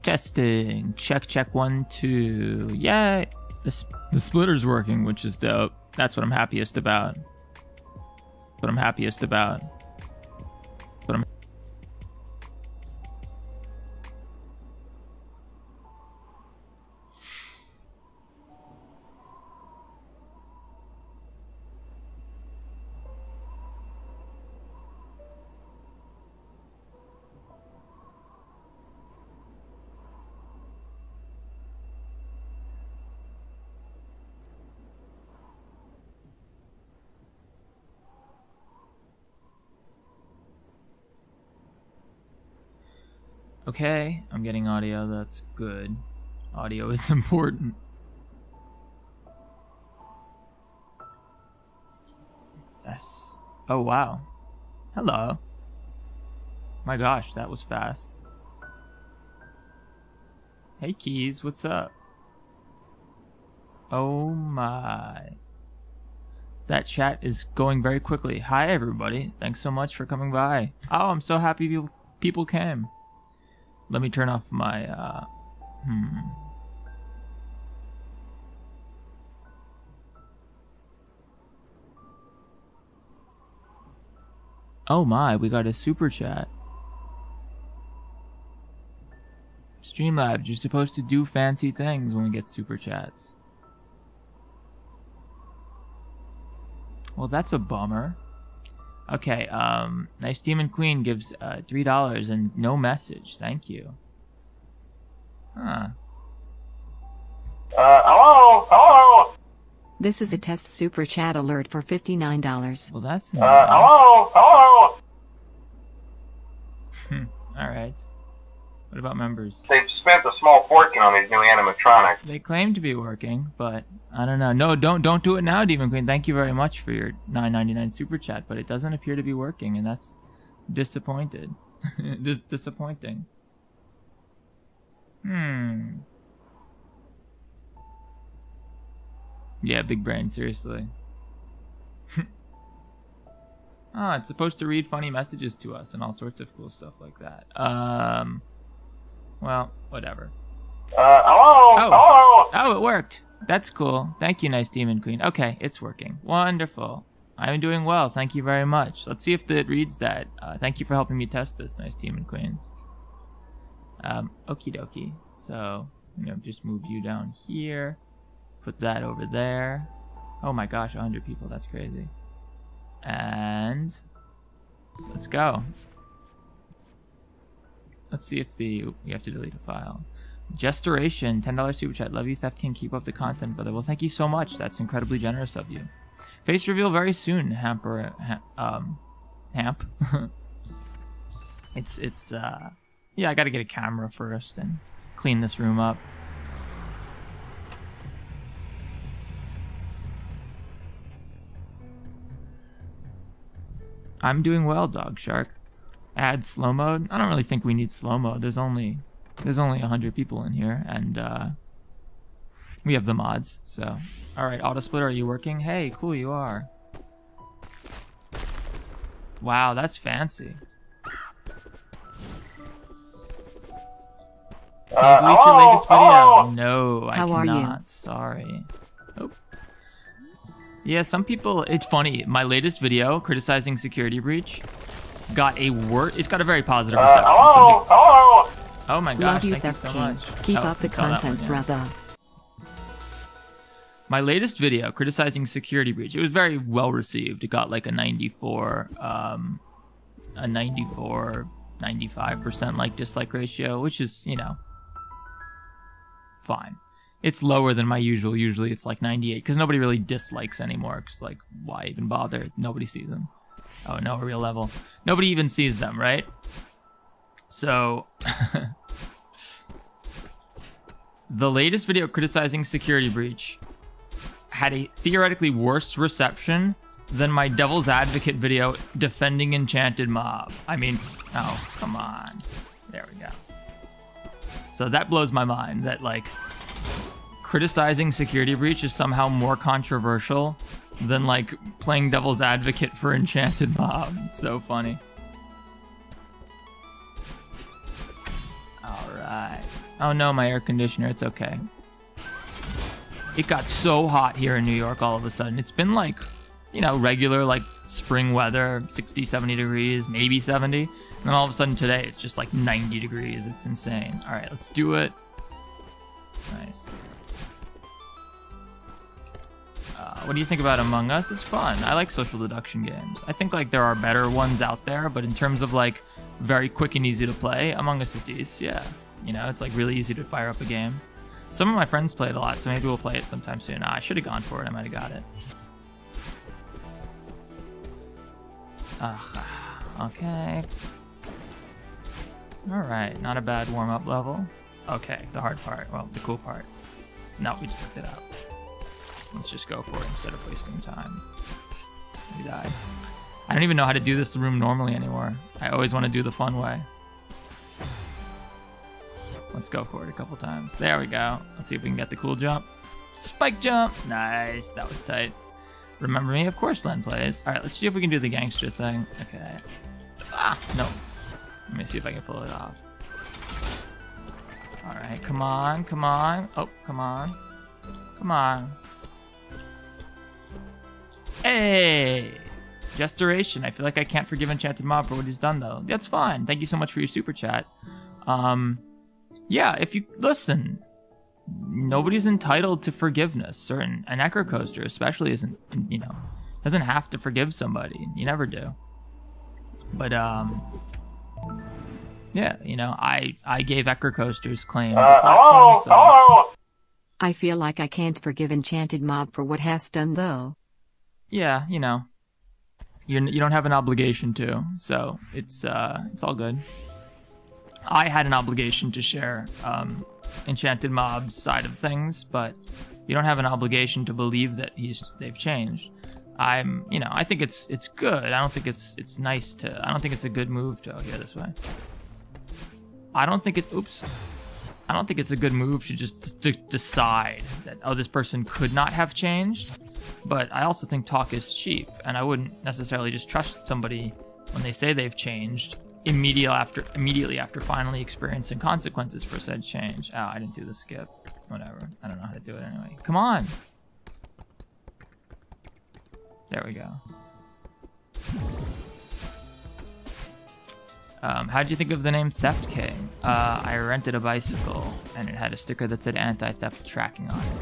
Testing. Check 1 2. Yeah, the splitter's working, which is dope. That's what I'm happiest about. Okay, I'm getting audio. That's good. Audio is important. Yes. Oh, wow. Hello. My gosh, that was fast. Hey, Keys, what's up? Oh, my. That chat is going very quickly. Hi, everybody. Thanks so much for coming by. Oh, I'm so happy people came. Let me turn off my, Oh my, we got a super chat. Streamlabs, you're supposed to do fancy things when we get super chats. Well, that's a bummer. Okay, Nice Demon Queen gives $3 and no message. Thank you. Huh. Hello? This is a test super chat alert for $59. Well, that's hello? Alright. What about members? They've spent a small fortune on these new animatronics. They claim to be working, but I don't know. No, don't do it now, Demon Queen. Thank you very much for your $9.99 super chat, but it doesn't appear to be working, and that's disappointing. Yeah, big brain, seriously. Oh, it's supposed to read funny messages to us and all sorts of cool stuff like that. Well, whatever. Hello? Oh, it worked. That's cool. Thank you, Nice Demon Queen. Okay, it's working. Wonderful. I'm doing well. Thank you very much. Let's see if it reads that. Thank you for helping me test this, Nice Demon Queen. Okie dokie. So, just move you down here. Put that over there. Oh my gosh, 100 people. That's crazy. And let's go. Let's see if we have to delete a file. Gesturation, $10 super chat. Love you, Theft King. Keep up the content, brother. Well, thank you so much. That's incredibly generous of you. Face reveal very soon, Hamp. Yeah, I gotta get a camera first and clean this room up. I'm doing well, Dog Shark. Add slow mode. I don't really think we need slow mode. There's only 100 people in here, and we have the mods. So, all right, Auto Splitter, are you working? Hey, cool, you are. Wow, that's fancy. Can you delete your latest video? No, I cannot. Sorry. Oh. Yeah, some people. It's funny. My latest video criticizing Security Breach got it's got a very positive reception. Oh my gosh, thank you so much. Keep up the content, brother. My latest video criticizing Security Breach, it was very well received. It got like a 95% like dislike ratio, which is, fine. It's lower than my usual. Usually it's like 98 because nobody really dislikes anymore. Because like, why even bother? Nobody sees them. Oh, no, a real level. Nobody even sees them, right? So, the latest video criticizing Security Breach had a theoretically worse reception than my Devil's Advocate video defending Enchanted Mob. I mean, oh, come on. There we go. So that blows my mind that, like, criticizing Security Breach is somehow more controversial than, like, playing Devil's Advocate for Enchanted Mob. It's so funny. Alright. Oh no, my air conditioner, it's okay. It got so hot here in New York all of a sudden. It's been like, you know, regular like spring weather, 60, 70 degrees, maybe 70. And then all of a sudden today, it's just like 90 degrees. It's insane. All right, let's do it. Nice. What do you think about Among Us? It's fun. I like social deduction games. I think like there are better ones out there, but in terms of like very quick and easy to play, Among Us is decent. Yeah, you know, it's like really easy to fire up a game. Some of my friends play it a lot, so maybe we'll play it sometime soon. I should have gone for it. I might have got it. Okay. All right, not a bad warm-up level. Okay, the hard part. Well, the cool part. No, we just picked it up. Let's just go for it instead of wasting time. We died. I don't even know how to do this room normally anymore. I always want to do the fun way. Let's go for it a couple times. There we go. Let's see if we can get the cool jump. Spike jump. Nice. That was tight. Remember me? Of course Len plays. All right, let's see if we can do the gangster thing. Okay. Ah, no. Let me see if I can pull it off. All right, come on, come on. Oh, come on. Come on. Hey! Gestoration. I feel like I can't forgive Enchanted Mob for what he's done, though. That's fine. Thank you so much for your super chat. Yeah, if you listen, nobody's entitled to forgiveness, or an Echo Coaster especially isn't, you know, doesn't have to forgive somebody. You never do. But yeah, you know, I gave Echo Coaster's claims a platform, so. Hello. I feel like I can't forgive Enchanted Mob for what has done though. Yeah, you know, you don't have an obligation to, so it's all good. I had an obligation to share Enchanted Mob's side of things, but you don't have an obligation to believe that they've changed. You know, I think it's good. I don't think it's nice to. I don't think it's a good move to. Oh, here this way. I don't think it's a good move to just decide that, oh, this person could not have changed. But I also think talk is cheap, and I wouldn't necessarily just trust somebody when they say they've changed immediately after finally experiencing consequences for said change. Oh, I didn't do the skip. Whatever. I don't know how to do it anyway. Come on. There we go. How'd you think of the name Theft King? I rented a bicycle, and it had a sticker that said anti-theft tracking on it.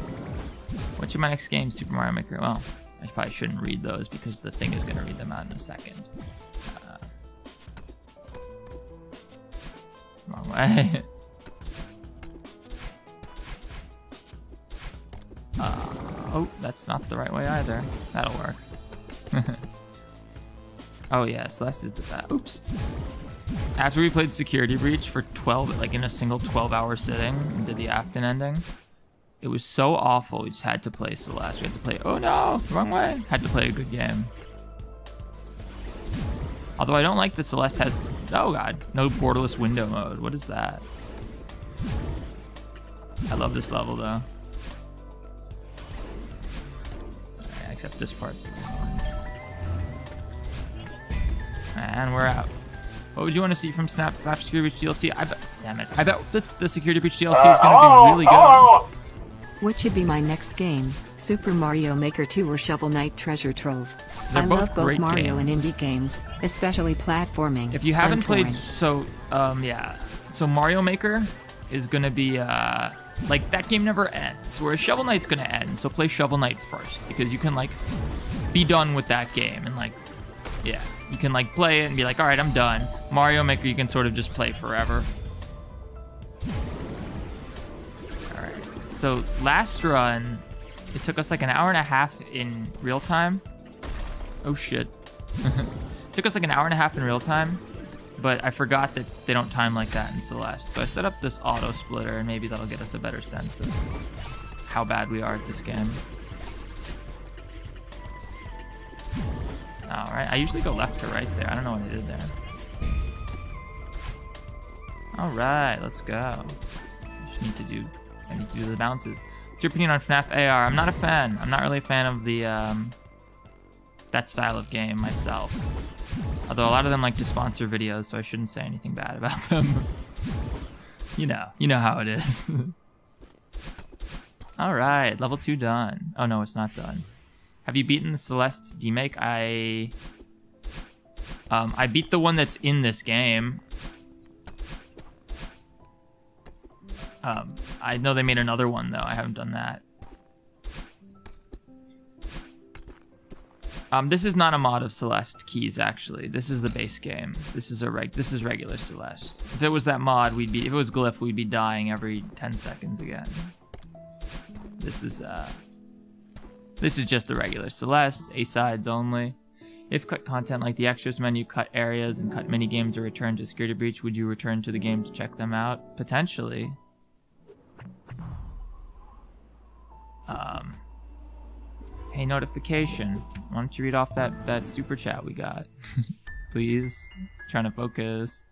What's my next game? Super Mario Maker. Well, I probably shouldn't read those because the thing is going to read them out in a second. Wrong way. Oh, that's not the right way either. That'll work. Oh yeah, Celeste is the best. Oops. After we played Security Breach for 12, like in a single 12-hour sitting, and did the Afton ending, it was so awful. We just had to play Celeste. We had to play. Oh no, wrong way. Had to play a good game. Although I don't like that Celeste has. Oh god, no borderless window mode. What is that? I love this level though. Except this part's annoying. And we're out. What would you want to see from Snap Flash Security Breach DLC? Damn it. I bet the Security Breach DLC is going to be really good. What should be my next game? Super Mario Maker 2 or Shovel Knight Treasure Trove? They're I both love both great Mario games. and indie games, especially platforming. If you haven't played, Torrent. yeah. So Mario Maker is going to be, like, that game never ends. Whereas Shovel Knight's going to end, so play Shovel Knight first. Because you can, like, be done with that game and, like, yeah. You can, like, play it and be like, all right, I'm done. Mario Maker, you can sort of just play forever. All right. So last run, it took us like an hour and a half in real time. Oh, shit. Took us like an hour and a half in real time, but I forgot that they don't time like that in Celeste. So I set up this auto splitter, and maybe that'll get us a better sense of how bad we are at this game. All right, I usually go left to right there. I don't know what I did there. All right, let's go. I need to do the bounces. What's your opinion on FNAF AR? I'm not a fan. I'm not really a fan of the that style of game myself. Although a lot of them like to sponsor videos, so I shouldn't say anything bad about them. You know how it is. All right, level 2 done. Oh no, it's not done. Have you beaten the Celeste demake? I beat the one that's in this game. I know they made another one though. I haven't done that. This is not a mod of Celeste keys actually. This is the base game. This is regular Celeste. If it was that mod, if it was Glyph, we'd be dying every 10 seconds again. This is just the regular Celeste, A-sides only. If cut content like the extras menu, cut areas, and cut mini games or return to Security Breach, would you return to the game to check them out? Potentially. Hey, notification. Why don't you read off that super chat we got? Please. Trying to focus.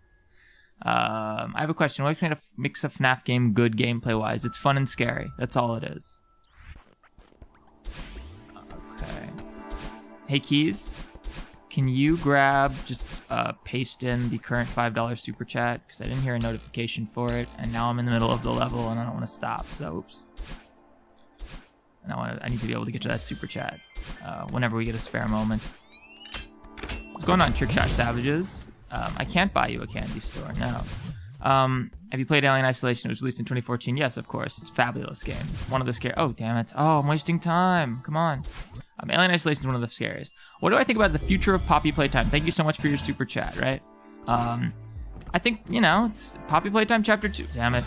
I have a question. What makes a FNAF game good gameplay-wise? It's fun and scary. That's all it is. Okay. Hey, Keys. Can you just paste in the current $5 super chat? Because I didn't hear a notification for it, and now I'm in the middle of the level, and I don't want to stop, so oops. And I need to be able to get to that super chat whenever we get a spare moment. What's going on, Trickshot Savages? I can't buy you a candy store, no. Have you played Alien Isolation? It was released in 2014. Yes, of course. It's a fabulous game. One of the scary. Oh, damn it. Oh, I'm wasting time. Come on. Alien Isolation is one of the scariest. What do I think about the future of Poppy Playtime? Thank you so much for your super chat, right? I think, it's Poppy Playtime Chapter 2. Damn it.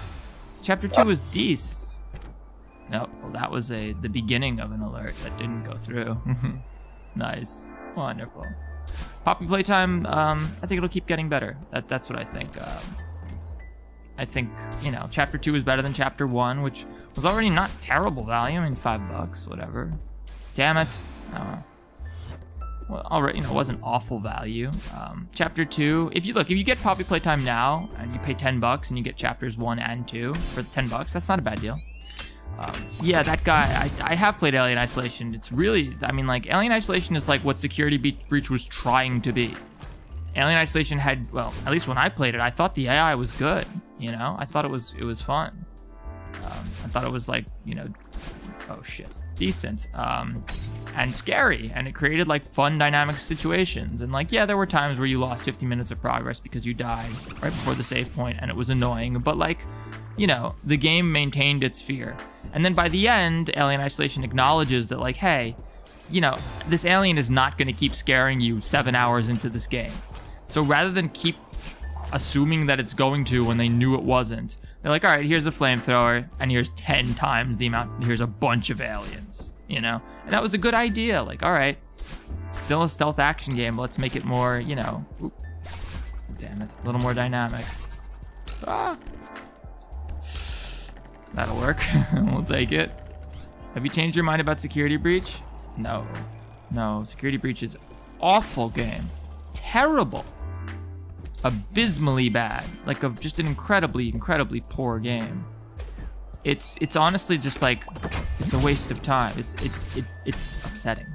Chapter 2 was decent. Nope, well, that was the beginning of an alert that didn't go through. Nice. Wonderful. Poppy Playtime, I think it'll keep getting better. That's what I think. I think, Chapter 2 is better than Chapter 1, which was already not terrible value. I mean, $5, whatever. Damn it. Well, already, it wasn't awful value. Chapter 2, if you get Poppy Playtime now, and you pay $10 and you get Chapters 1 and 2 for $10, that's not a bad deal. Yeah, that guy, I have played Alien Isolation. It's really, Alien Isolation is like what Security Breach was trying to be. Alien Isolation had, well, at least when I played it, I thought the AI was good, I thought it was fun. I thought it was like, oh shit, decent, and scary, and it created like fun dynamic situations. And like, yeah, there were times where you lost 50 minutes of progress because you died right before the save point and it was annoying, but like, the game maintained its fear. And then by the end, Alien Isolation acknowledges that like, hey, this alien is not going to keep scaring you 7 hours into this game. So rather than keep assuming that it's going to when they knew it wasn't, they're like, all right, here's a flamethrower, and here's 10 times the amount, here's a bunch of aliens, And that was a good idea. Like, all right, it's still a stealth action game, but let's make it more, oop, damn it, a little more dynamic. Ah. That'll work. We'll take it. Have you changed your mind about Security Breach? No. Security Breach is awful game. Terrible. Abysmally bad. Like just an incredibly poor game. It's honestly just like, it's a waste of time. It's upsetting.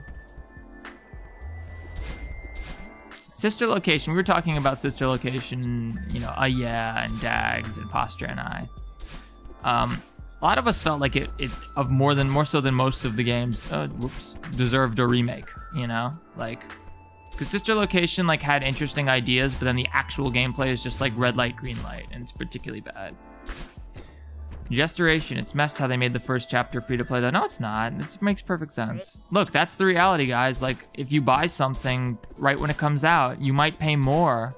Sister Location. We were talking about Sister Location, yeah, and Dags and Posture and I. A lot of us felt like it more so than most of the games, deserved a remake, like, because Sister Location like had interesting ideas, but then the actual gameplay is just like red light, green light, and it's particularly bad. Gesturation, it's messed how they made the first chapter free to play though. No, it's not. This makes perfect sense. Look, that's the reality, guys. Like, if you buy something right when it comes out, you might pay more.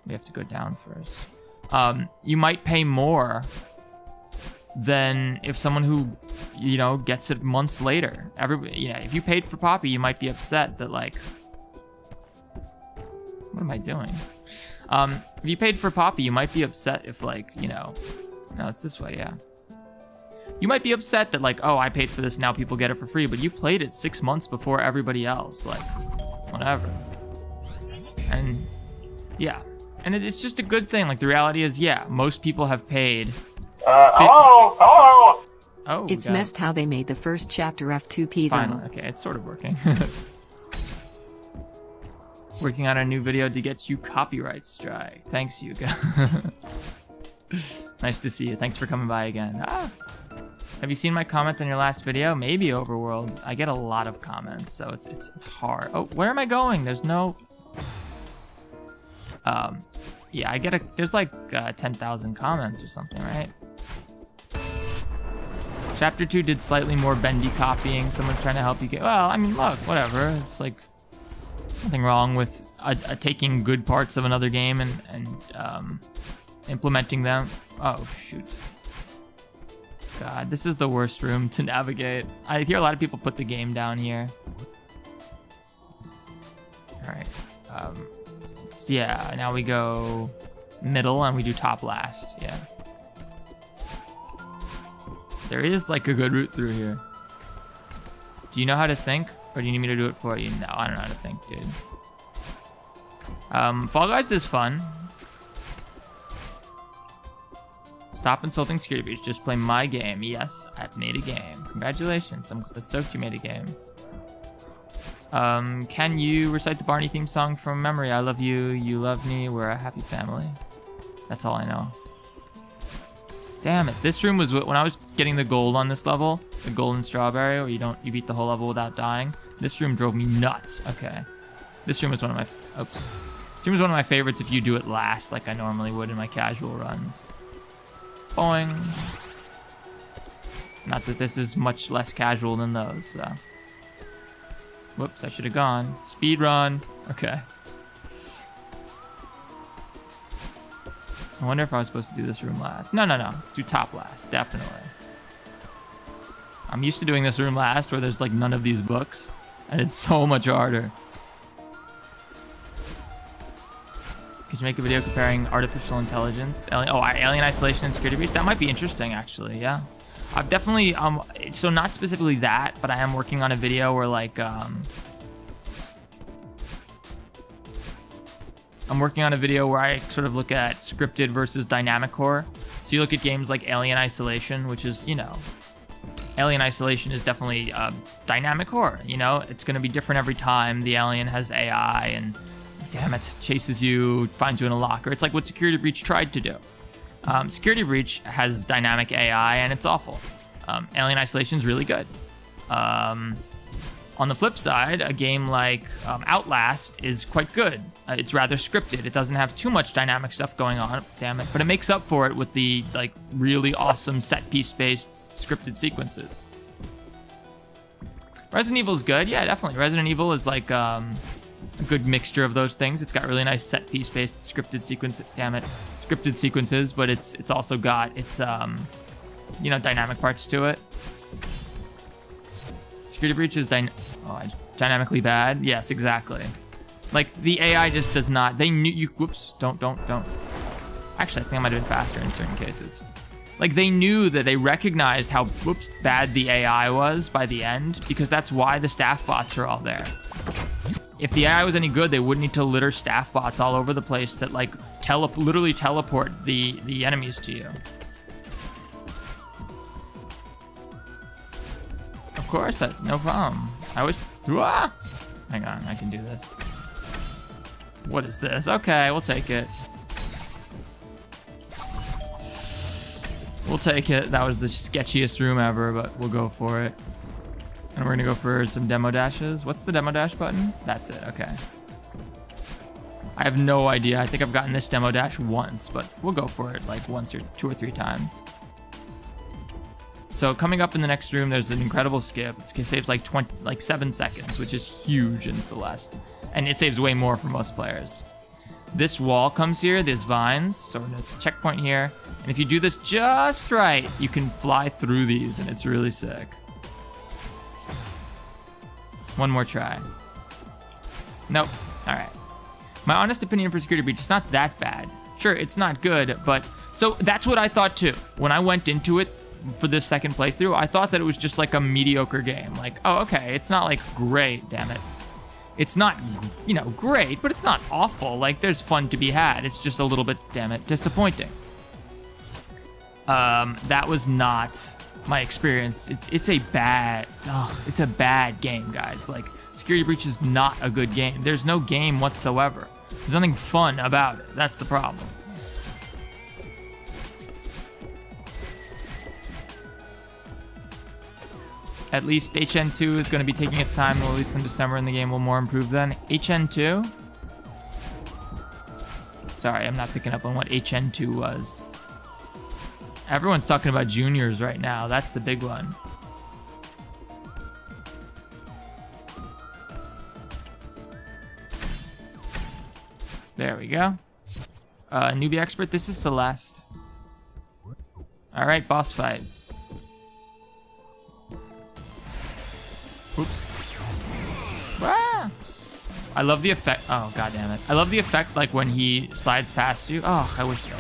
We have to go down first. You might pay more than if someone who, gets it months later. If you paid for Poppy, you might be upset that like, what am I doing? If you paid for Poppy, you might be upset if like, no, it's this way, yeah. You might be upset that like, oh, I paid for this, now people get it for free, but you played it 6 months before everybody else, like, whatever. And yeah. And it's just a good thing. Like, the reality is, yeah, most people have paid. Hello? Oh, it's messed how they made the first chapter F2P though. Finally, okay, it's sort of working. Working on a new video to get you copyright strike. Thanks, Yuga. Nice to see you. Thanks for coming by again. Have you seen my comment on your last video? Maybe Overworld. I get a lot of comments, so it's hard. Oh, where am I going? There's no... yeah, there's like 10,000 comments or something, right? Chapter 2 did slightly more bendy copying. Someone's trying to help you get... Well, I mean, look, whatever. It's like nothing wrong with taking good parts of another game and implementing them. Oh, shoot. God, this is the worst room to navigate. I hear a lot of people put the game down here. All right. Yeah, now we go middle and we do top last. Yeah. There is like a good route through here. Do you know how to think? Or do you need me to do it for you? No, I don't know how to think, dude. Fall Guys is fun. Stop insulting Security Breach. Just play my game. Yes, I've made a game. Congratulations. I'm stoked you made a game. Can you recite the Barney theme song from memory? I love you, you love me, we're a happy family. That's all I know. Damn it. This room was when I was getting the gold on this level, the golden strawberry, where you beat the whole level without dying. This room drove me nuts. Okay. This room is one of my This room is one of my favorites if you do it last like I normally would in my casual runs. Boing. Not that this is much less casual than those, so. Whoops, I should have gone. Speed run. Okay. I wonder if I was supposed to do this room last. No. Do top last, definitely. I'm used to doing this room last where there's like none of these books, and it's so much harder. Could you make a video comparing artificial intelligence, Alien Isolation and Security Breach? That might be interesting, actually. Yeah, I've definitely so not specifically that, but I am working on a video where like I'm working on a video where I sort of look at scripted versus dynamic horror. So you look at games like Alien Isolation, which is, you know, Alien Isolation is definitely dynamic horror. You know, it's going to be different every time. The alien has AI and, damn it, chases you, finds you in a locker. It's like what Security Breach tried to do. Security Breach has dynamic AI and it's awful. Alien Isolation is really good. On the flip side, a game like Outlast is quite good. It's rather scripted. It doesn't have too much dynamic stuff going on, damn it, but it makes up for it with the like really awesome set piece based scripted sequences. Resident Evil is good, yeah, definitely. Resident Evil is like a good mixture of those things. It's got really nice set piece based scripted sequences, but it's also got its you know, dynamic parts to it. Security Breach is dynamically bad. Yes, exactly. Like the AI just does not. They knew you. Whoops! Don't. Actually, I think I might have been faster in certain cases. Like they knew that they recognized how bad the AI was by the end, because that's why the staff bots are all there. If the AI was any good, they wouldn't need to litter staff bots all over the place that like literally teleport the enemies to you. Of course, no problem. I always. Hang on, I can do this. What is this? Okay, we'll take it. We'll take it. That was the sketchiest room ever, but we'll go for it. And we're gonna go for some demo dashes. What's the demo dash button? That's it, okay. I have no idea. I think I've gotten this demo dash once, but we'll go for it like once or 2 or 3 times. So coming up in the next room, there's an incredible skip. It saves like 7 seconds, which is huge in Celeste. And it saves way more for most players. This wall comes here, there's vines, so there's a checkpoint here. And if you do this just right, you can fly through these, and it's really sick. One more try. Nope. All right. My honest opinion for Security Breach, it's not that bad. Sure, it's not good, but... So that's what I thought too. When I went into it for this second playthrough, I thought that it was just like a mediocre game. Like, oh, okay, it's not like great, damn it. It's not, you know, great, but it's not awful. Like, there's fun to be had. It's just a little bit, damn it, disappointing. That was not my experience. It's a bad game, guys. Like, Security Breach is not a good game. There's no game whatsoever. There's nothing fun about it. That's the problem. At least HN2 is going to be taking its time to release in December, and the game will more improve then. HN2? Sorry, I'm not picking up on what HN2 was. Everyone's talking about juniors right now. That's the big one. There we go. Newbie expert, this is Celeste. All right, boss fight. Oops. Ah! I love the effect. Oh, god damn it. I love the effect like when he slides past you. Oh, I wish that.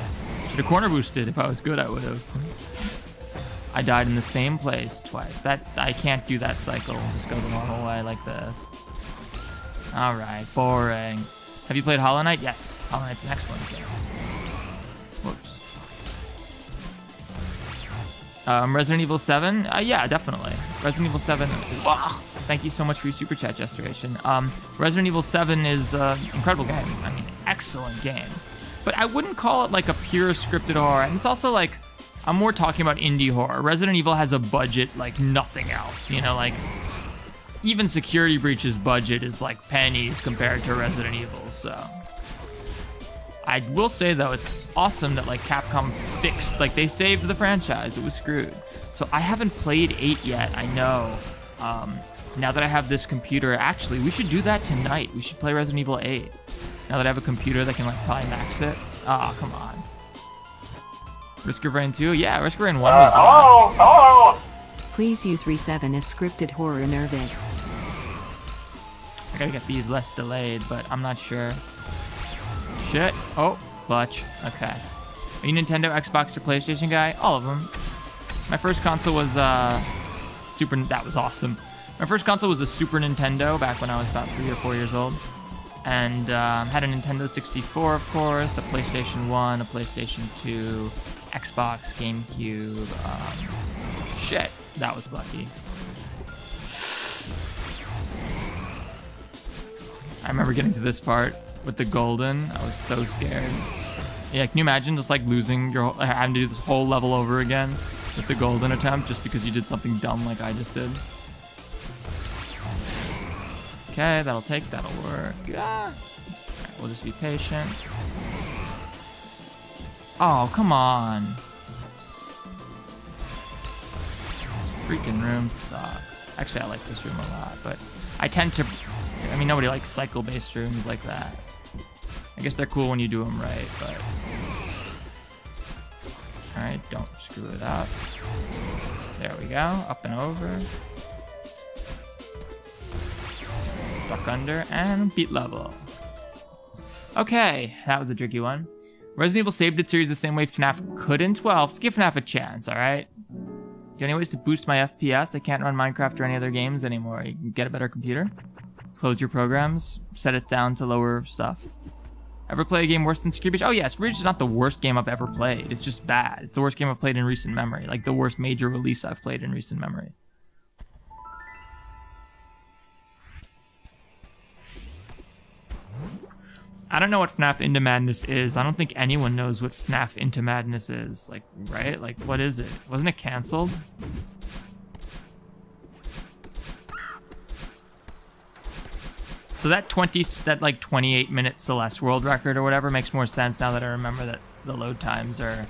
Should have corner boosted. If I was good, I would have. I died in the same place twice. I can't do that cycle. Just go the normal way like this. All right, boring. Have you played Hollow Knight? Yes. Hollow Knight's an excellent game. Whoops. Resident Evil 7? Yeah, definitely. Resident Evil 7. Ugh, thank you so much for your super chat, Gestoration. Resident Evil 7 is an incredible game. I mean, excellent game. But I wouldn't call it like a pure scripted horror. And it's also like, I'm more talking about indie horror. Resident Evil has a budget like nothing else. You know, like, even Security Breach's budget is like pennies compared to Resident Evil, so. I will say though, it's awesome that like Capcom fixed, like they saved the franchise. It was screwed. So I haven't played 8 yet, I know. Now that I have this computer, actually, we should do that tonight. We should play Resident Evil 8. Now that I have a computer that can like probably max it. Oh, come on. Risk of Rain 2? Yeah, Risk of Rain 1 was hello? Hello? Please use Re7 as scripted horror Nervid. I gotta get these less delayed, but I'm not sure. Shit. Oh, clutch. Okay. Are you Nintendo, Xbox, or PlayStation guy? All of them. My first console was Super. That was awesome. My first console was a Super Nintendo back when I was about 3 or 4 years old, and had a Nintendo 64, of course, a PlayStation 1, a PlayStation 2, Xbox, GameCube. Shit, that was lucky. I remember getting to this part with the golden. I was so scared. Yeah, can you imagine just like losing your, having to do this whole level over again with the golden attempt just because you did something dumb like I just did? Okay, that'll work. Yeah. Alright, we'll just be patient. Oh, come on. This freaking room sucks. Actually, I like this room a lot, but I tend to, I mean, nobody likes cycle-based rooms like that. I guess they're cool when you do them right, but... Alright, don't screw it up. There we go, up and over. Duck under, and beat level. Okay, that was a tricky one. Resident Evil saved its series the same way FNAF couldn't. Well, give FNAF a chance, alright? Do you have any ways to boost my FPS? I can't run Minecraft or any other games anymore. You can get a better computer. Close your programs. Set it down to lower stuff. Ever play a game worse than Security Breach? Oh yeah, Security Breach is not the worst game I've ever played. It's just bad. It's the worst game I've played in recent memory. Like the worst major release I've played in recent memory. I don't know what FNAF Into Madness is. I don't think anyone knows what FNAF Into Madness is. Like, right? Like, what is it? Wasn't it canceled? So that 28-minute Celeste world record or whatever makes more sense now that I remember that the load times are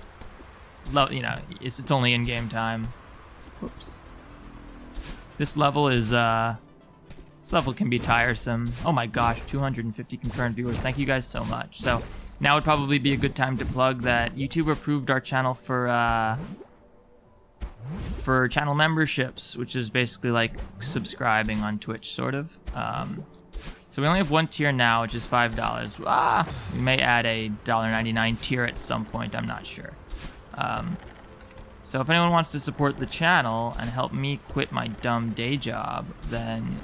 low, you know, it's only in-game time. Whoops. This level is this level can be tiresome. Oh my gosh, 250 concurrent viewers. Thank you guys so much. So now would probably be a good time to plug that YouTube approved our channel for channel memberships, which is basically like subscribing on Twitch, sort of. So we only have one tier now, which is $5. We may add a $1.99 tier at some point, I'm not sure. So if anyone wants to support the channel and help me quit my dumb day job, then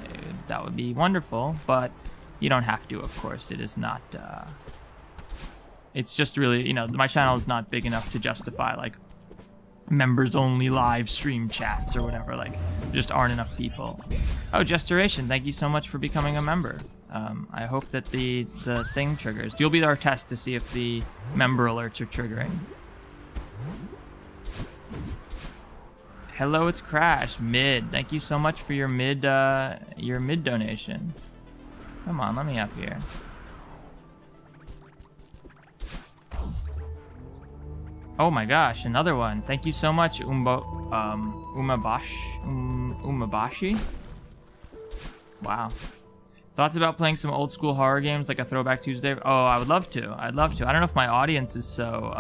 that would be wonderful, but you don't have to, of course. It is not, it's just really, you know, my channel is not big enough to justify, like, members-only live stream chats or whatever. Like, there just aren't enough people. Oh, Gestoration, thank you so much for becoming a member. I hope that the thing triggers. You'll be our test to see if the member alerts are triggering. Hello, it's Crash. Mid. Thank you so much for your mid donation. Come on, let me up here. Oh my gosh, another one. Thank you so much, Umabashi. Wow. Thoughts about playing some old school horror games like a Throwback Tuesday? Oh, I would love to. I'd love to. I don't know if my audience is so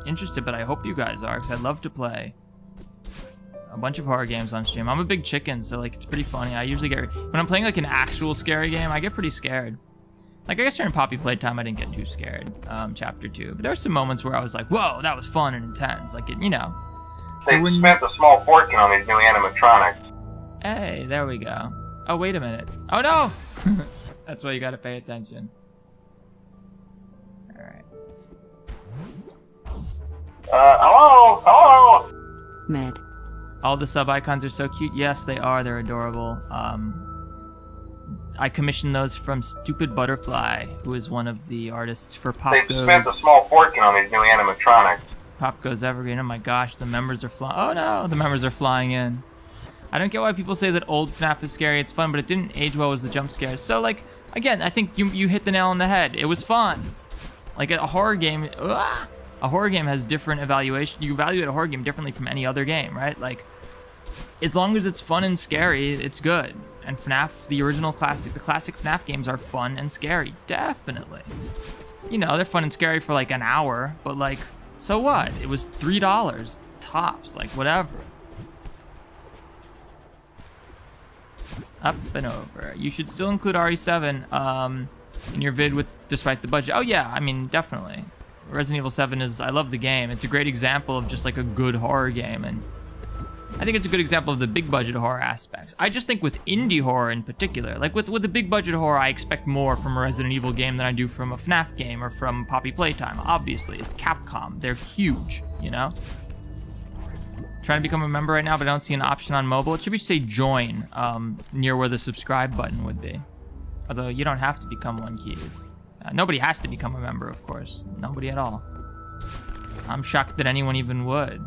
interested, but I hope you guys are, because I'd love to play a bunch of horror games on stream. I'm a big chicken, so like it's pretty funny. I usually get, when I'm playing like an actual scary game, I get pretty scared. Like I guess during Poppy Playtime, I didn't get too scared, chapter 2. But there were some moments where I was like, whoa, that was fun and intense. Like, you know. They spent a small fortune on these new animatronics. Hey, there we go. Oh, wait a minute. Oh, no! That's why you gotta pay attention. Alright. Hello? Med. All the sub icons are so cute. Yes, they are. They're adorable. I commissioned those from Stupid Butterfly, who is one of the artists for Pop They Goes. spent a small fortune on these new animatronics. Pop Goes Evergreen. Oh my gosh, the members are flying. Oh no, the members are flying in. I don't get why people say that old FNAF is scary. It's fun, but it didn't age well as the jump scares. So like, again, I think you hit the nail on the head. It was fun. Like a horror game, a horror game has different evaluation. You evaluate a horror game differently from any other game, right? Like, as long as it's fun and scary, it's good. And FNAF, the classic FNAF games are fun and scary, definitely. You know, they're fun and scary for like an hour, but like, so what? It was $3 tops, like whatever. Up and over. You should still include RE7 in your vid with despite the budget. Oh yeah, I mean, definitely. Resident Evil 7 is, I love the game. It's a great example of just like a good horror game, and I think it's a good example of the big budget horror aspects. I just think with indie horror in particular, like with the big budget horror, I expect more from a Resident Evil game than I do from a FNAF game or from Poppy Playtime. Obviously, it's Capcom. They're huge, you know? Trying to become a member right now, but I don't see an option on mobile. It should be say join near where the subscribe button would be. Although you don't have to become one keys. Nobody has to become a member, of course. Nobody at all. I'm shocked that anyone even would,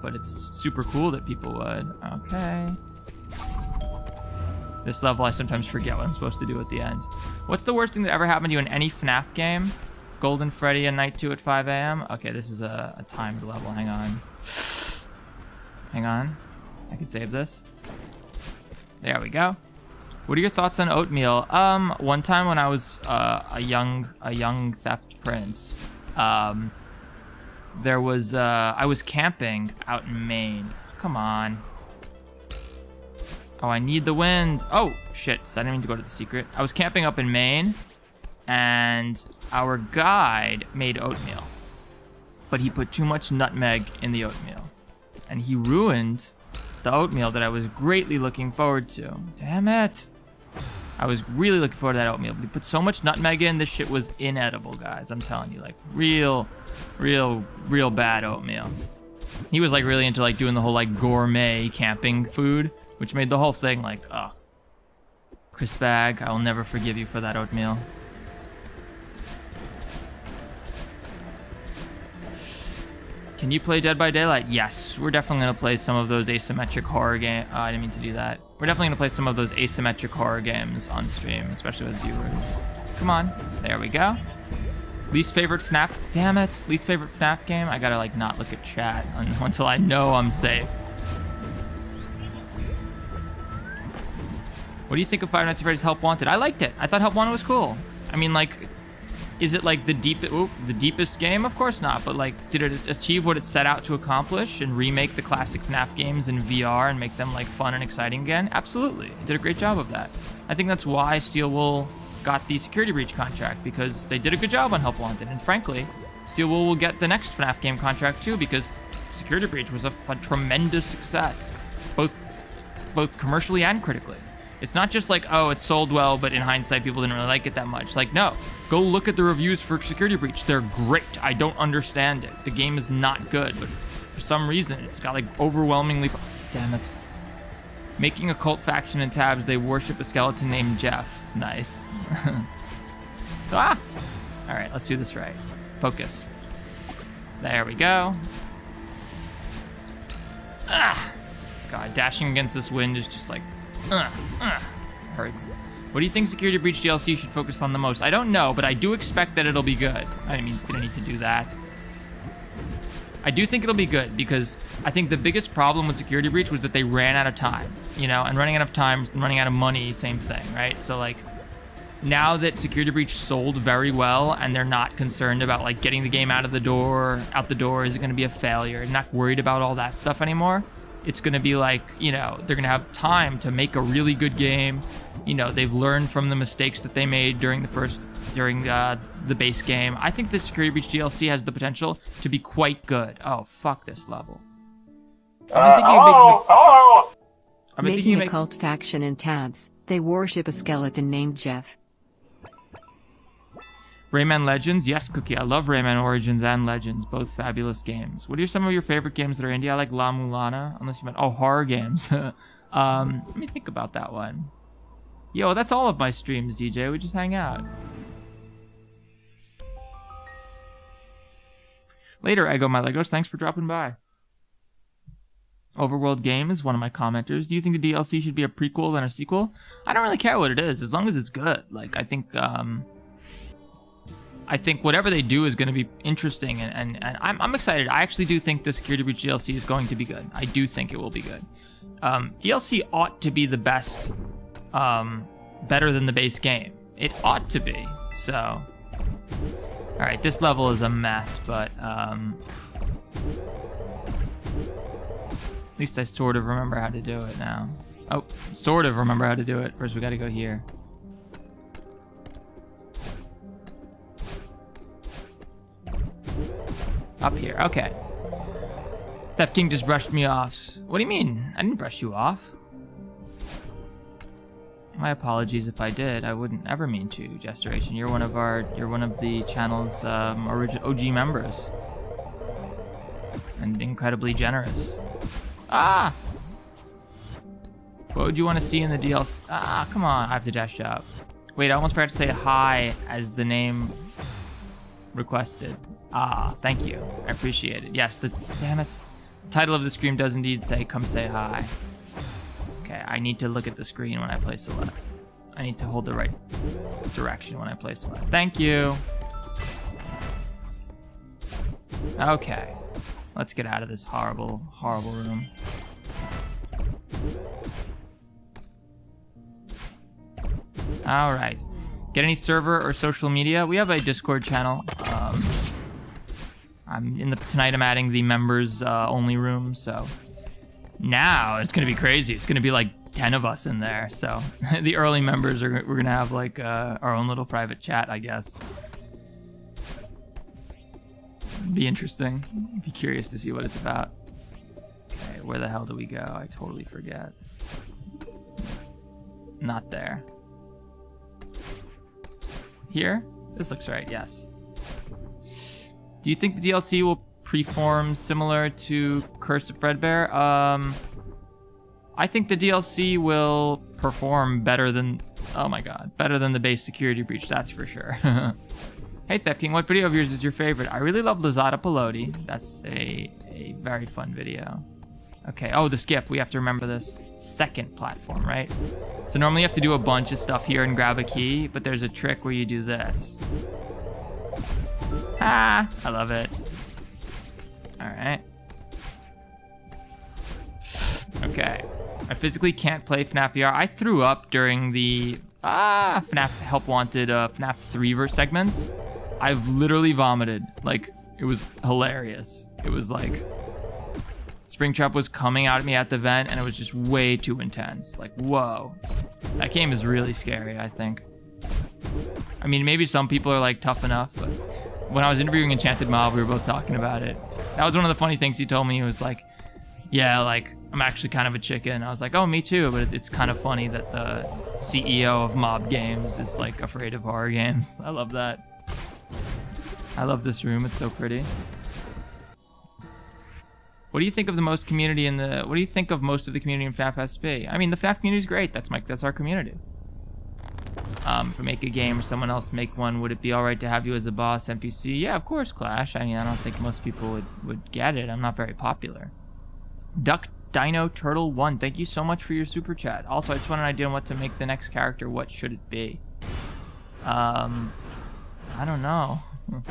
but it's super cool that people would. Okay. This level, I sometimes forget what I'm supposed to do at the end. What's the worst thing that ever happened to you in any FNAF game? Golden Freddy and Night 2 at 5 a.m.? Okay, this is a timed level. Hang on. Hang on. I can save this. There we go. What are your thoughts on oatmeal? One time when I was a young theft prince, there was I was camping out in Maine. Come on. Oh, I need the wind. Oh shit! So I didn't mean to go to the secret. I was camping up in Maine, and our guide made oatmeal, but he put too much nutmeg in the oatmeal, and he ruined the oatmeal that I was greatly looking forward to. Damn it! I was really looking forward to that oatmeal, but he put so much nutmeg in, this shit was inedible, guys. I'm telling you, like real bad oatmeal. He was like really into like doing the whole like gourmet camping food, which made the whole thing like, oh. Chris Bag, I will never forgive you for that oatmeal. Can you play Dead by Daylight? Yes, we're definitely gonna play some of those asymmetric horror games. I didn't mean to do that. We're definitely gonna play some of those asymmetric horror games on stream, especially with viewers. Come on, there we go. Least favorite FNAF, damn it. Least favorite FNAF game? I gotta like not look at chat until I know I'm safe. What do you think of Five Nights at Freddy's Help Wanted? I liked it. I thought Help Wanted was cool. I mean, like, is it like the deepest game? Of course not, but like, did it achieve what it set out to accomplish and remake the classic FNAF games in VR and make them like fun and exciting again? Absolutely, it did a great job of that. I think that's why Steel Wool got the Security Breach contract, because they did a good job on Help Wanted, and frankly, Steel Wool will get the next FNAF game contract too, because Security Breach was a tremendous success, both commercially and critically. It's not just like, oh, it sold well, but in hindsight, people didn't really like it that much. Like, no, go look at the reviews for Security Breach. They're great. I don't understand it. The game is not good, but for some reason, it's got like overwhelmingly, damn it. Making a cult faction in Tabs, they worship a skeleton named Jeff. Nice. Ah! All right, let's do this right. Focus. There we go. Ah! God, dashing against this wind is just like, it hurts. What do you think Security Breach DLC should focus on the most? I don't know, but I do expect that it'll be good. I mean, didn't need to do that. I do think it'll be good because I think the biggest problem with Security Breach was that they ran out of time, you know, and running out of time, running out of money, same thing, right? So like, now that Security Breach sold very well and they're not concerned about like getting the game out the door, is it gonna be a failure? They're not worried about all that stuff anymore. It's gonna be like, you know, they're gonna have time to make a really good game. You know, they've learned from the mistakes that they made during the base game. I think the Security Breach DLC has the potential to be quite good. Oh, fuck this level. I've been thinking Making a cult faction in tabs. They worship a skeleton named Jeff. Rayman Legends, yes, Cookie. I love Rayman Origins and Legends, both fabulous games. What are some of your favorite games that are indie? I like La Mulana, unless you meant, horror games. Let me think about that one. Yo, that's all of my streams, DJ. We just hang out. Later, Ego My Legos. Thanks for dropping by. Overworld Game is one of my commenters. Do you think the DLC should be a prequel than a sequel? I don't really care what it is, as long as it's good. Like, I think whatever they do is going to be interesting, and I'm excited. I actually do think the Security Breach DLC is going to be good. I do think it will be good. DLC ought to be the best, better than the base game. It ought to be, so... Alright, this level is a mess, but, at least I sort of remember how to do it now. Oh, sort of remember how to do it. First, we gotta go here. Up here, okay. Theft King just brushed me off. What do you mean? I didn't brush you off. My apologies if I did. I wouldn't ever mean to, Gestoration. You're one of the channel's original OG members. And incredibly generous. Ah! What would you want to see in the DLC? Ah, come on, I have to dash up. Wait, I almost forgot to say hi as the name requested. Ah, thank you. I appreciate it. Yes, damn it. The title of the stream does indeed say, come say hi. Okay, I need to look at the screen when I play select. I need to hold the right direction when I play select. Thank you. Okay. Let's get out of this horrible, horrible room. All right. Get any server or social media? We have a Discord channel. Tonight I'm adding the members only room, so now it's gonna be crazy. It's gonna be like 10 of us in there. So the early members we're gonna have like our own little private chat, I guess. Be interesting. Be curious to see what it's about. Okay, where the hell do we go? I totally forget. Not there. Here? This looks right, yes. Do you think the DLC will preform similar to Curse of Fredbear? I think the DLC will perform better than, oh my god, better than the base Security Breach, that's for sure. Hey Theft King, what video of yours is your favorite? I really love Lazada Peloti. That's a very fun video. Okay, oh, the skip, we have to remember this. Second platform, right? So normally you have to do a bunch of stuff here and grab a key, but there's a trick where you do this. Ah, I love it. All right. Okay. I physically can't play FNAF VR. I threw up during the FNAF Help Wanted FNAF 3 segments. I've literally vomited. Like, it was hilarious. It was like Springtrap was coming out at me at the vent and it was just way too intense. Like, whoa. That game is really scary, I think. I mean, maybe some people are like tough enough, but when I was interviewing Enchanted Mob, we were both talking about it. That was one of the funny things he told me. He was like, yeah, like, I'm actually kind of a chicken. I was like, oh, me too, but it's kind of funny that the CEO of Mob Games is like afraid of horror games. I love that. I love this room, it's so pretty. What do you think of most of the community in FNAF SP? I mean, the FNAF community is great. That's our community. If we make a game or someone else make one, would it be alright to have you as a boss NPC? Yeah, of course, Clash. I mean, I don't think most people would get it. I'm not very popular. Duck Dino Turtle 1. Thank you so much for your super chat. Also, I just want an idea on what to make the next character. What should it be? I don't know. I'm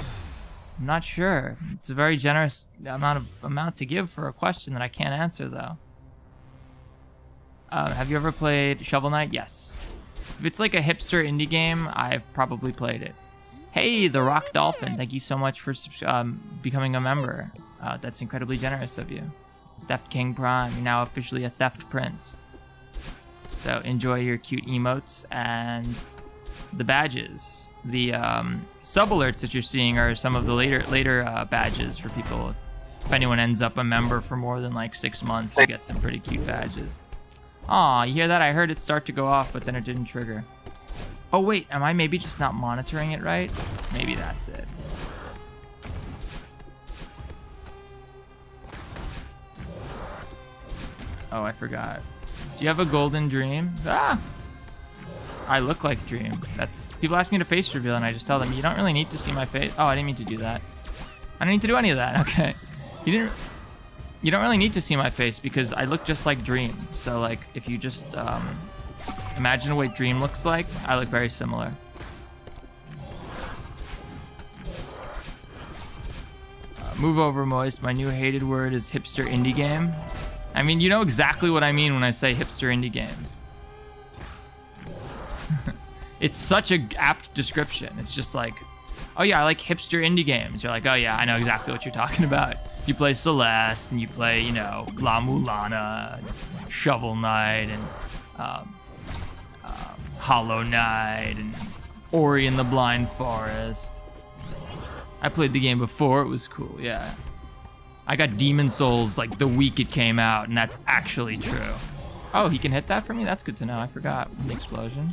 not sure. It's a very generous amount to give for a question that I can't answer, though. Have you ever played Shovel Knight? Yes. If it's like a hipster indie game, I've probably played it. Hey, the Rock Dolphin. Thank you so much for becoming a member. That's incredibly generous of you. Theft King Prime. You're now officially a Theft Prince. So enjoy your cute emotes and the badges. The sub alerts that you're seeing are some of the later badges for people. If anyone ends up a member for more than like 6 months, you get some pretty cute badges. Aw, you hear that? I heard it start to go off, but then it didn't trigger. Oh wait, am I maybe just not monitoring it right? Maybe that's it. Oh, I forgot. Do you have a golden dream? Ah! I look like Dream. People ask me to face reveal and I just tell them, you don't really need to see my face. Oh, I didn't mean to do that. I don't need to do any of that. Okay. You don't really need to see my face because I look just like Dream. So like if you just imagine what Dream looks like, I look very similar. Move over, Moist. My new hated word is hipster indie game. I mean, you know exactly what I mean when I say hipster indie games. It's such a apt description. It's just like, oh yeah, I like hipster indie games. You're like, oh yeah, I know exactly what you're talking about. You play Celeste, and you play, you know, La Mulana, and Shovel Knight, and Hollow Knight, and Ori and the Blind Forest. I played the game before, it was cool, yeah. I got Demon Souls like the week it came out, and that's actually true. Oh, he can hit that for me? That's good to know, I forgot from the explosion.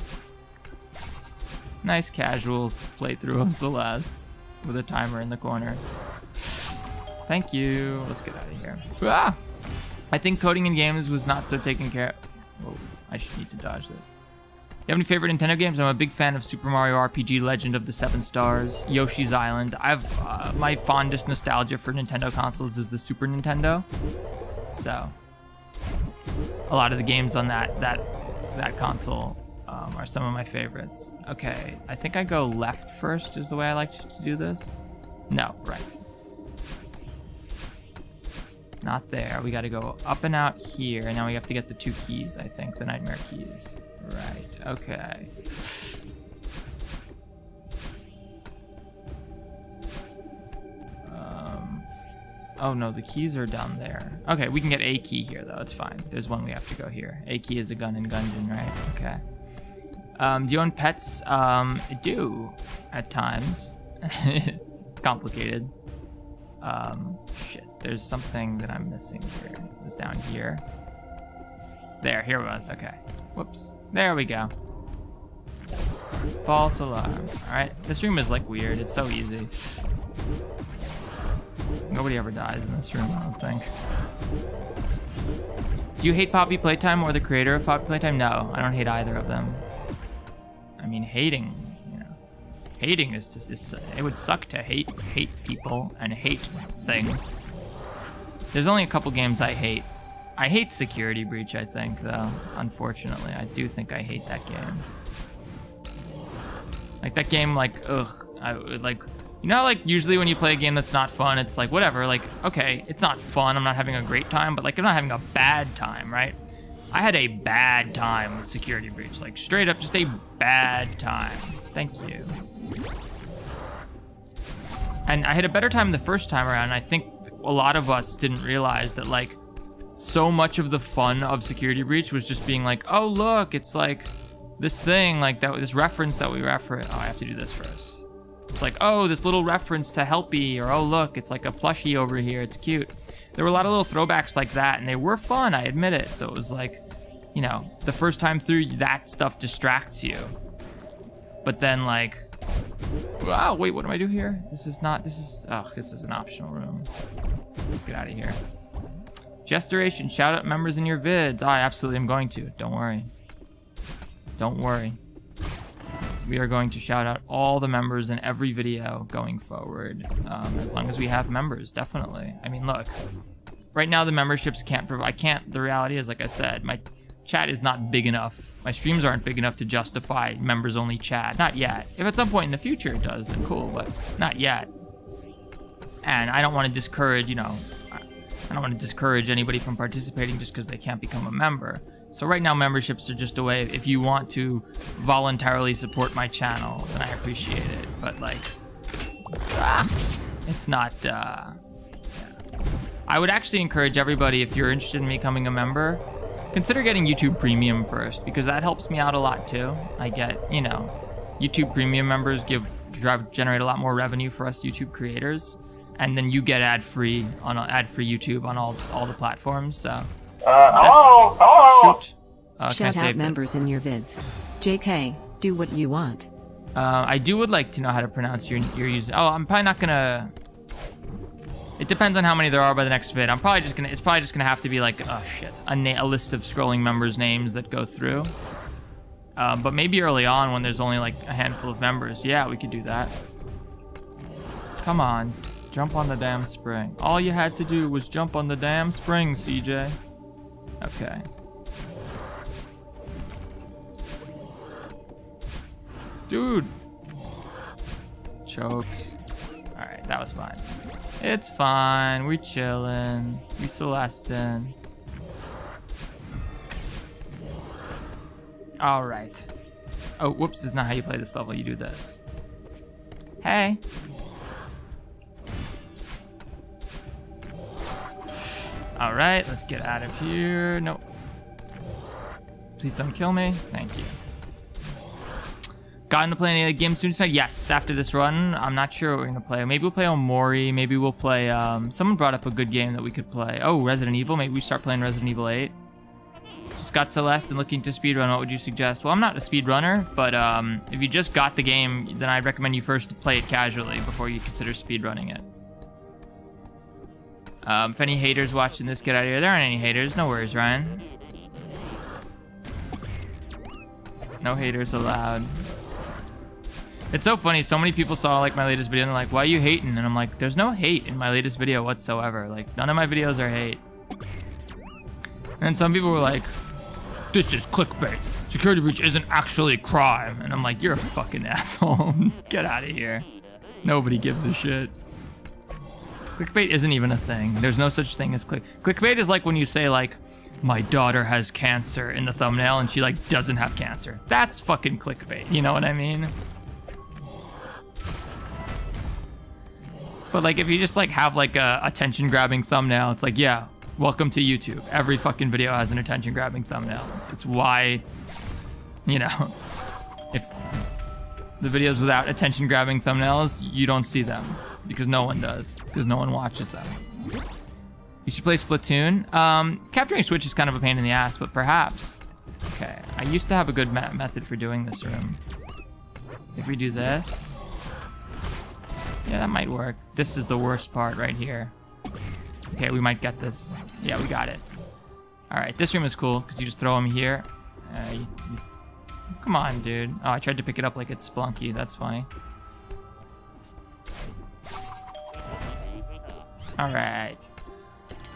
Nice casual playthrough of Celeste with a timer in the corner. Thank you. Let's get out of here. Ah! I think coding in games was not so taken care of. Oh, I should need to dodge this. You have any favorite Nintendo games? I'm a big fan of Super Mario RPG Legend of the Seven Stars, Yoshi's Island. I've my fondest nostalgia for Nintendo consoles is the Super Nintendo. So a lot of the games on that console are some of my favorites. Okay, I think I go left first is the way I like to do this. No, right. Not there. We got to go up and out here, and now we have to get the 2 keys, I think, the nightmare keys. Right, okay. Oh no, the keys are down there. Okay, we can get a key here though, it's fine. There's one we have to go here. A key is a gun in Gungeon, right? Okay. Do you own pets? I do, at times. Complicated. Shit, there's something that I'm missing here. It was down here. There, here it was, okay. Whoops, there we go. False alarm. All right, this room is like weird, it's so easy. Nobody ever dies in this room, I don't think. Do you hate Poppy Playtime or the creator of Poppy Playtime? No, I don't hate either of them. I mean, hating, you know, hating is just, it would suck to hate people and hate things. There's only a couple games I hate. I hate Security Breach, I think, though, unfortunately. I do think I hate that game. Like, that game, like, ugh, you know how, like, usually when you play a game that's not fun, it's like, whatever, like, okay, it's not fun, I'm not having a great time, but, like, I'm not having a bad time, right? I had a bad time with Security Breach, like, straight up just a bad time. Thank you. And I had a better time the first time around, and I think a lot of us didn't realize that, like, so much of the fun of Security Breach was just being like, oh, look, it's like this thing, like that, this reference that we reference. Oh, I have to do this first. It's like, oh, this little reference to Helpy, or oh, look, it's like a plushie over here. It's cute. There were a lot of little throwbacks like that, and they were fun, I admit it. So it was like, you know, the first time through, that stuff distracts you. But then, like, wow, wait, what do I do here? This is an optional room. Let's get out of here. Gestoration, shout out members in your vids. Oh, I absolutely am going to. Don't worry. Don't worry. We are going to shout out all the members in every video going forward, as long as we have members, definitely. I mean, look, right now the memberships can't provide. I can't. The reality is, like I said, my chat is not big enough. My streams aren't big enough to justify members only chat. Not yet. If at some point in the future it does, then cool, but not yet. And I don't want to discourage, you know, I don't want to discourage anybody from participating just because they can't become a member. So right now memberships are just a way, if you want to voluntarily support my channel, then I appreciate it. But like, it's not, yeah. I would actually encourage everybody, if you're interested in becoming a member, consider getting YouTube Premium first, because that helps me out a lot too. I get, you know, YouTube Premium members generate a lot more revenue for us YouTube creators, and then you get ad-free YouTube on all the platforms. So. Hello. Shoot. Shout out members in your vids. JK, do what you want. I would like to know how to pronounce your user. Oh, I'm probably not gonna. It depends on how many there are by the next vid. It's probably just gonna have to be like, oh shit, a list of scrolling members' names that go through. But maybe early on when there's only like a handful of members, yeah, we could do that. Come on, jump on the damn spring. All you had to do was jump on the damn spring, CJ. Okay. Dude. Chokes. Alright, that was fine. It's fine. We chillin'. We Celestin'. Alright. Oh, whoops, this is not how you play this level. You do this. Hey. Alright, let's get out of here. Nope. Please don't kill me. Thank you. Gotten to play any game soon tonight? Yes, after this run. I'm not sure what we're gonna play. Maybe we'll play Omori. Maybe we'll play, someone brought up a good game that we could play. Oh, Resident Evil. Maybe we start playing Resident Evil 8. Just got Celeste and looking to speedrun. What would you suggest? Well, I'm not a speedrunner, but if you just got the game, then I'd recommend you first play it casually before you consider speedrunning it. If any haters watching this, get out of here. There aren't any haters. No worries, Ryan. No haters allowed. It's so funny. So many people saw like my latest video and they're like, why are you hating? And I'm like, there's no hate in my latest video whatsoever. Like, none of my videos are hate. And some people were like, this is clickbait. Security breach isn't actually a crime. And I'm like, you're a fucking asshole. Get out of here. Nobody gives a shit. Clickbait isn't even a thing. There's no such thing as clickbait is like when you say like, my daughter has cancer in the thumbnail and she like doesn't have cancer. That's fucking clickbait. You know what I mean? But like if you just like have like a attention grabbing thumbnail, it's like, yeah, welcome to YouTube. Every fucking video has an attention grabbing thumbnail. It's why, you know, if the videos without attention grabbing thumbnails, you don't see them because no one does, because no one watches them. You should play Splatoon. Capturing Switch is kind of a pain in the ass, but perhaps. Okay, I used to have a good method for doing this room. If we do this. Yeah, that might work. This is the worst part right here. Okay, we might get this. Yeah, we got it. All right, this room is cool because you just throw them here. Come on, dude. Oh, I tried to pick it up like it's Splunky. That's funny. All right.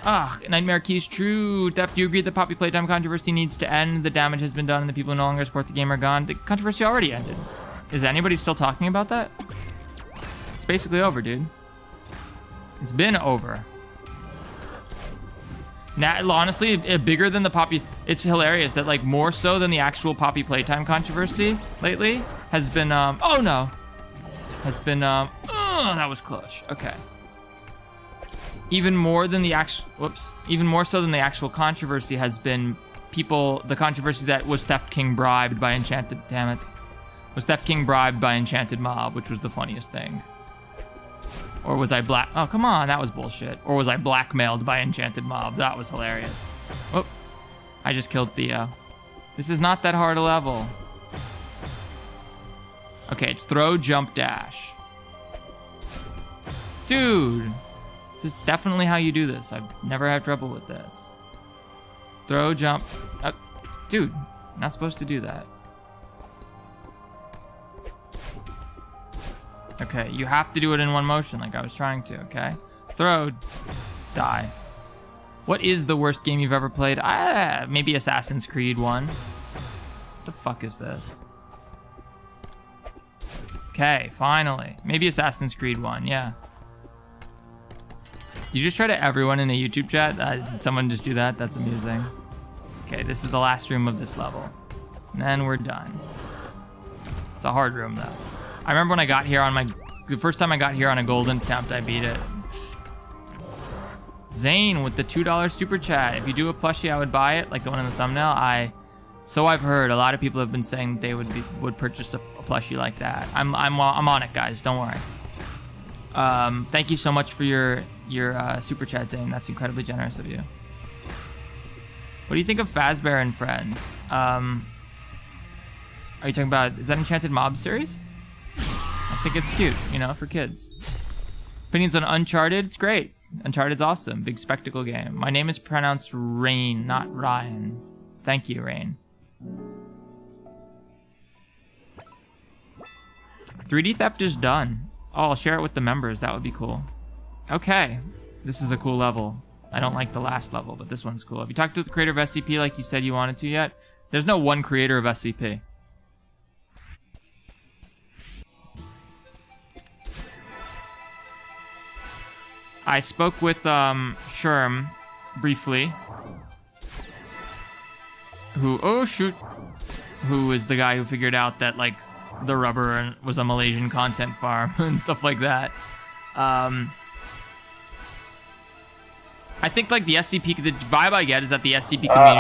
Ah, Nightmare Keys true. Theft, do you agree that Poppy Playtime controversy needs to end? The damage has been done and the people who no longer support the game are gone. The controversy already ended. Is anybody still talking about that? It's basically over, dude. It's been over. Now, honestly, bigger than the Poppy... It's hilarious that, like, more so than the actual Poppy Playtime controversy lately has been, oh, no. Has been, that was clutch. Okay. Even more than the actual... Whoops. Even more so than the actual controversy has been the controversy that was Theft King bribed by Enchanted... Damn it. Was Theft King bribed by Enchanted Mob, which was the funniest thing. Or was I oh, come on, that was bullshit. Or was I blackmailed by Enchanted Mob? That was hilarious. Whoop. I just killed Theo. This is not that hard a level. Okay, it's throw, jump, dash. Dude. This is definitely how you do this. I've never had trouble with this. Throw, jump. Dude, not supposed to do that. Okay, you have to do it in one motion like I was trying to, okay? Throw, die. What is the worst game you've ever played? Maybe Assassin's Creed 1. What the fuck is this? Okay, finally. Maybe Assassin's Creed 1, yeah. Did you just try to everyone in a YouTube chat? Did someone just do that? That's amusing. Okay, this is the last room of this level. And then we're done. It's a hard room though. I remember when I got here on the first time I got here on a golden attempt, I beat it. Zane with the $2 super chat. If you do a plushie, I would buy it, like the one in the thumbnail. So I've heard a lot of people have been saying they would purchase a plushie like that. I'm on it, guys. Don't worry. Thank you so much for your super chat, Zane. That's incredibly generous of you. What do you think of Fazbear and Friends? Are you talking about, is that Enchanted Mob series? I think it's cute, you know, for kids. Opinions on Uncharted? It's great. Uncharted's awesome. Big spectacle game. My name is pronounced Rain, not Ryan. Thank you, Rain. 3D Theft is done. Oh, I'll share it with the members. That would be cool. Okay. This is a cool level. I don't like the last level, but this one's cool. Have you talked to the creator of SCP like you said you wanted to yet? There's no one creator of SCP. I spoke with Sherm briefly, who is the guy who figured out that like the rubber was a Malaysian content farm and stuff like that. I think like the SCP, the vibe I get is that the SCP community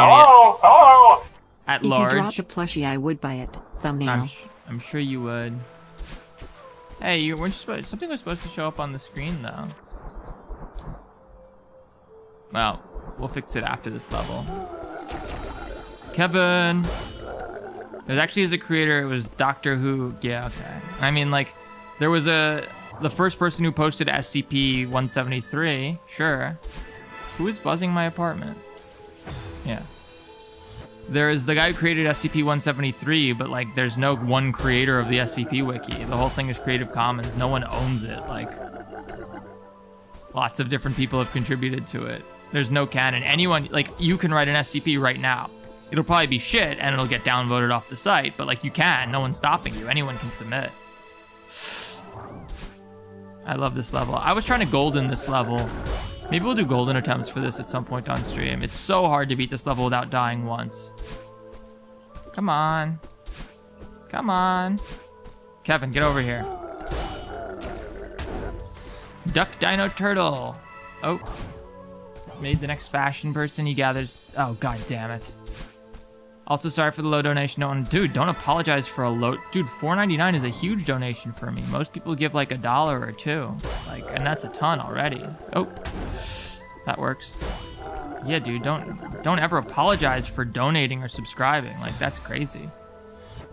at large. If you drop a plushie, I would buy it. Thumbnail. I'm sure you would. Hey, something was supposed to show up on the screen though. Well, we'll fix it after this level. Kevin! There's actually, as a creator, it was Doctor Who. Yeah, okay. I mean, like, there was the first person who posted SCP-173. Sure. Who is buzzing my apartment? Yeah. There's the guy who created SCP-173, but, like, there's no one creator of the SCP wiki. The whole thing is Creative Commons. No one owns it. Like, lots of different people have contributed to it. There's no canon. Anyone, like, you can write an SCP right now. It'll probably be shit and it'll get downvoted off the site, but like you can, no one's stopping you. Anyone can submit. I love this level. I was trying to golden this level. Maybe we'll do golden attempts for this at some point on stream. It's so hard to beat this level without dying once. Come on. Come on. Kevin, get over here. Duck Dino Turtle. Oh. Made the next fashion person. He gathers. Oh, god damn it. Also, sorry for the low donation. Dude, don't apologize for a low. Dude, $4.99 is a huge donation for me. Most people give like $1 or $2. Like, and that's a ton already. Oh, that works. Yeah, dude, don't ever apologize for donating or subscribing. Like, that's crazy.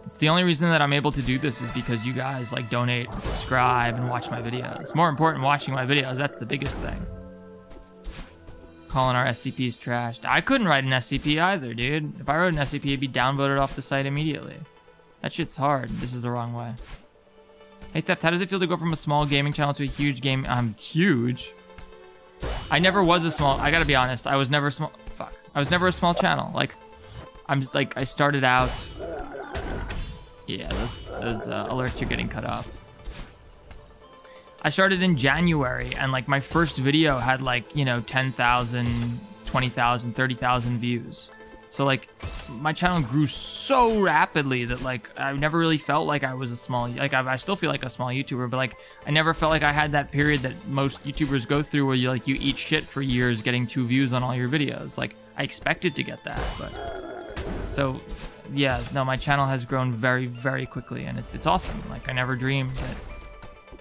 It's the only reason that I'm able to do this is because you guys like donate and subscribe and watch my videos. More important, watching my videos. That's the biggest thing. Calling our SCPs trashed. I couldn't write an SCP either, dude. If I wrote an SCP, it'd be downvoted off the site immediately. That shit's hard. This is the wrong way. Hey, Theft, how does it feel to go from a small gaming channel to a huge game? I'm huge. I never was a small... I gotta be honest. I was never small... Fuck. I was never a small channel. Like, I started out... Yeah, those alerts are getting cut off. I started in January, and like my first video had like, you know, 10,000, 20,000, 30,000 views. So like my channel grew so rapidly that like I never really felt like I was a small, like I still feel like a small YouTuber, but like I never felt like I had that period that most YouTubers go through where you eat shit for years getting 2 views on all your videos. Like I expected to get that, but so yeah, no, my channel has grown very, very quickly, and it's awesome. Like I never dreamed that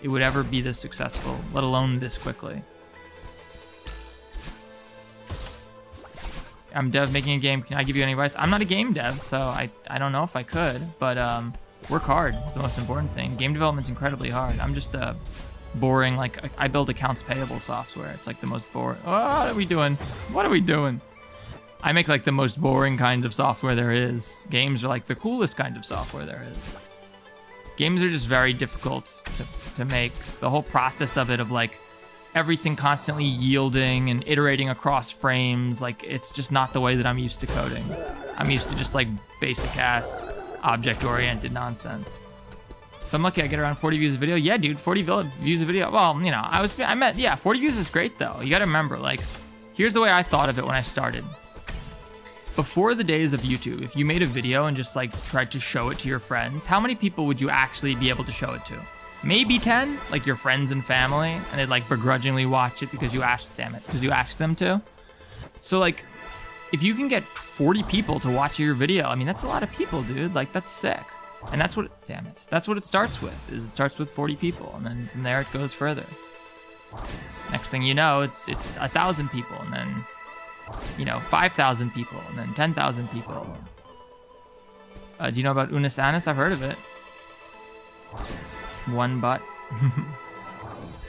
it would ever be this successful, let alone this quickly. I'm dev making a game. Can I give you any advice? I'm not a game dev, so I don't know if I could, but work hard is the most important thing. Game development's incredibly hard. I'm just a boring, like, I build accounts payable software. It's like the most boring. Oh, what are we doing? What are we doing? I make like the most boring kind of software there is. Games are like the coolest kind of software there is. Games are just very difficult to make. The whole process of it, of like everything constantly yielding and iterating across frames. Like, it's just not the way that I'm used to coding. I'm used to just like basic ass object-oriented nonsense. So I'm lucky I get around 40 views a video. Yeah, dude, 40 views a video. Well, you know, yeah, 40 views is great though. You gotta remember, like, here's the way I thought of it when I started. Before the days of YouTube, if you made a video and just like tried to show it to your friends, how many people would you actually be able to show it to? Maybe 10, like your friends and family, and they'd like begrudgingly watch it because you asked, because you asked them to. So like, if you can get 40 people to watch your video, I mean, that's a lot of people, dude. Like, that's sick. And that's what, that's what it starts with, is it starts with 40 people, and then from there it goes further. Next thing you know, it's 1,000 people, and then, you know, 5,000 people, and then 10,000 people. Do you know about Unus Annus? I've heard of it. One butt.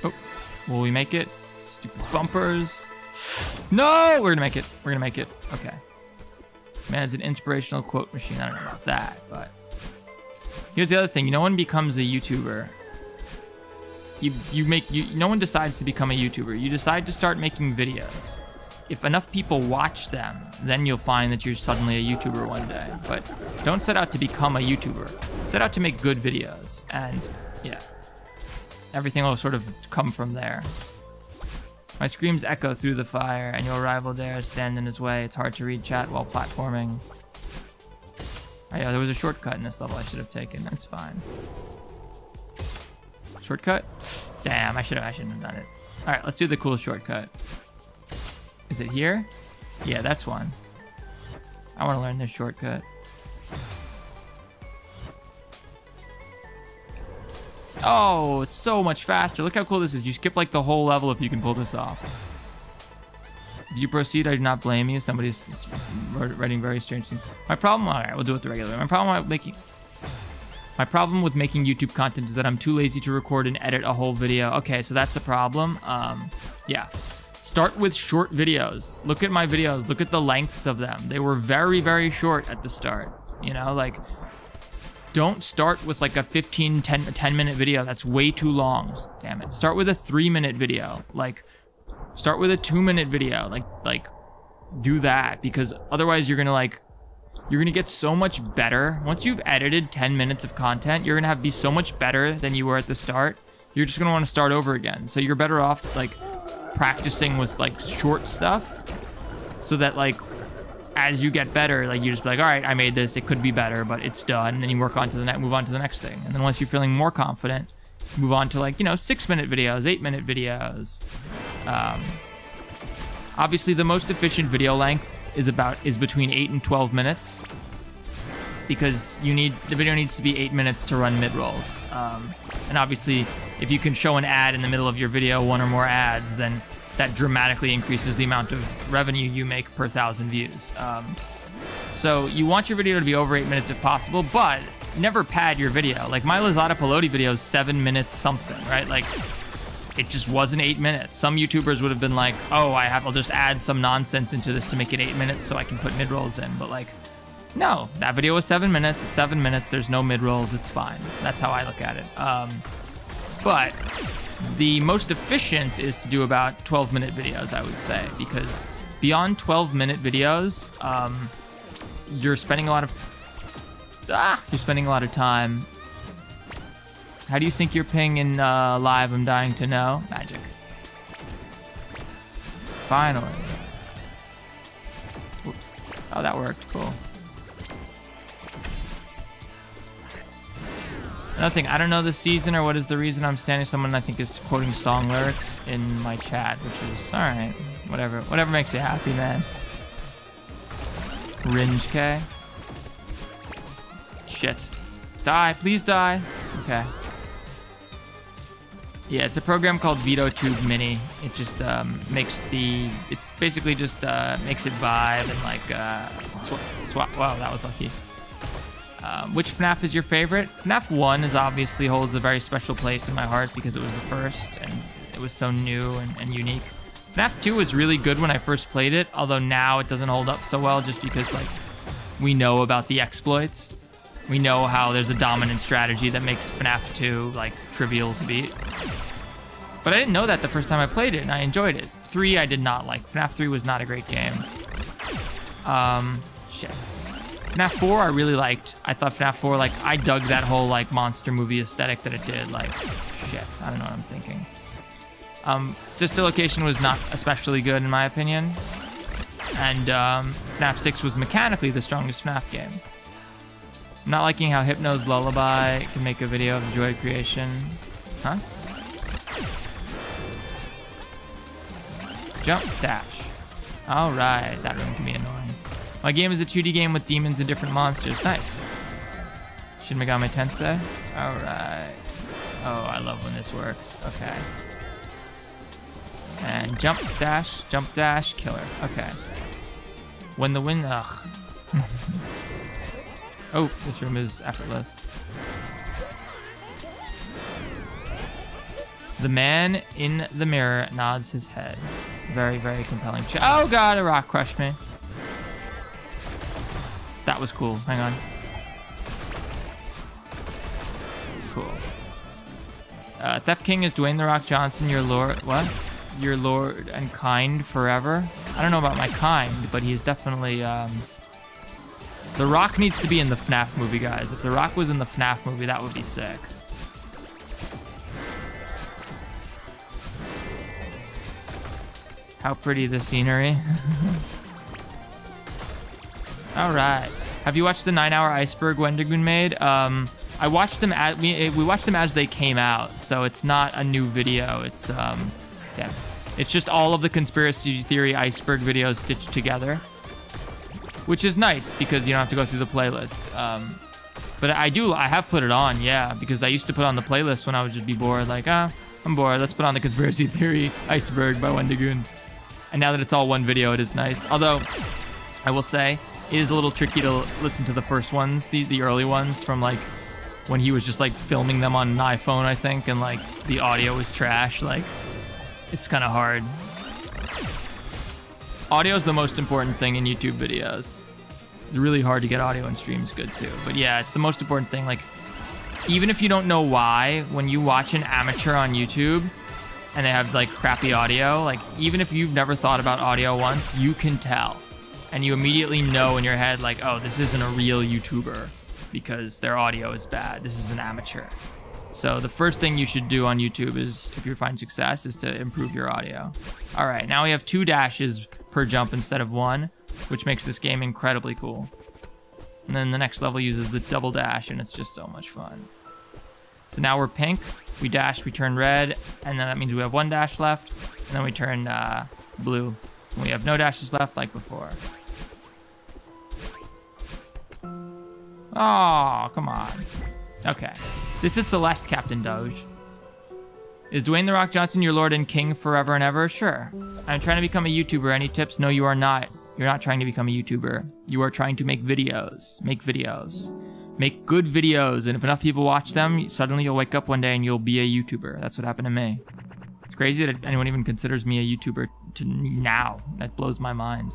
Oh, will we make it? Stupid bumpers. No, we're gonna make it. We're gonna make it. Okay. Man, it's an inspirational quote machine. I don't know about that, but here's the other thing. No one becomes a YouTuber. No one decides to become a YouTuber. You decide to start making videos. If enough people watch them, then you'll find that you're suddenly a YouTuber one day. But don't set out to become a YouTuber. Set out to make good videos, and yeah, everything will sort of come from there. My screams echo through the fire, and your rival dares stand in his way. It's hard to read chat while platforming. Oh yeah, there was a shortcut in this level I should have taken. That's fine. Shortcut? Damn, I shouldn't have done it. All right, let's do the cool shortcut. Is it here? Yeah, that's one. I want to learn this shortcut. Oh, it's so much faster. Look how cool this is. You skip like the whole level if you can pull this off. If you proceed, I do not blame you. Somebody's writing very strange things. My problem, all right, we'll do it the regular way. My problem with making YouTube content is that I'm too lazy to record and edit a whole video. Okay, so that's a problem. Yeah. Start with short videos. Look at my videos. Look at the lengths of them. They were very, very short at the start. You know, like, don't start with like a 10-minute video. That's way too long. Damn it. Start with a 3-minute video. Like, start with a 2-minute video. Like, do that, because otherwise you're gonna get so much better. Once you've edited 10 minutes of content, you're gonna be so much better than you were at the start. You're just gonna want to start over again. So you're better off like practicing with like short stuff, so that like as you get better, like you just be like, all right, I made this, it could be better, but it's done. And then you move on to the next thing. And then once you're feeling more confident, move on to like, you know, 6-minute videos, 8-minute videos. Obviously the most efficient video length is between 8 and 12 minutes, because the video needs to be 8 minutes to run mid-rolls. And obviously if you can show an ad in the middle of your video, 1 or more ads, then that dramatically increases the amount of revenue you make per 1,000 views. So you want your video to be over 8 minutes if possible, but never pad your video. Like my Lazada Peloti video is 7 minutes something, right? Like it just wasn't 8 minutes. Some YouTubers would have been like, oh, I'll just add some nonsense into this to make it 8 minutes so I can put mid-rolls in. But like, no, that video was 7 minutes. It's 7 minutes. There's no mid-rolls. It's fine. That's how I look at it. But the most efficient is to do about 12-minute videos, I would say, because beyond 12-minute videos, you're spending a lot of time. How do you sync your ping in live? I'm dying to know. Magic. Finally. Whoops. Oh, that worked. Cool. Another thing, I don't know the season or what is the reason I'm standing someone I think is quoting song lyrics in my chat, which is alright. Whatever makes you happy, man. Ringe K. Shit. Die, please die. Okay. Yeah, it's a program called VideoTube Mini. It just it's basically just makes it vibe and like swap. Wow, that was lucky. Which FNAF is your favorite? FNAF 1 obviously holds a very special place in my heart because it was the first and it was so new and unique. FNAF 2 was really good when I first played it, although now it doesn't hold up so well just because like we know about the exploits. We know how there's a dominant strategy that makes FNAF 2 like trivial to beat. But I didn't know that the first time I played it, and I enjoyed it. 3 I did not like. FNAF 3 was not a great game. Shit. FNAF 4 I really liked. I thought FNAF 4, like, I dug that whole, like, monster movie aesthetic that it did. Like, shit, I don't know what I'm thinking. Sister Location was not especially good in my opinion. And FNAF 6 was mechanically the strongest FNAF game. I'm not liking how Hypno's Lullaby can make a video of joy creation. Huh? Jump, dash. Alright, that room can be annoying. My game is a 2D game with demons and different monsters. Nice. Shin Megami Tensei. Alright. Oh, I love when this works. Okay. And jump, dash, killer. Okay. When the wind... Ugh. Oh, this room is effortless. The man in the mirror nods his head. Very, very compelling. Oh god, a rock crushed me. That was cool. Hang on. Cool. Theft King is Dwayne The Rock Johnson, your lord... What? Your lord and kind forever? I don't know about my kind, but he's definitely... The Rock needs to be in the FNAF movie, guys. If The Rock was in the FNAF movie, that would be sick. How pretty the scenery. All right. Have you watched the 9-hour Iceberg Wendigoon made? I watched them we watched them as they came out, so it's not a new video. It's yeah. It's just all of the conspiracy theory Iceberg videos stitched together, which is nice because you don't have to go through the playlist. But I have put it on, yeah, because I used to put on the playlist when I would just be bored, like, I'm bored, let's put on the conspiracy theory Iceberg by Wendigoon. And now that it's all one video, it is nice. Although, I will say, it is a little tricky to listen to the first ones, the early ones from like when he was just like filming them on an iPhone, I think, and like the audio was trash. Like, it's kind of hard. Audio is the most important thing in YouTube videos. It's really hard to get audio in streams good too. But yeah, it's the most important thing. Like, even if you don't know why, when you watch an amateur on YouTube and they have like crappy audio, like even if you've never thought about audio once, you can tell. And you immediately know in your head, like, oh, this isn't a real YouTuber because their audio is bad. This is an amateur. So the first thing you should do on YouTube is, if you find success, is to improve your audio. All right, now we have 2 dashes per jump instead of 1, which makes this game incredibly cool. And then the next level uses the double dash, and it's just so much fun. So now we're pink, we dash, we turn red, and then that means we have 1 dash left, and then we turn blue. And we have no dashes left like before. Oh, come on. Okay. This is Celeste, Captain Doge. Is Dwayne The Rock Johnson your lord and king forever and ever? Sure. I'm trying to become a YouTuber. Any tips? No, you are not. You're not trying to become a YouTuber. You are trying to make videos. Make videos. Make good videos. And if enough people watch them, suddenly you'll wake up one day and you'll be a YouTuber. That's what happened to me. It's crazy that anyone even considers me a YouTuber to now. That blows my mind.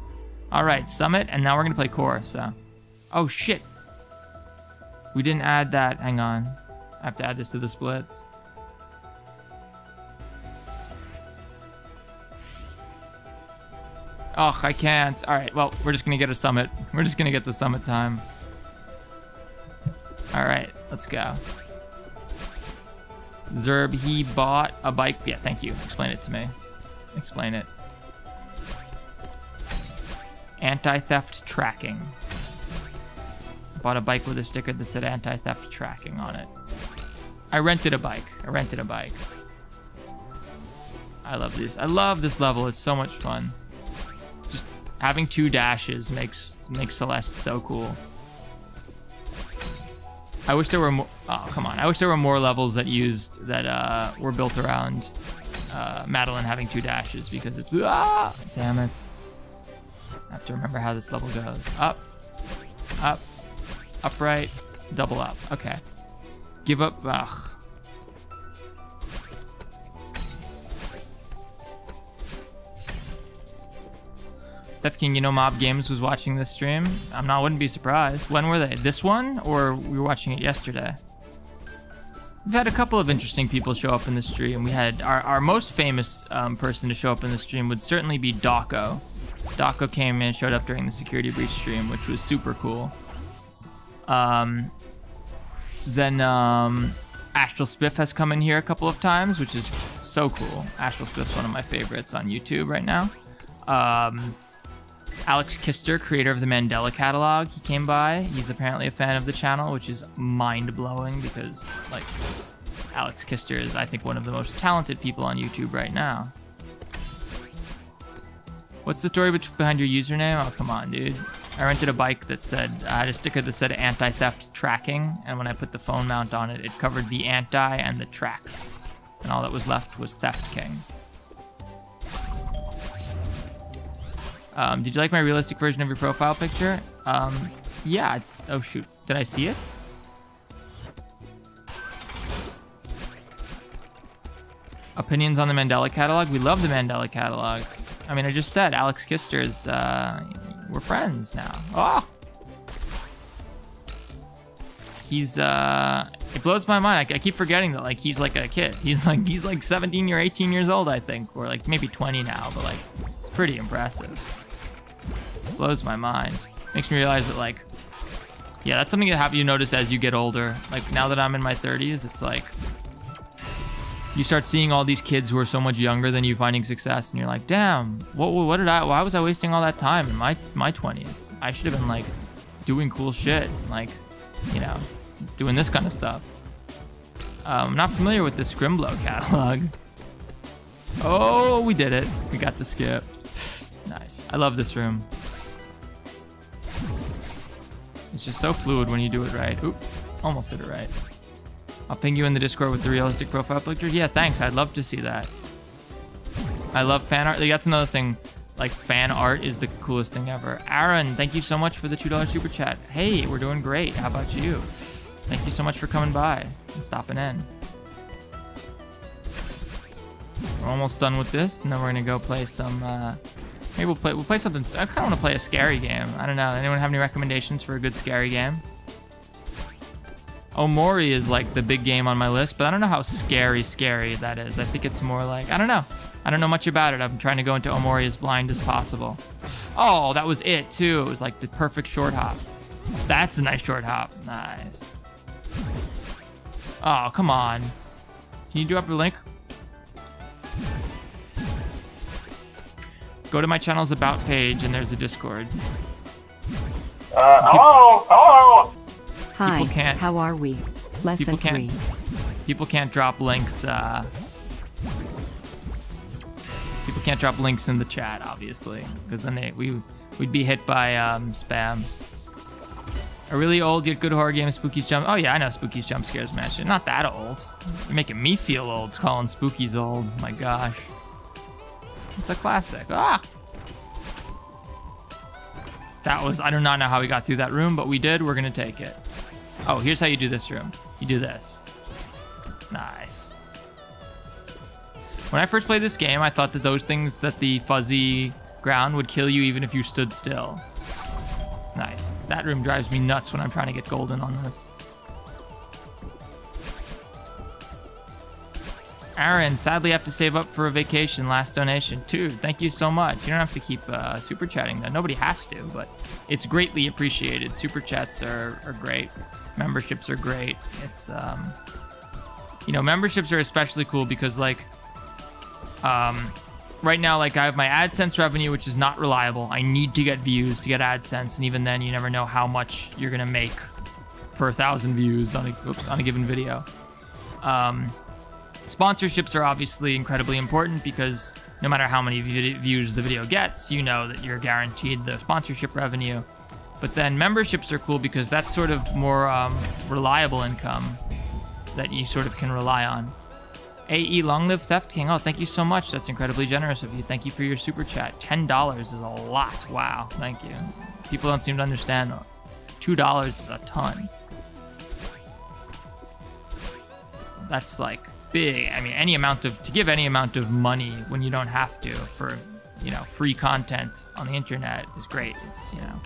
All right, Summit, and now we're gonna play Core, so. Oh, shit. We didn't add that. Hang on. I have to add this to the splits. Oh, I can't. All right, well, we're just gonna get a summit. We're just gonna get the summit time. All right, let's go. Zerb, he bought a bike. Yeah, thank you. Explain it to me. Explain it. Anti-theft tracking. Bought a bike with a sticker that said anti-theft tracking on it. I rented a bike. I love this. I love this level. It's so much fun. Just having 2 dashes makes Celeste so cool. I wish there were more. Oh, come on. I wish there were more levels that were built around Madeline having 2 dashes, because it's damn it. I have to remember how this level goes. Up, up, upright, double up. Okay. Give up. Ugh. Def King, you know Mob Games was watching this stream? Wouldn't be surprised. When were they? This one? Or we were watching it yesterday? We've had a couple of interesting people show up in the stream. We had our most famous person to show up in the stream would certainly be Dawko. Dawko came and showed up during the Security Breach stream, which was super cool. Then Astral Spiff has come in here a couple of times, which is so cool. Astral Spiff's one of my favorites on YouTube right now. Alex Kister, creator of the Mandela Catalog, he came by. He's apparently a fan of the channel, which is mind-blowing because, like, Alex Kister is, I think, one of the most talented people on YouTube right now. What's the story behind your username? Oh, come on, dude. I rented a bike that said, I had a sticker that said anti-theft tracking, and when I put the phone mount on it, it covered the anti and the track. And all that was left was Theft King. Did you like my realistic version of your profile picture? Yeah. Oh, shoot. Did I see it? Opinions on the Mandela Catalog? We love the Mandela Catalog. I mean, I just said Alex Kister is, we're friends now. Oh! He's, it blows my mind. I keep forgetting that, like, he's like a kid. He's like 17 or 18 years old, I think. Or, like, maybe 20 now, but, like, pretty impressive. Blows my mind. Makes me realize that, like, yeah, that's something that you notice as you get older. Like, now that I'm in my 30s, it's like, you start seeing all these kids who are so much younger than you finding success, and you're like, damn, why was I wasting all that time in my 20s? I should have been, like, doing cool shit, like, you know, doing this kind of stuff. I'm not familiar with the Scrimblow catalog. Oh, we did it. We got the skip. Nice. I love this room. It's just so fluid when you do it right. Oop, almost did it right. I'll ping you in the Discord with the realistic profile picture. Yeah, thanks. I'd love to see that. I love fan art. That's another thing. Like, fan art is the coolest thing ever. Aaron, thank you so much for the $2 super chat. Hey, we're doing great. How about you? Thank you so much for coming by and stopping in. We're almost done with this, and then we're gonna go play some. Maybe we'll play something. I kind of want to play a scary game. I don't know. Anyone have any recommendations for a good scary game? Omori is like the big game on my list, but I don't know how scary that is. I think it's more like, I don't know. I don't know much about it. I'm trying to go into Omori as blind as possible. Oh, that was it too. It was like the perfect short hop. That's a nice short hop. Nice. Oh, come on. Can you do up a link? Go to my channel's about page and there's a Discord. Hello? Hi, People can't- how are we? Less people than can't- 3. People can't drop links, people can't drop links in the chat, obviously, because then we'd be hit by spam. A really old yet good horror game, Spooky's Jump. Oh yeah, I know Spooky's Jump Scares Mansion. Not that old. You're making me feel old calling Spooky's old. My gosh. It's a classic. Ah! That was, I do not know how we got through that room, but we did. We're gonna take it. Oh, here's how you do this room. You do this. Nice. When I first played this game, I thought that those things that the fuzzy ground would kill you even if you stood still. Nice. That room drives me nuts when I'm trying to get golden on this. Aaron, sadly I have to save up for a vacation. Last donation. Dude, thank you so much. You don't have to keep super chatting that. Nobody has to, but it's greatly appreciated. Super chats are great. Memberships are great. It's, you know, memberships are especially cool because, like, right now, like, I have my AdSense revenue, which is not reliable. I need to get views to get AdSense, and even then, you never know how much you're gonna make per 1,000 views on a given video. Sponsorships are obviously incredibly important because no matter how many views the video gets, you know that you're guaranteed the sponsorship revenue. But then memberships are cool because that's sort of more reliable income that you sort of can rely on. AE, long live Theft King. Oh, thank you so much. That's incredibly generous of you. Thank you for your super chat. $10 is a lot. Wow, thank you. People don't seem to understand that. $2 is a ton. That's like big. I mean, to give any amount of money when you don't have to for, you know, free content on the internet is great. It's, you know.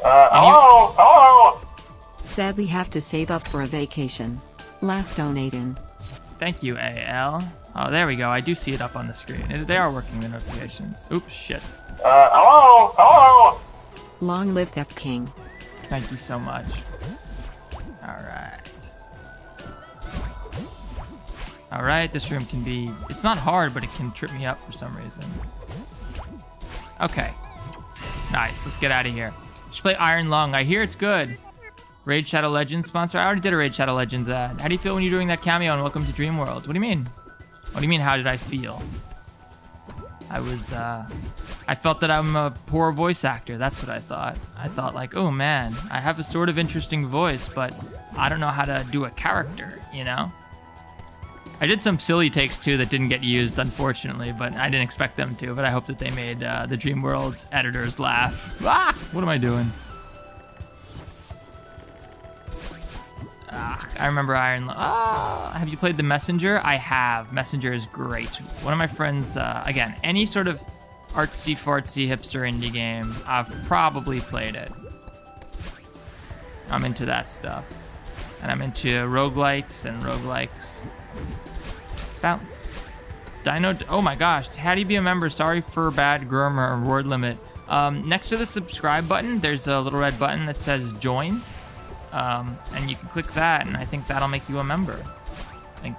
Hello? Sadly have to save up for a vacation. Last donate in. Thank you, AL. Oh, there we go. I do see it up on the screen. They are working the notifications. Oops, shit. Hello? Hello? Long live Theft King. Thank you so much. Alright. Alright, this room can be... It's not hard, but it can trip me up for some reason. Okay. Nice, let's get out of here. Should play Iron Lung. I hear it's good. Raid Shadow Legends sponsor. I already did a Raid Shadow Legends ad. How do you feel when you're doing that cameo on Welcome to Dream World? What do you mean? What do you mean, how did I feel? I felt that I'm a poor voice actor. That's what I thought. I thought like, oh man, I have a sort of interesting voice, but I don't know how to do a character, you know? I did some silly takes too that didn't get used, unfortunately, but I didn't expect them to, but I hope that they made the Dream World editors laugh. Ah, what am I doing? I remember Iron... have you played The Messenger? I have. Messenger is great. One of my friends, again, any sort of artsy-fartsy hipster indie game, I've probably played it. I'm into that stuff. And I'm into roguelites and roguelikes. Bounce. Dino... Oh my gosh, how do you be a member? Sorry for bad grammar word limit. Next to the subscribe button, there's a little red button that says join. And you can click that, and I think that'll make you a member. I think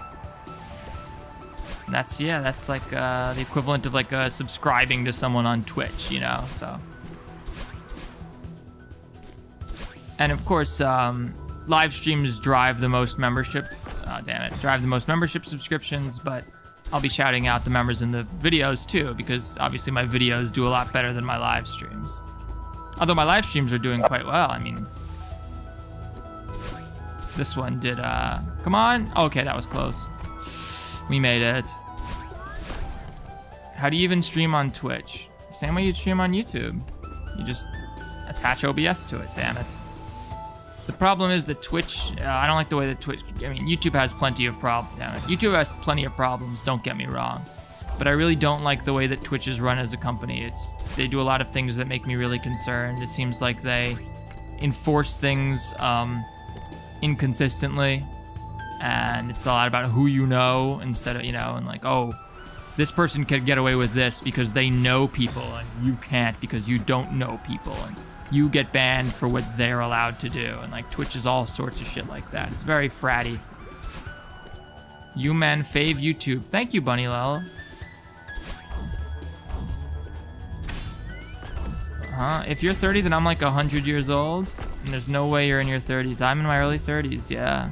that's, yeah, that's like the equivalent of like subscribing to someone on Twitch, you know, so. And of course, live streams drive the most membership, drive the most membership subscriptions, but I'll be shouting out the members in the videos too, because obviously my videos do a lot better than my live streams. Although my live streams are doing quite well, I mean, this one did, come on. Okay, that was close. We made it. How do you even stream on Twitch? Same way you stream on YouTube. You just attach OBS to it, damn it. The problem is that Twitch, I don't like the way that Twitch, I mean, YouTube has plenty of problems, damn it. YouTube has plenty of problems, don't get me wrong. But I really don't like the way that Twitch is run as a company. They do a lot of things that make me really concerned. It seems like they enforce things, inconsistently, and it's a lot about who you know instead of, you know, and like, oh, this person could get away with this because they know people and you can't because you don't know people, and you get banned for what they're allowed to do, and like Twitch is all sorts of shit like that. It's very fratty. You man fave YouTube. Thank you, Bunny Lel. If you're 30, then I'm like 100 years old. And there's no way you're in your 30s. I'm in my early 30s, yeah.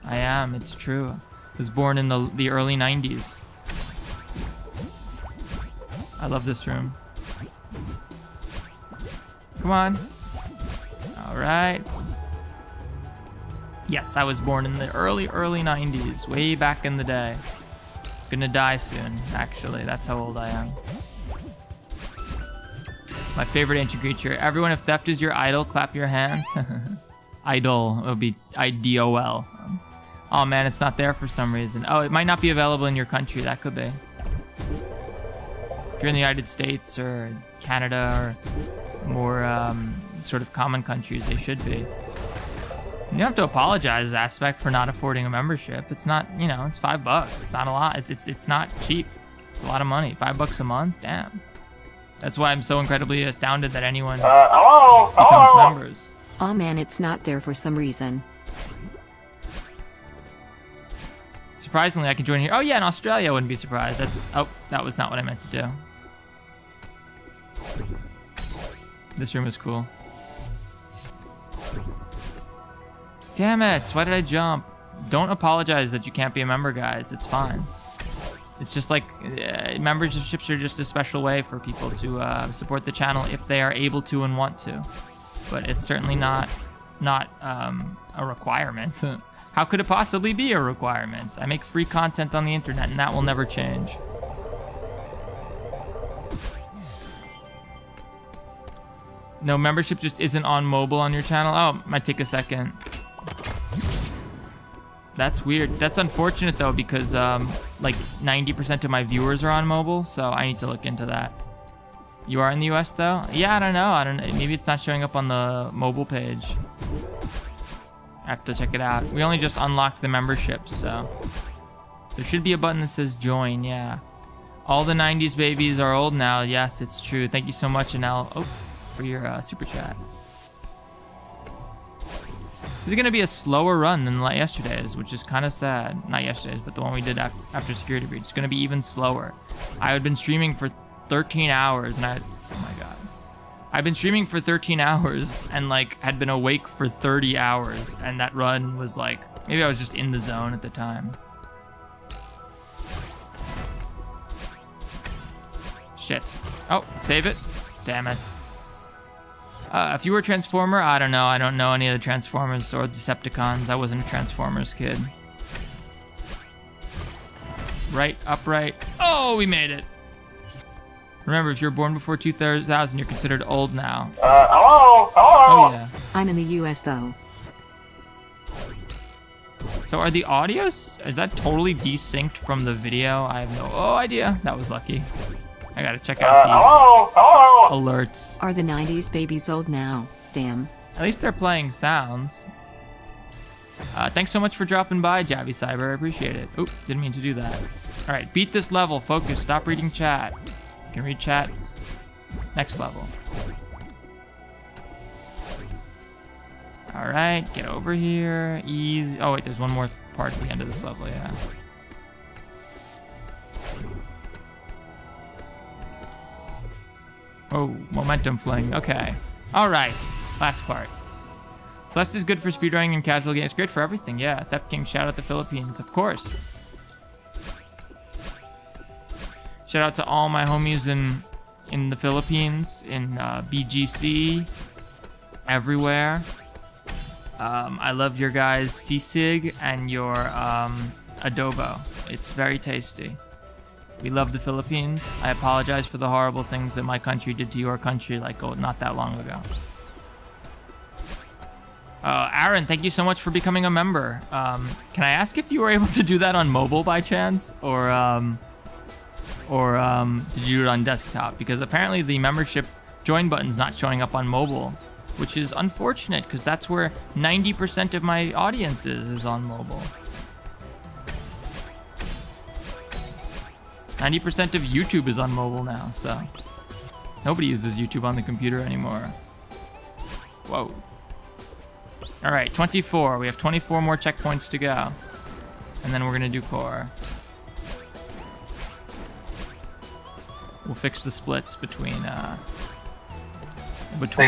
I am, it's true. I was born in the early 90s. I love this room. Come on. All right. Yes, I was born in the early 90s, way back in the day. Gonna die soon, actually. That's how old I am. My favorite ancient creature. Everyone, if theft is your idol, clap your hands. Idol. It would be IDOL. Oh man, it's not there for some reason. Oh, it might not be available in your country. That could be. If you're in the United States or Canada or more sort of common countries, they should be. You don't have to apologize, Aspect, for not affording a membership. It's not, you know, it's $5. It's not a lot. It's not cheap. It's a lot of money. $5 a month. Damn. That's why I'm so incredibly astounded that anyone becomes members. Oh man, it's not there for some reason. Surprisingly, I can join here. Oh yeah, in Australia, I wouldn't be surprised. Oh, that was not what I meant to do. This room is cool. Damn it, why did I jump? Don't apologize that you can't be a member, guys. It's fine. It's just like, memberships are just a special way for people to support the channel if they are able to and want to. But it's certainly not a requirement. How could it possibly be a requirement? I make free content on the internet and that will never change. No, membership just isn't on mobile on your channel? Oh, might take a second. That's weird. That's unfortunate though, because like 90% of my viewers are on mobile, so I need to look into that. You are in the US though? Yeah, I don't know. Maybe it's not showing up on the mobile page. I have to check it out. We only just unlocked the membership, so there should be a button that says join. Yeah. All the 90s babies are old now. Yes, it's true. Thank you so much, Anel, for your super chat. This is going to be a slower run than yesterday's, which is kind of sad. Not yesterday's, but the one we did after Security Breach. It's going to be even slower. I had been streaming for 13 hours, and oh my god. I've been streaming for 13 hours, and like had been awake for 30 hours, and that run was like, maybe I was just in the zone at the time. Shit. Oh, save it. Damn it. If you were a Transformer, I don't know. I don't know any of the Transformers or Decepticons. I wasn't a Transformers kid. Right, upright. Oh, we made it. Remember, if you were born before 2000, you're considered old now. Hello? Hello? Oh, yeah. I'm in the US though. So are the audios, is that totally desynced from the video? I have no idea. That was lucky. I gotta check out these Hello? alerts. Are the 90s babies old now? Damn. At least they're playing sounds. Thanks so much for dropping by, Javi Cyber. I appreciate it. Oop, didn't mean to do that. All right, beat this level. Focus. Stop reading chat. You can read chat. Next level. All right, get over here. Easy. Oh, wait, there's one more part at the end of this level, yeah. Oh, momentum fling. Okay. All right. Last part. Celeste is good for speedrunning and casual games. Great for everything. Yeah. Theft King, shout out the Philippines. Of course. Shout out to all my homies in the Philippines, in BGC, everywhere. I love your guys' sisig and your adobo. It's very tasty. We love the Philippines. I apologize for the horrible things that my country did to your country like not that long ago. Aaron, thank you so much for becoming a member. Can I ask if you were able to do that on mobile by chance? Or did you do it on desktop? Because apparently the membership join button's not showing up on mobile, which is unfortunate because that's where 90% of my audience is on mobile. 90% of YouTube is on mobile now, so nobody uses YouTube on the computer anymore. Whoa. All right, 24. We have 24 more checkpoints to go. And then we're gonna do core. We'll fix the splits between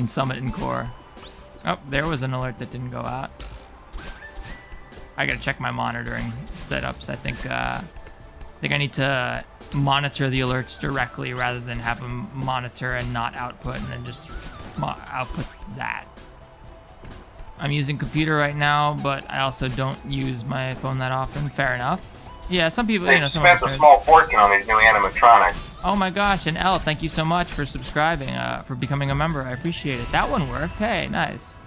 Summit and core. Oh, there was an alert that didn't go out. I gotta check my monitoring setups. I think I need to monitor the alerts directly rather than have them monitor and not output and then just output that. I'm using computer right now, but I also don't use my phone that often. Fair enough. Yeah, some people, you know, some spent a small fortune on these new animatronics. Oh my gosh, and Elle, thank you so much for subscribing, for becoming a member. I appreciate it. That one worked. Hey, nice.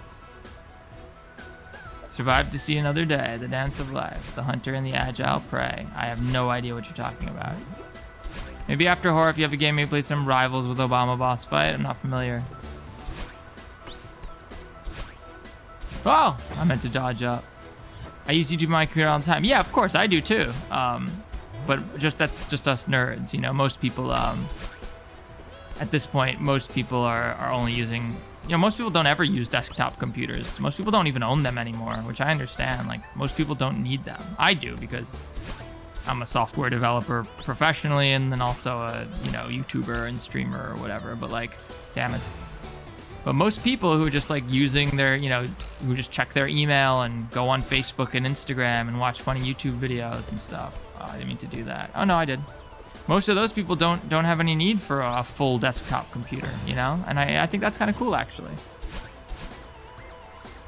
Survived to see another day. The dance of life. The hunter and the agile prey. I have no idea what you're talking about. Maybe after horror, if you have a game, maybe play some Rivals with Obama boss fight. I'm not familiar. Oh, I meant to dodge up. I use YouTube on my computer all the time. Yeah, of course, I do too. But that's just us nerds, you know. Most people, at this point, most people are only using, you know, most people don't ever use desktop computers. Most people don't even own them anymore, which I understand. Like, most people don't need them. I do because I'm a software developer professionally and then also a, you know, YouTuber and streamer or whatever. But like, damn it. But most people who are just like using their, you know, who just check their email and go on Facebook and Instagram and watch funny YouTube videos and stuff. Oh, I didn't mean to do that. Oh no, I did. Most of those people don't have any need for a full desktop computer, you know? And I think that's kind of cool, actually.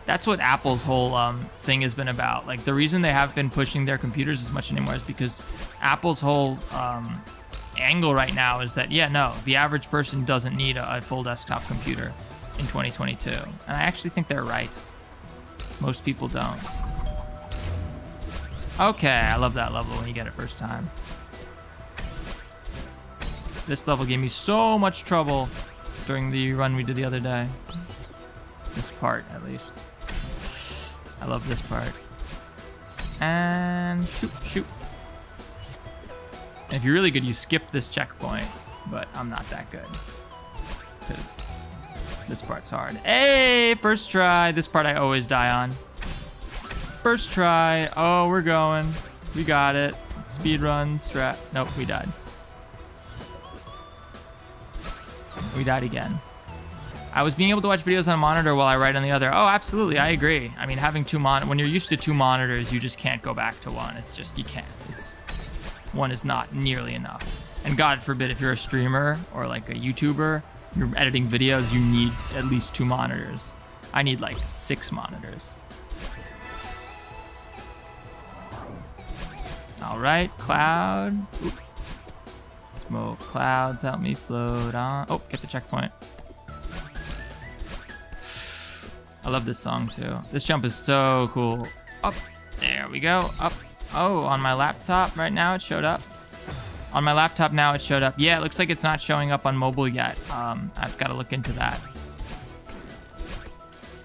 That's what Apple's whole thing has been about. Like, the reason they haven't been pushing their computers as much anymore is because Apple's whole angle right now is that, yeah, no, the average person doesn't need a full desktop computer in 2022. And I actually think they're right. Most people don't. Okay, I love that level when you get it first time. This level gave me so much trouble during the run we did the other day. This part, at least. I love this part. And shoot, shoot. And if you're really good, you skip this checkpoint, but I'm not that good because this part's hard. Hey, first try. This part I always die on. First try. Oh, we're going. We got it. Speed run, strat. Nope, we died. We died again. I was being able to watch videos on a monitor while I write on the other. Oh, absolutely, I agree. I mean, having when you're used to 2 monitors, you just can't go back to 1. It's just, you can't. It's one is not nearly enough. And God forbid, if you're a streamer or like a YouTuber, you're editing videos, you need at least 2 monitors. I need like 6 monitors. All right, cloud. Oop. Smoke clouds, help me float on. Oh, get the checkpoint. I love this song too. This jump is so cool. Up, there we go, up. Oh, on my laptop right now it showed up. On my laptop now it showed up. Yeah, it looks like it's not showing up on mobile yet. I've got to look into that.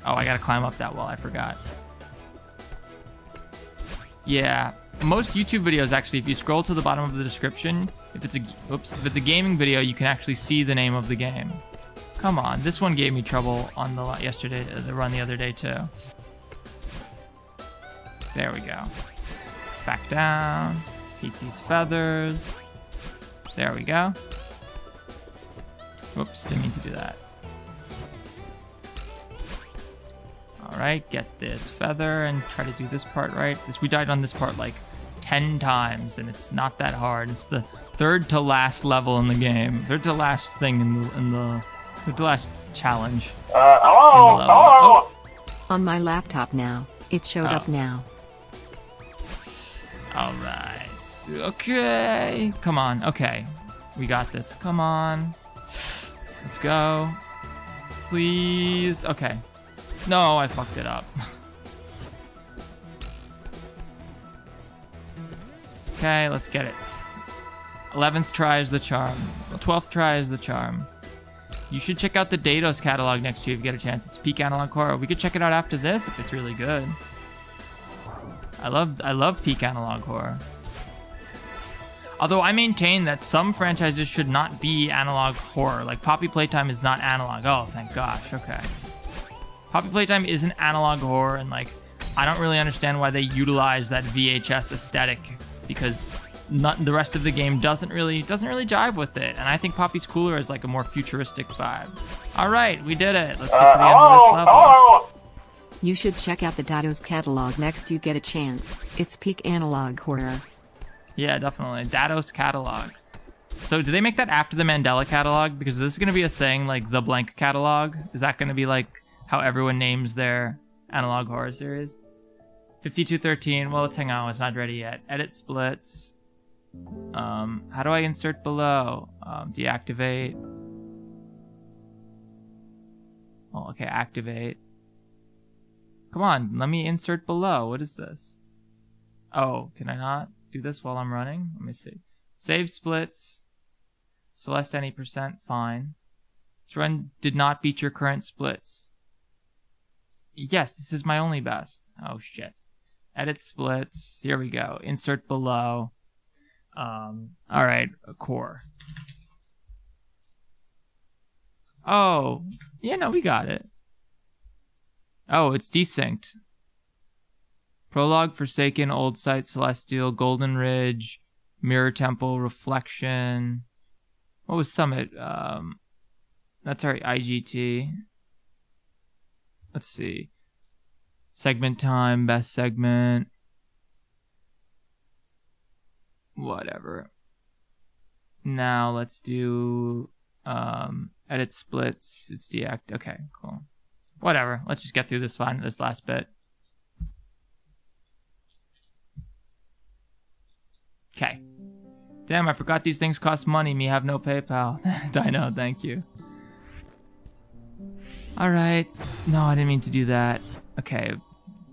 Oh, I got to climb up that wall, I forgot. Yeah, most YouTube videos actually, if you scroll to the bottom of the description, if it's a gaming video, you can actually see the name of the game. Come on, this one gave me trouble on the run the other day too. There we go. Back down. Eat these feathers. There we go. Whoops, didn't mean to do that. All right, get this feather and try to do this part right. We died on this part like 10 times, and it's not that hard. It's the third to last level in the game. Third to last thing in the last challenge. Hello? Hello? On my laptop now. It showed up now. All right. Okay. Come on. Okay. We got this. Come on. Let's go. Please. Okay. No, I fucked it up. Okay, let's get it. 11th try is the charm. 12th try is the charm. You should check out the Dados catalog next year if you get a chance. It's peak analog horror. We could check it out after this if it's really good. I love peak analog horror. Although I maintain that some franchises should not be analog horror. Like Poppy Playtime is not analog. Oh, thank gosh. Okay. Poppy Playtime isn't analog horror, and like I don't really understand why they utilize that VHS aesthetic, because the rest of the game doesn't really jive with it. And I think Poppy's cooler as like a more futuristic vibe. All right, we did it. Let's get to the end of this level. Hello? You should check out the Dados catalog next you get a chance. It's peak analog horror. Yeah, definitely. Dados catalog. So do they make that after the Mandela catalog? Because this is going to be a thing, like the blank catalog. Is that going to be like how everyone names their analog horror series? 5213. Well, let's hang on. It's not ready yet. Edit splits. How do I insert below? Deactivate. Oh, okay. Activate. Come on. Let me insert below. What is this? Oh, can I not do this while I'm running? Let me see. Save splits. Select any %. Fine. This run did not beat your current splits. Yes, this is my only best. Oh, shit. Edit splits. Here we go. Insert below. All right. A core. Oh. Yeah, no, we got it. Oh, it's desynced. Prologue, Forsaken, Old Site, Celestial, Golden Ridge, Mirror Temple, Reflection. What was Summit? That's our IGT. Let's see. Segment time, best segment. Whatever. Now let's do edit splits. It's deact. Okay, cool. Whatever. Let's just get through this last bit. Okay. Damn, I forgot these things cost money. Me have no PayPal. I know, thank you. Alright. No, I didn't mean to do that. Okay.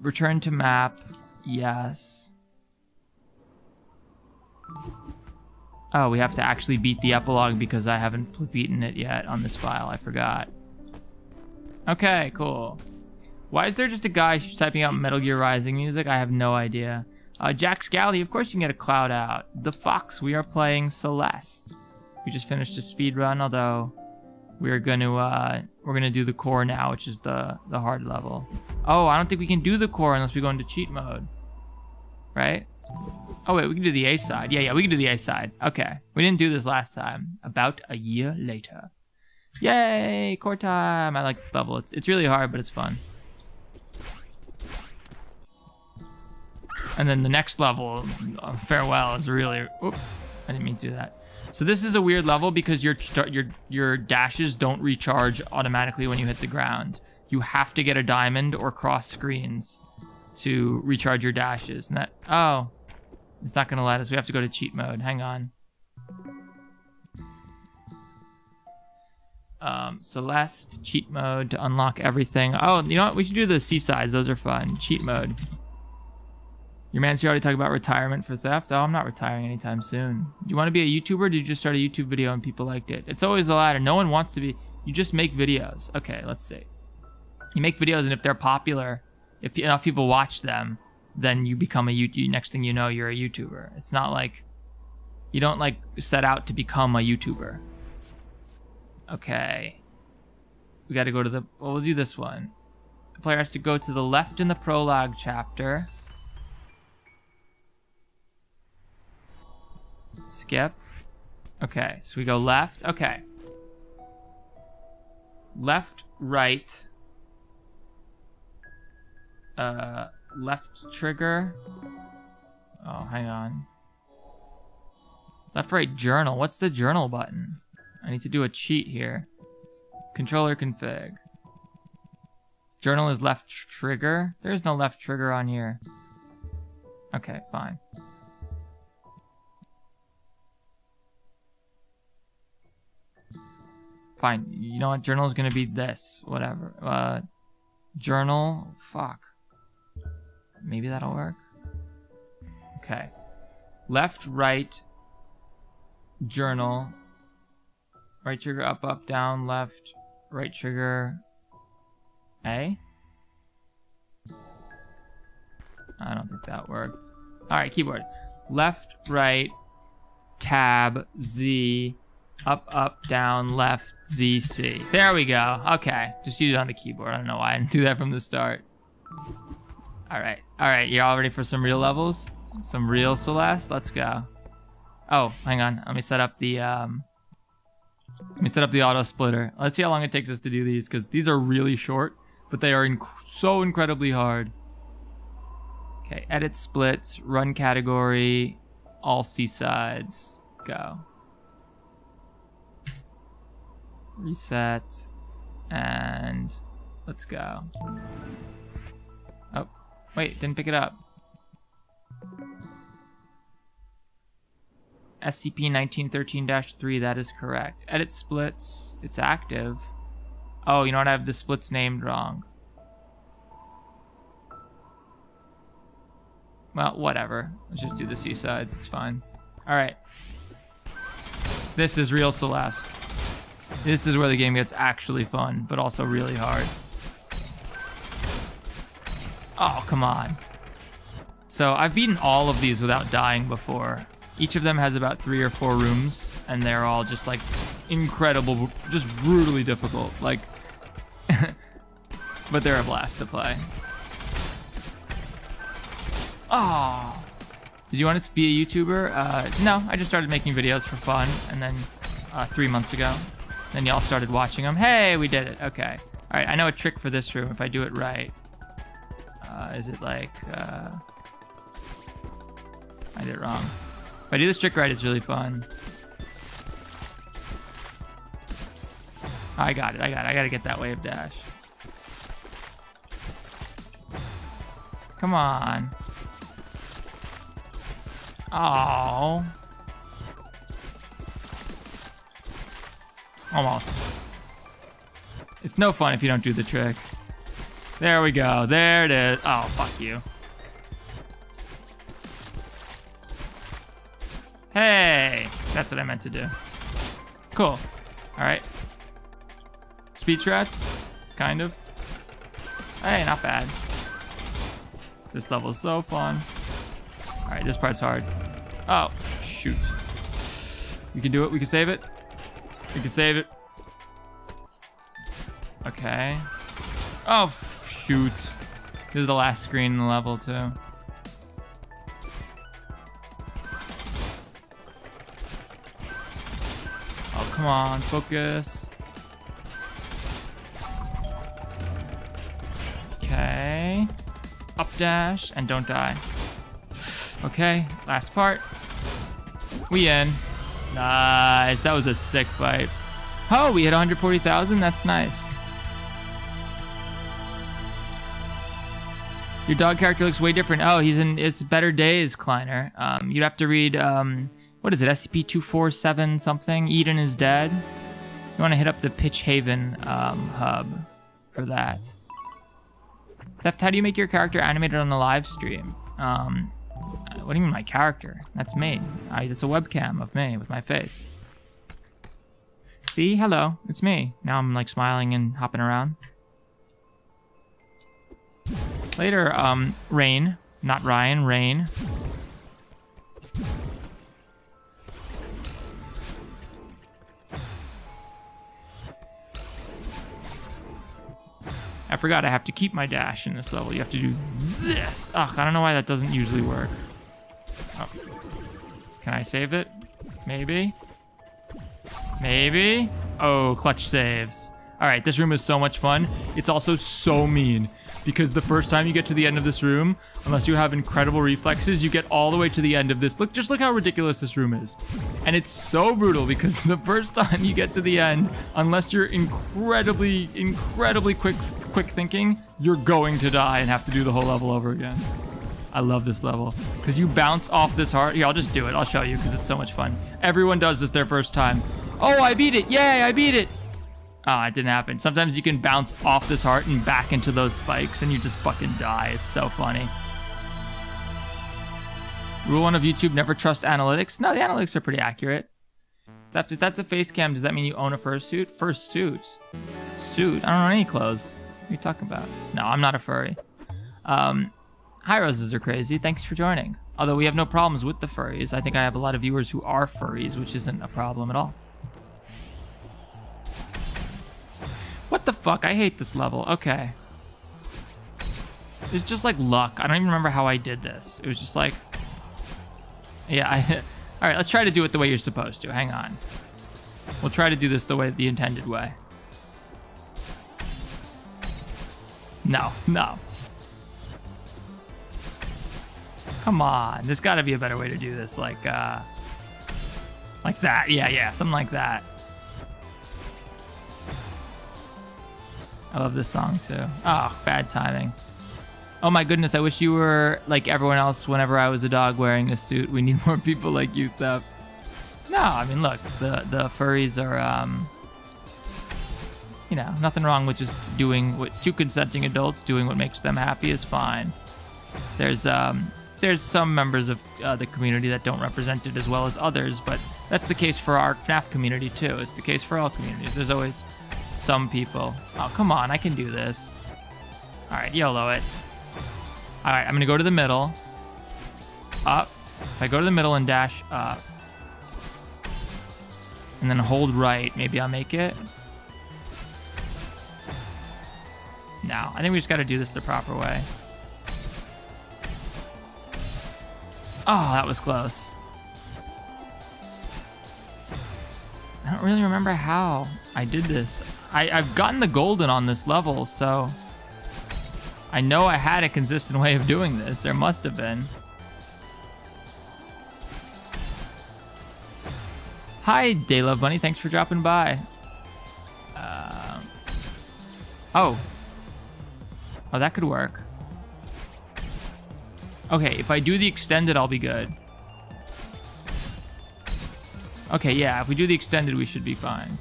Return to map. Yes. Oh, we have to actually beat the epilogue because I haven't beaten it yet on this file. I forgot. Okay, cool. Why is there just a guy typing out Metal Gear Rising music? I have no idea. Jack Scally, of course you can get a cloud out. The Fox, we are playing Celeste. We just finished a speed run, although we're gonna do the core now, which is the hard level. Oh, I don't think we can do the core unless we go into cheat mode, right? Oh wait, we can do the A side. Yeah, we can do the A side. Okay, we didn't do this last time. About a year later. Yay, core time. I like this level. It's really hard, but it's fun. And then the next level, Farewell, is really, oops, I didn't mean to do that. So this is a weird level because your dashes don't recharge automatically when you hit the ground. You have to get a diamond or cross screens to recharge your dashes. And that, oh, it's not gonna let us. We have to go to cheat mode. Hang on. Celeste, cheat mode to unlock everything. Oh, you know what? We should do the seasides. Those are fun. Cheat mode. Your man's here already talking about retirement for theft. Oh, I'm not retiring anytime soon. Do you want to be a YouTuber? Or did you just start a YouTube video and people liked it? It's always the latter. No one wants to be. You just make videos. Okay, let's see. You make videos, and if they're popular, if enough people watch them, then you become a YouTube. Next thing you know, you're a YouTuber. It's not like you don't like set out to become a YouTuber. Okay. We got to go to the. Well, we'll do this one. The player has to go to the left in the prologue chapter. Skip. Okay, so we go left. Okay. Left, right. Left trigger. Oh, hang on. Left, right, journal. What's the journal button? I need to do a cheat here. Controller config. Journal is left trigger. There's no left trigger on here. Okay, fine. Fine. You know what? Journal is going to be this. Whatever. Journal. Fuck. Maybe that'll work. Okay. Left, right. Journal. Right trigger, up, down, left. Right trigger. A? I don't think that worked. Alright, keyboard. Left, right. Tab, Z. Up, down, left, Z, C. There we go. Okay. Just use it on the keyboard. I don't know why I didn't do that from the start. Alright. Alright, you all ready for some real levels? Some real Celeste? Let's go. Oh, hang on. Let me set up the auto splitter. Let's see how long it takes us to do these, because these are really short, but they are so incredibly hard. Okay, edit splits, run category, all seasides. Go. Reset, and let's go. Oh, wait, didn't pick it up. SCP-1913-3, that is correct. Edit splits, it's active. Oh, you know what? I have the splits named wrong. Well, whatever. Let's just do the seasides, it's fine. All right. This is real Celeste. This is where the game gets actually fun, but also really hard. Oh, come on. So I've beaten all of these without dying before. Each of them has about 3 or 4 rooms, and they're all just like incredible, just brutally difficult. Like, but they're a blast to play. Oh, did you want to be a YouTuber? No, I just started making videos for fun, and then 3 months ago. Then y'all started watching them. Hey, we did it. Okay. All right, I know a trick for this room if I do it right. Is it like... I did it wrong. If I do this trick right, it's really fun. I got it. I gotta get that wave dash. Come on. Oh. Almost. It's no fun if you don't do the trick. There we go. There it is. Oh, fuck you. Hey! That's what I meant to do. Cool. Alright. Speed strats? Kind of. Hey, not bad. This level is so fun. All right, this part's hard. Oh, shoot. We can do it. We can save it. We can save it. Okay. Oh, shoot. This is the last screen in the level, too. Oh, come on. Focus. Okay. Up dash and don't die. Okay, last part. We in. Nice. That was a sick fight. Oh, we hit 140,000. That's nice. Your dog character looks way different. Oh, he's in It's Better Days, Kleiner. You'd have to read, what is it, SCP-247 something? Eden is Dead. You want to hit up the Pitch Haven hub for that. Theft, how do you make your character animated on the live stream? What do you mean my character? That's me. It's a webcam of me with my face. See? Hello. It's me. Now I'm like smiling and hopping around. Later, Rain. Not Ryan, Rain. I forgot I have to keep my dash in this level. You have to do this. Ugh, I don't know why that doesn't usually work. Oh. Can I save it? Maybe. Maybe. Oh, clutch saves. All right, this room is so much fun. It's also so mean because the first time you get to the end of this room, unless you have incredible reflexes, you get all the way to the end of this. Look, just look how ridiculous this room is. And it's so brutal because the first time you get to the end, unless you're incredibly quick thinking, you're going to die and have to do the whole level over again. I love this level because you bounce off this heart. Here, I'll just do it. I'll show you because it's so much fun. Everyone does this their first time. Oh, I beat it. Yay, I beat it. Oh, it didn't happen. Sometimes you can bounce off this heart and back into those spikes and you just fucking die. It's so funny. Rule 1 of YouTube, never trust analytics. No, the analytics are pretty accurate. If that's a face cam, does that mean you own a fursuit? Fursuits? Suit? I don't own any clothes. What are you talking about? No, I'm not a furry. Hi, roses are crazy. Thanks for joining. Although we have no problems with the furries. I think I have a lot of viewers who are furries, which isn't a problem at all. What the fuck? I hate this level. Okay. It's just like luck. I don't even remember how I did this. It was just like... Yeah, all right, let's try to do it the way you're supposed to. Hang on. We'll try to do this the intended way. No, no. Come on. There's got to be a better way to do this. Like that. Yeah, something like that. I love this song too. Oh, bad timing. Oh my goodness, I wish you were like everyone else whenever I was a dog wearing a suit. We need more people like you, Theft. No, I mean, look, the furries are, you know, nothing wrong with just doing what two consenting adults doing what makes them happy is fine. There's some members of the community that don't represent it as well as others, but that's the case for our FNAF community too. It's the case for all communities. There's always some people. Oh, come on, I can do this. All right, YOLO it. All right, I'm gonna go to the middle. Up. If I go to the middle and dash up, and then hold right, maybe I'll make it. No, I think we just gotta do this the proper way. Oh, that was close. I don't really remember how I did this. I've gotten the golden on this level, so I know I had a consistent way of doing this. There must have been. Hi, Daylove Bunny. Thanks for dropping by. Oh, that could work. Okay, if I do the extended, I'll be good. Okay, yeah, if we do the extended, we should be fine.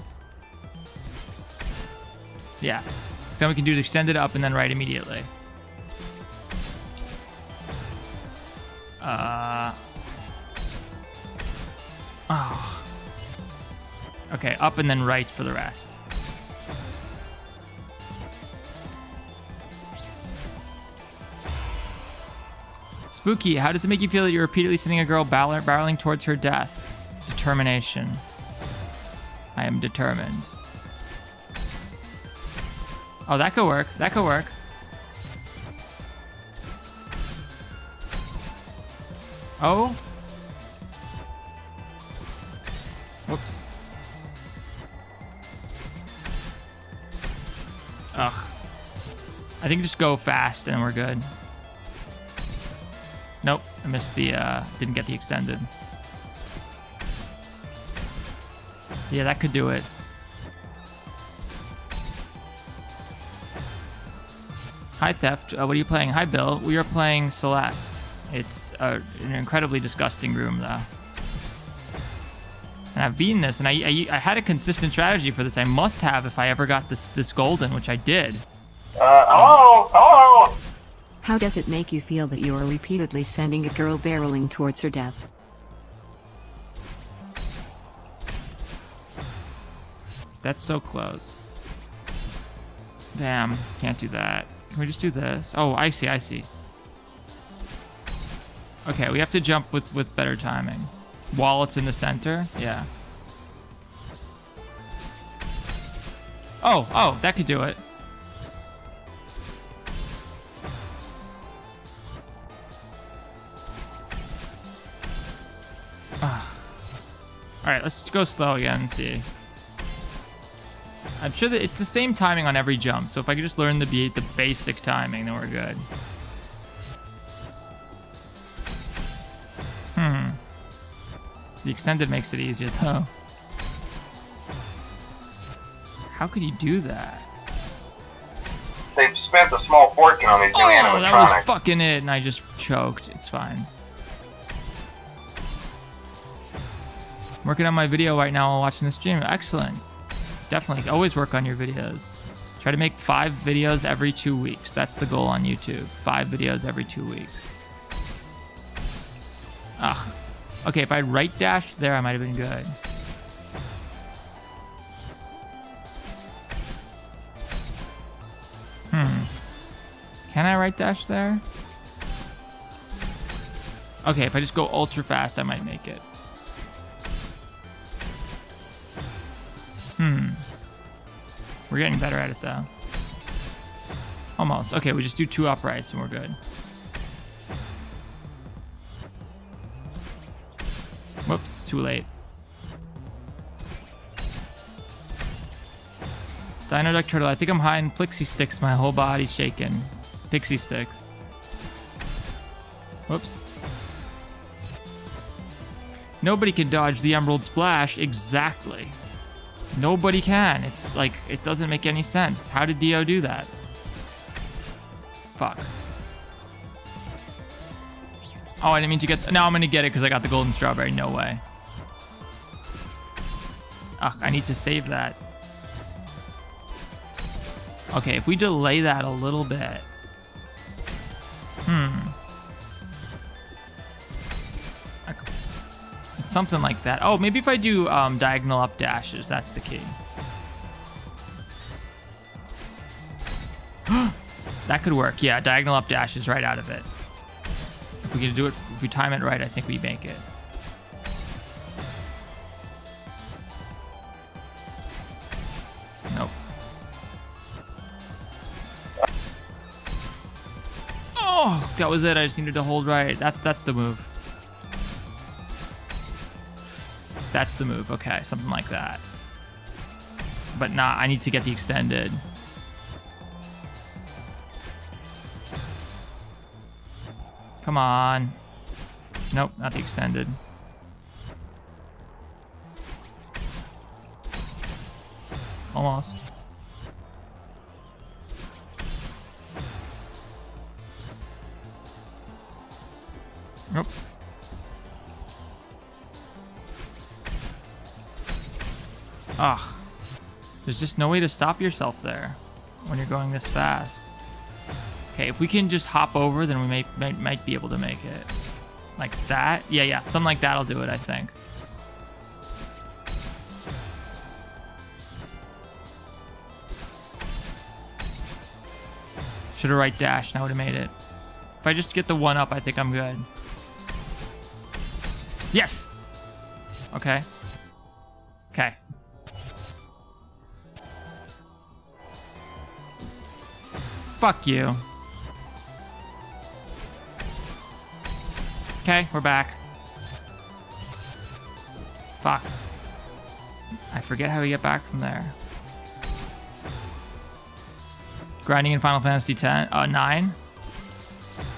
Yeah, so then we can do the extended up and then right immediately. Oh. Okay, up and then right for the rest. Spooky, how does it make you feel that you're repeatedly sending a girl barreling towards her death? Determination. I am determined. Oh, that could work. That could work. Oh. Whoops. Ugh. I think just go fast and we're good. Nope, I missed the, didn't get the extended. Yeah, that could do it. Hi, Theft. What are you playing? Hi, Bill. We are playing Celeste. It's an incredibly disgusting room, though. And I've beaten this, and I had a consistent strategy for this. I must have if I ever got this golden, which I did. Hello? Hello? How does it make you feel that you are repeatedly sending a girl barreling towards her death? That's so close. Damn, can't do that. Can we just do this? Oh, I see, I see. Okay, we have to jump with better timing. While it's in the center? Yeah. Oh, that could do it. Alright, let's go slow again and see. I'm sure that it's the same timing on every jump, so if I could just learn the basic timing, then we're good. The extended makes it easier, though. How could you do that? They've spent a small fortune on these new animatronics. That was fucking it, and I just choked. It's fine. I'm working on my video right now while watching the stream. Excellent. Definitely. Always work on your videos. Try to make 5 videos every 2 weeks. That's the goal on YouTube. 5 videos every 2 weeks. Ugh. Okay, if I right dashed there, I might have been good. Can I right dash there? Okay, if I just go ultra fast, I might make it. We're getting better at it, though. Almost. Okay, we just do 2 uprights and we're good. Whoops, too late. Dino Duck Turtle, I think I'm high in Plixie Sticks. My whole body's shaking. Pixie Sticks. Whoops. Nobody can dodge the Emerald Splash. Exactly. Nobody can. It's like, it doesn't make any sense. How did Dio do that? Fuck. Oh, I didn't mean to get... Now I'm going to get it because I got the golden strawberry. No way. Ugh, I need to save that. Okay, if we delay that a little bit. It's something like that. Oh, maybe if I do diagonal up dashes, that's the key. That could work. Yeah, diagonal up dashes right out of it. If we can do it, if we time it right, I think we make it. Nope. Oh, that was it. I just needed to hold right. That's the move. That's the move. Okay, something like that. But nah, I need to get the extended. Come on. Nope, not the extended. Almost. Oops. Ugh. There's just no way to stop yourself there when you're going this fast. Okay, if we can just hop over, then we might be able to make it. Like that? Yeah, something like that'll do it, I think. Should have right dashed, and I would have made it. If I just get the 1 up, I think I'm good. Yes! Okay. Okay. Fuck you. Okay, we're back. Fuck. I forget how we get back from there. Grinding in Final Fantasy 9.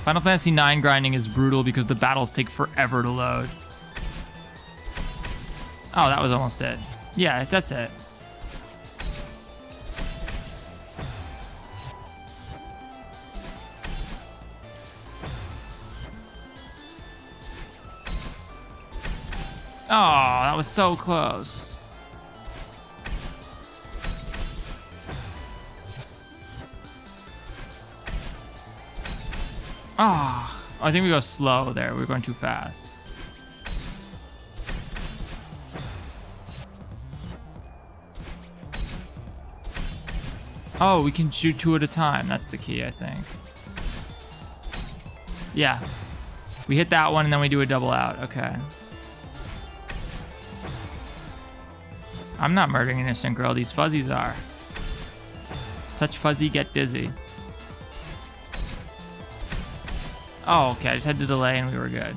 Final Fantasy 9 grinding is brutal because the battles take forever to load. Oh, that was almost it. Yeah, that's it. Oh, that was so close. Oh, I think we go slow there. We're going too fast. Oh, we can shoot 2 at a time. That's the key, I think. Yeah. We hit that one and then we do a double out. Okay. I'm not murdering an innocent girl. These fuzzies are. Touch fuzzy, get dizzy. Oh, okay. I just had to delay and we were good.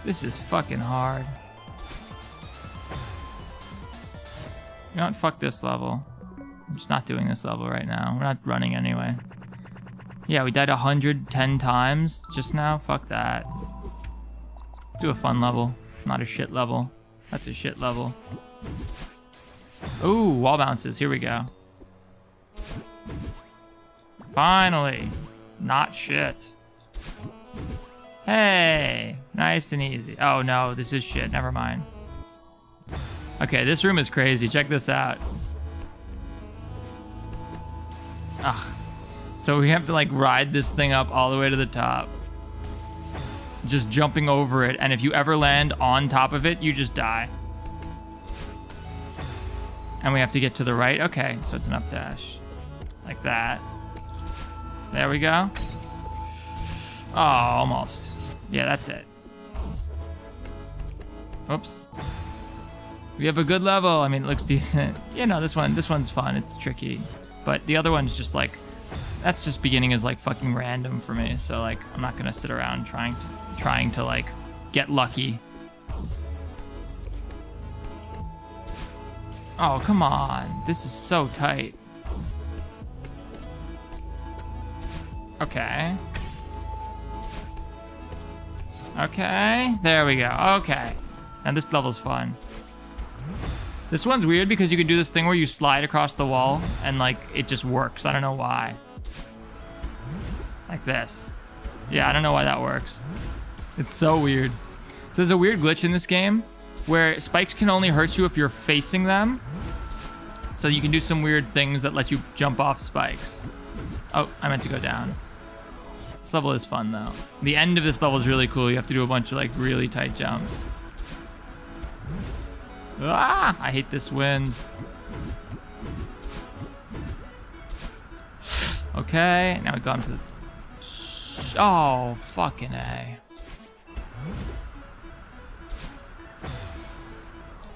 This is fucking hard. You know what? Fuck this level. I'm just not doing this level right now. We're not running anyway. Yeah, we died 110 times just now. Fuck that. Let's do a fun level, not a shit level. That's a shit level. Ooh, wall bounces. Here we go. Finally. Not shit. Hey, nice and easy. Oh no, this is shit. Never mind. Okay, this room is crazy. Check this out. Ugh. So we have to like ride this thing up all the way to the top. Just jumping over it, and if you ever land on top of it, you just die. And we have to get to the right. Okay, so it's an up dash. Like that. There we go. Oh, almost. Yeah, that's it. Oops. We have a good level. I mean, it looks decent. You know, this one's fun. It's tricky. But the other one's just like, that's just beginning is like fucking random for me. So like, I'm not gonna sit around trying to like get lucky. Oh, come on. This is so tight. Okay. Okay, there we go. Okay. And this level's fun. This one's weird because you can do this thing where you slide across the wall and like it just works. I don't know why. Like this. Yeah, I don't know why that works. It's so weird. So there's a weird glitch in this game where spikes can only hurt you if you're facing them. So you can do some weird things that let you jump off spikes. Oh, I meant to go down. This level is fun though. The end of this level is really cool. You have to do a bunch of like really tight jumps. Ah, I hate this wind. Okay, now we got into the... Oh, fucking A.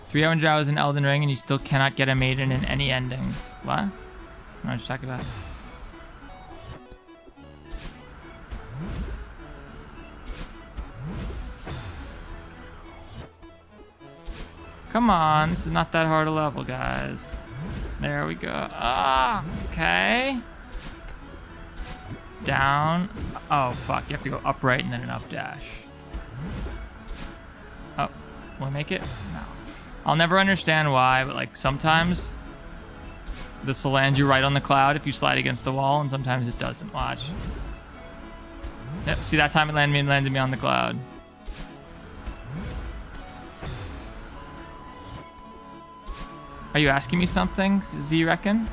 300 hours in Elden Ring and you still cannot get a maiden in any endings. What? What did you talk about? Come on, this is not that hard a level, guys. There we go. Ah, okay. Down. Oh, fuck. You have to go upright and then an up dash. Oh, will I make it? No. I'll never understand why, but like sometimes this will land you right on the cloud if you slide against the wall, and sometimes it doesn't. Watch. Yep, see that time it landed me on the cloud. Are you asking me something, Z reckon?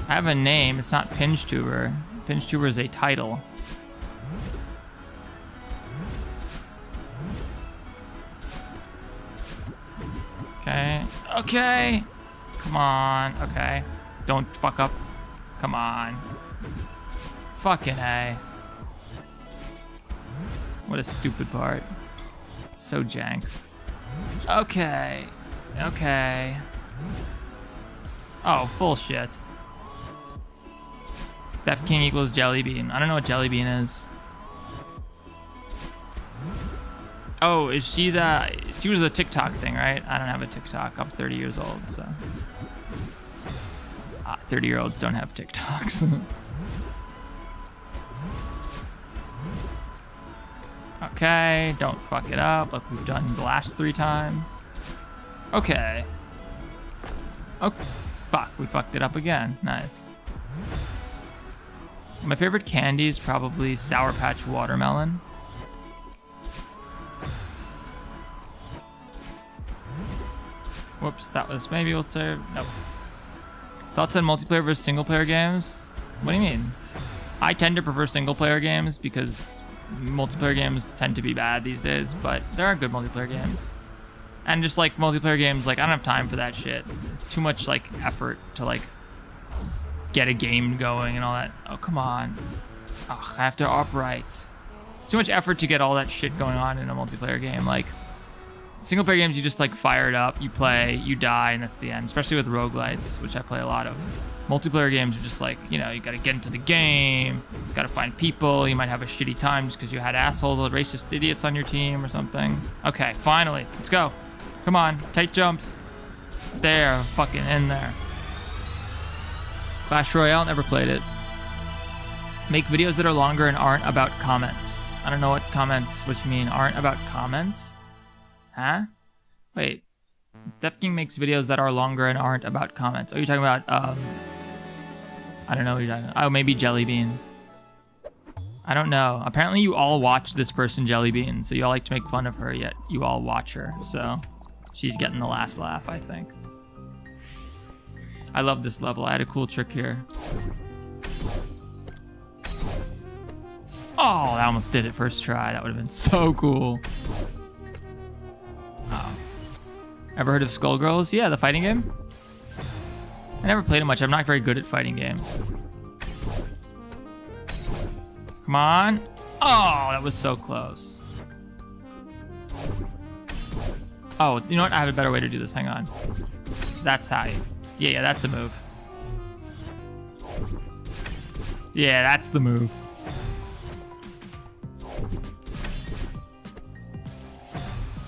I have a name, it's not PinchTuber. PinchTuber is a title. Okay. Okay. Come on. Okay. Don't fuck up. Come on. Fucking A. What a stupid part. So jank. Okay. Okay. Oh, full shit. Def King equals Jelly Bean. I don't know what Jelly Bean is. Oh, is she the... She was a TikTok thing, right? I don't have a TikTok. I'm 30 years old, so... 30-year-olds don't have TikToks. Okay, don't fuck it up like we've done the last 3 times. Okay. Oh, fuck, we fucked it up again. Nice. My favorite candy is probably Sour Patch Watermelon. Whoops, that was... Maybe we'll save... Nope. Thoughts on multiplayer versus single player games? What do you mean? I tend to prefer single player games because multiplayer games tend to be bad these days, but there are good multiplayer games. And just like multiplayer games, like I don't have time for that shit. It's too much like effort to like get a game going and all that. Oh, come on. Ugh, I have to upright. It's too much effort to get all that shit going on in a multiplayer game. Like single player games, you just like fire it up, you play, you die, and that's the end. Especially with roguelites, which I play a lot of. Multiplayer games are just like, you know, you gotta get into the game, you gotta find people, you might have a shitty time just because you had assholes or racist idiots on your team or something. Okay, finally, let's go. Come on, tight jumps. There, fucking in there. Clash Royale, never played it. Make videos that are longer and aren't about comments. I don't know what you mean, aren't about comments? Huh? Wait. Def King makes videos that are longer and aren't about comments. Oh, you're talking about, I don't know what you're talking about. Oh, maybe Jelly Bean. I don't know. Apparently you all watch this person, Jelly Bean, so you all like to make fun of her, yet you all watch her. So she's getting the last laugh, I think. I love this level. I had a cool trick here. Oh, I almost did it first try. That would have been so cool. Oh. Ever heard of Skullgirls? Yeah, the fighting game. I never played it much. I'm not very good at fighting games. Come on. Oh, that was so close. Oh, you know what? I have a better way to do this. Hang on. That's how you... Yeah, that's the move. Yeah, that's the move.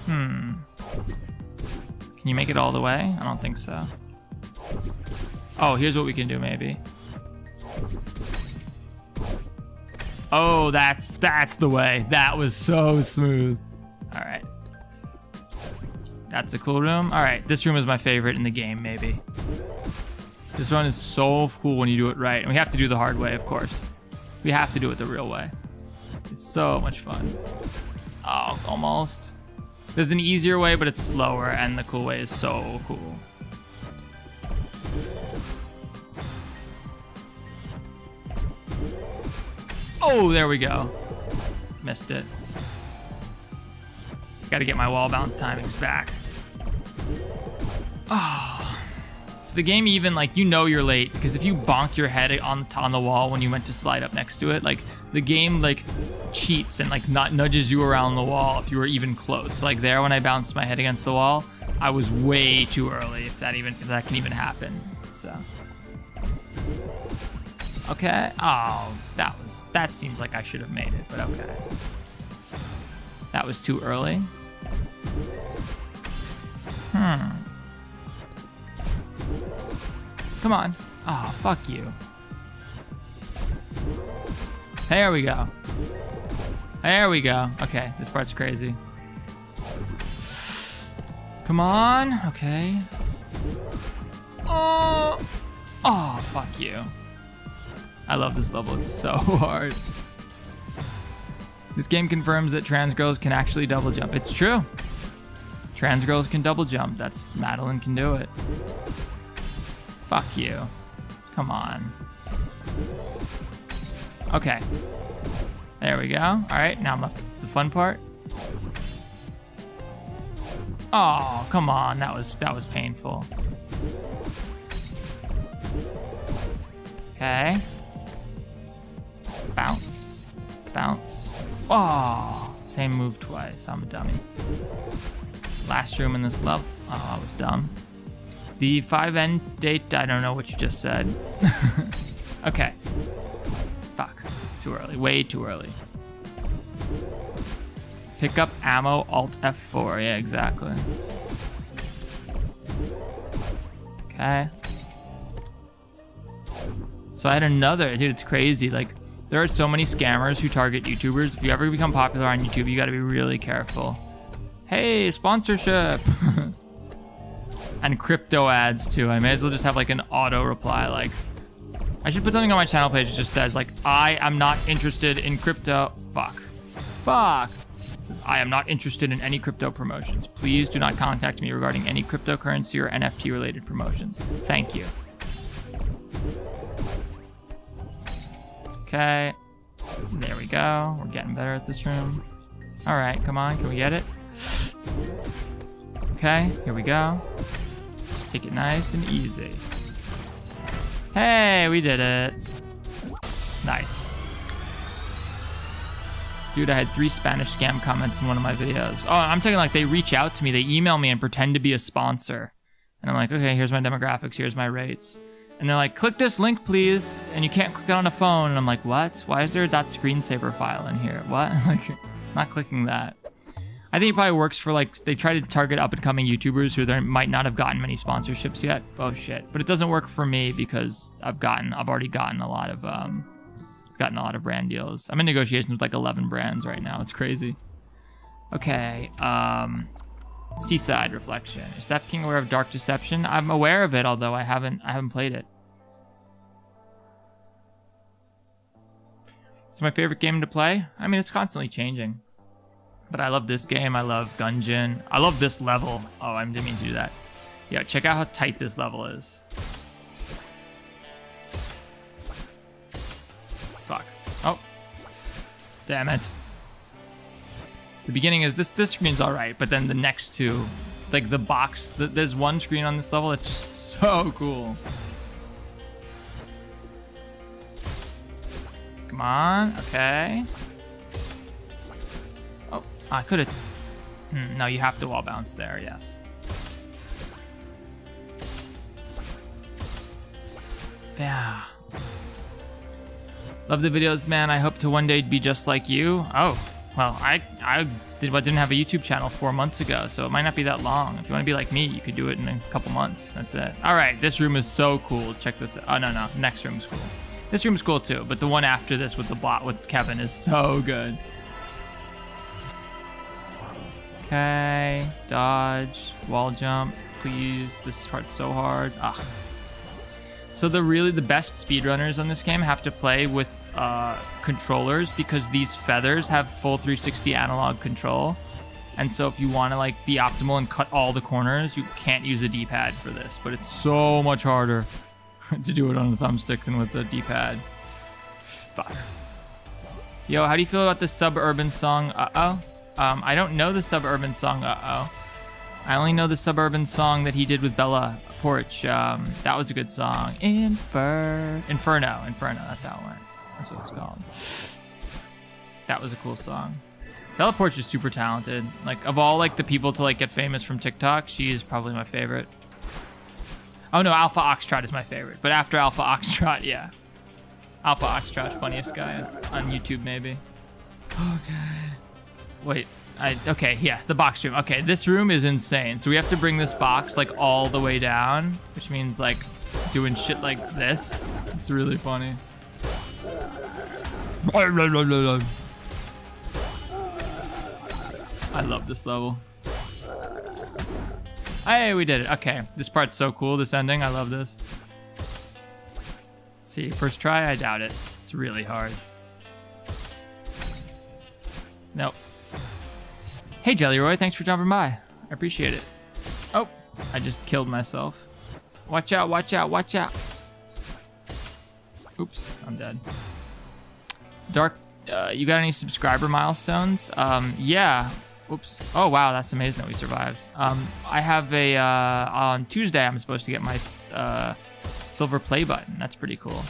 Can you make it all the way? I don't think so. Oh, here's what we can do maybe. Oh, that's the way. That was so smooth. All right. That's a cool room. All right, this room is my favorite in the game, maybe. This one is so cool when you do it right. And we have to do the hard way, of course. We have to do it the real way. It's so much fun. Oh, almost. There's an easier way, but it's slower, and the cool way is so cool. Oh, there we go. Missed it. Gotta get my wall bounce timings back. Oh. So the game even, like, you know you're late, because if you bonk your head on the wall when you went to slide up next to it, like, the game, like, cheats and, like, not nudges you around the wall if you were even close. Like, there, when I bounced my head against the wall, I was way too early, if that can even happen, so. Okay, oh, that seems like I should have made it, but okay. That was too early. Come on. Oh, fuck you. There we go. There we go. Okay, this part's crazy. Come on. Okay. Oh, fuck you. I love this level. It's so hard. This game confirms that trans girls can actually double jump. It's true. Trans girls can double jump. That's Madeline can do it. Fuck you. Come on. Okay. There we go. All right, now the fun part. Oh, come on. That was painful. Okay. Bounce. Bounce. Oh, same move twice. I'm a dummy. Last room in this level. Oh, I was dumb. The 5 end date, I don't know what you just said. Okay. Fuck. Too early. Way too early. Pick up ammo, Alt F4. Yeah, exactly. Okay. So I had another, dude, it's crazy. Like, there are so many scammers who target YouTubers. If you ever become popular on YouTube, you gotta be really careful. Hey, sponsorship. And crypto ads too. I may as well just have like an auto reply. Like, I should put something on my channel page that just says like, I am not interested in crypto. Fuck. It says, I am not interested in any crypto promotions. Please do not contact me regarding any cryptocurrency or NFT related promotions. Thank you. Okay. There we go. We're getting better at this room. All right, come on. Can we get it? Okay, here we go. Just take it nice and easy. Hey, we did it. Nice. Dude, I had 3 Spanish scam comments in one of my videos. Oh, I'm talking like they reach out to me. They email me and pretend to be a sponsor. And I'm like, okay, here's my demographics. Here's my rates. And they're like, click this link, please. And you can't click it on a phone. And I'm like, what? Why is there a .screensaver file in here? What? Like, not clicking that. I think it probably works for like, they try to target up and coming YouTubers who there might not have gotten many sponsorships yet. Oh shit. But it doesn't work for me because I've already gotten a lot of brand deals. I'm in negotiations with like 11 brands right now. It's crazy. Okay. Seaside Reflection. Is Theft King aware of Dark Deception? I'm aware of it, although I haven't played it. It's my favorite game to play. I mean, it's constantly changing. But I love this game. I love Gungeon. I love this level. Oh, I didn't mean to do that. Yeah, check out how tight this level is. Fuck. Oh. Damn it. The beginning is this screen's all right, but then the next two, like the box, there's one screen on this level that's just so cool. Come on, okay. Oh, I could have. No, you have to wall bounce there, yes. Yeah. Love the videos, man. I hope to one day be just like you. Oh, well, I didn't have a YouTube channel 4 months ago, so it might not be that long. If you want to be like me, you could do it in a couple months. That's it. All right, this room is so cool. Check this out. Oh, no. Next room's cool. This room's cool too, but the one after this with the bot with Kevin is so good. Okay, dodge, wall jump, please. This part's so hard. Ugh. So the best speedrunners on this game have to play with controllers because these feathers have full 360 analog control. And so if you want to like be optimal and cut all the corners, you can't use a D-pad for this, but it's so much harder to do it on the thumbstick than with the D-pad. Fuck. Yo, how do you feel about the Suburban song, Uh-Oh? I don't know the Suburban song, Uh-Oh. I only know the Suburban song that he did with Bella Porch. That was a good song. Inferno, that's how it went. That's what it's called. That was a cool song. Bella Porch is super talented. Like, of all like the people to like get famous from TikTok, she is probably my favorite. Oh no, Alpha Oxtrot is my favorite. But after Alpha Oxtrot, yeah. Alpha Oxtrot, funniest guy on YouTube, maybe. Okay. Wait, okay, yeah, the box room. Okay, this room is insane. So we have to bring this box like all the way down, which means like doing shit like this. It's really funny. I love this level. Hey, we did it. Okay, this part's so cool, this ending. I love this. Let's see, first try, I doubt it. It's really hard. Nope. Hey, Jelly Roy, thanks for dropping by. I appreciate it. Oh, I just killed myself. Watch out, watch out, watch out. Oops, I'm dead. Dark, you got any subscriber milestones? Yeah. Oops. Oh, wow, that's amazing that we survived. I have a, on Tuesday, I'm supposed to get my silver play button. That's pretty cool.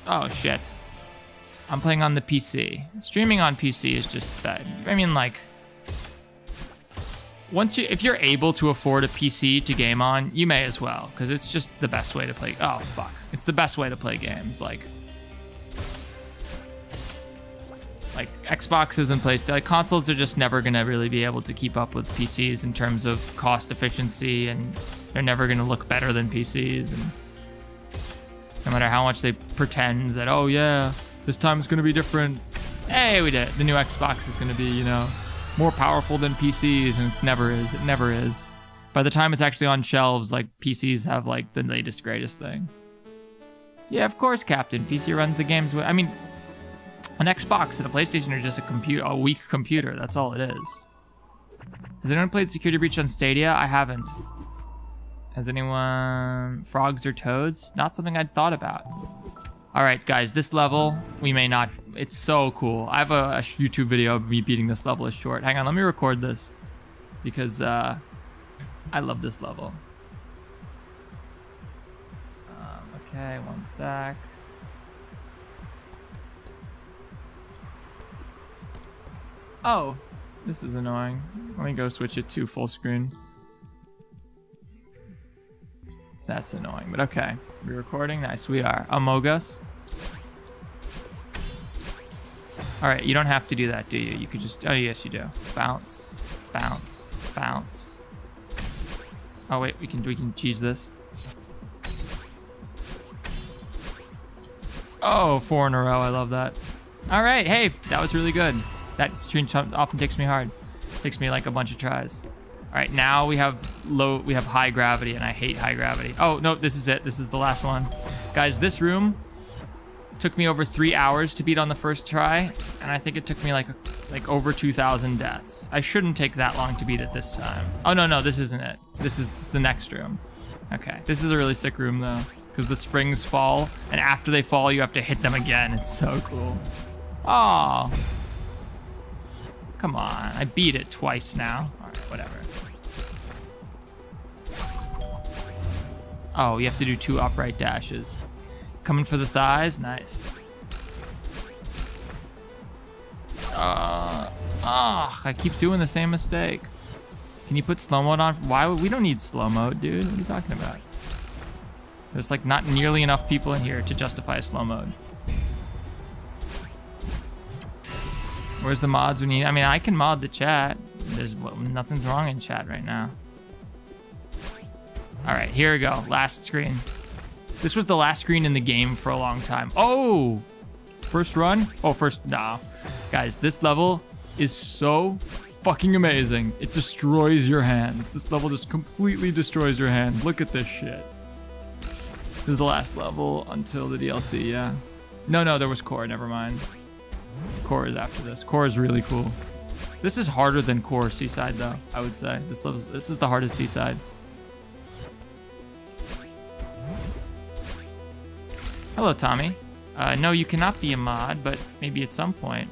Oh, shit. I'm playing on the PC. Streaming on PC is just bad. I mean, like, if you're able to afford a PC to game on, you may as well, because it's just the best way to play. Oh, fuck. It's the best way to play games. Like Xboxes and PlayStation, like consoles are just never gonna really be able to keep up with PCs in terms of cost efficiency, and they're never gonna look better than PCs. And no matter how much they pretend that, oh yeah, this time it's gonna be different. Hey, we did it. The new Xbox is gonna be, you know, more powerful than PCs, and it never is. It never is. By the time it's actually on shelves, like PCs have like the latest greatest thing. Yeah, of course, Captain. PC runs the games. I mean, an Xbox and a PlayStation are just a weak computer. That's all it is. Has anyone played Security Breach on Stadia? I haven't. Has anyone... Frogs or toads? Not something I'd thought about. All right, guys, this level, we may not... It's so cool. I have a YouTube video of me beating this level as short. Hang on, let me record this. Because I love this level. Okay, one sec. Oh, this is annoying. Let me go switch it to full screen. That's annoying, but okay. We're recording? Nice, we are. Among Us. All right, you don't have to do that, do you? You could just, oh yes you do. Bounce, bounce, bounce. Oh wait, we can cheese this. Oh, 4 in a row, I love that. All right, hey, that was really good. That stream often takes me hard. Takes me like a bunch of tries. All right, now we have high gravity, and I hate high gravity. Oh, no, this is it. This is the last one. Guys, this room took me over 3 hours to beat on the first try, and I think it took me like over 2,000 deaths. I shouldn't take that long to beat it this time. Oh, no, this isn't it. It's the next room. Okay, this is a really sick room, though, because the springs fall, and after they fall, you have to hit them again. It's so cool. Oh. Come on, I beat it twice now. All right, whatever. Oh, you have to do 2 upright dashes. Coming for the thighs, nice. I keep doing the same mistake. Can you put slow mode on? Why would we don't need slow mode, dude? What are you talking about? There's like not nearly enough people in here to justify a slow mode. Where's the mods we need? I mean, I can mod the chat. Nothing's wrong in chat right now. All right, here we go. Last screen. This was the last screen in the game for a long time. Oh, first run? Oh, first, nah. Guys, this level is so fucking amazing. It destroys your hands. This level just completely destroys your hands. Look at this shit. This is the last level until the DLC, yeah. No, there was Core, never mind. Core is after this. Core is really cool. This is harder than Core Seaside, though, I would say. This is the hardest Seaside. Hello, Tommy. No, you cannot be a mod, but maybe at some point.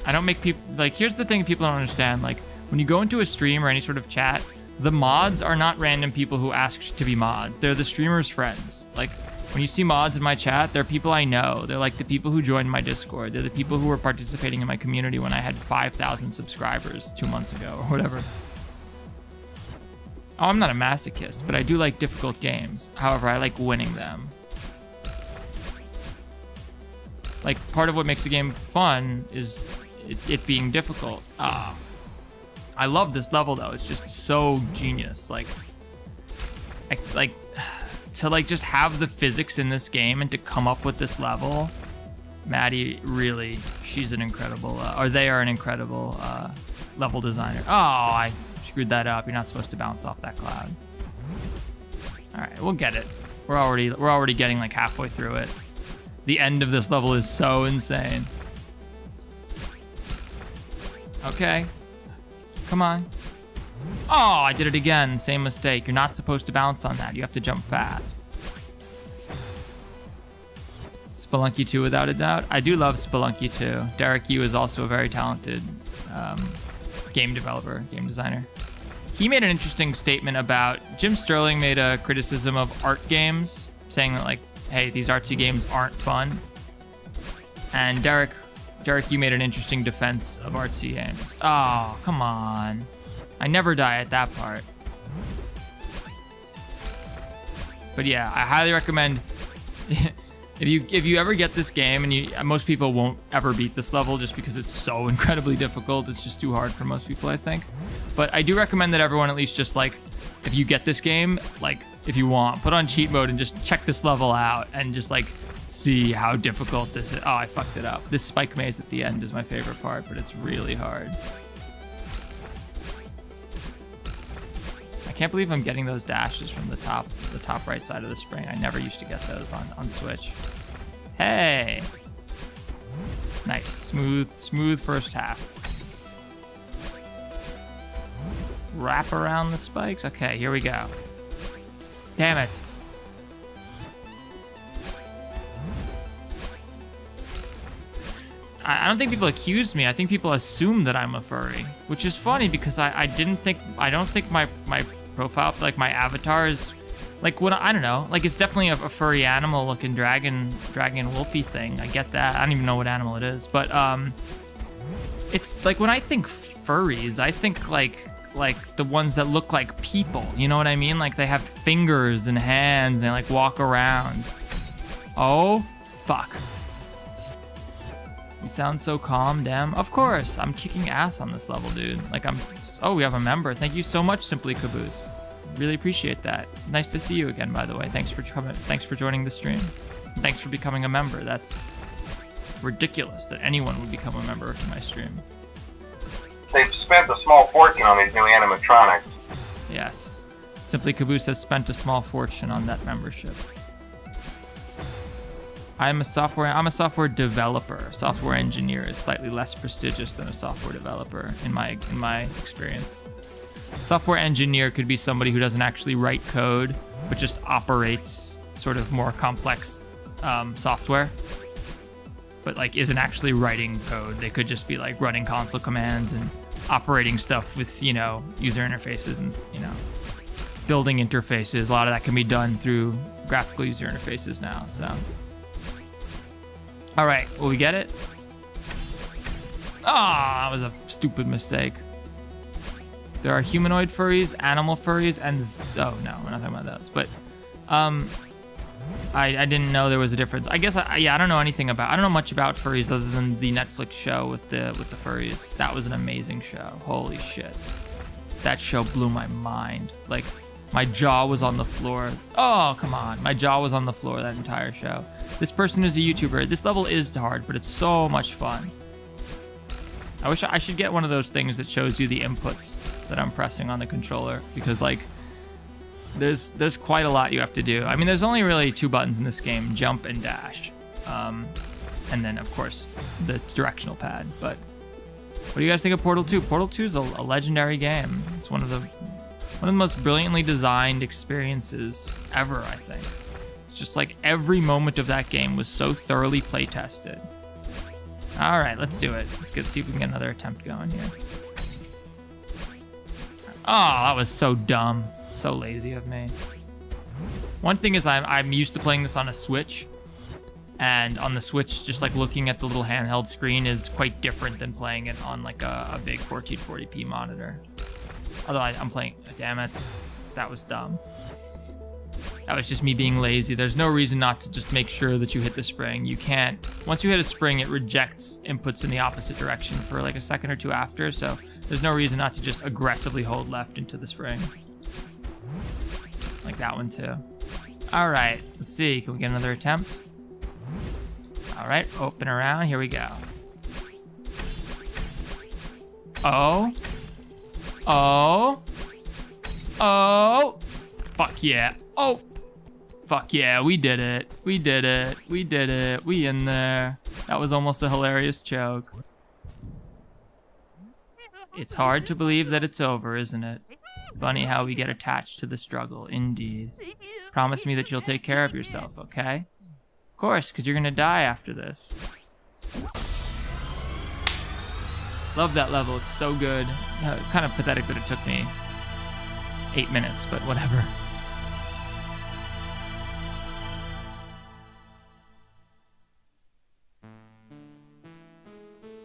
I don't make people... Like, here's the thing people don't understand. Like, when you go into a stream or any sort of chat, the mods are not random people who ask to be mods. They're the streamer's friends. Like, when you see mods in my chat, they're people I know. They're like the people who joined my Discord. They're the people who were participating in my community when I had 5,000 subscribers 2 months ago or whatever. Oh, I'm not a masochist, but I do like difficult games. However, I like winning them. Like, part of what makes a game fun is it being difficult. I love this level, though. It's just so genius. Like, to just have the physics in this game and to come up with this level, Maddie really, she's an incredible, or they are an incredible level designer. Oh, I screwed that up. You're not supposed to bounce off that cloud. All right, we'll get it. We're already getting like halfway through it. The end of this level is so insane. Okay, come on. Oh, I did it again. Same mistake. You're not supposed to bounce on that. You have to jump fast. Spelunky 2 without a doubt. I do love Spelunky 2. Derek Yu is also a very talented game developer, game designer. He made an interesting statement about, Jim Sterling made a criticism of art games, saying that like, hey, these artsy games aren't fun. And Derek Yu made an interesting defense of artsy games. Oh, come on. I never die at that part. But yeah, I highly recommend if you ever get this game, and most people won't ever beat this level just because it's so incredibly difficult. It's just too hard for most people, I think. But I do recommend that everyone at least just like, if you get this game, like if you want, put on cheat mode and just check this level out and just like see how difficult this is. Oh, I fucked it up. This spike maze at the end is my favorite part, but it's really hard. I can't believe I'm getting those dashes from the top right side of the spring. I never used to get those on Switch. Hey! Nice, smooth first half. Wrap around the spikes. Okay, here we go. Damn it. I don't think people accused me. I think people assume that I'm a furry, which is funny because I don't think my profile, like my avatar is like, what, I don't know, like it's definitely a furry animal looking dragon wolfy thing. I get that. I don't even know what animal it is, but it's like when I think furries, I think like the ones that look like people, you know what I mean? Like they have fingers and hands and they like walk around. Oh, fuck. You sound so calm, damn. Of course, I'm kicking ass on this level, dude. Like oh, we have a member. Thank you so much, Simply Caboose. Really appreciate that. Nice to see you again, by the way. Thanks for coming. Thanks for joining the stream. Thanks for becoming a member. That's ridiculous that anyone would become a member of my stream. They've spent a small fortune on these new animatronics. Yes. Simply Caboose has spent a small fortune on that membership. I'm a software developer. Software engineer is slightly less prestigious than a software developer in my experience. Software engineer could be somebody who doesn't actually write code, but just operates sort of more complex software, but like isn't actually writing code. They could just be like running console commands and operating stuff with, you know, user interfaces and, you know, building interfaces. A lot of that can be done through graphical user interfaces now, so. All right, will we get it? Ah, that was a stupid mistake. There are humanoid furries, animal furries, and oh no, we're not talking about those. But I didn't know there was a difference. I guess I don't know much about furries other than the Netflix show with the furries. That was an amazing show. Holy shit, that show blew my mind. Like my jaw was on the floor. Oh come on, my jaw was on the floor that entire show. This person is a YouTuber. This level is hard, but it's so much fun. I wish I should get one of those things that shows you the inputs that I'm pressing on the controller, because like there's quite a lot you have to do. I mean, there's only really 2 buttons in this game, jump and dash. And then of course the directional pad. But what do you guys think of Portal 2? Portal 2 is a legendary game. It's one of the most brilliantly designed experiences ever, I think. It's just like every moment of that game was so thoroughly play tested. All right, let's do it. Let's see if we can get another attempt going here. Oh, that was so dumb. So lazy of me. One thing is I'm used to playing this on a Switch. And on the Switch, just like looking at the little handheld screen is quite different than playing it on like a big 1440p monitor. Although I'm playing, damn it, that was dumb. That was just me being lazy. There's no reason not to just make sure that you hit the spring. You can't, once you hit a spring, it rejects inputs in the opposite direction for like a second or two after, so there's no reason not to just aggressively hold left into the spring. Like that one too. All right, let's see, can we get another attempt? All right, open around, here we go. Oh. Oh. Oh. Fuck yeah. Oh. Fuck yeah, we did it. We did it. We did it. We in there. That was almost a hilarious joke. It's hard to believe that it's over, isn't it? Funny how we get attached to the struggle, indeed. Promise me that you'll take care of yourself, okay? course, because you're gonna die after this. Love that level, it's so good. Kind of pathetic that it took me 8 minutes, but whatever.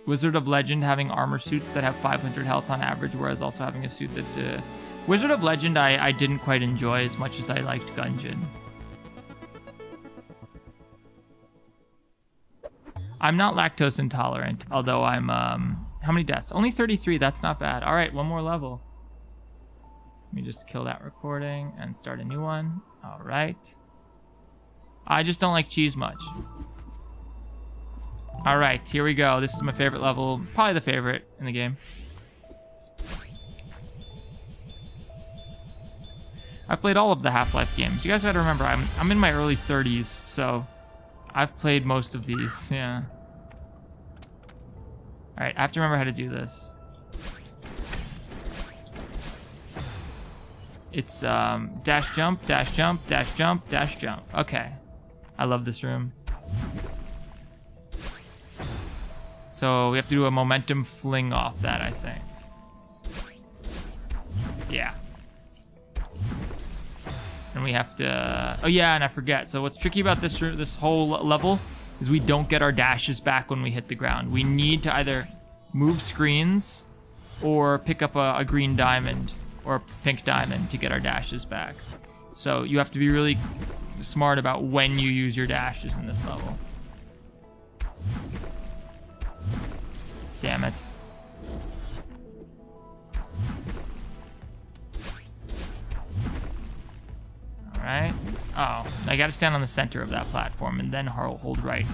Wizard of Legend having armor suits that have 500 health on average, whereas also having a suit that's a... Wizard of Legend I didn't quite enjoy as much as I liked Gungeon. I'm not lactose intolerant, although I'm, how many deaths? Only 33, that's not bad. All right, one more level. Let me just kill that recording and start a new one. All right. I just don't like cheese much. All right, here we go. This is my favorite level, probably the favorite in the game. I've played all of the Half-Life games. You guys gotta remember, I'm in my early 30s, so I've played most of these, yeah. All right, I have to remember how to do this. It's dash jump, dash jump, dash jump, dash jump. Okay, I love this room. So we have to do a momentum fling off that, I think. Yeah. And we have to, oh yeah, and I forget. So what's tricky about this whole level is we don't get our dashes back when we hit the ground. We need to either move screens or pick up a green diamond or a pink diamond to get our dashes back. So you have to be really smart about when you use your dashes in this level. Damn it. Alright. Oh, I gotta stand on the center of that platform and then hold right.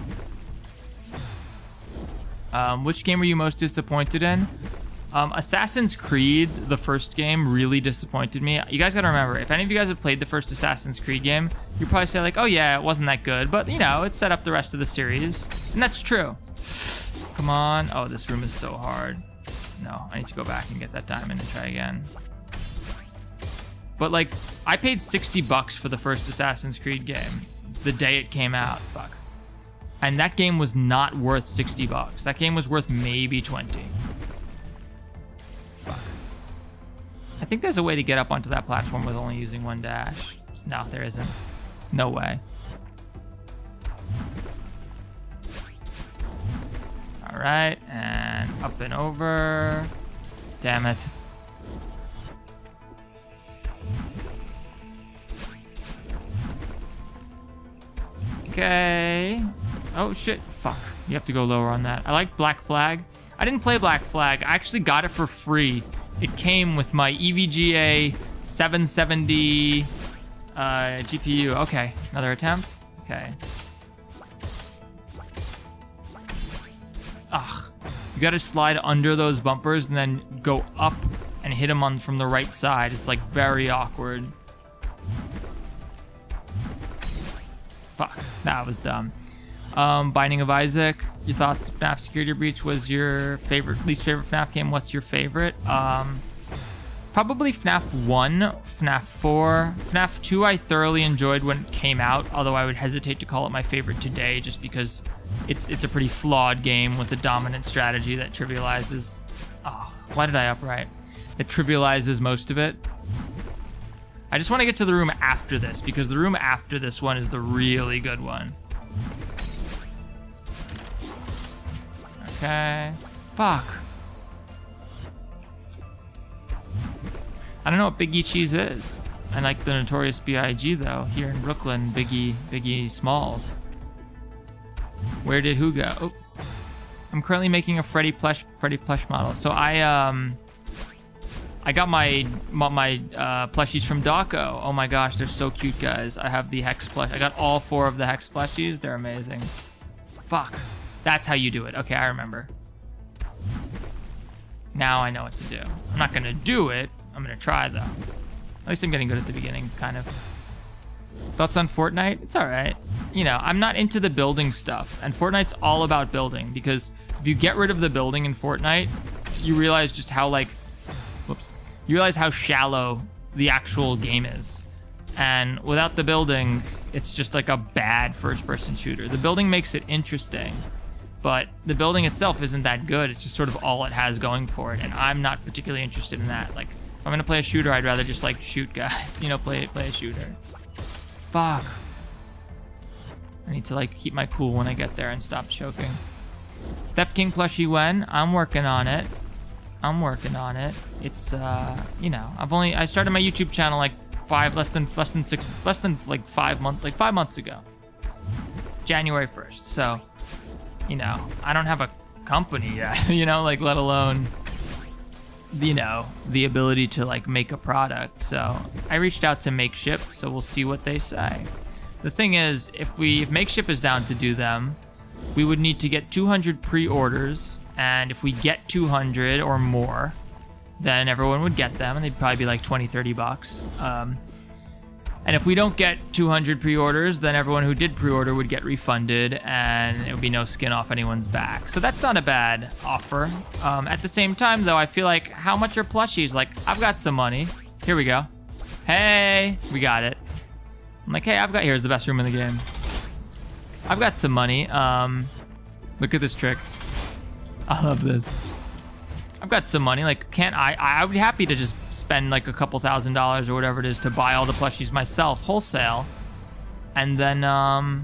Which game were you most disappointed in? Assassin's Creed, the first game, really disappointed me. You guys gotta remember, if any of you guys have played the first Assassin's Creed game, you probably say like, oh yeah, it wasn't that good, but you know, it set up the rest of the series. And that's true. Come on. Oh, this room is so hard. No, I need to go back and get that diamond and try again. But like, I paid $60 for the first Assassin's Creed game the day it came out. Fuck. And that game was not worth $60. That game was worth maybe 20. Fuck. I think there's a way to get up onto that platform with only using one dash. No, there isn't. No way. All right, and up and over. Damn it. Okay. Oh shit, fuck. You have to go lower on that. I like Black Flag. I didn't play Black Flag. I actually got it for free. It came with my EVGA 770 GPU. Okay, another attempt. Okay. Ugh. You gotta slide under those bumpers and then go up and hit them from the right side. It's like very awkward. Fuck, that was dumb. Binding of Isaac, your thoughts? FNAF Security Breach was your least favorite FNAF game. What's your favorite? Probably FNAF 1, FNAF 4. FNAF 2 I thoroughly enjoyed when it came out, although I would hesitate to call it my favorite today just because it's a pretty flawed game with a dominant strategy that trivializes... Oh, why did I upright? It trivializes most of it. I just want to get to the room after this, because the room after this one is the really good one. Okay. Fuck. I don't know what Biggie Cheese is. I like the Notorious B.I.G. though. Here in Brooklyn, Biggie Smalls. Where did who go? Oh. I'm currently making a Freddy plush model. So I got my plushies from Dawko. Oh my gosh, they're so cute, guys. I have the Hex plush. I got all 4 of the Hex plushies. They're amazing. Fuck. That's how you do it. Okay, I remember. Now I know what to do. I'm not gonna do it. I'm gonna try though. At least I'm getting good at the beginning, kind of. Thoughts on Fortnite? It's all right. You know, I'm not into the building stuff, and Fortnite's all about building, because if you get rid of the building in Fortnite, you realize just how, like, whoops, you realize how shallow the actual game is. And without the building, it's just like a bad first-person shooter. The building makes it interesting, but the building itself isn't that good. It's just sort of all it has going for it, and I'm not particularly interested in that. Like, if I'm gonna play a shooter, I'd rather just like shoot guys, you know, play a shooter. Fuck. I need to like keep my cool when I get there and stop choking. Theft King plushie when? I'm working on it. It's you know, I started my YouTube channel like 5 months ago. January 1st. So, you know, I don't have a company yet, you know, like let alone, you know, the ability to like make a product. So I reached out to Makeship, so we'll see what they say. The thing is, if Makeship is down to do them, we would need to get 200 pre-orders, and if we get 200 or more, then everyone would get them, and they'd probably be like 20-30 bucks. And if we don't get 200 pre-orders, then everyone who did pre-order would get refunded, and it would be no skin off anyone's back. So that's not a bad offer. At the same time, though, I feel like, how much are plushies? Like, I've got some money. Here we go. Hey, we got it. I'm like, hey, here's the best room in the game. I've got some money. Look at this trick. I love this. I've got some money. Like, I would be happy to just spend like a couple $1,000s or whatever it is to buy all the plushies myself, wholesale. And then, oh,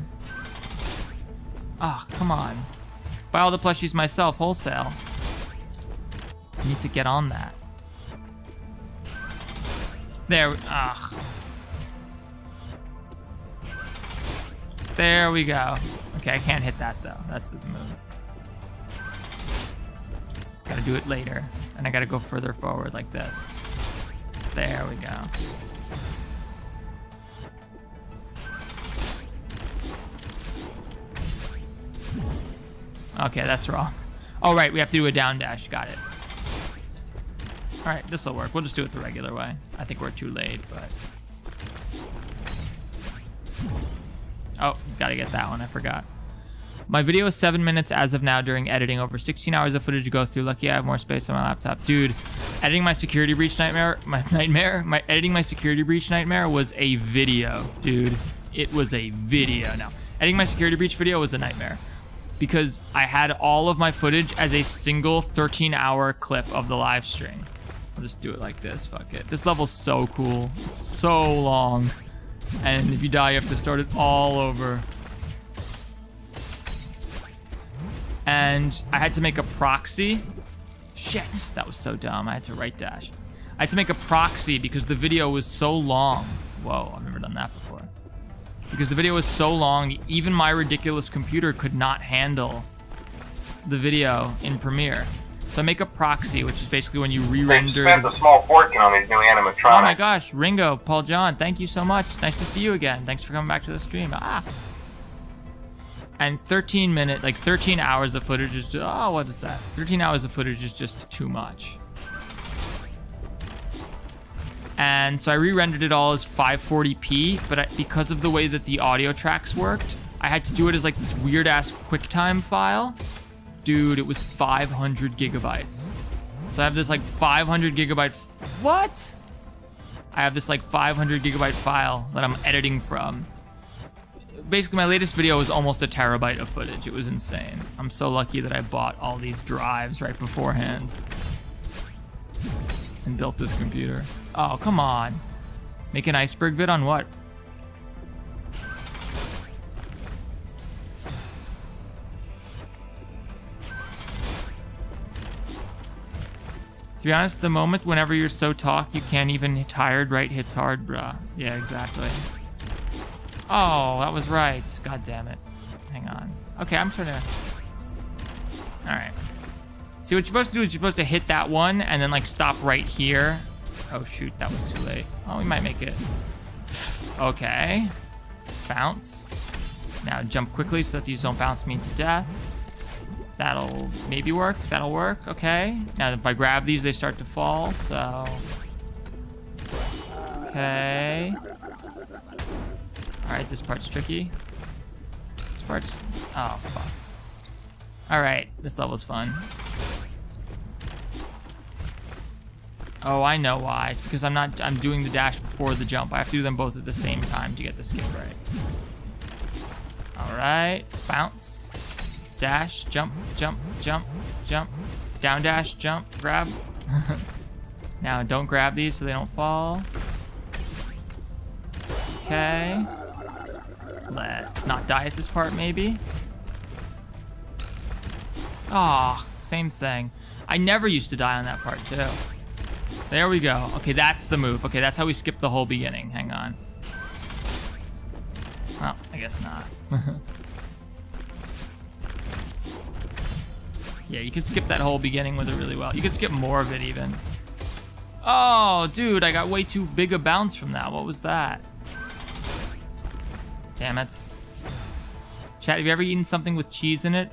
come on. Buy all the plushies myself, wholesale. I need to get on that. There, There we go. Okay, I can't hit that though. That's the move. Gotta do it later. And I gotta go further forward like this. There we go. Okay, that's wrong. Oh, right, we have to do a down dash. Got it. All right, this'll work. We'll just do it the regular way. I think we're too late, but... Oh, gotta get that one, I forgot. My video is 7 minutes as of now during editing. Over 16 hours of footage to go through. Lucky I have more space on my laptop. Dude, editing my security breach nightmare, editing my security breach nightmare was a video, dude. It was a video. No, editing my security breach video was a nightmare because I had all of my footage as a single 13-hour clip of the live stream. I'll just do it like this, fuck it. This level's so cool. It's so long. And if you die, you have to start it all over. And I had to make a proxy. Shit, that was so dumb. I had to right dash. I had to make a proxy because the video was so long. Whoa, I've never done that before. Because the video was so long, even my ridiculous computer could not handle the video in Premiere. So I make a proxy, which is basically when you re-render. They spent a small fortune on these new animatronics. Oh my gosh, Ringo, Paul John, thank you so much. Nice to see you again. Thanks for coming back to the stream. And 13 hours of footage is just, oh, what is that? 13 hours of footage is just too much. And so I re-rendered it all as 540p, but because of the way that the audio tracks worked, I had to do it as like this weird ass QuickTime file. Dude, it was 500 gigabytes. So I have this like 500 gigabyte, what? I have this like 500 gigabyte file that I'm editing from. Basically, my latest video was almost a terabyte of footage. It was insane. I'm so lucky that I bought all these drives right beforehand and built this computer. Oh, come on. Make an iceberg vid on what? To be honest, the moment whenever you're so talk, you can't even hit tired, right hits hard, bruh. Yeah, exactly. Oh, that was right. God damn it. Hang on. Okay, I'm trying to... Alright. See, what you're supposed to do is you're supposed to hit that one and then, like, stop right here. Oh, shoot. That was too late. Oh, we might make it. Okay. Bounce. Now jump quickly so that these don't bounce me to death. That'll maybe work. That'll work. Okay. Now, if I grab these, they start to fall, so... Okay. Alright, this part's tricky. This part's... Oh, fuck. Alright, this level's fun. Oh, I know why. It's because I'm doing the dash before the jump. I have to do them both at the same time to get the skip right. All right, bounce, dash, jump, jump, jump, jump, down dash, jump, grab. Now don't grab these so they don't fall. Okay. Let's not die at this part, maybe. Aw, same thing. I never used to die on that part, too. There we go. Okay, that's the move. Okay, that's how we skip the whole beginning. Hang on. Oh, I guess not. Yeah, you could skip that whole beginning with it really well. You could skip more of it, even. Oh, dude, I got way too big a bounce from that. What was that? Damn it. Chat, have you ever eaten something with cheese in it?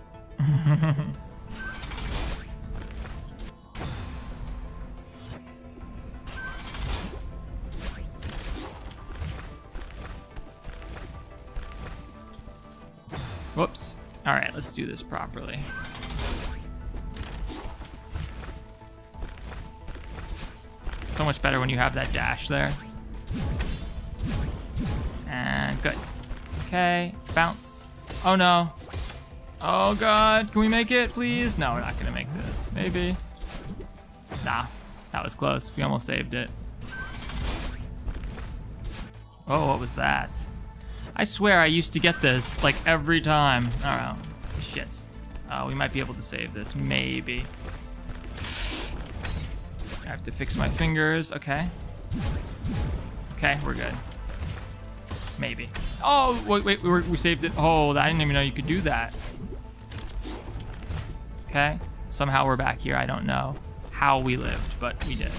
Whoops. All right, let's do this properly. So much better when you have that dash there. And good. Okay, bounce. Oh no. Oh god, can we make it, please? No, we're not gonna make this. Maybe. Nah, that was close. We almost saved it. Oh, what was that? I swear I used to get this, like, every time. I don't know. Shit. We might be able to save this. Maybe. I have to fix my fingers. Okay. Okay, we're good. Maybe. Oh, wait, we saved it. Oh, I didn't even know you could do that. Okay. Somehow we're back here. I don't know how we lived, but we did.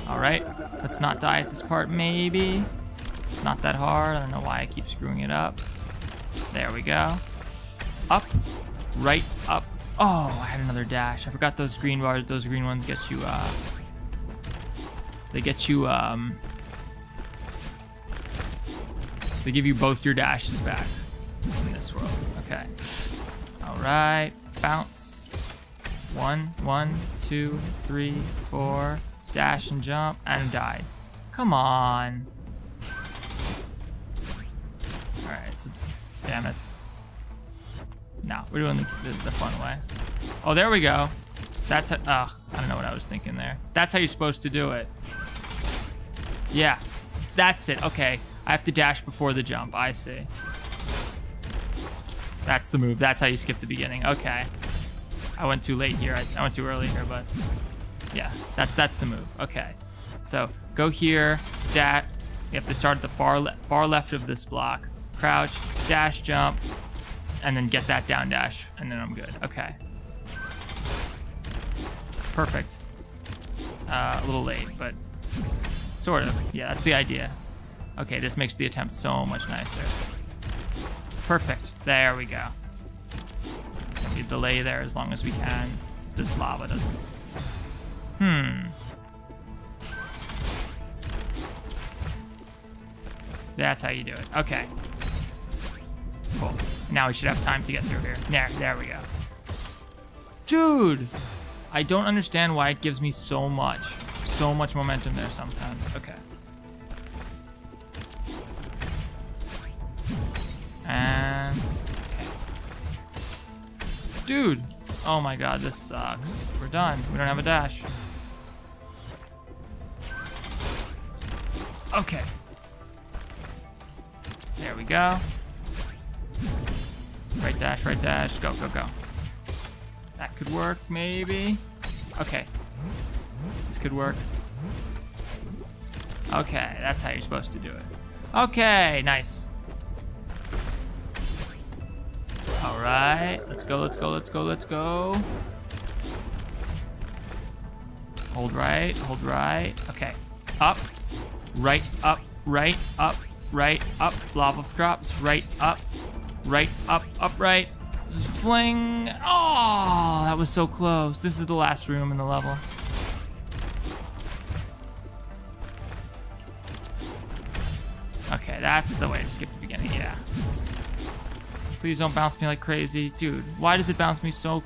All right. Let's not die at this part, maybe. It's not that hard. I don't know why I keep screwing it up. There we go. Up, right, up. Oh, I had another dash. I forgot those green bars. Those green ones get you, they get you, they give you both your dashes back in this world. Okay. All right, bounce. 1, 2, 3, 4. Dash and jump and die. Come on. All right, so, damn it. No, we're doing the fun way. Oh, there we go. That's how, I don't know what I was thinking there. That's how you're supposed to do it. Yeah, that's it. Okay, I have to dash before the jump. I see. That's the move. That's how you skip the beginning. Okay. I went too late here. I went too early here, but yeah, that's the move. Okay. So go here, dash. You have to start at the far left of this block. Crouch, dash, jump, and then get that down dash, and then I'm good. Okay. Perfect. A little late, but sort of. Yeah, that's the idea. Okay, this makes the attempt so much nicer. Perfect. There we go. We delay there as long as we can. This lava doesn't. That's how you do it. Okay. Cool. Now we should have time to get through here. There we go. Dude! I don't understand why it gives me so much momentum there sometimes. Okay. And okay. Dude! Oh my god, this sucks. We're done. We don't have a dash. Okay. There we go. Right dash, go, go, go. That could work, maybe. Okay. This could work. Okay, that's how you're supposed to do it. Okay, nice. All right, let's go, let's go, let's go, let's go. Hold right, hold right. Okay, up, right, up, right, up, right, up. Lava drops, right, up, right. Fling. Oh, that was so close. This is the last room in the level. Okay, that's the way to skip the beginning, yeah. Please don't bounce me like crazy. Dude, why does it bounce me so...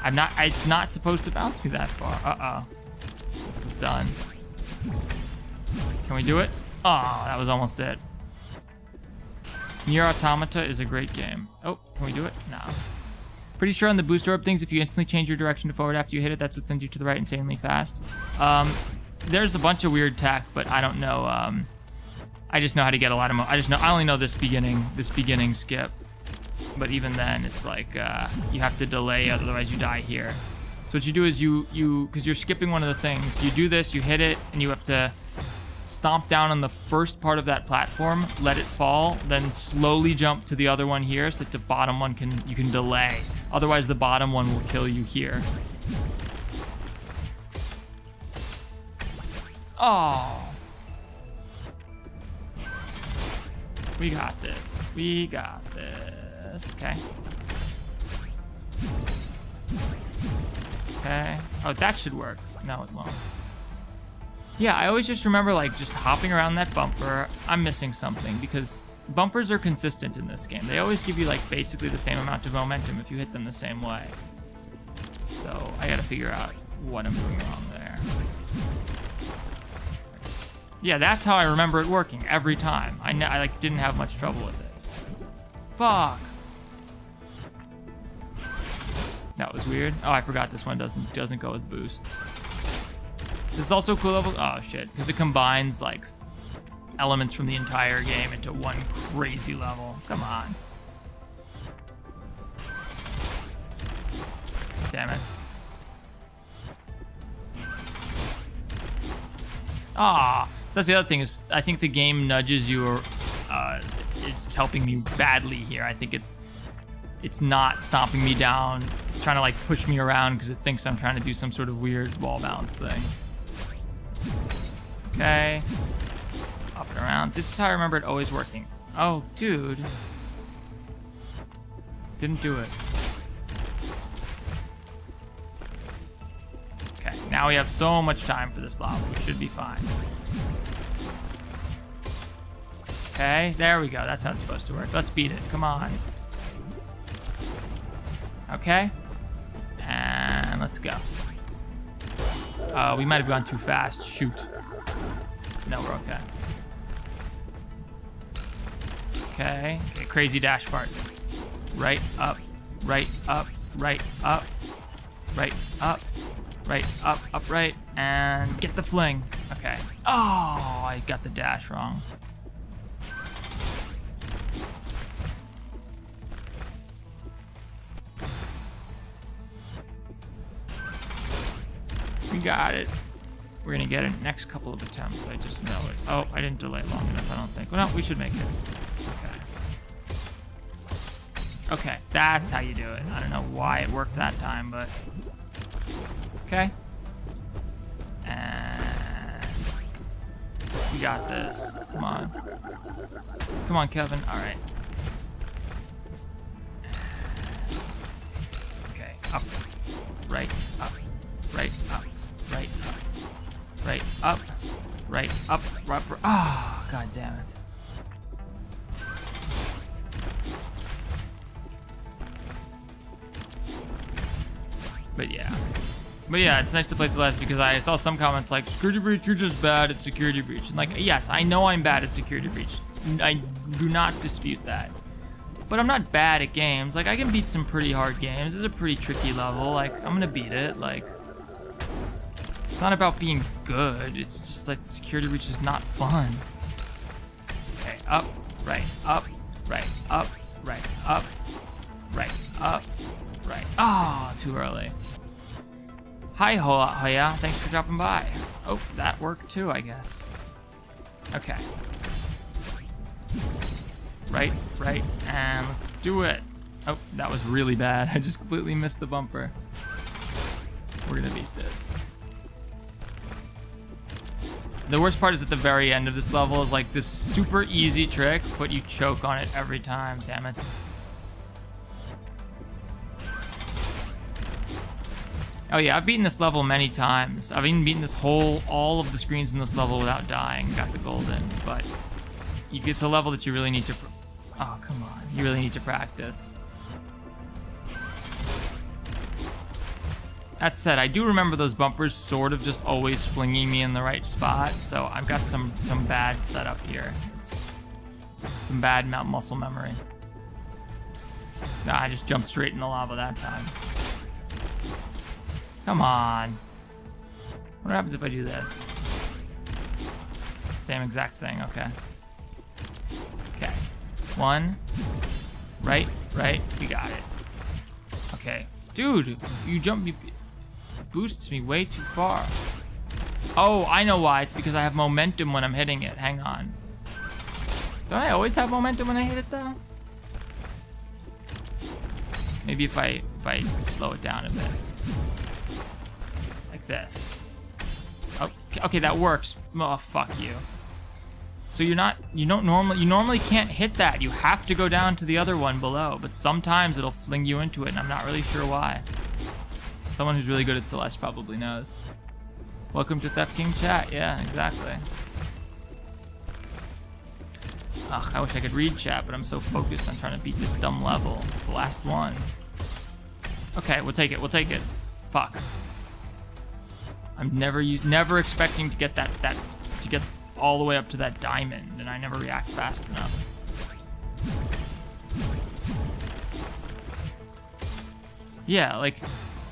It's not supposed to bounce me that far. Uh-oh. This is done. Can we do it? Oh, that was almost it. Nier Automata is a great game. Oh, can we do it? No. Pretty sure on the booster orb things, if you instantly change your direction to forward after you hit it, that's what sends you to the right insanely fast. There's a bunch of weird tech, but I don't know. I just know how to get a lot of I only know this beginning skip. But even then, it's like you have to delay, otherwise you die here. So what you do is because you're skipping one of the things, you do this, you hit it, and you have to stomp down on the first part of that platform, let it fall, then slowly jump to the other one here so that the bottom one you can delay. Otherwise, the bottom one will kill you here. Oh. We got this. We got this. Okay. Okay. Oh, that should work. No, it won't. Yeah, I always just remember, like, just hopping around that bumper. I'm missing something because bumpers are consistent in this game. They always give you, like, basically the same amount of momentum if you hit them the same way. So I gotta figure out what I'm doing wrong there. Yeah, that's how I remember it working every time. I like didn't have much trouble with it. Fuck. That was weird. Oh, I forgot this one doesn't go with boosts. This is also a cool level. Oh shit, because it combines like elements from the entire game into one crazy level. Come on. Damn it. Ah, so that's the other thing is I think the game nudges you or it's helping me badly here. I think it's not stomping me down. It's trying to like push me around because it thinks I'm trying to do some sort of weird wall bounce thing. Okay. Up and around. This is how I remember it always working. Oh, dude. Didn't do it. Okay, now we have so much time for this lava. We should be fine. Okay, there we go. That's how it's supposed to work. Let's beat it. Come on. Okay. And let's go. We might have gone too fast. Shoot. No, we're okay. Okay. Okay, crazy dash part. Right up, right up, right up, right up, right up, up, right, and get the fling. Okay. Oh, I got the dash wrong. We got it. We're gonna get it next couple of attempts. I just know it. Oh, I didn't delay long enough, I don't think. Well, no, we should make it. Okay. Okay, that's how you do it. I don't know why it worked that time, but... Okay. And... we got this. Come on. Come on, Kevin. All right. Okay, up. Right, up. Right, up. Right, up. Right, up. Right, up. Right, oh, god damn it. But yeah, it's nice to play Celeste because I saw some comments like, Security Breach, you're just bad at Security Breach. And like, yes, I know I'm bad at Security Breach. I do not dispute that. But I'm not bad at games. Like, I can beat some pretty hard games. This is a pretty tricky level. Like, I'm gonna beat it. Like, it's not about being good. It's just like Security Breach is not fun. Okay, up, right, up, right, up, right, up, right, up, right. Ah, oh, too early. Hi, Hoya. Thanks for dropping by. Oh, that worked too, I guess. Okay. Right, and let's do it. Oh, that was really bad. I just completely missed the bumper. We're gonna beat this. The worst part is at the very end of this level is like this super easy trick, but you choke on it every time, damn it. Oh yeah, I've beaten this level many times. I've even beaten all of the screens in this level without dying. Got the golden, but it's a level that you really need to, oh come on, you really need to practice. That said, I do remember those bumpers sort of just always flinging me in the right spot, so I've got some bad setup here. It's some bad muscle memory. Nah, I just jumped straight in the lava that time. Come on. What happens if I do this? Same exact thing, okay. Okay. 1. Right, we got it. Okay. Dude, you boosts me way too far. Oh, I know why. It's because I have momentum when I'm hitting it. Hang on. Don't I always have momentum when I hit it though? Maybe if I slow it down a bit. Like this. Okay, that works. Oh, fuck you. So you normally can't hit that. You have to go down to the other one below, but sometimes it'll fling you into it and I'm not really sure why. Someone who's really good at Celeste probably knows. Welcome to Theft King chat. Yeah, exactly. Ugh, I wish I could read chat, but I'm so focused on trying to beat this dumb level. It's the last one. Okay, we'll take it. Fuck. I'm never expecting to get to get all the way up to that diamond, and I never react fast enough. Yeah, like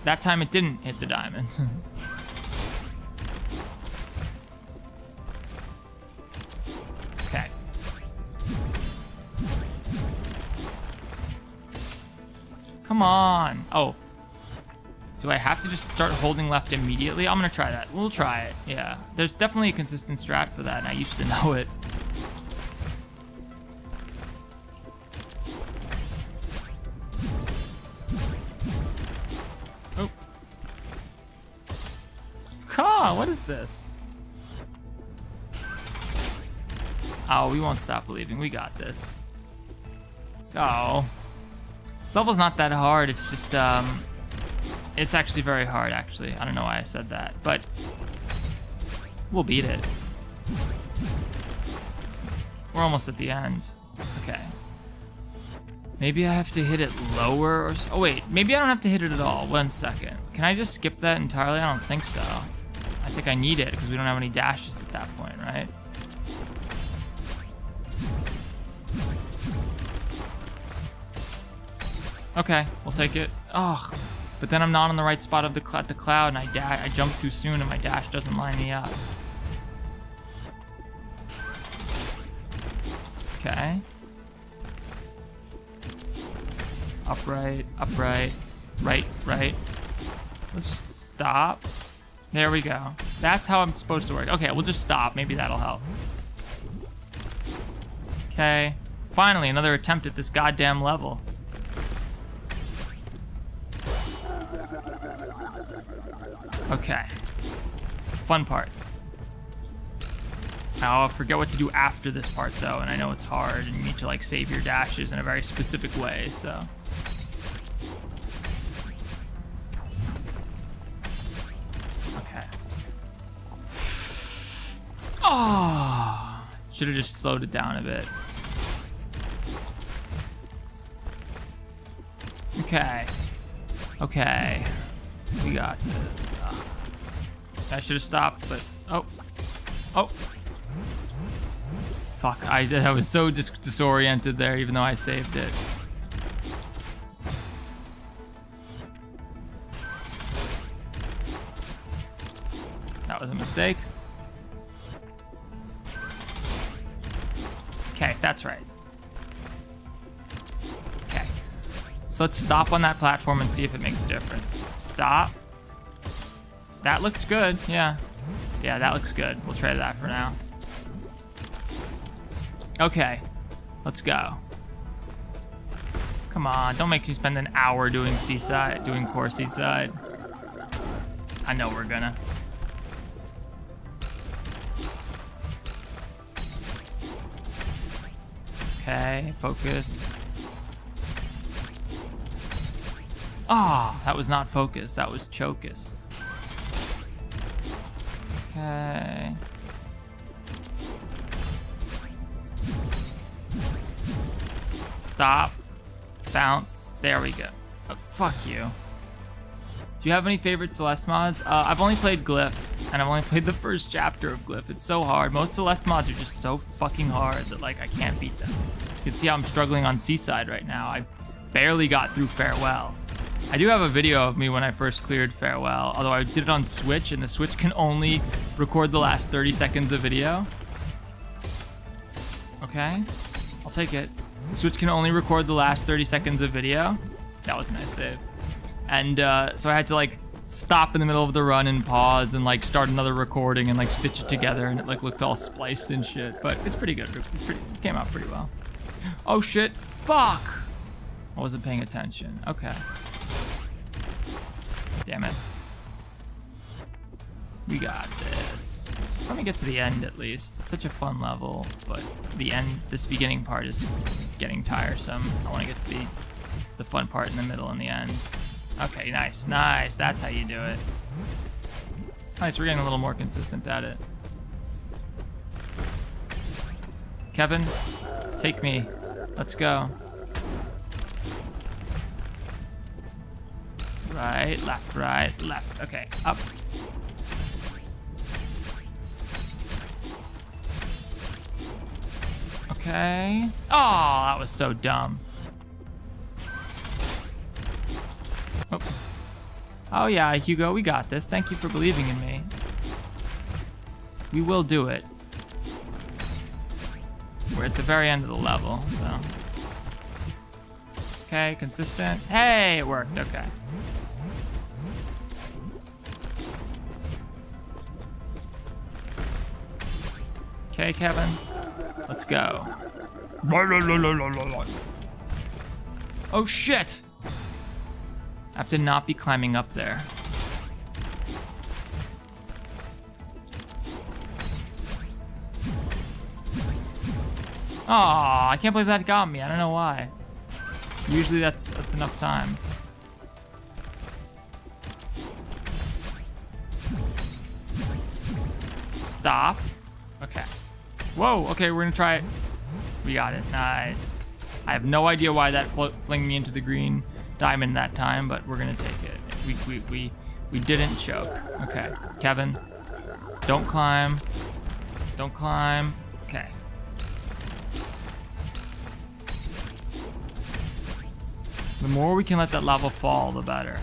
that time it didn't hit the diamond. Okay. Come on. Oh. Do I have to just start holding left immediately? I'm gonna try that. We'll try it. Yeah. There's definitely a consistent strat for that, and I used to know it. Oh. God, what is this? Oh, we won't stop believing. We got this. Oh. This level's not that hard. It's just, it's actually very hard, actually. I don't know why I said that, but we'll beat it. We're almost at the end. Okay. Maybe I have to hit it lower or oh wait, maybe I don't have to hit it at all. 1 second. Can I just skip that entirely? I don't think so. I think I need it because we don't have any dashes at that point, right? Okay, we'll take it. Oh, but then I'm not on the right spot of the cloud, and I jump too soon, and my dash doesn't line me up. Okay. Upright, right. Let's just stop. There we go. That's how I'm supposed to work. Okay, we'll just stop. Maybe that'll help. Okay. Finally, another attempt at this goddamn level. Okay. Fun part. I'll forget what to do after this part though, and I know it's hard and you need to like save your dashes in a very specific way, so. Okay. Oh, should have just slowed it down a bit. Okay. Okay. We got this. I should have stopped, but oh. Fuck! I was so disoriented there, even though I saved it. That was a mistake. Okay, that's right. Okay. So let's stop on that platform and see if it makes a difference. Stop. That looks good, yeah. Yeah, that looks good. We'll try that for now. Okay, let's go. Come on, don't make me spend an hour doing Seaside, doing core Seaside. I know we're gonna. Okay, focus. Ah, that was not focus, that was chocus. Okay. Stop. Bounce. There we go. Oh, fuck you. Do you have any favorite Celeste mods? I've only played Glyph, and I've only played the first chapter of Glyph. It's so hard. Most Celeste mods are just so fucking hard that, like, I can't beat them. You can see how I'm struggling on Seaside right now. I barely got through Farewell. I do have a video of me when I first cleared Farewell, although I did it on Switch, and the Switch can only record the last 30 seconds of video. Okay, I'll take it. The Switch can only record the last 30 seconds of video. That was a nice save. And so I had to like stop in the middle of the run and pause and like start another recording and like stitch it together, and it like looked all spliced and shit. But it's pretty good. It came out pretty well. Oh shit! Fuck! I wasn't paying attention. Okay. Damn it. We got this. Just let me get to the end at least. It's such a fun level, but the end, this beginning part is getting tiresome. I want to get to the fun part in the middle and the end. Okay, nice, nice. That's how you do it. Nice, we're getting a little more consistent at it. Kevin, take me. Let's go. Right, left. Okay, up. Okay. Oh, that was so dumb. Oops. Oh yeah, Hugo, we got this. Thank you for believing in me. We will do it. We're at the very end of the level, so. Okay, consistent. Hey, it worked, okay. Okay, Kevin, let's go. Oh shit! I have to not be climbing up there. Aw, I can't believe that got me. I don't know why. Usually that's enough time. Stop. Okay. Whoa, okay, we're gonna try it. We got it, nice. I have no idea why that flinged me into the green diamond that time, but we're gonna take it. We didn't choke. Okay, Kevin, don't climb. Don't climb. Okay. The more we can let that lava fall, the better.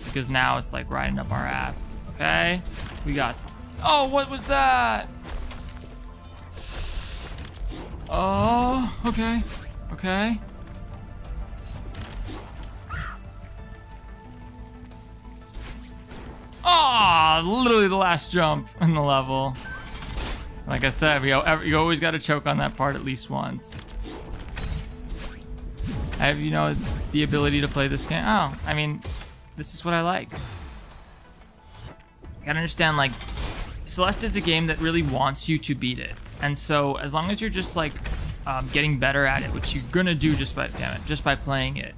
Because now it's like riding up our ass. Okay, we got. Oh, what was that? Oh, okay, okay. Oh, literally the last jump in the level. Like I said, you always got to choke on that part at least once. I have, you know, the ability to play this game. Oh, I mean, this is what I like. You gotta understand, like, Celeste is a game that really wants you to beat it. And so as long as you're just like getting better at it, which you're gonna do just by playing it,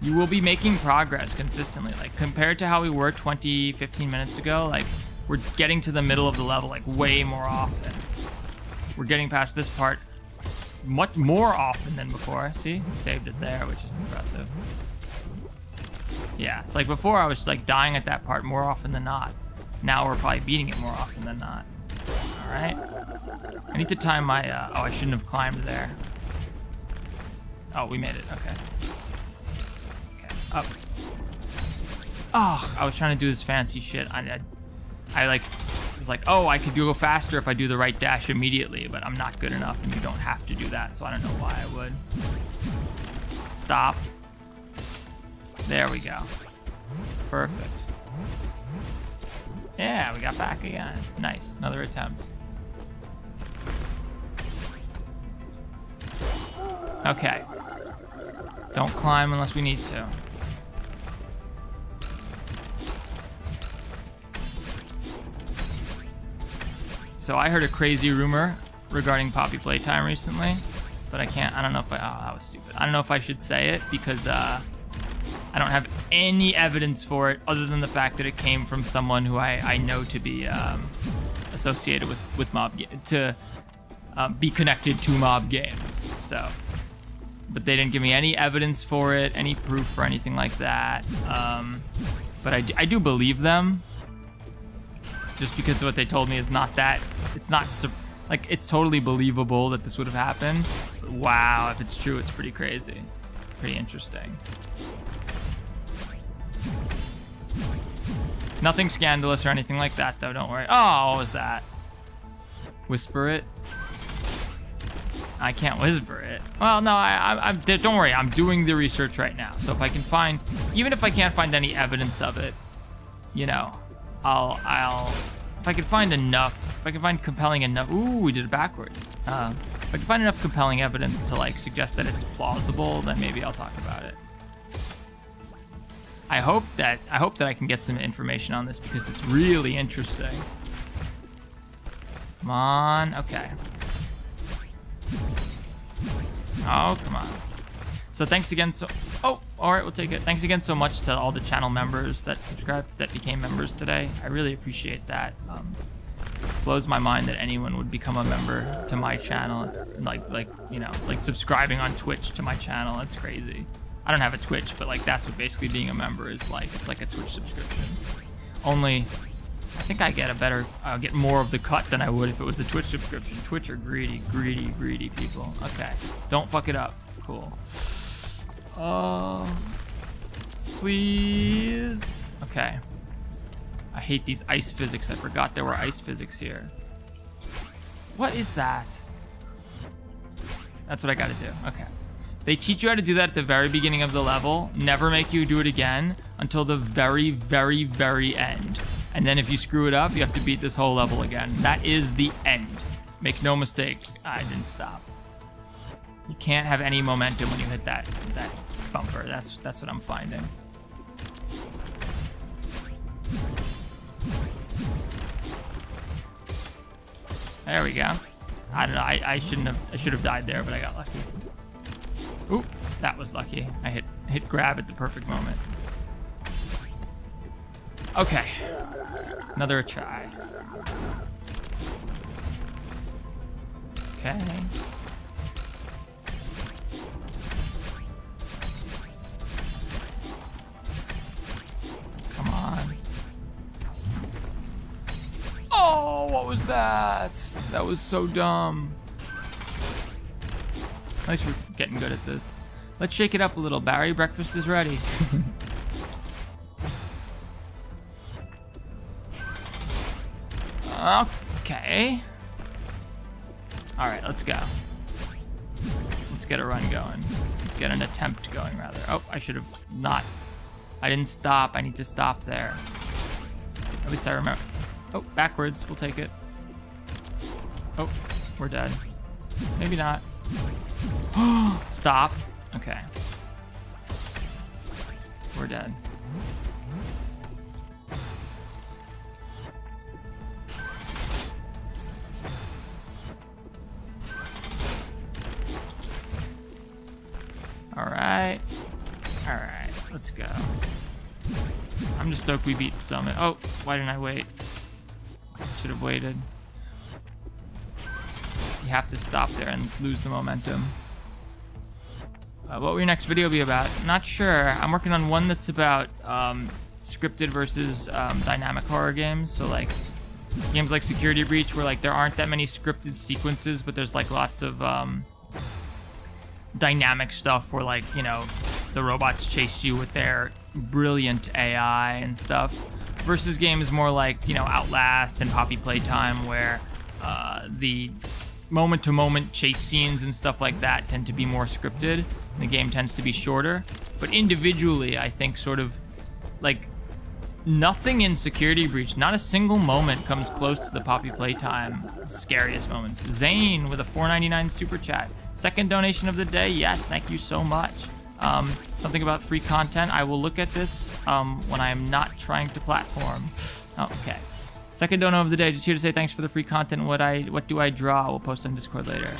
you will be making progress consistently. Like compared to how we were 15 minutes ago, like we're getting to the middle of the level like way more often. We're getting past this part much more often than before. See, we saved it there, which is impressive. Yeah, it's like before I was like dying at that part more often than not. Now we're probably beating it more often than not. All right. I need to time my, oh, I shouldn't have climbed there. Oh, we made it, okay. Okay, up. Oh, I was trying to do this fancy shit. I like, was like, oh, I could go faster if I do the right dash immediately, but I'm not good enough and you don't have to do that, so I don't know why I would. Stop. There we go. Perfect. Yeah, we got back again. Nice, another attempt. Okay. Don't climb unless we need to. So I heard a crazy rumor regarding Poppy Playtime recently, but I don't know if oh, that was stupid. I don't know if I should say it because I don't have any evidence for it other than the fact that it came from someone who I know to be associated with mob to be connected to mob games. So but they didn't give me any evidence for it, any proof or anything like that. But I do believe them, just because what they told me is not that, it's not, like, it's totally believable that this would have happened. But wow, if it's true, it's pretty crazy. Pretty interesting. Nothing scandalous or anything like that, though, don't worry. Oh, what was that? Whisper it? I can't whisper it. Well, no, don't worry, I'm doing the research right now. So if I can find, even if I can't find any evidence of it, you know, if I can find enough, if I can find compelling enough, ooh, we did it backwards. If I can find enough compelling evidence to like suggest that it's plausible, then maybe I'll talk about it. I hope that I can get some information on this because it's really interesting. Come on, okay. Oh, come on. So thanks again. Oh, all right, we'll take it. Thanks again so much to all the channel members that subscribed, that became members today. I really appreciate that. Blows my mind that anyone would become a member to my channel. It's like you know, like subscribing on Twitch to my channel. It's crazy. I don't have a Twitch, but like that's what basically being a member is like. It's like a Twitch subscription. Only, I think I'll get more of the cut than I would if it was a Twitch subscription. Twitch are greedy, greedy, greedy people. Okay, don't fuck it up. Cool. Please. Okay. I hate these ice physics. I forgot there were ice physics here. What is that? That's what I gotta do. Okay. They teach you how to do that at the very beginning of the level, never make you do it again until the very, very, very end. And then if you screw it up, you have to beat this whole level again. That is the end. Make no mistake, I didn't stop. You can't have any momentum when you hit that bumper. That's what I'm finding. There we go. I don't know, I should have died there, but I got lucky. Ooh, that was lucky. I hit grab at the perfect moment. Okay. Another try. Okay. Come on. Oh, what was that? That was so dumb. At least we're getting good at this. Let's shake it up a little, Barry. Breakfast is ready. Okay. All right, let's go. Let's get a run going. Let's get an attempt going, rather. Oh, I should have not. I didn't stop. I need to stop there. At least I remember. Oh, backwards. We'll take it. Oh, we're dead. Maybe not. Stop. Okay. We're dead. Alright. Alright, let's go. I'm just stoked we beat Summit. Oh, why didn't I wait? Should have waited. You have to stop there and lose the momentum. What will your next video be about? Not sure. I'm working on one that's about scripted versus dynamic horror games. So like games like Security Breach where like there aren't that many scripted sequences, but there's like lots of dynamic stuff where like, you know, the robots chase you with their brilliant AI and stuff. Versus games more like, you know, Outlast and Poppy Playtime where the moment-to-moment chase scenes and stuff like that tend to be more scripted. The game tends to be shorter. But individually, I think sort of like nothing in Security Breach, not a single moment comes close to the Poppy Playtime scariest moments. Zane with a $4.99 super chat. Second donation of the day. Yes, thank you so much. Something about free content. I will look at this when I am not trying to platform. Oh, okay. Second dono of the day. Just here to say thanks for the free content. What do I draw? We'll post on Discord later.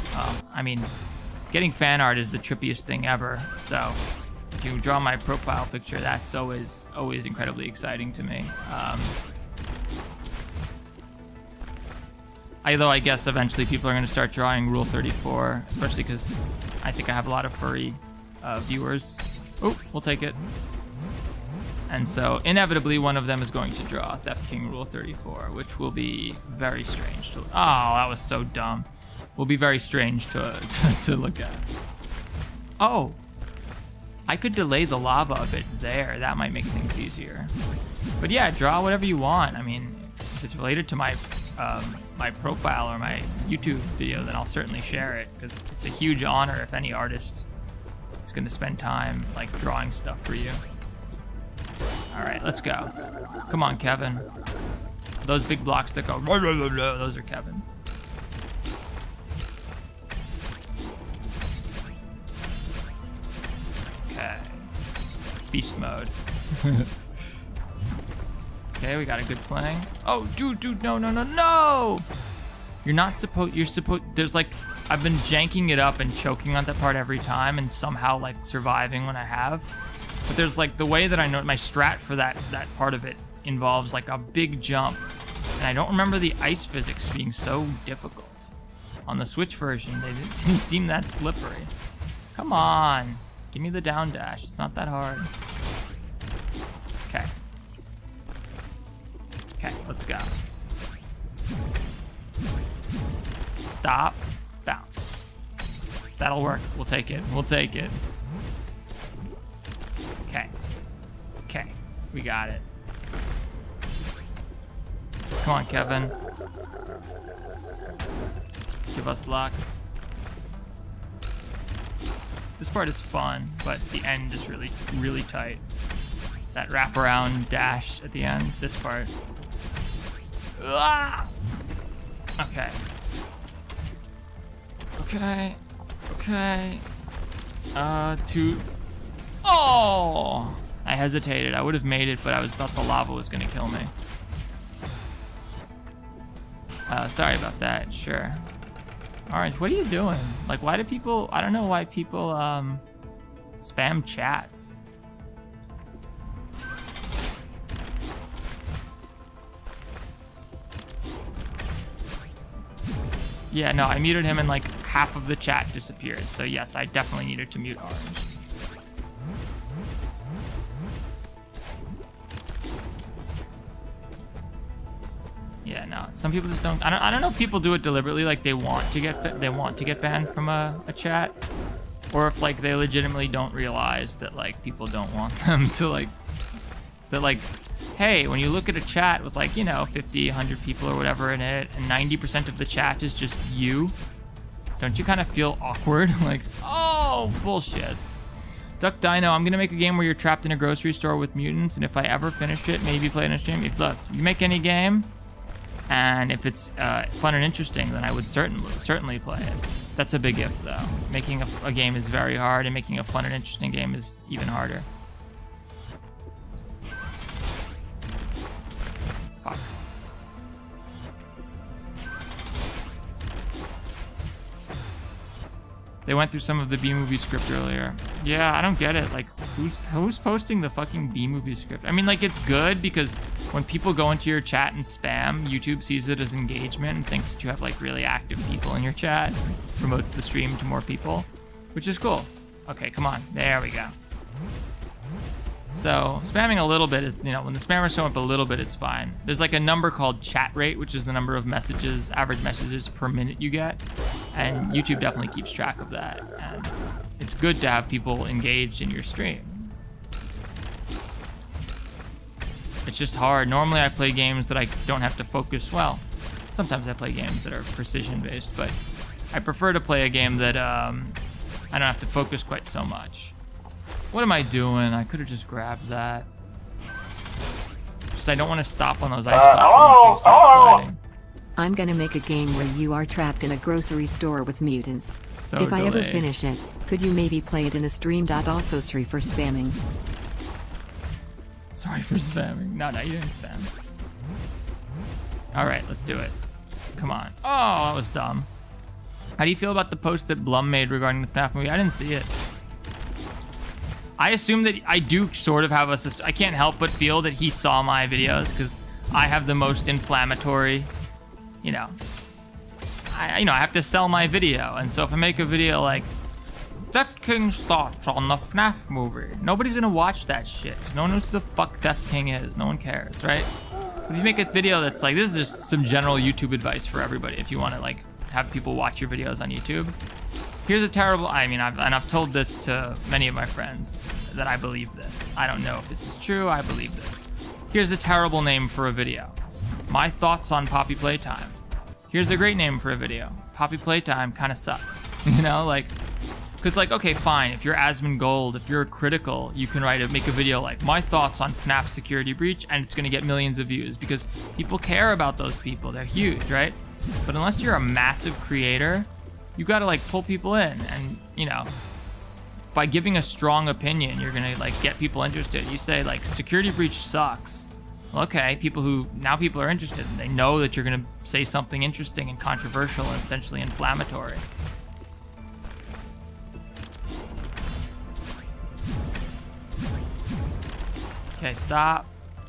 I mean, getting fan art is the trippiest thing ever. So if you draw my profile picture, that's always incredibly exciting to me. Although I guess eventually people are going to start drawing Rule 34, especially because I think I have a lot of furry viewers. Oh, we'll take it. And so inevitably one of them is going to draw Theft King Rule 34, which will be very strange to, oh, that was so dumb. Will be very strange to look at. Oh, I could delay the lava a bit there. That might make things easier. But yeah, draw whatever you want. I mean, if it's related to my my profile or my YouTube video, then I'll certainly share it, because it's a huge honor if any artist is going to spend time like drawing stuff for you. All right, let's go. Come on, Kevin. Those big blocks that go, those are Kevin. Okay. Beast mode. Okay, we got a good flank. Oh, dude, no. You're supposed, there's like, I've been janking it up and choking on that part every time and somehow like surviving when I have. But there's like the way that I know my strat for that part of it involves like a big jump. And I don't remember the ice physics being so difficult. On the Switch version, they didn't seem that slippery. Come on, give me the down dash. It's not that hard. Okay. Okay, let's go. Stop, bounce. That'll work, we'll take it. Okay, we got it. Come on, Kevin. Give us luck. This part is fun, but the end is really, really tight. That wraparound dash at the end, this part. Ah! Okay. Two. Oh! I hesitated. I would have made it, but I thought the lava was gonna kill me. Sorry about that. Sure. Orange, what are you doing? Like, why do people? I don't know why people spam chats. Yeah, no, I muted him and like half of the chat disappeared. So yes, I definitely needed to mute Orange. Yeah, no, some people just don't. I don't know if people do it deliberately, like they want to get banned from a chat, or if like they legitimately don't realize that like people don't want them to like, that like, hey, when you look at a chat with like, you know, 50, 100 people or whatever in it, and 90% of the chat is just you, don't you kind of feel awkward? Like, oh, bullshit. Duck Dino, I'm gonna make a game where you're trapped in a grocery store with mutants, and if I ever finish it, maybe play it in a stream. If look, you make any game, and if it's fun and interesting, then I would certainly play it. That's a big if, though. Making a game is very hard, and making a fun and interesting game is even harder. Fuck. They went through some of the B-movie script earlier. Yeah, I don't get it. Like, who's posting the fucking B-movie script? I mean, like, it's good because when people go into your chat and spam, YouTube sees it as engagement and thinks that you have, like, really active people in your chat. Promotes the stream to more people, which is cool. Okay, come on. There we go. So, spamming a little bit is, you know, when the spammers show up a little bit, it's fine. There's like a number called chat rate, which is the number of messages, average messages per minute you get. And YouTube definitely keeps track of that. And it's good to have people engaged in your stream. It's just hard. Normally I play games that I don't have to focus. Well, sometimes I play games that are precision based, but I prefer to play a game that I don't have to focus quite so much. What am I doing? I could have just grabbed that. Just I don't want to stop on those ice platforms to start sliding. I'm gonna make a game where you are trapped in a grocery store with mutants. So if I ever delayed. finish it, could you maybe play it in a stream? Also, sorry for spamming. Sorry for spamming. No, you didn't spam. All right, let's do it. Come on. Oh, that was dumb. How do you feel about the post that Blum made regarding the FNAF movie? I didn't see it. I assume that I do sort of have I can't help but feel that he saw my videos because I have the most inflammatory, I have to sell my video. And so if I make a video like Theft King's thoughts on the FNAF movie. Nobody's gonna watch that shit. 'Cause no one knows who the fuck Theft King is. No one cares, right? If you make a video that's like, this is just some general YouTube advice for everybody. If you want to like have people watch your videos on YouTube. Here's a terrible, I've told this to many of my friends that I believe this. I don't know if this is true, I believe this. Here's a terrible name for a video. My thoughts on Poppy Playtime. Here's a great name for a video. Poppy Playtime kind of sucks. You know, like, because like, okay, fine, if you're Asmongold, if you're critical, you can make a video like, my thoughts on FNAF security breach, and it's gonna get millions of views because people care about those people, they're huge, right? But unless you're a massive creator, you gotta like pull people in, and you know, by giving a strong opinion, you're gonna like get people interested. You say like, security breach sucks. Well, okay, people are interested, and they know that you're gonna say something interesting and controversial and potentially inflammatory. Okay, stop.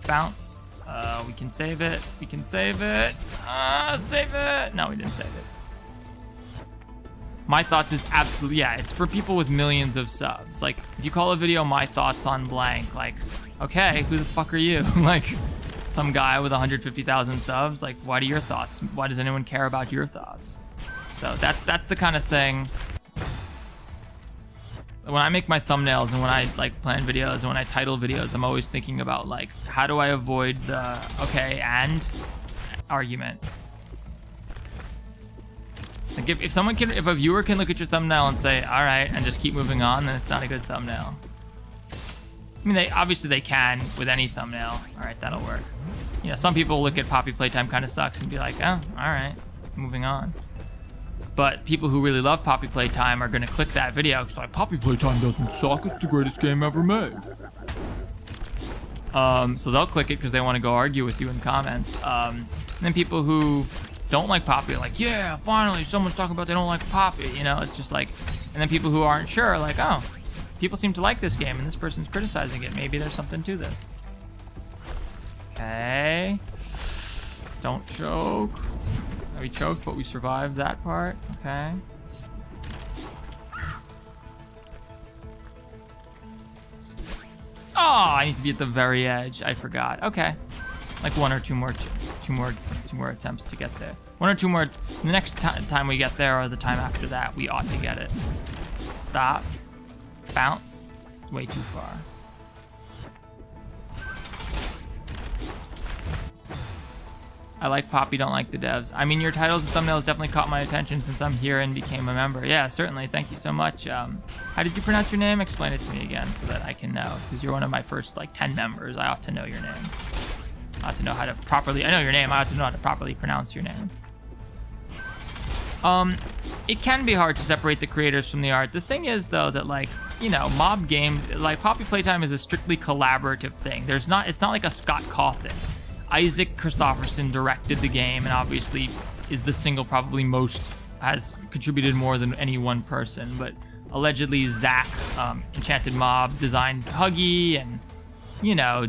Bounce. We can save it. We can save it. Save it. No, we didn't save it. My thoughts is absolutely, yeah, it's for people with millions of subs. Like, if you call a video my thoughts on blank, like, okay, who the fuck are you? Like, some guy with 150,000 subs? Like, what are your thoughts? Why does anyone care about your thoughts? So that's the kind of thing. When I make my thumbnails and when I like plan videos and when I title videos, I'm always thinking about like, how do I avoid the okay and argument? Like if a viewer can look at your thumbnail and say, all right, and just keep moving on, then it's not a good thumbnail. I mean, obviously they can with any thumbnail. All right, that'll work. You know, some people look at Poppy Playtime kind of sucks and be like, oh, all right, moving on. But people who really love Poppy Playtime are gonna click that video because like, Poppy Playtime doesn't suck, it's the greatest game ever made. So they'll click it because they want to go argue with you in comments. And then people who don't like Poppy are like, yeah, finally someone's talking about they don't like Poppy. You know, it's just like, and then people who aren't sure are like, oh, people seem to like this game and this person's criticizing it. Maybe there's something to this. Okay. Don't choke. We choked, but we survived that part. Okay. Oh, I need to be at the very edge. I forgot. Okay. Like one or two more attempts to get there. One or two more. The next time we get there or the time after that, we ought to get it. Stop. Bounce. Way too far. I like Poppy, don't like the devs. I mean, your titles and thumbnails definitely caught my attention since I'm here and became a member. Yeah, certainly. Thank you so much. How did you pronounce your name? Explain it to me again so that I can know. Because you're one of my first, like, 10 members. I ought to know your name. I ought to know how to properly... I know your name. I ought to know how to properly pronounce your name. It can be hard to separate the creators from the art. The thing is, though, that, like, you know, mob games... Like, Poppy Playtime is a strictly collaborative thing. It's not like a Scott Cawthon. Isaac Christopherson directed the game and obviously is the single probably has contributed more than any one person, but allegedly Zach, Enchanted Mob, designed Huggy, and you know,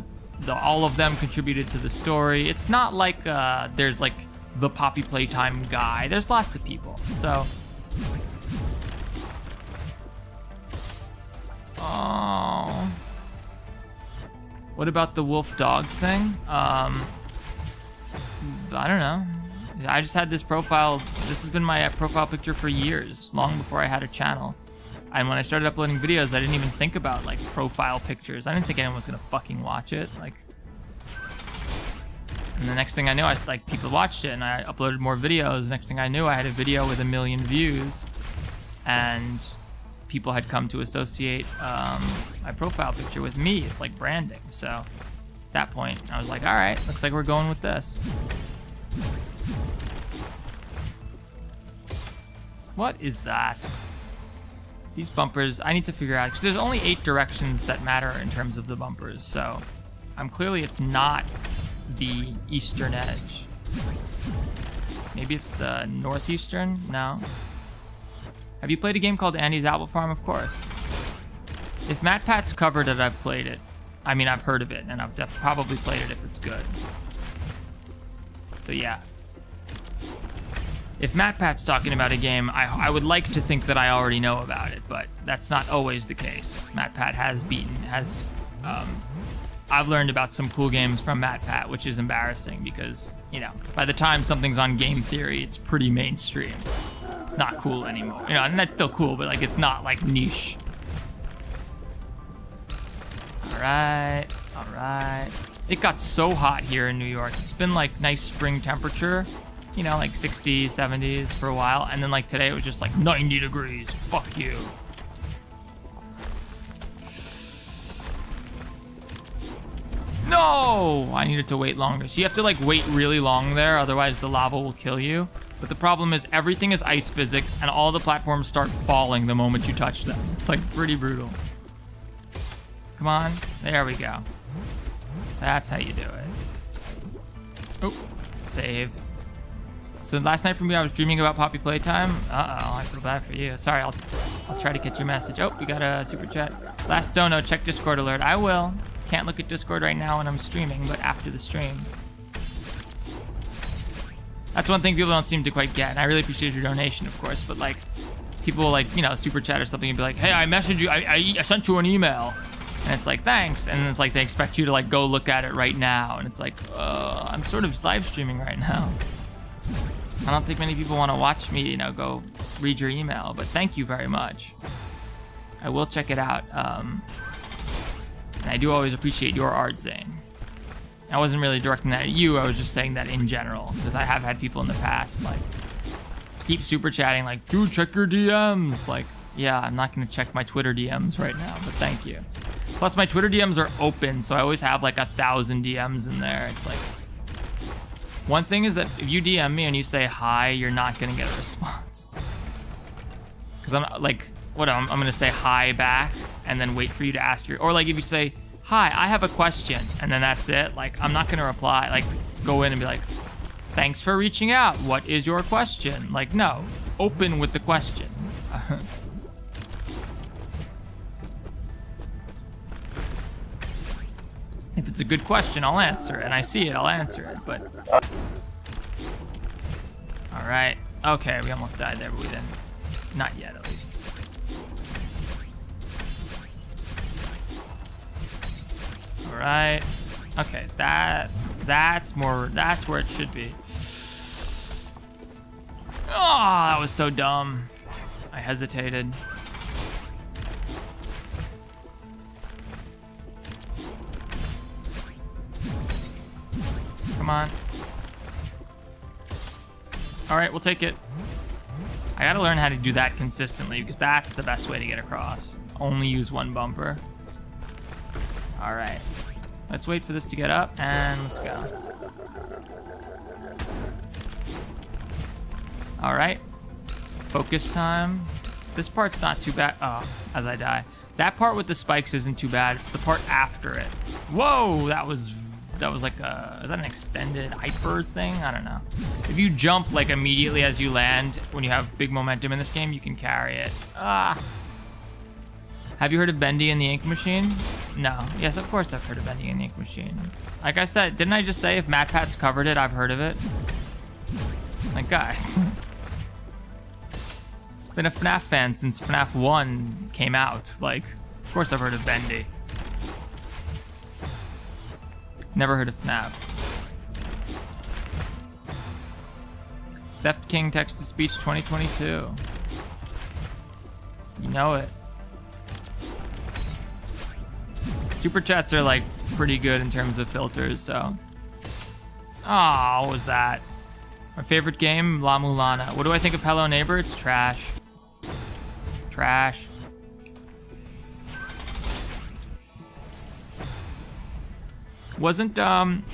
all of them contributed to the story. It's not like there's like the Poppy Playtime guy. There's lots of people, so. Oh. What about the wolf dog thing? I don't know. I just had this profile. This has been my profile picture for years, long before I had a channel. And when I started uploading videos, I didn't even think about like profile pictures. I didn't think anyone was gonna fucking watch it. Like, and the next thing I knew, people watched it, and I uploaded more videos. Next thing I knew, I had a video with 1 million views, and people had come to associate my profile picture with me. It's like branding. So at that point, I was like, all right, looks like we're going with this. What is that? These bumpers, I need to figure out, because there's only 8 directions that matter in terms of the bumpers. So clearly it's not the eastern edge. Maybe it's the northeastern? No. Have you played a game called Andy's Apple Farm? Of course. If MatPat's covered it, I've played it. I mean, I've heard of it, and I've probably played it if it's good. So yeah. if MatPat's talking about a game, I would like to think that I already know about it, but that's not always the case. MatPat I've learned about some cool games from MatPat, which is embarrassing because, you know, by the time something's on Game Theory, it's pretty mainstream. It's not cool anymore. You know, and that's still cool, but like it's not like niche. All right. It got so hot here in New York. It's been like nice spring temperature, you know, like 60s, 70s for a while. And then like today it was just like 90 degrees. Fuck you. No! I needed to wait longer. So you have to like wait really long there, otherwise the lava will kill you. But the problem is everything is ice physics and all the platforms start falling the moment you touch them. It's like pretty brutal. Come on. There we go. That's how you do it. Oh, save. So last night for me, I was dreaming about Poppy Playtime. Uh-oh, I feel bad for you. Sorry, I'll try to get your message. Oh, we got a super chat. Last dono, check Discord alert. I will. Can't look at Discord right now when I'm streaming, but after the stream. That's one thing people don't seem to quite get. And I really appreciate your donation, of course, but like people will like, you know, super chat or something and be like, hey, I messaged you, I sent you an email. And it's like, thanks. And then it's like they expect you to like go look at it right now. And it's like, I'm sort of live streaming right now. I don't think many people want to watch me, you know, go read your email, but thank you very much. I will check it out. And I do always appreciate your art, Zane. I wasn't really directing that at you, I was just saying that in general, because I have had people in the past, like, keep super chatting, like, dude, check your DMs. Like, yeah, I'm not gonna check my Twitter DMs right now, but thank you. Plus, my Twitter DMs are open, so I always have like 1,000 DMs in there. It's like, one thing is that if you DM me and you say hi, you're not gonna get a response. Because I'm like, what, I'm gonna say hi back and then wait for you to ask your, or like if you say, hi, I have a question, and then that's it, like, I'm not gonna reply, like, go in and be like, thanks for reaching out, what is your question? Like, no, open with the question. If it's a good question, I'll answer it, and I see it, I'll answer it, but... All right, okay, we almost died there, but we didn't. Not yet, at least. All right, okay, that's where it should be. Oh, that was so dumb. I hesitated. Come on. All right, we'll take it. I gotta learn how to do that consistently because that's the best way to get across. Only use one bumper. All right, let's wait for this to get up and let's go. All right, focus time. This part's not too bad. Oh, as I die. That part with the spikes isn't too bad. It's the part after it. Whoa, that was like a, is that an extended hyper thing? I don't know. If you jump like immediately as you land, when you have big momentum in this game, you can carry it. Ah. Have you heard of Bendy and the Ink Machine? No. Yes, of course I've heard of Bendy and the Ink Machine. Like I said, didn't I just say if MatPat's covered it, I've heard of it? Like, guys. Been a FNAF fan since FNAF 1 came out. Like, of course I've heard of Bendy. Never heard of FNAF. Theft King text-to-speech 2022. You know it. Super chats are like pretty good in terms of filters, so. Oh, what was that? My favorite game, La Mulana. What do I think of Hello Neighbor? It's trash. Trash. Wasn't, didn't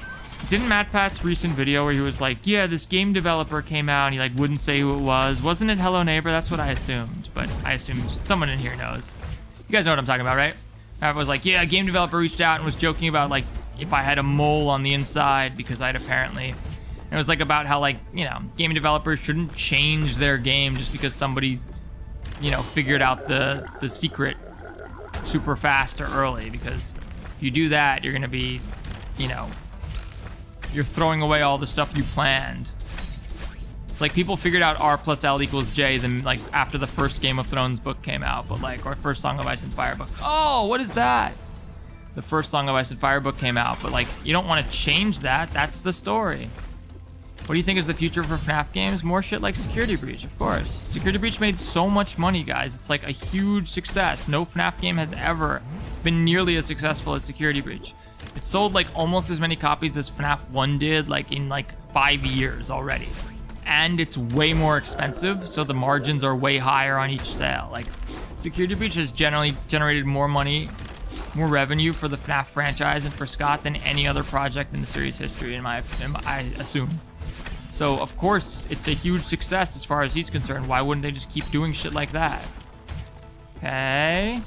MatPat's recent video where he was like, yeah, this game developer came out and he like wouldn't say who it was. Wasn't it Hello Neighbor? That's what I assumed, but I assume someone in here knows. You guys know what I'm talking about, right? MatPat was like, yeah, a game developer reached out and was joking about like if I had a mole on the inside because I'd apparently, and it was like about how like, you know, game developers shouldn't change their game just because somebody, you know, figured out the secret super fast or early, because if you do that, you're gonna be, you know, you're throwing away all the stuff you planned. It's like people figured out R plus L equals J then like after the first Game of Thrones book came out, but like, or first Song of Ice and Fire book. Oh, what is that? The first Song of Ice and Fire book came out, but like, you don't want to change that. That's the story. What do you think is the future for FNAF games? More shit like Security Breach, of course. Security Breach made so much money, guys. It's like a huge success. No FNAF game has ever been nearly as successful as Security Breach. It sold like almost as many copies as FNAF 1 did, like in like 5 years already. And it's way more expensive, so the margins are way higher on each sale. Like, Security Breach has generally generated more money, more revenue for the FNAF franchise and for Scott than any other project in the series history, I assume. So, of course, it's a huge success as far as he's concerned. Why wouldn't they just keep doing shit like that? Okay.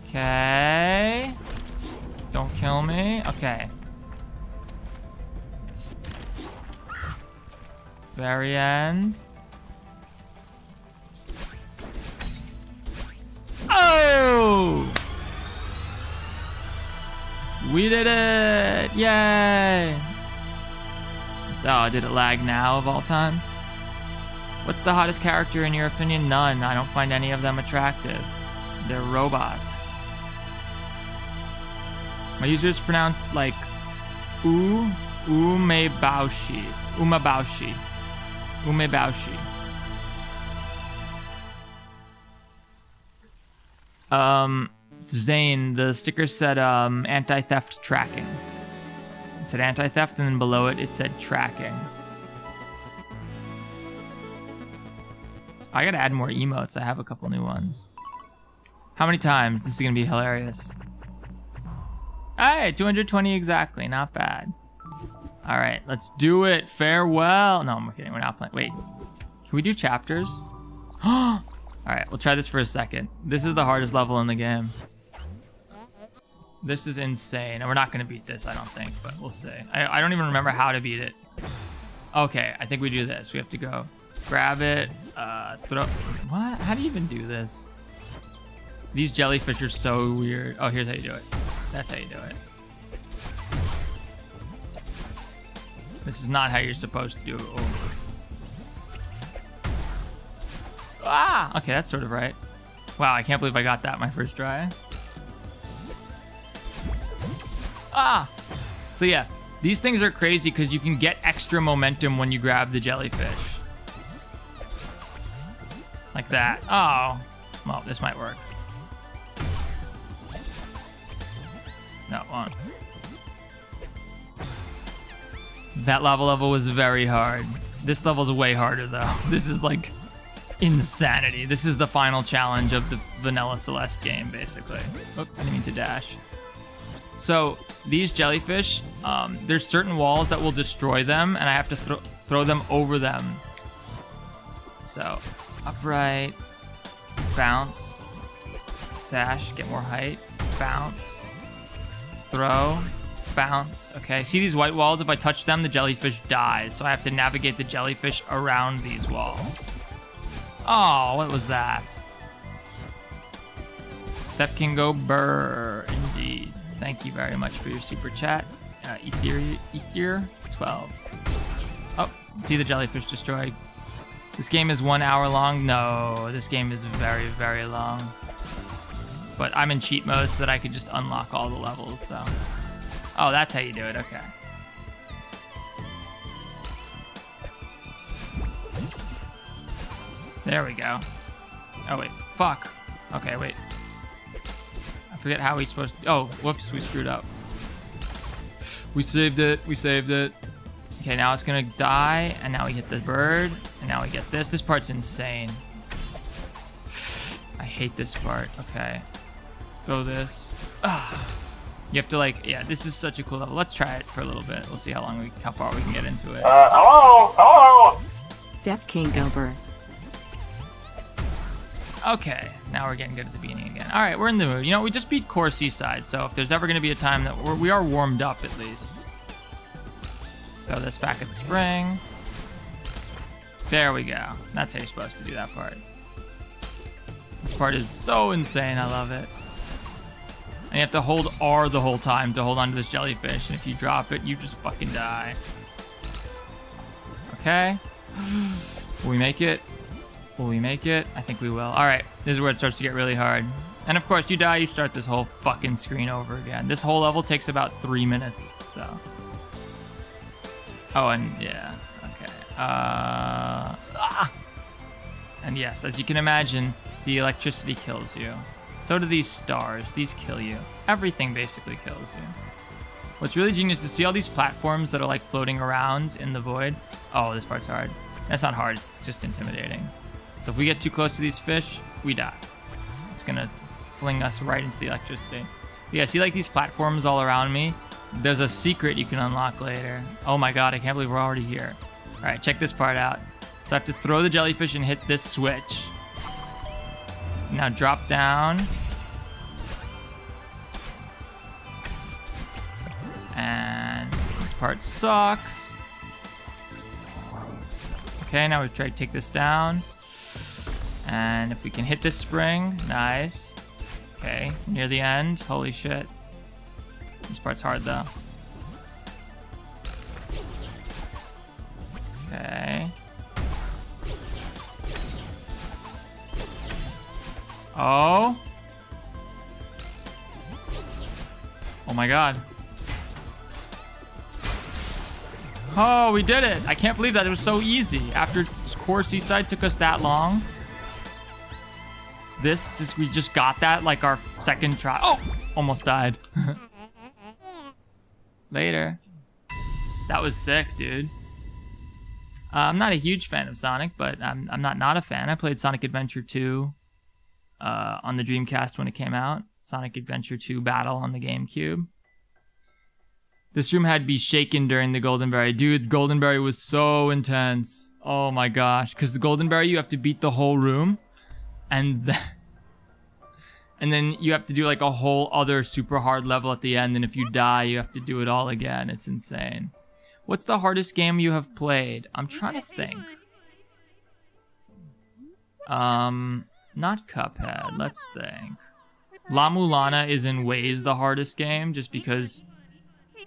Okay. Don't kill me. Okay. Very end. Oh! We did it! Yay! Oh, did it lag now of all times? What's the hottest character in your opinion? None. I don't find any of them attractive. They're robots. My user is pronounced like Umebaushi. Umebaushi. Umebaushi. Zane, the sticker said anti-theft tracking. It said anti-theft, and then below it, it said tracking. I gotta add more emotes. I have a couple new ones. How many times? This is gonna be hilarious. Hey, 220 exactly. Not bad. All right, let's do it. Farewell. No, I'm kidding. We're not playing. Wait, can we do chapters? All right, we'll try this for a second. This is the hardest level in the game. This is insane. And we're not going to beat this, I don't think, but we'll see. I don't even remember how to beat it. Okay, I think we do this. We have to go grab it, throw... What? How do you even do this? These jellyfish are so weird. Oh, here's how you do it. That's how you do it. This is not how you're supposed to do it. Oh. Ah! Okay, that's sort of right. Wow, I can't believe I got that my first try. Ah! So yeah, these things are crazy because you can get extra momentum when you grab the jellyfish. Like that. Oh. Well, this might work. No, it won't. That lava level was very hard. This level's way harder though. This is like insanity. This is the final challenge of the Vanilla Celeste game, basically. Oh, I didn't mean to dash. So these jellyfish, there's certain walls that will destroy them, and I have to throw them over them. So upright, bounce, dash, get more height, bounce, throw, bounce. Okay, see these white walls? If I touch them, the jellyfish dies. So I have to navigate the jellyfish around these walls. Oh, what was that? Theft can go burr, indeed. Thank you very much for your super chat. Ether 12. Oh, see the jellyfish destroyed. This game is 1 hour long. No, this game is very, very long. But I'm in cheat mode so that I could just unlock all the levels, so. Oh, that's how you do it, okay. There we go. Oh, wait, fuck. Okay, wait. I forget how we're supposed to, oh, whoops, we screwed up. We saved it, we saved it. Okay, now it's gonna die, and now we hit the bird, and now we get this. This part's insane. I hate this part, okay. Throw this. You have to like, yeah, this is such a cool level. Let's try it for a little bit. We'll see how far we can get into it. Hello? Def King Gober. Okay, now we're getting good at the beginning again. All right, we're in the mood. You know, we just beat Core Seaside, so if there's ever going to be a time that we are warmed up at least. Throw this back at the spring. There we go. That's how you're supposed to do that part. This part is so insane. I love it. And you have to hold R the whole time to hold onto this jellyfish, and if you drop it, you just fucking die. Okay. Will we make it? Will we make it? I think we will. All right, this is where it starts to get really hard. And of course, you die, you start this whole fucking screen over again. This whole level takes about 3 minutes, so. Oh, and yeah, okay. And yes, as you can imagine, the electricity kills you. So do these stars. These kill you. Everything basically kills you. What's really genius is to see all these platforms that are like floating around in the void. Oh, this part's hard. That's not hard, it's just intimidating. So if we get too close to these fish, we die. It's gonna fling us right into the electricity. But yeah, see like these platforms all around me? There's a secret you can unlock later. Oh my god, I can't believe we're already here. All right, check this part out. So I have to throw the jellyfish and hit this switch. Now drop down. And this part sucks. Okay, now we try to take this down. And if we can hit this spring, nice. Okay, near the end, holy shit. This part's hard though. Okay. Oh. Oh my god. Oh, we did it. I can't believe that. It was so easy. After Core Seaside took us that long. We just got that like our second try. Oh, almost died. Later. That was sick, dude. I'm not a huge fan of Sonic, but I'm not a fan. I played Sonic Adventure 2 on the Dreamcast when it came out. Sonic Adventure 2 Battle on the GameCube. This room had to be shaken during the Golden Berry. Dude, Golden Berry was so intense. Oh my gosh. Because the Golden Berry, you have to beat the whole room. And then you have to do like a whole other super hard level at the end. And if you die, you have to do it all again. It's insane. What's the hardest game you have played? I'm trying to think. Not Cuphead. Let's think. La Mulana is in ways the hardest game just because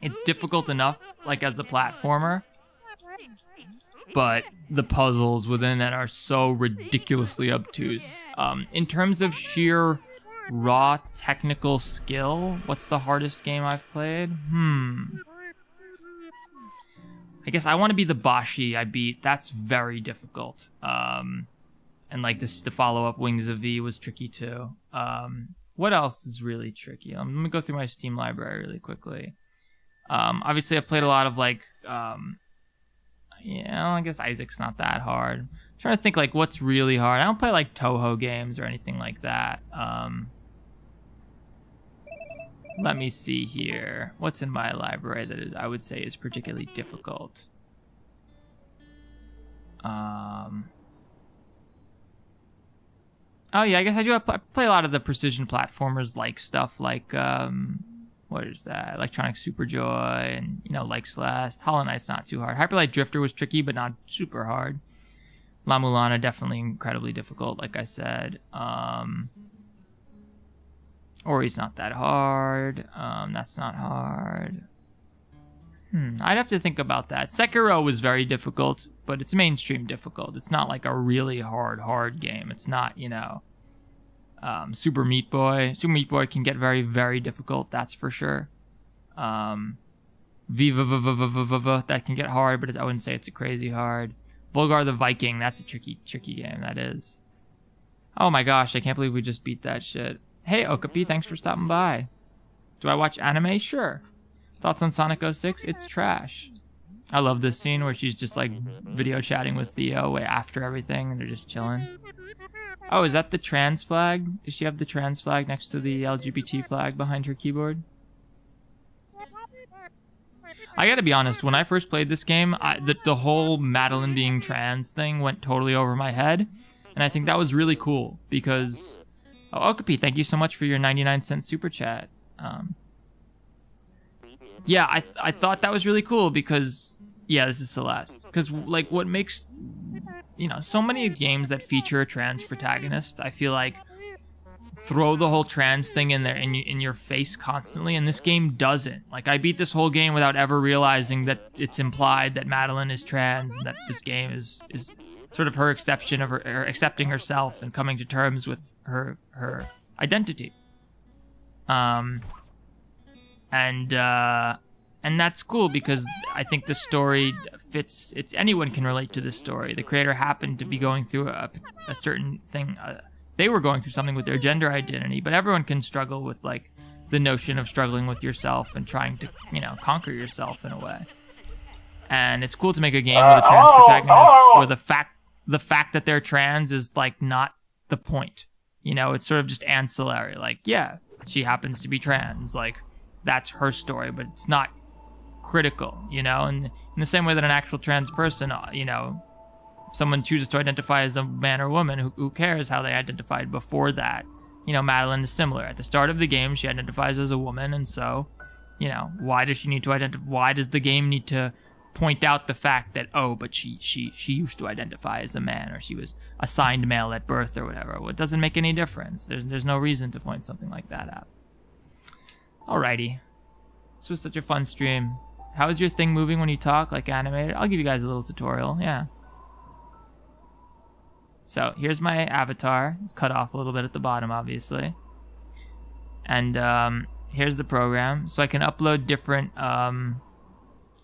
it's difficult enough, like as a platformer, but the puzzles within it are so ridiculously obtuse. In terms of sheer raw technical skill, what's the hardest game I've played? I guess I want to be the Bashi I beat. That's very difficult. And like this, the follow-up Wings of V was tricky too. What else is really tricky? Let me go through my Steam library really quickly. Obviously, I've played a lot of like, I guess Isaac's not that hard. I'm trying to think like what's really hard. I don't play like Toho games or anything like that. Let me see here. What's in my library that is, I would say, is particularly difficult? Oh yeah, I guess I do. I play a lot of the precision platformers, like stuff like what is that? Electronic Super Joy and like Celeste. Hollow Knight's not too hard. Hyper Light Drifter was tricky, but not super hard. La Mulana definitely incredibly difficult, like I said. Ori's not that hard. That's not hard. I'd have to think about that. Sekiro was very difficult, but it's mainstream difficult. It's not like a really hard game. It's not, Super Meat Boy. Super Meat Boy can get very, very difficult, that's for sure. Viva, that can get hard, but I wouldn't say it's a crazy hard. Volgar the Viking, that's a tricky game, that is. Oh my gosh, I can't believe we just beat that shit. Hey, Okapi, thanks for stopping by. Do I watch anime? Sure. Thoughts on Sonic 06? It's trash. I love this scene where she's just like video chatting with Theo way after everything and they're just chilling. Oh, is that the trans flag? Does she have the trans flag next to the LGBT flag behind her keyboard? I gotta be honest, when I first played this game, the whole Madeline being trans thing went totally over my head. And I think that was really cool because... Oh, Okapi, thank you so much for your 99-cent super chat. Yeah, I thought that was really cool because, yeah, this is Celeste. Because, like, what makes, so many games that feature a trans protagonist, I feel like, throw the whole trans thing in there in your face constantly, and this game doesn't. Like, I beat this whole game without ever realizing that it's implied that Madeline is trans, and that this game is sort of her exception of her accepting herself and coming to terms with her identity. And that's cool because I think the story fits. It's anyone can relate to this story. The creator happened to be going through a certain thing. They were going through something with their gender identity, but everyone can struggle with like the notion of struggling with yourself and trying to, conquer yourself in a way. And it's cool to make a game with a trans protagonist where the fact that they're trans is like not the point. It's sort of just ancillary. Like, yeah, she happens to be trans. Like, that's her story, but it's not critical, and in the same way that an actual trans person, someone chooses to identify as a man or woman, who cares how they identified before that? Madeline is similar. At the start of the game, she identifies as a woman, and so, why does she need to identify? Why does the game need to point out the fact that, but she used to identify as a man, or she was assigned male at birth, or whatever? Well, it doesn't make any difference. There's no reason to point something like that out. Alrighty. This was such a fun stream. How is your thing moving when you talk, like animated? I'll give you guys a little tutorial, yeah. So here's my avatar. It's cut off a little bit at the bottom, obviously. And here's the program. So I can upload different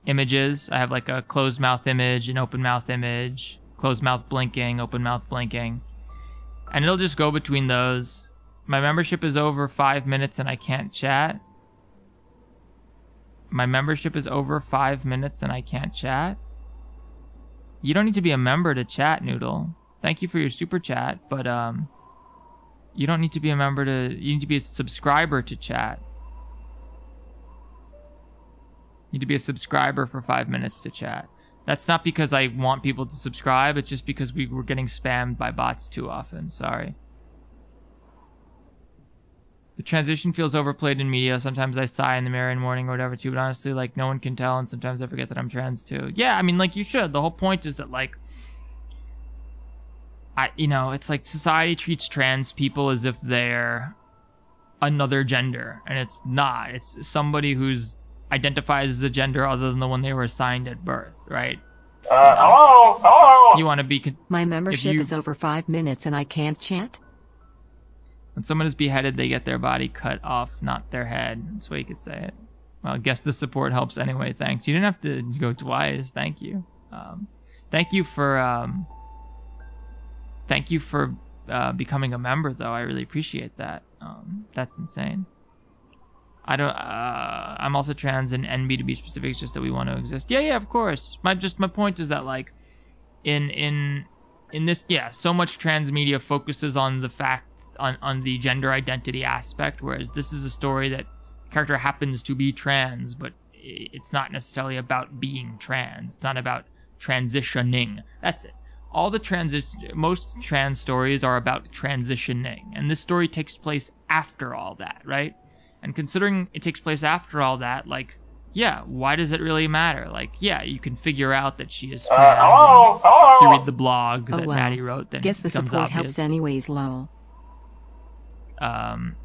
images. I have like a closed mouth image, an open mouth image, closed mouth blinking, open mouth blinking. And it'll just go between those. My membership is over 5 minutes and I can't chat. My membership is over 5 minutes and I can't chat. You don't need to be a member to chat, Noodle. Thank you for your super chat, but you don't need to be a member you need to be a subscriber to chat. You need to be a subscriber for 5 minutes to chat. That's not because I want people to subscribe, it's just because we were getting spammed by bots too often, sorry. The transition feels overplayed in media. Sometimes I sigh in the mirror in the morning or whatever too, but honestly, like, no one can tell, and sometimes I forget that I'm trans too. Yeah, I mean, like, you should. The whole point is that, like, it's like society treats trans people as if they're another gender, and it's not. It's somebody who's identifies as a gender other than the one they were assigned at birth, right? Hello? You want to be... My membership is over 5 minutes and I can't chat? When someone is beheaded, they get their body cut off, not their head. That's the way you could say it. Well, I guess the support helps anyway, thanks. You didn't have to go twice, thank you. Thank you for becoming a member, though. I really appreciate that. That's insane. I'm also trans, and NB to be specific, it's just that we want to exist. Yeah, of course. My point is that, like, in this, yeah, so much trans media focuses on the fact, on the gender identity aspect, whereas this is a story that the character happens to be trans, but it's not necessarily about being trans. It's not about transitioning. That's it. Most trans stories are about transitioning, and this story takes place after all that, right? And considering it takes place after all that, like, yeah, why does it really matter? Like, yeah, you can figure out that she is trans. If you read the blog that Maddie wrote, then guess the it becomes support obvious. helps anyways, lol.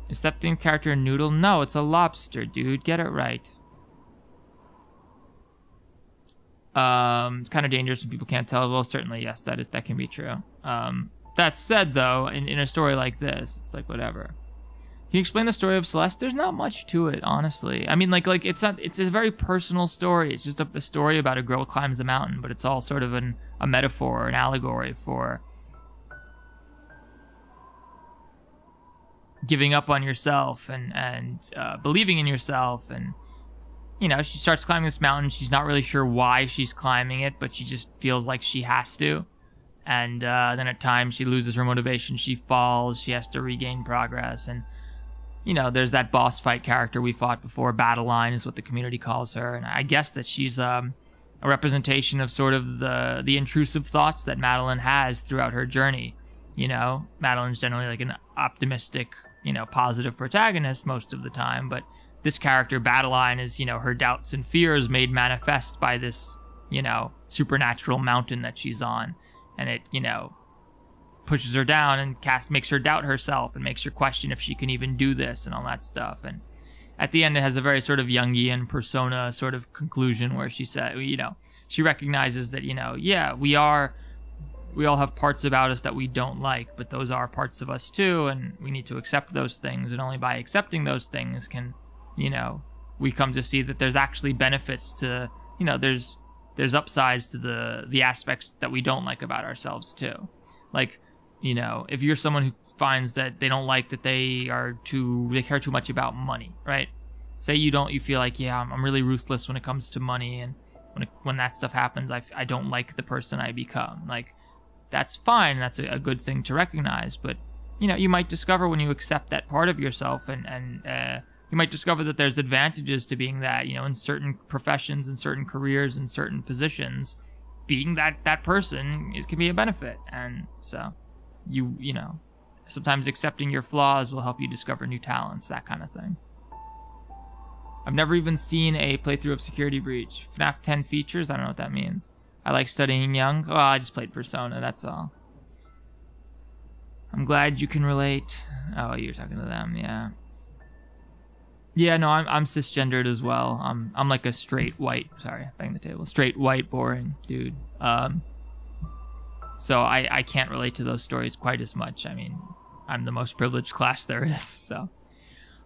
Is that the character Noodle? No, it's a lobster, dude. Get it right. It's kind of dangerous when people can't tell. Well, certainly, yes, that can be true. That said, though, in a story like this, it's like, whatever. Can you explain the story of Celeste? There's not much to it, honestly. I mean, like it's a very personal story. It's just a story about a girl climbs a mountain, but it's all sort of a metaphor, an allegory for giving up on yourself and believing in yourself. And, she starts climbing this mountain. She's not really sure why she's climbing it, but she just feels like she has to. And then at times she loses her motivation. She falls. She has to regain progress. And, there's that boss fight character we fought before. Battle Line is what the community calls her. And I guess that she's a representation of sort of the intrusive thoughts that Madeline has throughout her journey. Madeline's generally like an optimistic, positive protagonist most of the time, but this character, Battle Line, is, her doubts and fears made manifest by this, supernatural mountain that she's on. And it, pushes her down and makes her doubt herself and makes her question if she can even do this and all that stuff. And at the end, it has a very sort of Jungian persona sort of conclusion where she said, she recognizes that, yeah, we all have parts about us that we don't like, but those are parts of us too, and we need to accept those things. And only by accepting those things can, we come to see that there's actually benefits to, there's upsides to the aspects that we don't like about ourselves too. Like, if you're someone who finds that they don't like that they care too much about money, right? Say you feel like, yeah, I'm really ruthless when it comes to money, and when that stuff happens, I don't like the person I become. Like, that's fine. That's a good thing to recognize. But, you might discover when you accept that part of yourself, and you might discover that there's advantages to being that, in certain professions and certain careers and certain positions, being that person can be a benefit. And so sometimes accepting your flaws will help you discover new talents, that kind of thing. I've never even seen a playthrough of Security Breach. FNAF 10 features? I don't know what that means. I like studying young. Oh, I just played Persona, that's all. I'm glad you can relate. Oh, you're talking to them, yeah. Yeah, no, I'm cisgendered as well. I'm like a straight white, bang the table. Straight white boring dude. So I can't relate to those stories quite as much. I mean, I'm the most privileged class there is, so.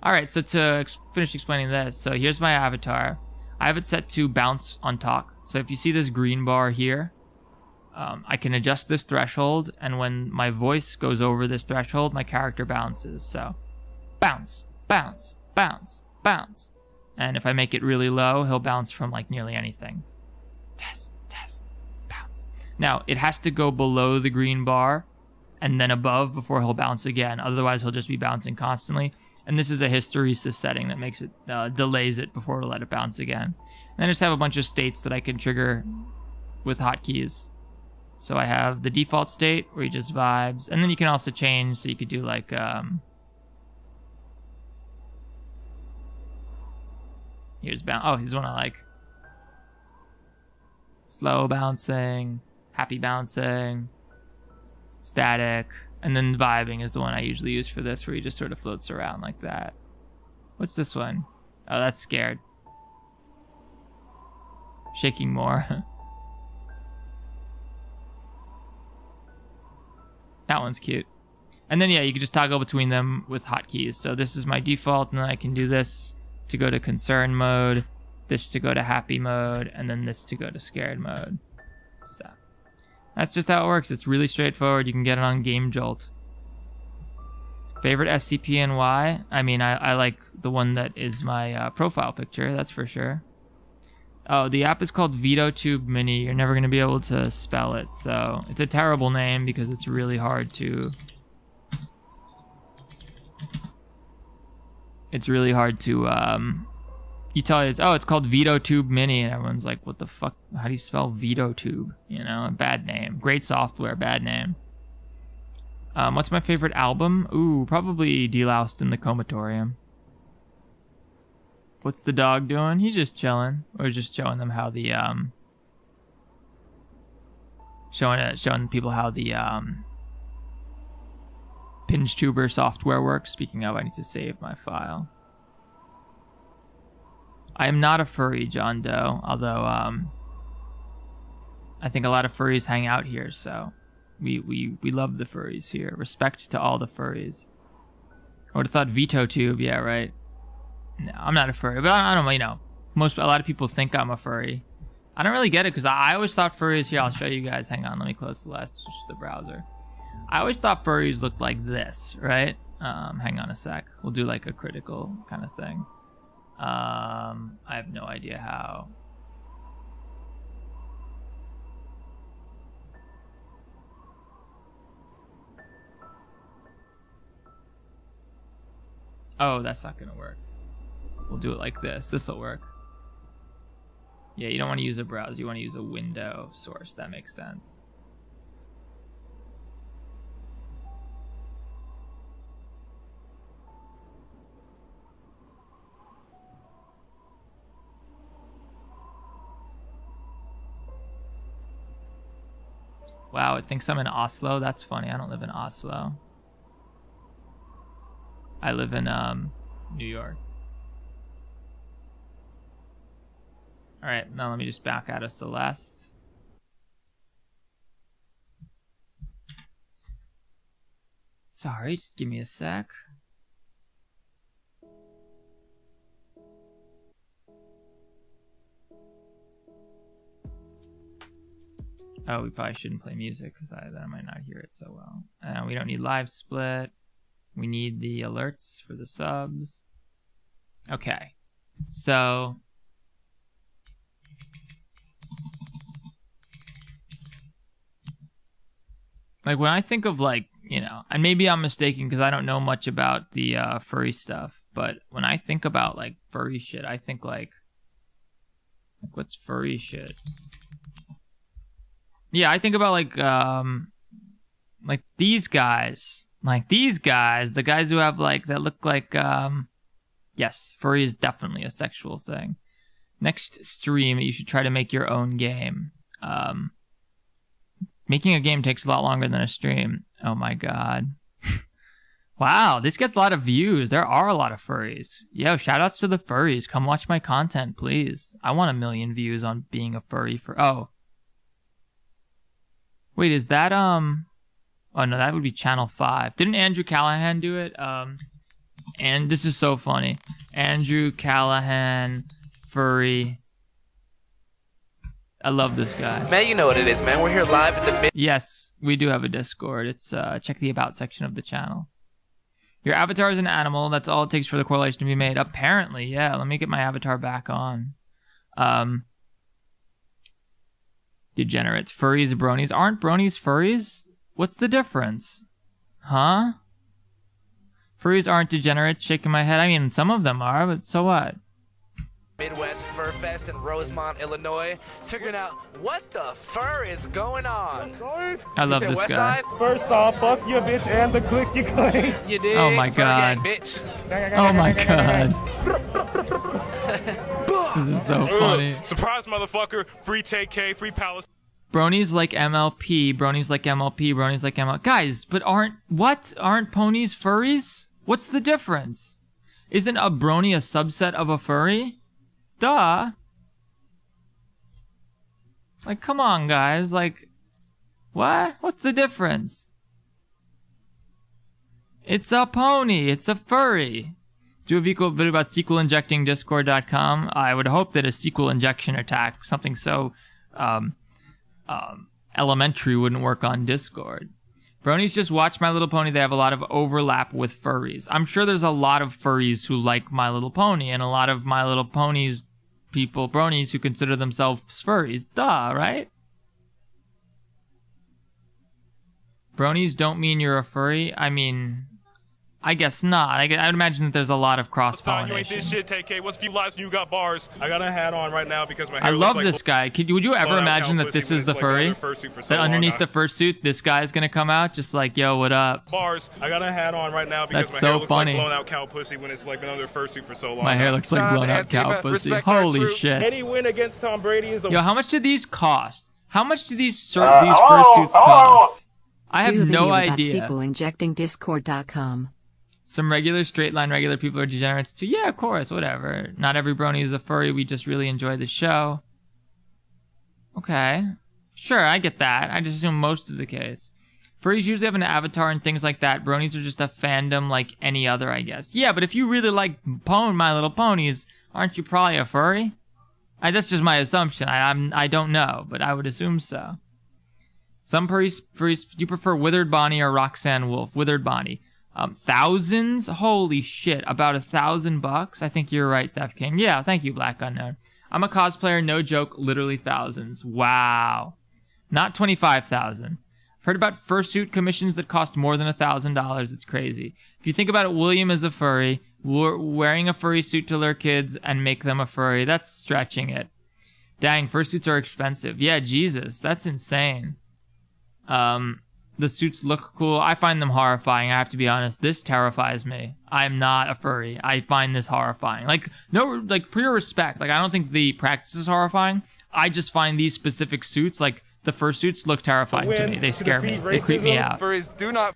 All right, so to finish explaining this, so here's my avatar. I have it set to bounce on talk. So if you see this green bar here, I can adjust this threshold, and when my voice goes over this threshold, my character bounces. So bounce, bounce, bounce, bounce. And if I make it really low, he'll bounce from like nearly anything. Test, test, bounce. Now, it has to go below the green bar and then above before he'll bounce again. Otherwise, he'll just be bouncing constantly. And this is a hysteresis setting that makes it, delays it before it'll let it bounce again. And then I just have a bunch of states that I can trigger with hotkeys. So I have the default state where he just vibes. And then you can also change, so you could do like, here's bounce. Oh, here's one I like. Slow bouncing, happy bouncing, static. And then vibing is the one I usually use for this, where he just sort of floats around like that. What's this one? Oh, that's scared. Shaking more. That one's cute. And then, yeah, you can just toggle between them with hotkeys. So this is my default, and then I can do this to go to concern mode, this to go to happy mode, and then this to go to scared mode. So that's just how it works. It's really straightforward. You can get it on Game Jolt. Favorite SCP-NY? I mean, I like the one that is my profile picture, that's for sure. Oh, the app is called VitoTube Mini. You're never going to be able to spell it, so it's a terrible name because it's really hard to... It's really hard to, you tell it, it's called VitoTube Mini, and everyone's like, what the fuck? How do you spell VitoTube? Bad name. Great software, bad name. What's my favorite album? Ooh, probably Deloused in the Comatorium. What's the dog doing? He's just chilling. We're just showing them how the, showing people how the, PinchTuber software works. Speaking of, I need to save my file. I am not a furry, John Doe, although I think a lot of furries hang out here, so we love the furries here. Respect to all the furries. I would have thought VitoTube, yeah, right? No, I'm not a furry, but I don't know, a lot of people think I'm a furry. I don't really get it, because I always thought furries, here, I'll show you guys, hang on, let me close the browser. I always thought furries looked like this, right? Hang on a sec. We'll do like a critical kind of thing. I have no idea how. Oh, that's not gonna work. We'll do it like this. This'll work. Yeah, you don't want to use a browser. You want to use a window source. That makes sense. Wow, it thinks I'm in Oslo. That's funny. I don't live in Oslo. I live in New York. All right, now let me just back out of Celeste. Sorry, just give me a sec. Oh, we probably shouldn't play music because then I might not hear it so well. We don't need live split. We need the alerts for the subs. Okay, so like when I think of like, you know, and maybe I'm mistaken because I don't know much about the furry stuff, but when I think about like furry shit, I think like what's furry shit? Yeah, I think about like these guys, the guys who have like that look like yes, furry is definitely a sexual thing. Next stream, you should try to make your own game. Making a game takes a lot longer than a stream. Oh my god. Wow, this gets a lot of views. There are a lot of furries. Yo, shoutouts to the furries. Come watch my content, please. I want 1 million views on being a furry for oh. Wait, is that oh no, that would be Channel 5. Didn't Andrew Callahan do it? And this is so funny. Andrew Callahan furry. I love this guy. Man, you know what it is, man. We're here live at the Yes, we do have a Discord. It's check the about section of the channel. Your avatar is an animal. That's all it takes for the correlation to be made. Apparently, yeah. Let me get my avatar back on. Degenerates. Furries, bronies. Aren't bronies furries? What's the difference? Huh? Furries aren't degenerates. Shaking my head. I mean, some of them are, but so what? Midwest Fur Fest in Rosemont, Illinois, figuring out what the fur is going on. I love this guy. First off, fuck you, bitch, and the click you claim. You did. Oh my god. Bitch. Oh my god. This is so funny. Surprise, motherfucker. Free Take K, free Palace. Bronies like MLP. Bronies like MLP. Bronies like MLP. Guys, but aren't ponies furries? What's the difference? Isn't a brony a subset of a furry? Duh. Like, come on, guys. Like, what? What's the difference? It's a pony. It's a furry. Do a video about SQL injecting Discord.com. I would hope that a SQL injection attack, something so elementary, wouldn't work on Discord. Bronies just watch My Little Pony. They have a lot of overlap with furries. I'm sure there's a lot of furries who like My Little Pony, and a lot of My Little Ponies people, bronies, who consider themselves furries. Duh, right? Bronies don't mean you're a furry. I mean, I guess not. I'd imagine that there's a lot of cross-pollination. You ain't this shit, TK. What's a few lives and you got bars? I got a hat on right now because my hair I love looks this like guy. Would you ever imagine that this is the furry? That underneath the fursuit, this guy's gonna come out just like, yo, what up? Bars. I got a hat on right now because That's my hair so looks funny. like blown out cow pussy when it's like been under fursuit for so long. My hair looks like blown out cow pussy. Holy shit. Any win against Tom Brady is a Yo, how much do these cost? How much do these fursuits cost? I have Do a video no about idea. SQL injecting Discord.com. Some regular straight line regular people are degenerates too. Yeah, of course, whatever. Not every brony is a furry. We just really enjoy the show. Okay. Sure, I get that. I just assume most of the case. Furries usually have an avatar and things like that. Bronies are just a fandom like any other, I guess. Yeah, but if you really like My Little Ponies, aren't you probably a furry? That's just my assumption. I don't know, but I would assume so. Some furries, do you prefer Withered Bonnie or Roxanne Wolf? Withered Bonnie. Thousands? Holy shit. About $1,000? I think you're right, Theft King. Yeah, thank you, Black Unknown. I'm a cosplayer, no joke, literally thousands. Wow. Not 25,000. I've heard about fursuit commissions that cost more than $1,000. It's crazy. If you think about it, William is a furry, wearing a furry suit to lure kids and make them a furry. That's stretching it. Dang, fursuits are expensive. Yeah, Jesus, that's insane. The suits look cool. I find them horrifying. I have to be honest. This terrifies me. I'm not a furry. I find this horrifying. Like, no, like, pure respect. Like, I don't think the practice is horrifying. I just find these specific suits, like, The fursuits look terrifying to me. They scare me. They creep me out. Furries do not.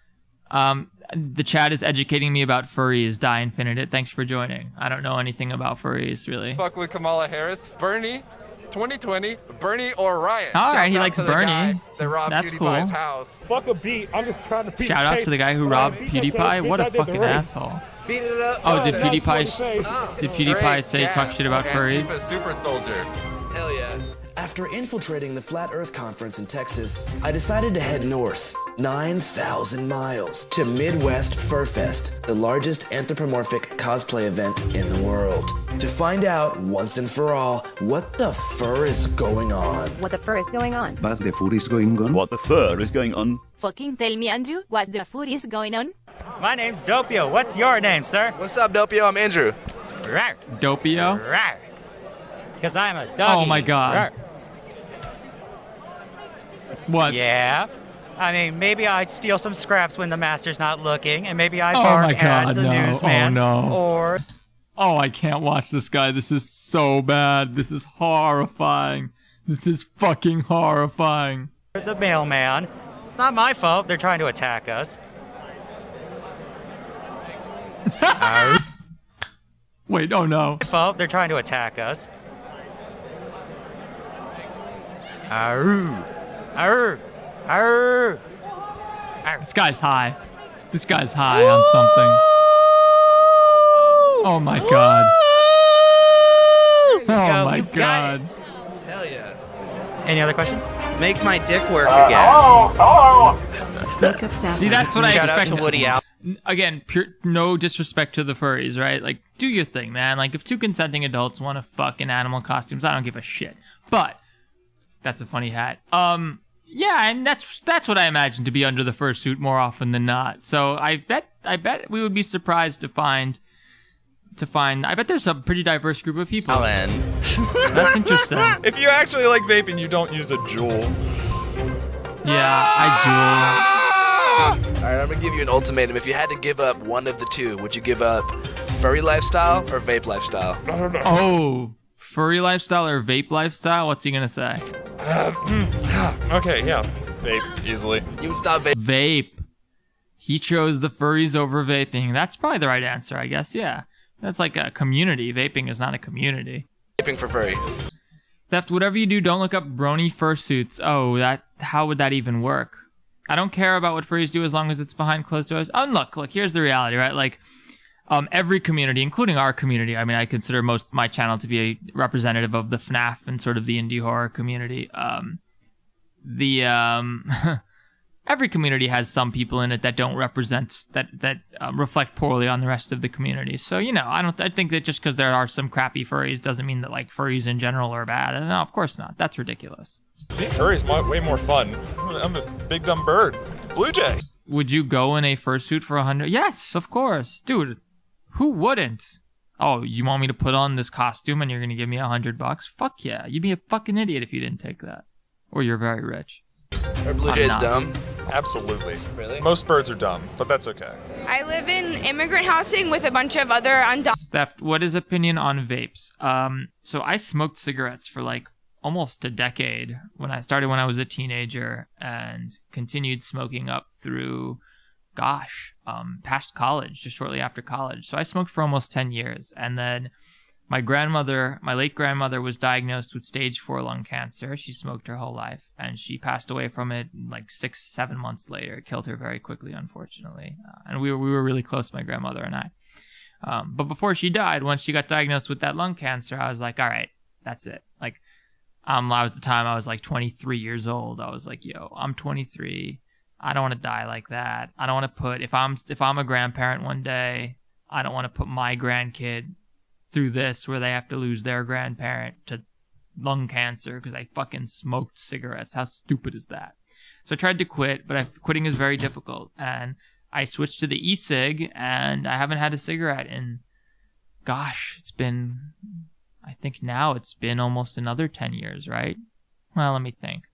The chat is educating me about furries. Die Infinite. Thanks for joining. I don't know anything about furries, really. Fuck with Kamala Harris. Bernie, 2020. Bernie or Ryan. All right, Shouts he out likes to the Bernie. guy that robbed That's PewDiePie's cool. house. Fuck a beat. I'm just trying to beat Shout outs to the guy who robbed PewDiePie. What a fucking asshole. Beat it up. Oh, did That's what he PewDiePie say talk shit about furries? Keep a super soldier. Hell yeah. After infiltrating the Flat Earth Conference in Texas, I decided to head north, 9,000 miles, to Midwest Fur Fest, the largest anthropomorphic cosplay event in the world, to find out once and for all what the fur is going on. What the fur is going on? But the fur is going on. What the fur is going on? Fucking tell me, Andrew, what the fur is going on? My name's Dopio. What's your name, sir? What's up, Dopio? I'm Andrew. Rawr. Dopio? Rawr. Because I'm a doggy. Oh my god. Rawr. What? Yeah. I mean, maybe I'd steal some scraps when the master's not looking, and maybe I'd Oh bark my God, at the no. newsman. Oh, no. Or Oh, I can't watch this guy. This is so bad. This is horrifying. This is fucking horrifying. the mailman. It's not my fault they're trying to attack us. Wait, oh no. My fault they're trying to attack us. Arr. Arr. Arr. Arr. This guy's high. This guy's high on something. Oh my god. Oh my god. Hell yeah. Any other questions? Make my dick work Hello? again. Hello? Makeup Sapphire. See, that's what I Shout out expected. to Woody Allen. Again, no disrespect to the furries, right? Like, do your thing, man. Like, if two consenting adults want to fuck in animal costumes, I don't give a shit. But that's a funny hat. Yeah, and that's what I imagine to be under the fursuit more often than not. So I bet we would be surprised to find. I bet there's a pretty diverse group of people. Alan. That's interesting. If you actually like vaping, you don't use a Juul. Yeah, I All right, I'm gonna give you an ultimatum. If you had to give up one of the two, would you give up furry lifestyle or vape lifestyle? do. Oh, furry lifestyle or vape lifestyle? What's he gonna say? Okay, yeah. Vape, easily. You would stop vaping Vape. He chose the furries over vaping. That's probably the right answer, I guess. Yeah. That's like a community. Vaping is not a community. for furry. Theft, whatever you do, don't look up brony fursuits. Oh, how would that even work? I don't care about what furries do as long as it's behind closed doors. Oh, look, here's the reality, right? Like, every community, including our community, I mean, I consider my channel to be a representative of the FNAF and sort of the indie horror community. Every community has some people in it that don't represent, that reflect poorly on the rest of the community. So, I think that just because there are some crappy furries doesn't mean that, like, furries in general are bad. No, of course not. That's ridiculous. Being furry is way more fun. I'm a big dumb bird. Blue jay. Would you go in a fursuit for 100? Yes, of course. Dude, who wouldn't? Oh, you want me to put on this costume and you're going to give me $100? Fuck yeah. You'd be a fucking idiot if you didn't take that. Or you're very rich. Are blue jays dumb? Absolutely. Really? Most birds are dumb, but that's okay. I live in immigrant housing with a bunch of other undocumented. Theft, what is opinion on vapes? So I smoked cigarettes for like almost a decade when I was a teenager and continued smoking up through, past college, just shortly after college. So I smoked for almost 10 years. And then my late grandmother was diagnosed with stage 4 lung cancer. She smoked her whole life and she passed away from it like 6-7 months later. It killed her very quickly, unfortunately. And we were really close, my grandmother and I. But before she died, once she got diagnosed with that lung cancer, I was like, all right, that's it. Like, I was like 23 years old. I was like, yo, I'm 23. I don't want to die like that. I don't want to put, if I'm a grandparent one day, I don't want to put my grandkid through this where they have to lose their grandparent to lung cancer because I fucking smoked cigarettes. How stupid is that? So I tried to quit, but quitting is very difficult. And I switched to the e-cig and I haven't had a cigarette in, I think now it's been almost another 10 years, right? Well, let me think.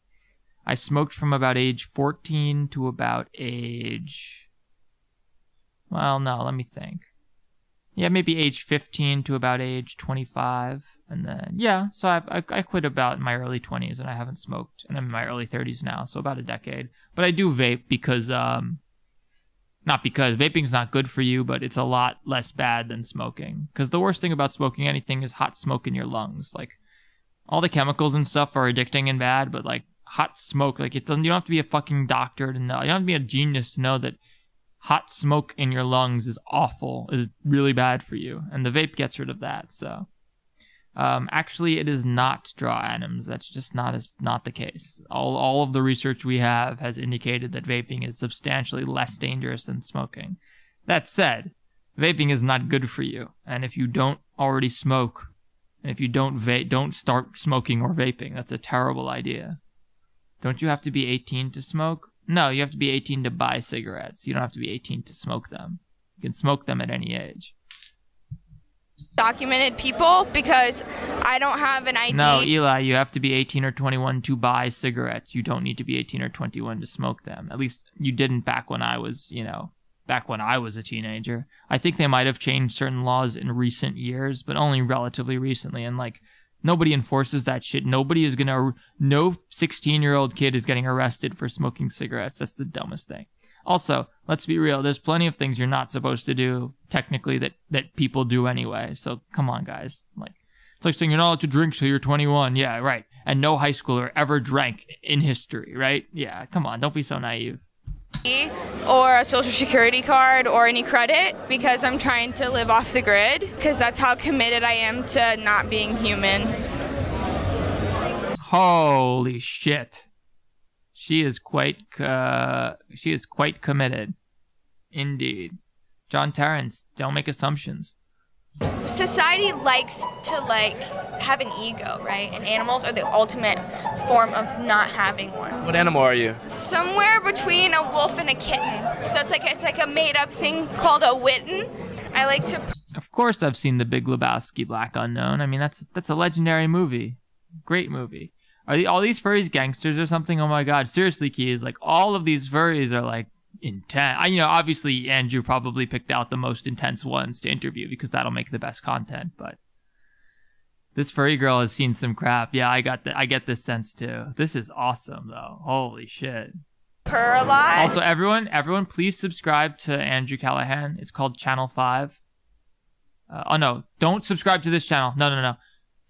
I smoked from about age 14 to about age... Well, no, let me think. Yeah, maybe age 15 to about age 25. And then, yeah, so I quit about in my early 20s and I haven't smoked. And I'm in my early 30s now, so about a decade. But I do vape because, not because vaping's not good for you, but it's a lot less bad than smoking. Because the worst thing about smoking anything is hot smoke in your lungs. Like, all the chemicals and stuff are addicting and bad, but like hot smoke, like it doesn't, you don't have to be a fucking doctor to know. You don't have to be a genius to know that hot smoke in your lungs is awful, is really bad for you. And the vape gets rid of that, so. Actually, it is not draw atoms. That's just not the case. All of the research we have has indicated that vaping is substantially less dangerous than smoking. That said, vaping is not good for you. And if you don't already smoke, and if you don't vape, don't start smoking or vaping. That's a terrible idea. Don't you have to be 18 to smoke? No, you have to be 18 to buy cigarettes. You don't have to be 18 to smoke them. You can smoke them at any age. Documented people because I don't have an ID. No, Eli, you have to be 18 or 21 to buy cigarettes. You don't need to be 18 or 21 to smoke them. At least you didn't back when I was, back when I was a teenager. I think they might have changed certain laws in recent years, but only relatively recently. And like, nobody enforces that shit. No 16-year-old kid is getting arrested for smoking cigarettes. That's the dumbest thing. Also, let's be real. There's plenty of things you're not supposed to do, technically, that people do anyway. So come on, guys. Like, it's like saying you're not allowed to drink till you're 21. Yeah, right. And no high schooler ever drank in history, right? Yeah, come on. Don't be so naive. Or a social security card or any credit because I'm trying to live off the grid because that's how committed I am to not being human. Holy shit. She is quite committed. Indeed. John Terrence, don't make assumptions. Society likes to have an ego, right? And animals are the ultimate form of not having one. What animal are you? Somewhere between a wolf and a kitten. So it's like a made up thing called a witten. I like to. Of course, I've seen The Big Lebowski, Black Unknown. I mean, that's a legendary movie. Great movie. Are all these furries gangsters or something? Oh my god, seriously, Keys, like all of these furries are like intense. Obviously Andrew probably picked out the most intense ones to interview because that'll make the best content, but this furry girl has seen some crap. Yeah, I get this sense too. This is awesome though. Holy shit. Purr a lot. Also, everyone please subscribe to Andrew Callahan. It's called Channel 5. Oh no, don't subscribe to this channel. No.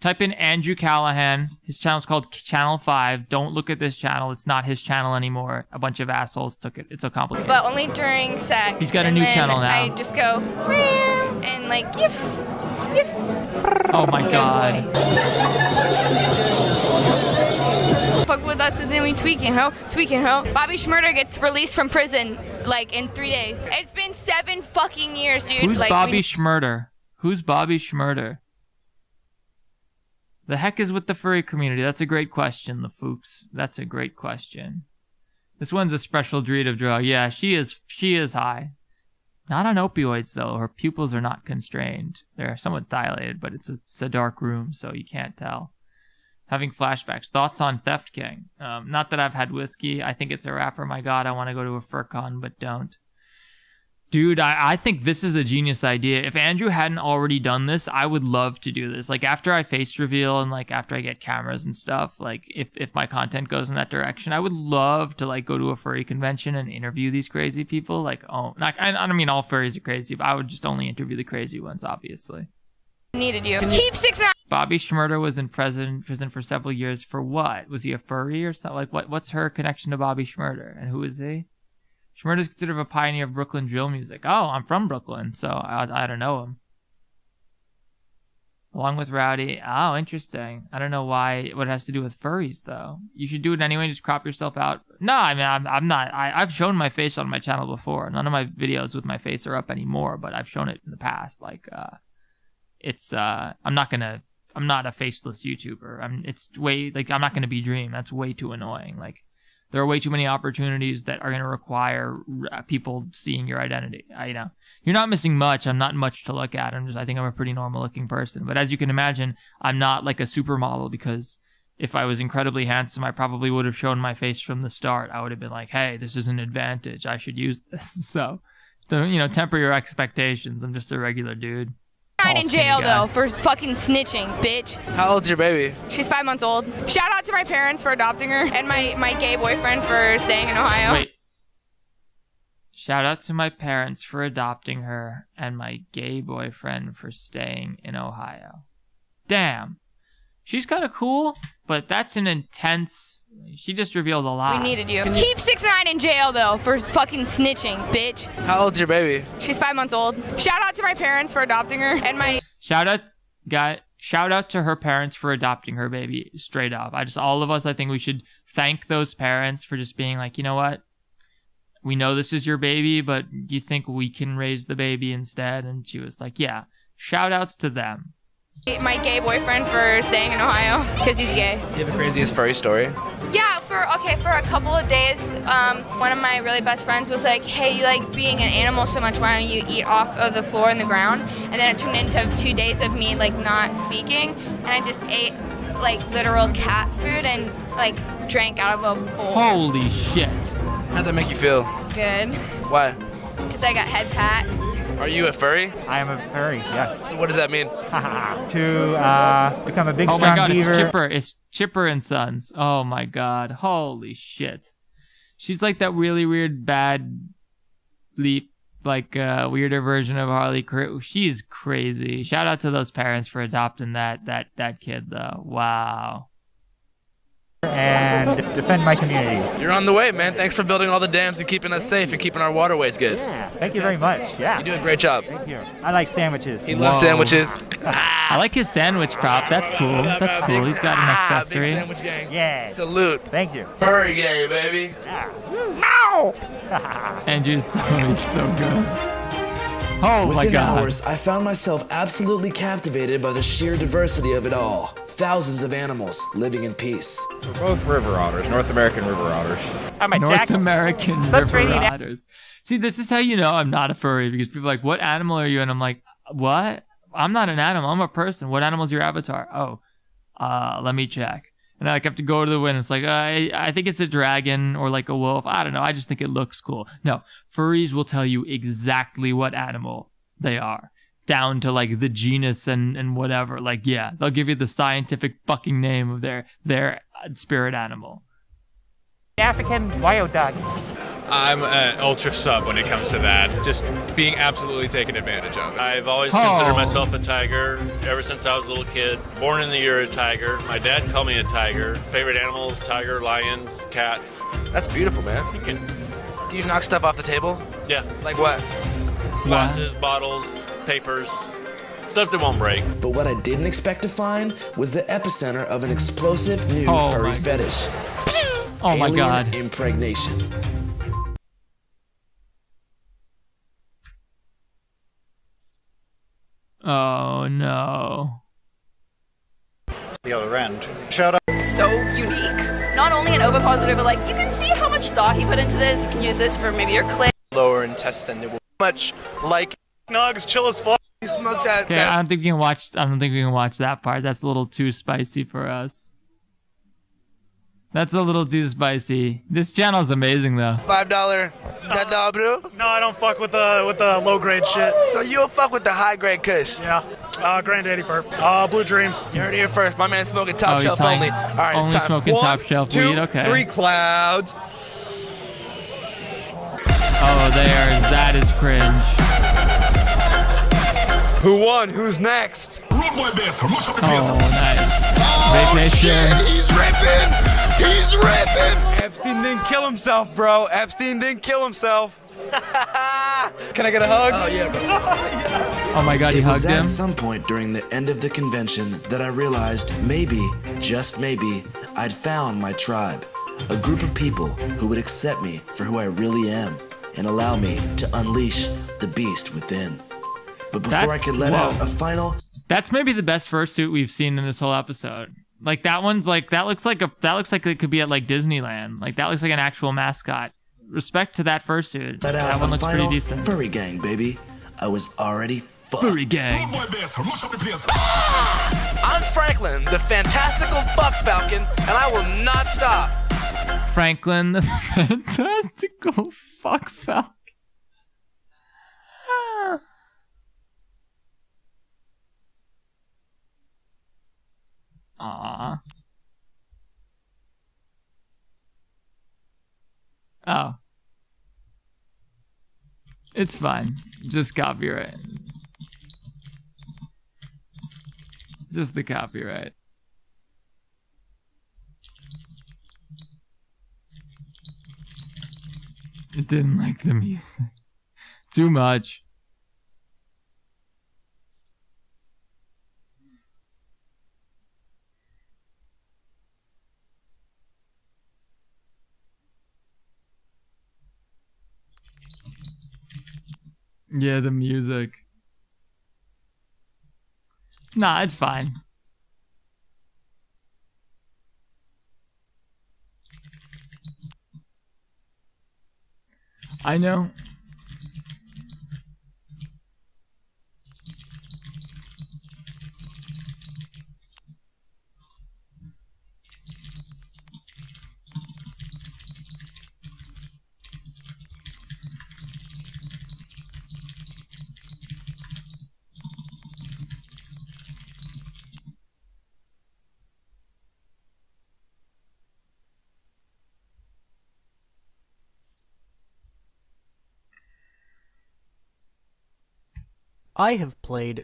Type in Andrew Callahan. His channel's called Channel 5. Don't look at this channel. It's not his channel anymore. A bunch of assholes took it. It's so complicated. But only during sex. He's got a new channel now. I just go, and like, yiff. Oh my god. Fuck with us and then we tweaking, ho. Bobby Schmurder gets released from prison, like, in 3 days. It's been 7 fucking years, dude. Who's Bobby Schmurder? Who's Bobby Schmurder? The heck is with the furry community? That's a great question, the Fuchs. That's a great question. This one's a special breed of drug. Yeah, she is high. Not on opioids, though. Her pupils are not constrained. They're somewhat dilated, but it's a dark room, so you can't tell. Having flashbacks. Thoughts on Theft King? Not that I've had whiskey. I think it's a rapper. My god, I want to go to a FurCon, but don't. Dude, I think this is a genius idea. If Andrew hadn't already done this, I would love to do this. Like, after I face reveal and, like, after I get cameras and stuff, like, if my content goes in that direction, I would love to, like, go to a furry convention and interview these crazy people. Like, I don't mean all furries are crazy, but I would just only interview the crazy ones, obviously. Needed you. Keep 6ix9ine. Bobby Schmurder was in prison for several years for what? Was he a furry or something? Like, what's her connection to Bobby Schmurder? And who is he? Schmurder is considered a pioneer of Brooklyn drill music. Oh, I'm from Brooklyn, so I don't know him. Along with Rowdy. Oh, interesting. I don't know what it has to do with furries, though. You should do it anyway, just crop yourself out. No, I mean, I'm not. I've shown my face on my channel before. None of my videos with my face are up anymore, but I've shown it in the past. Like, I'm not a faceless YouTuber. I'm not gonna be Dream. That's way too annoying. Like, there are way too many opportunities that are going to require people seeing your identity. You're not missing much. I'm not much to look at. I think I'm a pretty normal looking person. But as you can imagine, I'm not like a supermodel, because if I was incredibly handsome, I probably would have shown my face from the start. I would have been like, hey, this is an advantage. I should use this. So temper your expectations. I'm just a regular dude. In Tall, jail skinny guy. though for fucking snitching, bitch. How old's your baby? She's 5 months old. Shout out to my parents for adopting her and my gay boyfriend for staying in Ohio. Wait. Shout out to my parents for adopting her and my gay boyfriend for staying in Ohio. Damn. She's kind of cool, but that's an intense... She just revealed a lot. We needed you. Keep 6ix9ine in jail though for fucking snitching, bitch. How old's your baby? She's 5 months old. Shout out to my parents for adopting her and my... Shout out to her parents for adopting her baby, straight up. All of us, I think we should thank those parents for just being like, you know what? We know this is your baby, but do you think we can raise the baby instead? And she was like, yeah. Shout outs to them. My gay boyfriend for staying in Ohio because he's gay. Do you have a craziest furry story? Yeah, for a couple of days, one of my really best friends was like, hey, you like being an animal so much, why don't you eat off of the floor and the ground? And then it turned into 2 days of me like not speaking, and I just ate like literal cat food and like drank out of a bowl. Holy shit. How'd that make you feel? Good. Why? Because I got head pats. Are you a furry? I am a furry, yes. So what does that mean? To become a big, Oh strong my god, beaver. it's Chipper. It's Chipper and Sons. Oh my god. Holy shit. She's like that really weird, bad, weirder version of Harley. She's crazy. Shout out to those parents for adopting that kid, though. Wow. And defend my community. You're on the way, man. Thanks for building all the dams and keeping us safe and keeping our waterways good. Yeah, thank you very much. Yeah. You do a great job. Thank you. I like sandwiches. He loves sandwiches. I like his sandwich prop. That's cool. That's cool. He's got an Big accessory. sandwich gang. Yeah. Salute. Thank you. Furry gang, baby. Andrew's he's so good. Oh my Within god. hours, I found myself absolutely captivated by the sheer diversity of it all. Thousands of animals living in peace. We're both river otters, North American river otters. I'm a North jackal. American Such river rainy- otters. See, this is how you know I'm not a furry, because people are like, what animal are you? And I'm like, what? I'm not an animal. I'm a person. What animal is your avatar? Oh, let me check. And I have to go to the wind. It's like, I think it's a dragon or like a wolf. I don't know. I just think it looks cool. No, furries will tell you exactly what animal they are, down to like the genus and whatever. Like, yeah, they'll give you the scientific fucking name of their spirit animal. African wild dog. I'm an ultra sub when it comes to that. Just being absolutely taken advantage of. I've always Oh. considered myself a tiger ever since I was a little kid. Born in the year of tiger. My dad called me a tiger. Favorite animals, tiger, lions, cats. That's beautiful, man. You can, Do you knock stuff off the table? yeah, Like what? glasses, bottles, papers, stuff that won't break. But what I didn't expect to find was the epicenter of an explosive new Oh furry my- fetish. Oh my Alien god. impregnation. Oh no. The other end. Shout out. So unique. Not only an ovipositor, but like you can see how much thought he put into this. You can use this for maybe your clit. Lower intestine. Much like Nugs, chill as fuck. You smoke that. Okay, I don't think we can watch that part. That's a little too spicy for us. That's a little too spicy. This channel's amazing though. $5 that dog, bro. No, I don't fuck with the low grade shit. So you'll fuck with the high grade kush. Yeah. Granddaddy Perp. Blue Dream. You heard it here first. My man smoking top he's shelf saying only. All right, only it's time. smoking top shelf weed. Okay. 3 clouds. Oh, that is cringe. Who won? Who's next? Oh, nice. Vacation. He's ripping! He's ripping! Epstein didn't kill himself, bro. Epstein didn't kill himself. Can I get a hug? Oh, yeah, bro. Oh my god, he It was hugged him. at some point during the end of the convention that I realized maybe, just maybe, I'd found my tribe. A group of people who would accept me for who I really am and allow me to unleash the beast within. But before I could let out a final... That's maybe the best fursuit we've seen in this whole episode. Like that one's like that looks like it could be at like Disneyland. Like that looks like an actual mascot. Respect to that fursuit. Let That out one a looks final pretty decent. furry gang, baby. I was already fucked. Furry gang. I'm Franklin, the fantastical fuck falcon, and I will not stop. Franklin, the fantastical fuck falcon. Aw. Oh. It's fine. Just copyright. Just the copyright. It didn't like the music. Too much. Yeah, the music. Nah, it's fine. I know. I have played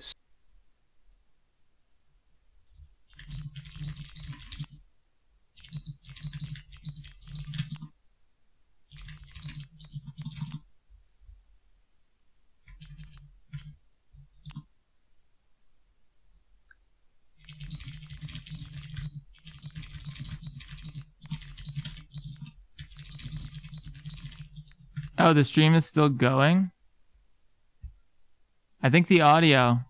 Oh, the stream is still going? I think the audio.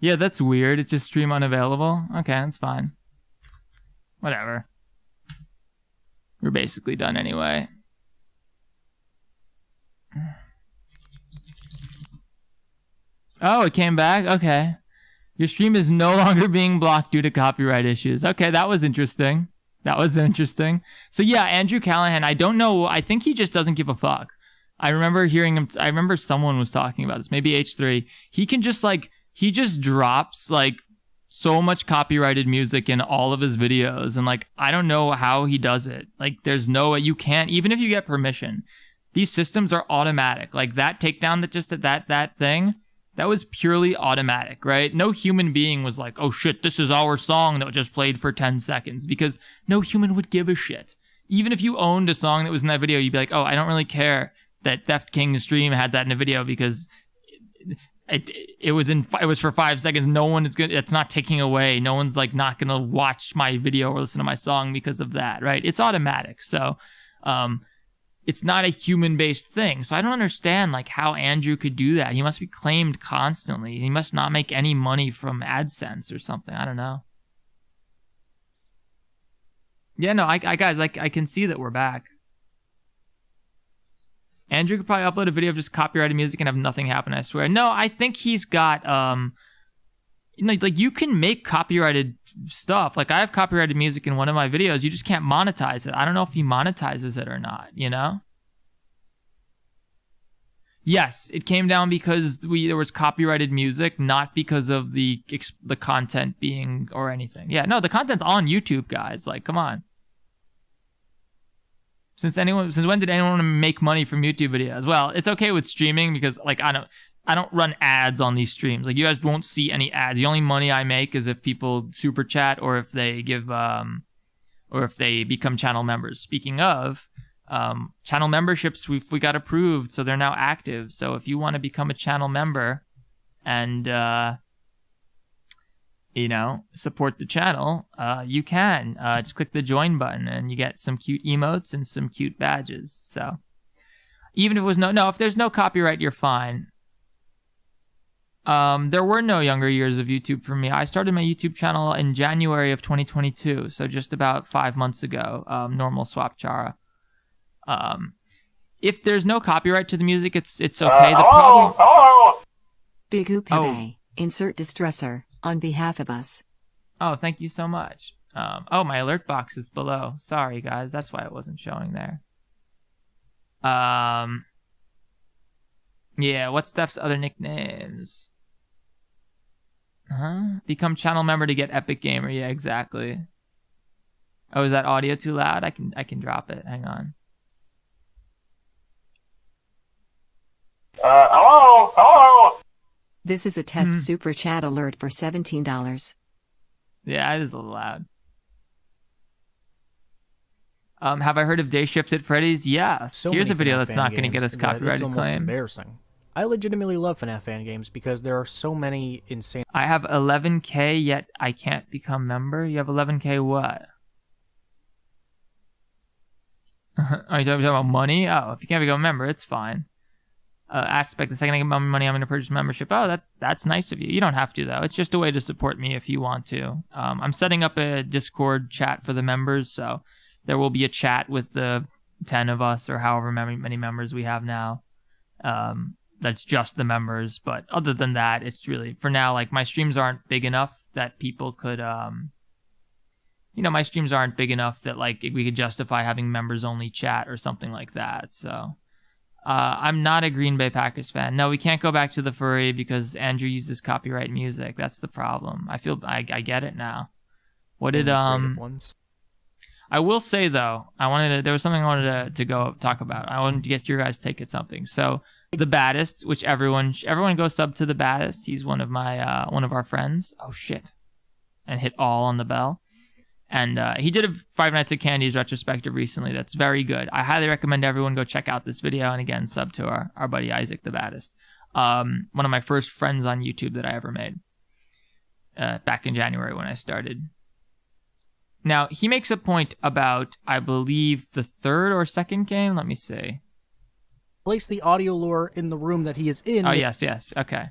Yeah, that's weird. It's just stream unavailable. Okay, that's fine. Whatever. We're basically done anyway. Oh, it came back? Okay. Your stream is no longer being blocked due to copyright issues. Okay, that was interesting. That was interesting. So yeah, Andrew Callahan, I don't know. I think he just doesn't give a fuck. I remember hearing him. I remember someone was talking about this. Maybe H3. He can just like, he just drops like so much copyrighted music in all of his videos. And like, I don't know how he does it. Like there's no way you can't, even if you get permission, these systems are automatic. Like that takedown that just that thing, that was purely automatic, right? No human being was like, oh shit, this is our song that just played for 10 seconds, because no human would give a shit. Even if you owned a song that was in that video, you'd be like, oh, I don't really care that Theft King's stream had that in a video because it was for 5 seconds. No one is good. It's not taking away. No one's like not gonna watch my video or listen to my song because of that, right? It's automatic. So, it's not a human-based thing. So I don't understand like how Andrew could do that. He must be claimed constantly. He must not make any money from AdSense or something. I don't know. Yeah, no, I guys, like I can see that we're back. Andrew could probably upload a video of just copyrighted music and have nothing happen, I swear. No, I think he's got like you can make copyrighted stuff. Like I have copyrighted music in one of my videos. You just can't monetize it. I don't know if he monetizes it or not, you know? Yes, it came down because there was copyrighted music, not because of the content being or anything. Yeah, no, the content's on YouTube, guys. Like, come on. Since when did anyone want to make money from YouTube videos? Well, it's okay with streaming because like I don't run ads on these streams. Like you guys won't see any ads. The only money I make is if people super chat or if they give or if they become channel members. Speaking of channel memberships, we got approved, so they're now active. So if you want to become a channel member and you know, support the channel, you can just click the join button and you get some cute emotes and some cute badges. So even if it was if there's no copyright, you're fine. There were no younger years of YouTube for me. I started my YouTube channel in January of 2022, so just about 5 months ago. Normal Swap Chara. If there's no copyright to the music, it's okay. The problem. Big Oop Insert distressor on behalf of us. Oh, thank you so much. Oh, my alert box is below. Sorry, guys. That's why it wasn't showing there. Yeah, what's Steph's other nicknames? Become channel member to get Epic Gamer. Yeah, exactly. Oh, is that audio too loud? I can drop it. Hang on. Hello? This is a test super chat alert for $17. Yeah, it is a little loud. Have I heard of Day Shift at Freddy's? Yes. So Here's a many video FNAF that's not going to fan get us games that copyrighted it's almost claim. Embarrassing. I legitimately love FNAF fan games because there are so many insane. I have 11K, yet I can't become member. You have 11K what? Are you talking about money? Oh, if you can't become a member, it's fine. Aspect, the second I get my money, I'm going to purchase membership. Oh, that's nice of you. You don't have to, though. It's just a way to support me if you want to. I'm setting up a Discord chat for the members, so there will be a chat with the 10 of us or however many members we have now. That's just the members, but other than that, it's really, for now, like, my streams aren't big enough that people could, my streams aren't big enough that, like, we could justify having members-only chat or something like that, so... I'm not a Green Bay Packers fan. No, we can't go back to the furry because Andrew uses copyright music. That's the problem. I get it now. What did I will say though, there was something I wanted to go talk about. I wanted to get your guys' take at something. So the Baddest, which everyone go sub to the Baddest. He's one of our friends. Oh shit. And hit all on the bell. And he did a Five Nights at Candy's retrospective recently that's very good. I highly recommend everyone go check out this video. And again, sub to our buddy Isaac the Baddest. One of my first friends on YouTube that I ever made. Back in January when I started. Now, he makes a point about, I believe, the third or second game. Let me see. Place the audio lure in the room that he is in. Oh, yes. Okay.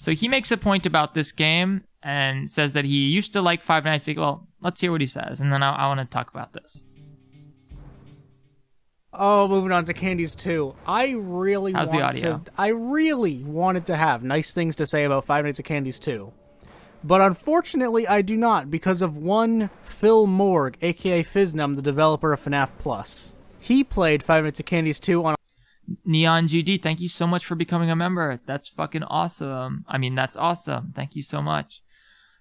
So he makes a point about this game and says that he used to like Five Nights at... Well, let's hear what he says, and then I want to talk about this. Oh, moving on to Candies 2. I really wanted to have nice things to say about Five Nights at Candy's 2. But unfortunately, I do not because of one Phil Morg, aka Fiznum, the developer of FNAF Plus. He played Five Nights at Candy's 2 on... Neon GG, thank you so much for becoming a member. That's fucking awesome. I mean, that's awesome. Thank you so much.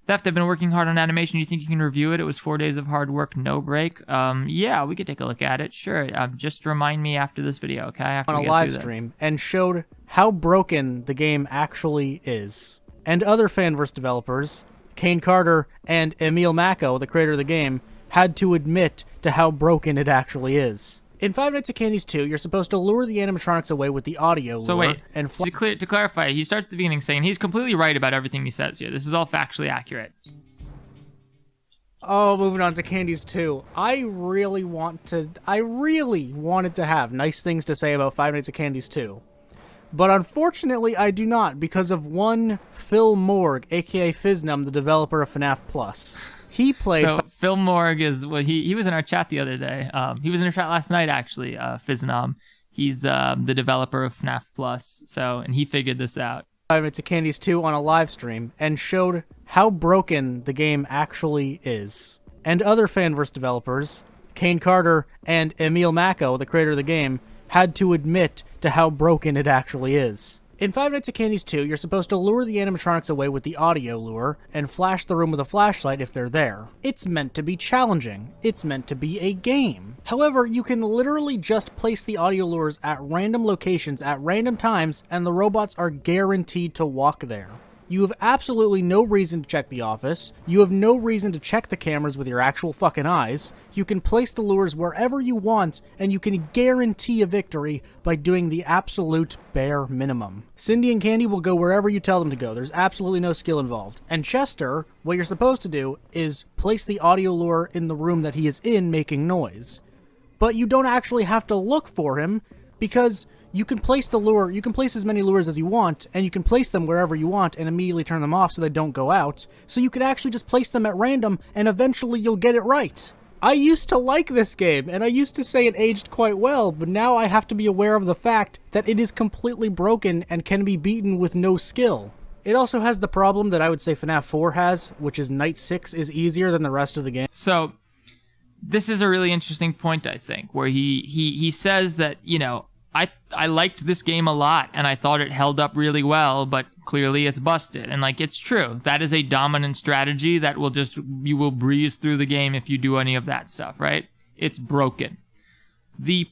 Theft, I've been working hard on animation. Do you think you can review it? It was 4 days of hard work, no break. Yeah, we could take a look at it. Sure. Just remind me after this video, okay? After on a live stream and showed how broken the game actually is. And other Fanverse developers, Kane Carter and Emil Mako, the creator of the game, had to admit to how broken it actually is. In Five Nights at Candy's 2, you're supposed to lure the animatronics away with the audio lure. So wait, to clarify, he starts at the beginning saying he's completely right about everything he says here. This is all factually accurate. Oh, moving on to Candies 2. I really wanted to have nice things to say about Five Nights at Candy's 2. But unfortunately, I do not because of one Phil Morg, aka Fiznum, the developer of FNAF Plus. He played... So Phil Morg is... Well, he was in our chat the other day. He was in our chat last night, actually, Fiznum. He's the developer of FNAF Plus, and he figured this out. Five Nights at Candy's 2 on a live stream and showed how broken the game actually is. And other Fanverse developers, Kane Carter and Emil Mako, the creator of the game, had to admit to how broken it actually is. In Five Nights at Candy's 2, you're supposed to lure the animatronics away with the audio lure and flash the room with a flashlight if they're there. It's meant to be challenging. It's meant to be a game. However, you can literally just place the audio lures at random locations at random times and the robots are guaranteed to walk there. You have absolutely no reason to check the office. You have no reason to check the cameras with your actual fucking eyes. You can place the lures wherever you want, and you can guarantee a victory by doing the absolute bare minimum. Cindy and Candy will go wherever you tell them to go. There's absolutely no skill involved. And Chester, what you're supposed to do is place the audio lure in the room that he is in making noise. But you don't actually have to look for him, because you can place the lure, you can place as many lures as you want, and you can place them wherever you want and immediately turn them off so they don't go out. So you could actually just place them at random and eventually you'll get it right. I used to like this game, and I used to say it aged quite well, but now I have to be aware of the fact that it is completely broken and can be beaten with no skill. It also has the problem that I would say FNAF 4 has, which is Night 6 is easier than the rest of the game. So this is a really interesting point, I think, where he says that, you know, I liked this game a lot and I thought it held up really well, but clearly it's busted. And like, it's true. That is a dominant strategy that will just, you will breeze through the game if you do any of that stuff, right? It's broken. The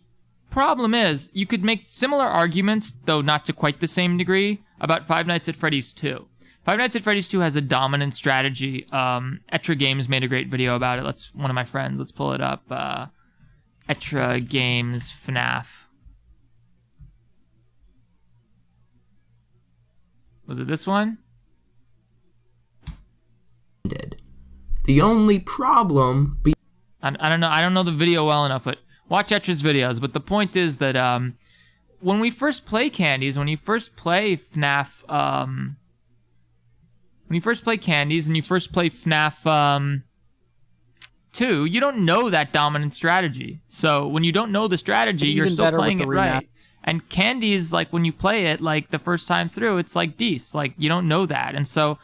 problem is, you could make similar arguments, though not to quite the same degree, about Five Nights at Freddy's 2. Five Nights at Freddy's 2 has a dominant strategy. Etra Games made a great video about it. One of my friends, let's pull it up. Etra Games FNAF. Was it this one? The only problem... I don't know. I don't know the video well enough, but watch Etra's videos. But the point is that when we first play Candies, when you first play FNAF... when you first play Candies and you first play FNAF 2, you don't know that dominant strategy. So when you don't know the strategy, you're still playing it right. And Candies, like, when you play it, like, the first time through, it's like Deece. Like, you don't know that. And so,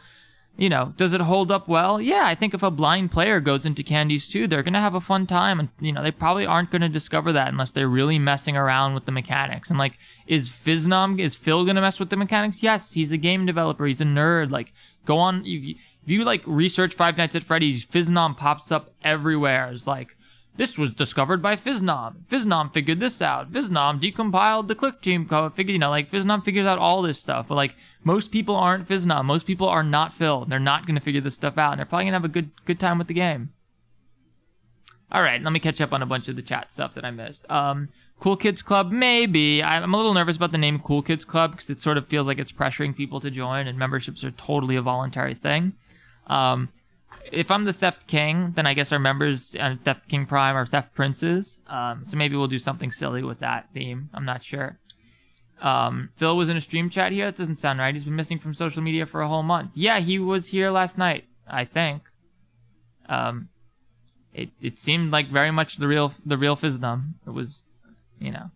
you know, does it hold up well? Yeah, I think if a blind player goes into Candies 2, they're going to have a fun time. And, you know, they probably aren't going to discover that unless they're really messing around with the mechanics. And, like, is Phil going to mess with the mechanics? Yes, he's a game developer. He's a nerd. Like, go on. If you like, research Five Nights at Freddy's, Phiznom pops up everywhere. It's like, this was discovered by Phiznom. Phiznom figured this out. Phiznom decompiled the Click Team code. You know, like, Phiznom figures out all this stuff. But, like, most people aren't Phiznom. Most people are not Phil. They're not going to figure this stuff out. And they're probably going to have a good time with the game. All right, let me catch up on a bunch of the chat stuff that I missed. Cool Kids Club, maybe. I'm a little nervous about the name Cool Kids Club because it sort of feels like it's pressuring people to join, and memberships are totally a voluntary thing. If I'm the Theft King, then I guess our members, Theft King Prime, are Theft Princes. So maybe we'll do something silly with that theme. I'm not sure. Phil was in a stream chat here. That doesn't sound right. He's been missing from social media for a whole month. Yeah, he was here last night, I think. It seemed like very much the real Phiznom. It was, you know.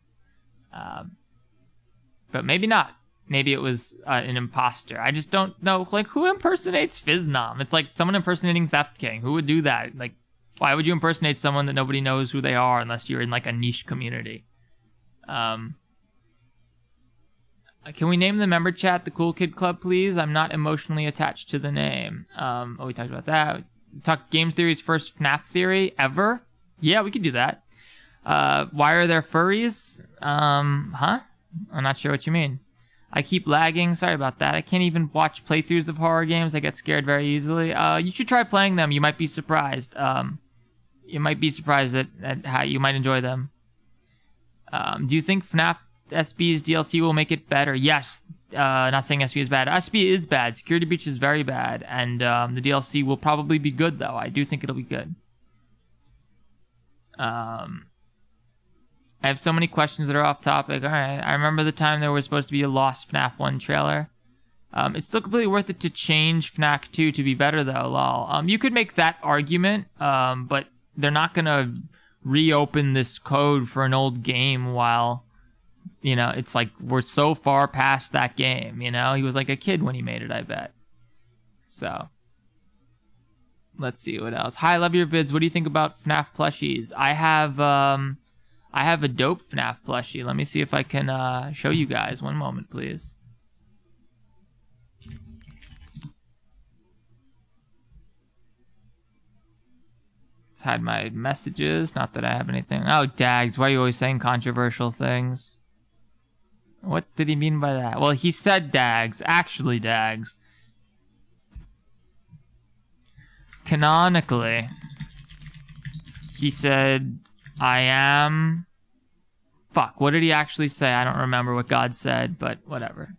But maybe not. Maybe it was an imposter. I just don't know. Like, who impersonates Phiznom? It's like someone impersonating Theft King. Who would do that? Like, why would you impersonate someone that nobody knows who they are unless you're in, like, a niche community? Can we name the member chat the Cool Kid Club, please? I'm not emotionally attached to the name. We talked about that. We talked Game Theory's first FNAF theory ever. Yeah, we could do that. Why are there furries? Huh? I'm not sure what you mean. I keep lagging. Sorry about that. I can't even watch playthroughs of horror games. I get scared very easily. You should try playing them. You might be surprised. You might be surprised at how you might enjoy them. Do you think FNAF SB's DLC will make it better? Yes. Not saying SB is bad. SB is bad. Security Breach is very bad. And the DLC will probably be good, though. I do think it'll be good. I have so many questions that are off topic. All right. I remember the time there was supposed to be a lost FNAF 1 trailer. It's still completely worth it to change FNAF 2 to be better, though, lol. You could make that argument, but they're not going to reopen this code for an old game while, you know, it's like we're so far past that game, you know? He was like a kid when he made it, I bet. So, let's see what else. Hi, love your vids. What do you think about FNAF plushies? I have a dope FNAF plushie. Let me see if I can show you guys. One moment, please. Let's hide my messages. Not that I have anything. Oh, Dags. Why are you always saying controversial things? What did he mean by that? Well, he said Dags. Actually, Dags. Canonically, he said, I am... Fuck, what did he actually say? I don't remember what God said, but whatever.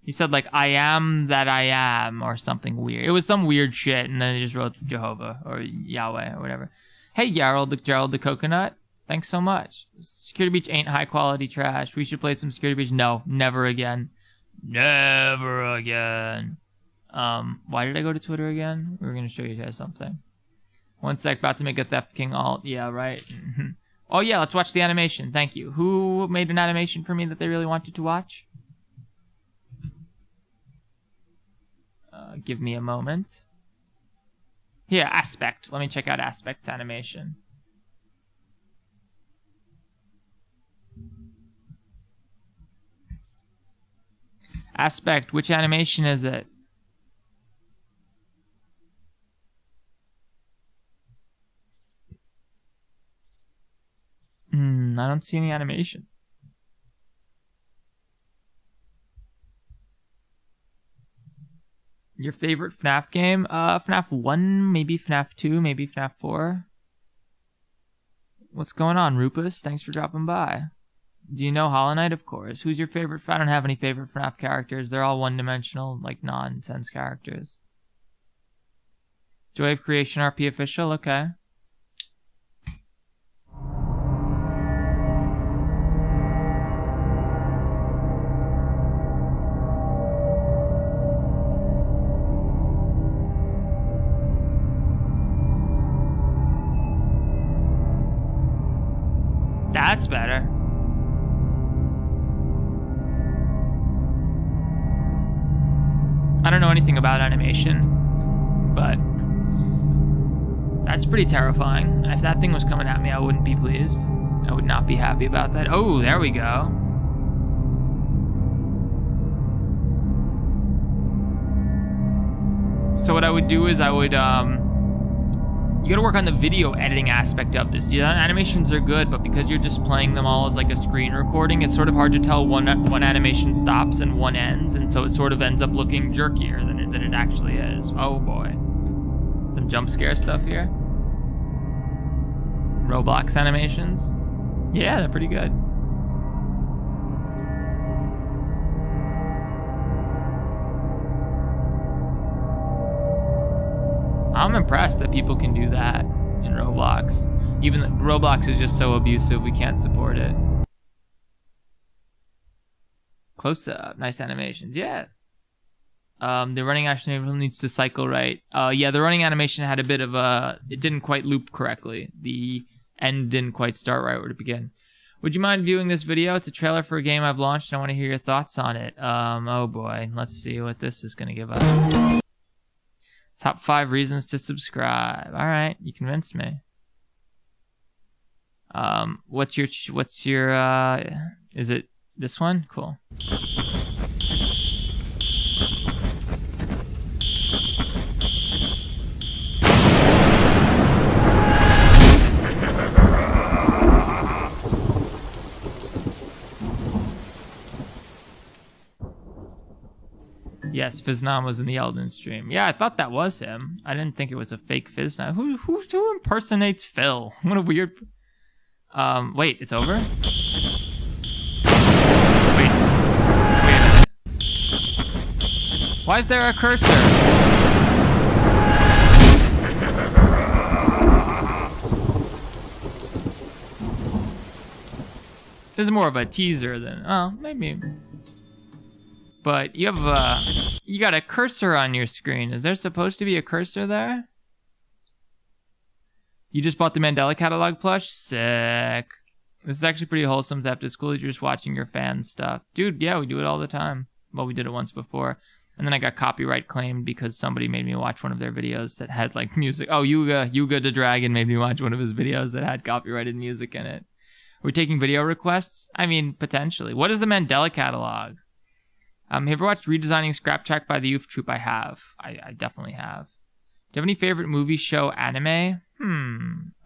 He said, like, I am that I am, or something weird. It was some weird shit, and then he just wrote Jehovah, or Yahweh, or whatever. Hey, Gerald the Coconut. Thanks so much. Security Breach ain't high-quality trash. We should play some Security Breach. No, never again. Never again. Why did I go to Twitter again? We were going to show you guys something. One sec, about to make a Theft King alt. Yeah, right. Oh, yeah, let's watch the animation. Thank you. Who made an animation for me that they really wanted to watch? Give me a moment. Yeah, Aspect. Let me check out Aspect's animation. Aspect, which animation is it? I don't see any animations. Your favorite FNAF game? FNAF 1, maybe FNAF 2, maybe FNAF 4. What's going on, Rupus? Thanks for dropping by. Do you know Hollow Knight? Of course. Who's your favorite? I don't have any favorite FNAF characters. They're all one-dimensional, like nonsense characters. Joy of Creation RP official? Okay. That's better. I don't know anything about animation, but that's pretty terrifying. If that thing was coming at me, I wouldn't be pleased. I would not be happy about that. Oh, there we go. So what I would do is I would, you gotta work on the video editing aspect of this. The animations are good, but because you're just playing them all as like a screen recording, it's sort of hard to tell one animation stops and one ends, and so it sort of ends up looking jerkier than it actually is. Oh boy. Some jump scare stuff here. Roblox animations. Yeah, they're pretty good. I'm impressed that people can do that in Roblox. Even Roblox is just so abusive, we can't support it. Close up, nice animations, yeah. The running animation needs to cycle right. Yeah, the running animation had a bit of a, it didn't quite loop correctly. The end didn't quite start right where to begin. Would you mind viewing this video? It's a trailer for a game I've launched. I want to hear your thoughts on it. Oh boy, let's see what this is gonna give us. Top 5 reasons to subscribe. All right, you convinced me. What's your, is it this one? Cool. Yes, Fiznam was in the Elden stream. Yeah, I thought that was him. I didn't think it was a fake Fiznam. Who impersonates Phil? What a weird... wait, it's over? Wait a minute. Why is there a cursor? This is more of a teaser than... Oh, maybe... But you have you got a cursor on your screen. Is there supposed to be a cursor there? You just bought the Mandela Catalog plush? Sick. This is actually pretty wholesome after school. You're just watching your fan stuff. Dude, yeah, we do it all the time. Well, we did it once before. And then I got copyright claimed because somebody made me watch one of their videos that had like music. Oh, Yuga the Dragon made me watch one of his videos that had copyrighted music in it. We're taking video requests? I mean, potentially. What is the Mandela Catalog? Have you ever watched Redesigning Scrap Track by the Youth Troop? I have. I definitely have. Do you have any favorite movie, show, anime?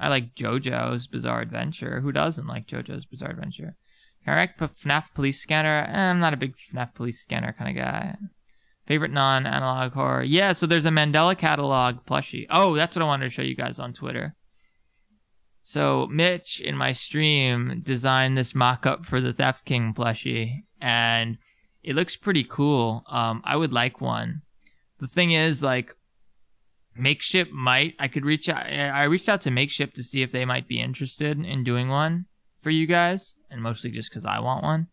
I like JoJo's Bizarre Adventure. Who doesn't like JoJo's Bizarre Adventure? Correct, FNAF Police Scanner. I'm not a big FNAF Police Scanner kind of guy. Favorite non-analog horror? Yeah, so there's a Mandela Catalog plushie. Oh, that's what I wanted to show you guys on Twitter. So Mitch, in my stream, designed this mock-up for the Theft King plushie, and it looks pretty cool. I would like one. The thing is, like, Makeshift might, I reached out to Makeshift to see if they might be interested in doing one for you guys, and mostly just because I want one.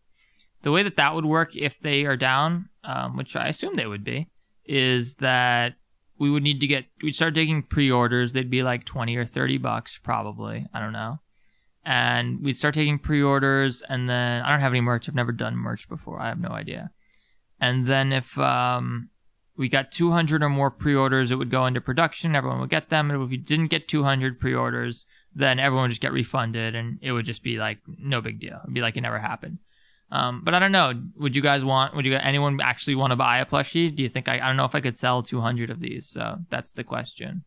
The way that would work if they are down, which I assume they would be, is that we'd start taking pre-orders. They'd be like 20 or 30 bucks probably. I don't know. And we'd start taking pre-orders, and then I don't have any merch. I've never done merch before. I have no idea. And then if we got 200 or more pre-orders, it would go into production. Everyone would get them. And if we didn't get 200 pre-orders, then everyone would just get refunded, and it would just be like no big deal. It'd be like it never happened. But I don't know. Would anyone actually want to buy a plushie? Do you think I don't know if I could sell 200 of these. So that's the question.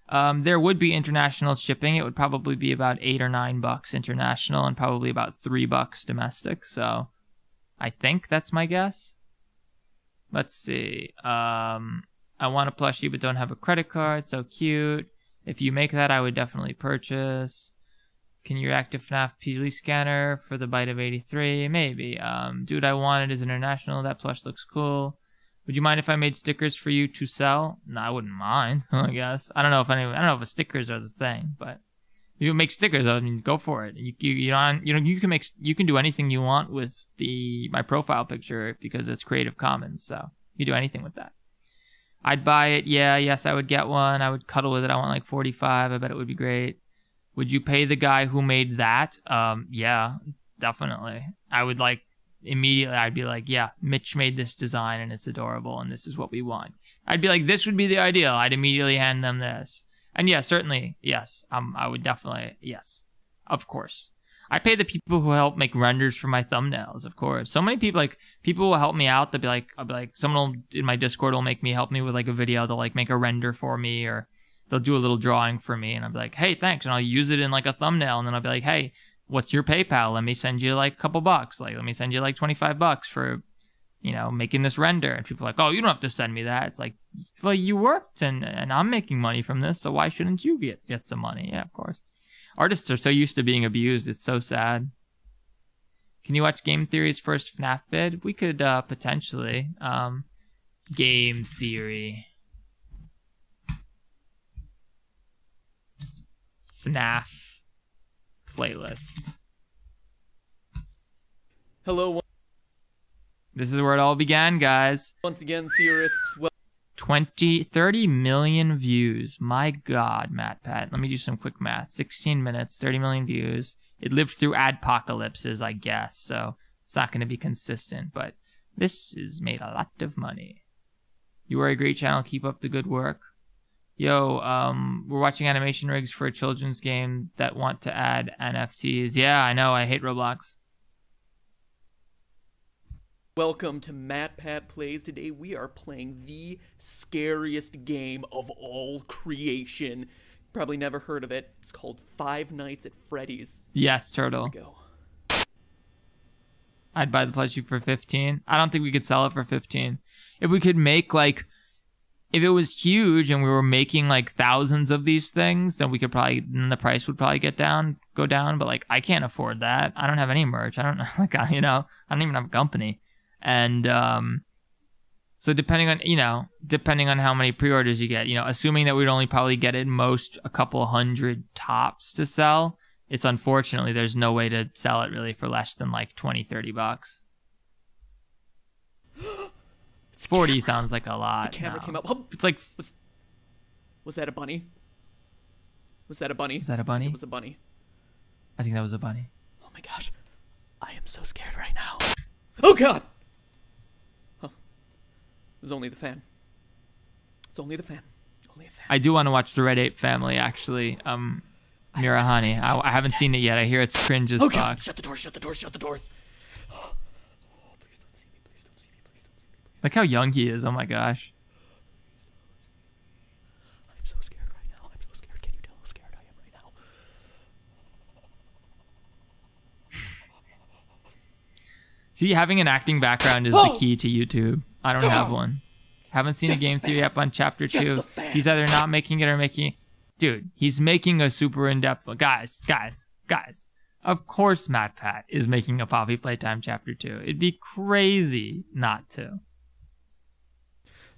There would be international shipping. It would probably be about $8 or $9 international and probably about $3 domestic. So I think that's my guess. Let's see. I want a plushie but don't have a credit card. So cute. If you make that, I would definitely purchase. Can you react to FNAF Peely scanner for the Bite of 83? Maybe. Dude, I want it is international. That plush looks cool. Would you mind if I made stickers for you to sell? No, I wouldn't mind. I guess I don't know if stickers are the thing, but if you make stickers, I mean, go for it. You can do anything you want with my profile picture because it's Creative Commons, so you do anything with that. I'd buy it. Yeah, yes, I would get one. I would cuddle with it. I want like 45. I bet it would be great. Would you pay the guy who made that? Yeah, definitely. I would immediately, I'd be like, yeah, Mitch made this design and it's adorable and this is what we want. I'd be like, this would be the ideal. I'd immediately hand them this. And yeah, certainly, yes. I would definitely, yes. Of course. I pay the people who help make renders for my thumbnails, of course. So many people, people will help me out. They'll be like, someone in my Discord will help me with a video. They'll make a render for me, or they'll do a little drawing for me. And I'll be like, hey, thanks. And I'll use it in a thumbnail. And then I'll be like, hey, what's your PayPal? Let me send you a couple bucks. Let me send you $25 for, making this render. And people are like, oh, you don't have to send me that. It's like, well, you worked and I'm making money from this. So why shouldn't you get some money? Yeah, of course. Artists are so used to being abused. It's so sad. Can you watch Game Theory's first FNAF vid? We could potentially. Game Theory. FNAF playlist. Hello. This is where it all began, guys. Once again, theorists. 30 million views. My God, MatPat. Let me do some quick math. 16 minutes, 30 million views. It lived through adpocalypses, I guess, so it's not going to be consistent, but this has made a lot of money. You are a great channel. Keep up the good work. Yo, we're watching animation rigs for a children's game that want to add NFTs. Yeah, I know. I hate Roblox. Welcome to MatPat Plays. Today we are playing the scariest game of all creation. Probably never heard of it. It's called Five Nights at Freddy's. Yes, Turtle. Here we go. I'd buy the plushie for 15. I don't think we could sell it for 15. If we could make if it was huge and we were making thousands of these things, then then the price would probably go down. But I can't afford that. I don't have any merch. I don't I don't even have a company. And so depending on how many pre-orders you get, assuming that we'd only probably get at most a couple hundred tops to sell, it's unfortunately there's no way to sell it really for less than $20-$30. 40 sounds like a lot. The camera now. came up. Oh, it's was that a bunny? Was that a bunny? Is that a bunny? It was a bunny. I think that was a bunny. Oh my gosh. I am so scared right now. Oh God! Oh. It was only the fan. It's only the fan. Only a fan. I do want to watch the Red Ape Family, actually. Mirahani. I haven't seen it yet. I hear it's cringe as fuck. God. Shut the doors, shut the doors, shut the doors. Oh, please don't see me, please don't see me, please don't see me, please. Look how young he is. Oh my gosh. I'm so scared right now. I'm so scared. Can you tell how scared I am right now? See, having an acting background is the key to YouTube. I don't have one. Haven't seen a Game Theory app on Chapter 2. He's either not making it or making it. Dude, he's making a super in-depth one. Guys. Of course MatPat is making a Poppy Playtime Chapter 2. It'd be crazy not to.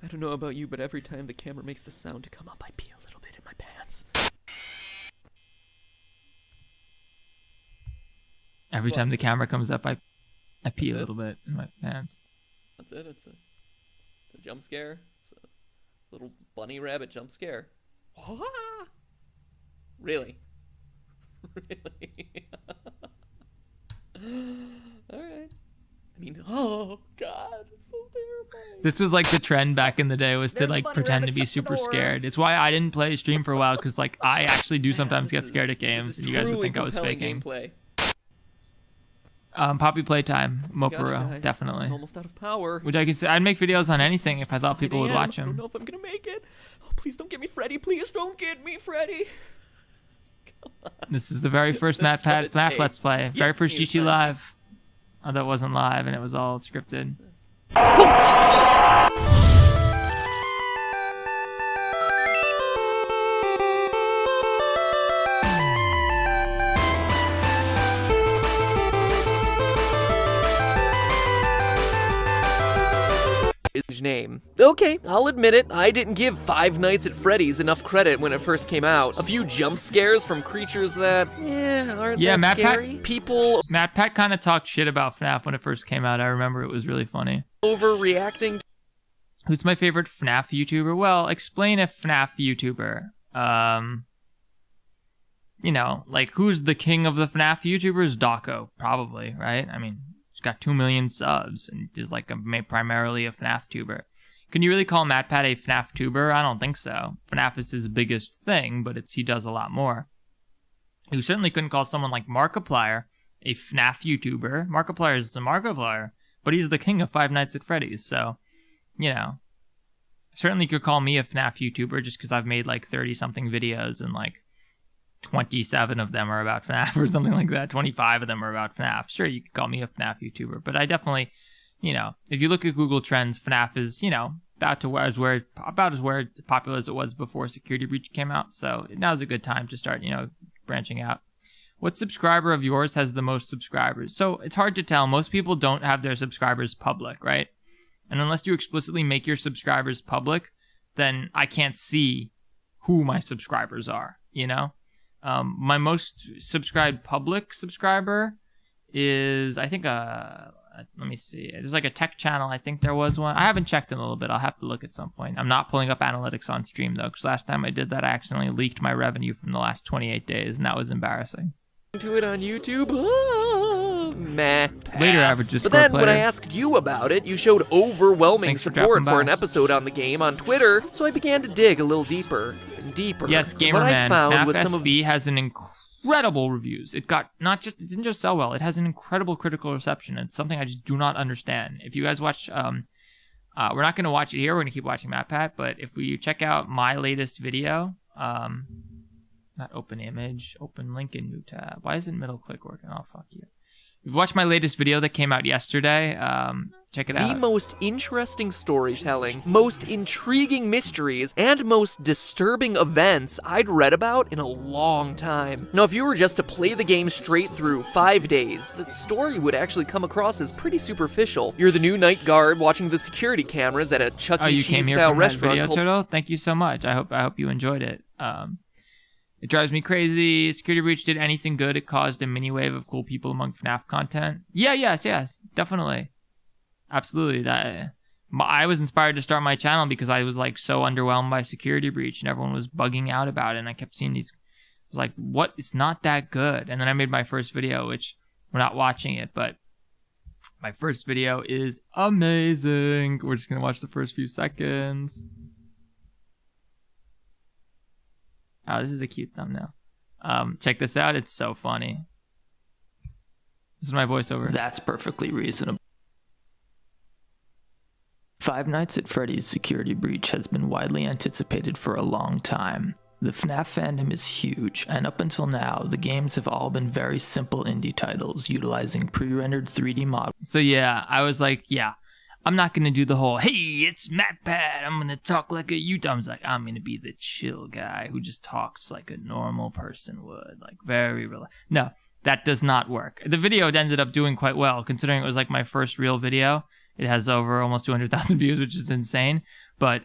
I don't know about you, but every time the camera makes the sound to come up, I pee a little bit in my pants. Every time the camera comes up, I pee a little bit in my pants. That's it. It's a jump scare. It's a little bunny rabbit jump scare. Really? Really? Alright. I mean, oh God, it's so terrifying. This was like the trend back in the day, was to like pretend to be super scared. It's why I didn't play stream for a while, because like I actually do sometimes get scared at games, and you guys would think I was faking. Gameplay. Poppy Playtime, Gosh, Mopuro, guys, definitely. I'm almost out of power. Which I could say, I'd make videos on anything if I thought people would watch I don't them. know if I'm gonna make it. Oh, please don't get me, Freddy. Please don't get me, Freddy. This is the very first MatPat FNAF Let's Play. Very first GT Live. Oh, that wasn't live, and it was all scripted. Name. Okay, I'll admit it, I didn't give Five Nights at Freddy's enough credit when it first came out. A few jump scares from creatures that, aren't that scary. People MatPat kind of talked shit about FNAF when it first came out. I remember it was really funny. overreacting. Who's my favorite FNAF YouTuber? Well, explain a FNAF YouTuber. You know, like who's the king of the FNAF YouTubers? Dawko, probably, right? I mean, he's got 2 million subs and is like primarily a FNAF tuber. Can you really call MatPat a FNAF tuber? I don't think so. FNAF is his biggest thing, but he does a lot more. You certainly couldn't call someone like Markiplier a FNAF YouTuber. Markiplier is a Markiplier, but he's the king of Five Nights at Freddy's, so, you know. Certainly could call me a FNAF YouTuber just because I've made like 30-something videos and like 27 of them are about FNAF or something like that. 25 of them are about FNAF. Sure, you could call me a FNAF YouTuber, but I definitely, you know, if you look at Google Trends, FNAF is, you know, about as popular as it was before Security Breach came out. So now's a good time to start, you know, branching out. What subscriber of yours has the most subscribers? So it's hard to tell. Most people don't have their subscribers public, right? And unless you explicitly make your subscribers public, then I can't see who my subscribers are, you know? My most subscribed public subscriber is, I think, let me see. There's like a tech channel. I think there was one. I haven't checked in a little bit. I'll have to look at some point. I'm not pulling up analytics on stream, though, because last time I did that, I accidentally leaked my revenue from the last 28 days, and that was embarrassing. To it on YouTube. Oh, meh. Later averages. But then when I asked you about it, you showed overwhelming support for an episode on the game on Twitter, so I began to dig a little deeper and deeper. Yes, Gamerman. FNAF SB has an incredible reviews. It didn't just sell well. It has an incredible critical reception. It's something I just do not understand. If you guys watch, we're not going to watch it here. We're going to keep watching MatPat. But if we check out my latest video, not open image, open link in new tab. Why isn't middle click working? Oh, fuck you. If you watched my latest video that came out yesterday, check it out. The most interesting storytelling, most intriguing mysteries, and most disturbing events I'd read about in a long time. Now, if you were just to play the game straight through 5 days, the story would actually come across as pretty superficial. You're the new night guard watching the security cameras at a Chuck E. Cheese style restaurant. Video, Turtle? Thank you so much. I hope you enjoyed it. It drives me crazy. Security Breach did anything good. It caused a mini wave of cool people among FNAF content. Yes, definitely. Absolutely. I was inspired to start my channel because I was like so underwhelmed by Security Breach and everyone was bugging out about it. And I kept seeing these, I was like, what? It's not that good. And then I made my first video, which we're not watching it, but my first video is amazing. We're just going to watch the first few seconds. Oh, this is a cute thumbnail. Check this out. It's so funny. This is my voiceover. That's perfectly reasonable. Five Nights at Freddy's Security Breach has been widely anticipated for a long time. The FNAF fandom is huge, and up until now, the games have all been very simple indie titles utilizing pre-rendered 3D models. So yeah, I was like, yeah. I'm not going to do the whole, hey, it's MatPat, I'm going to talk like a YouTuber. I was like, I'm going to be the chill guy who just talks like a normal person would, like very real. No, that does not work. The video ended up doing quite well, considering it was like my first real video. It has over almost 200,000 views, which is insane. But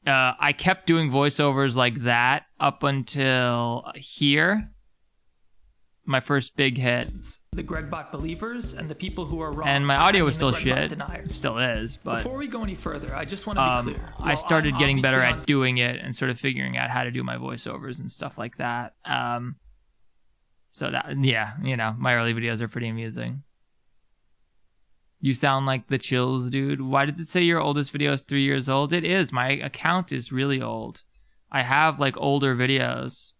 I kept doing voiceovers like that up until here. My first big hit. The Gregbot believers and the people who are wrong. And my audio was still shit. It still is, but before we go any further, I just want to be clear. I started getting better at doing it and sort of figuring out how to do my voiceovers and stuff like that. So that, yeah, you know, my early videos are pretty amusing. You sound like the chills, dude. Why does it say your oldest video is 3 years old? It is. My account is really old. I have like older videos.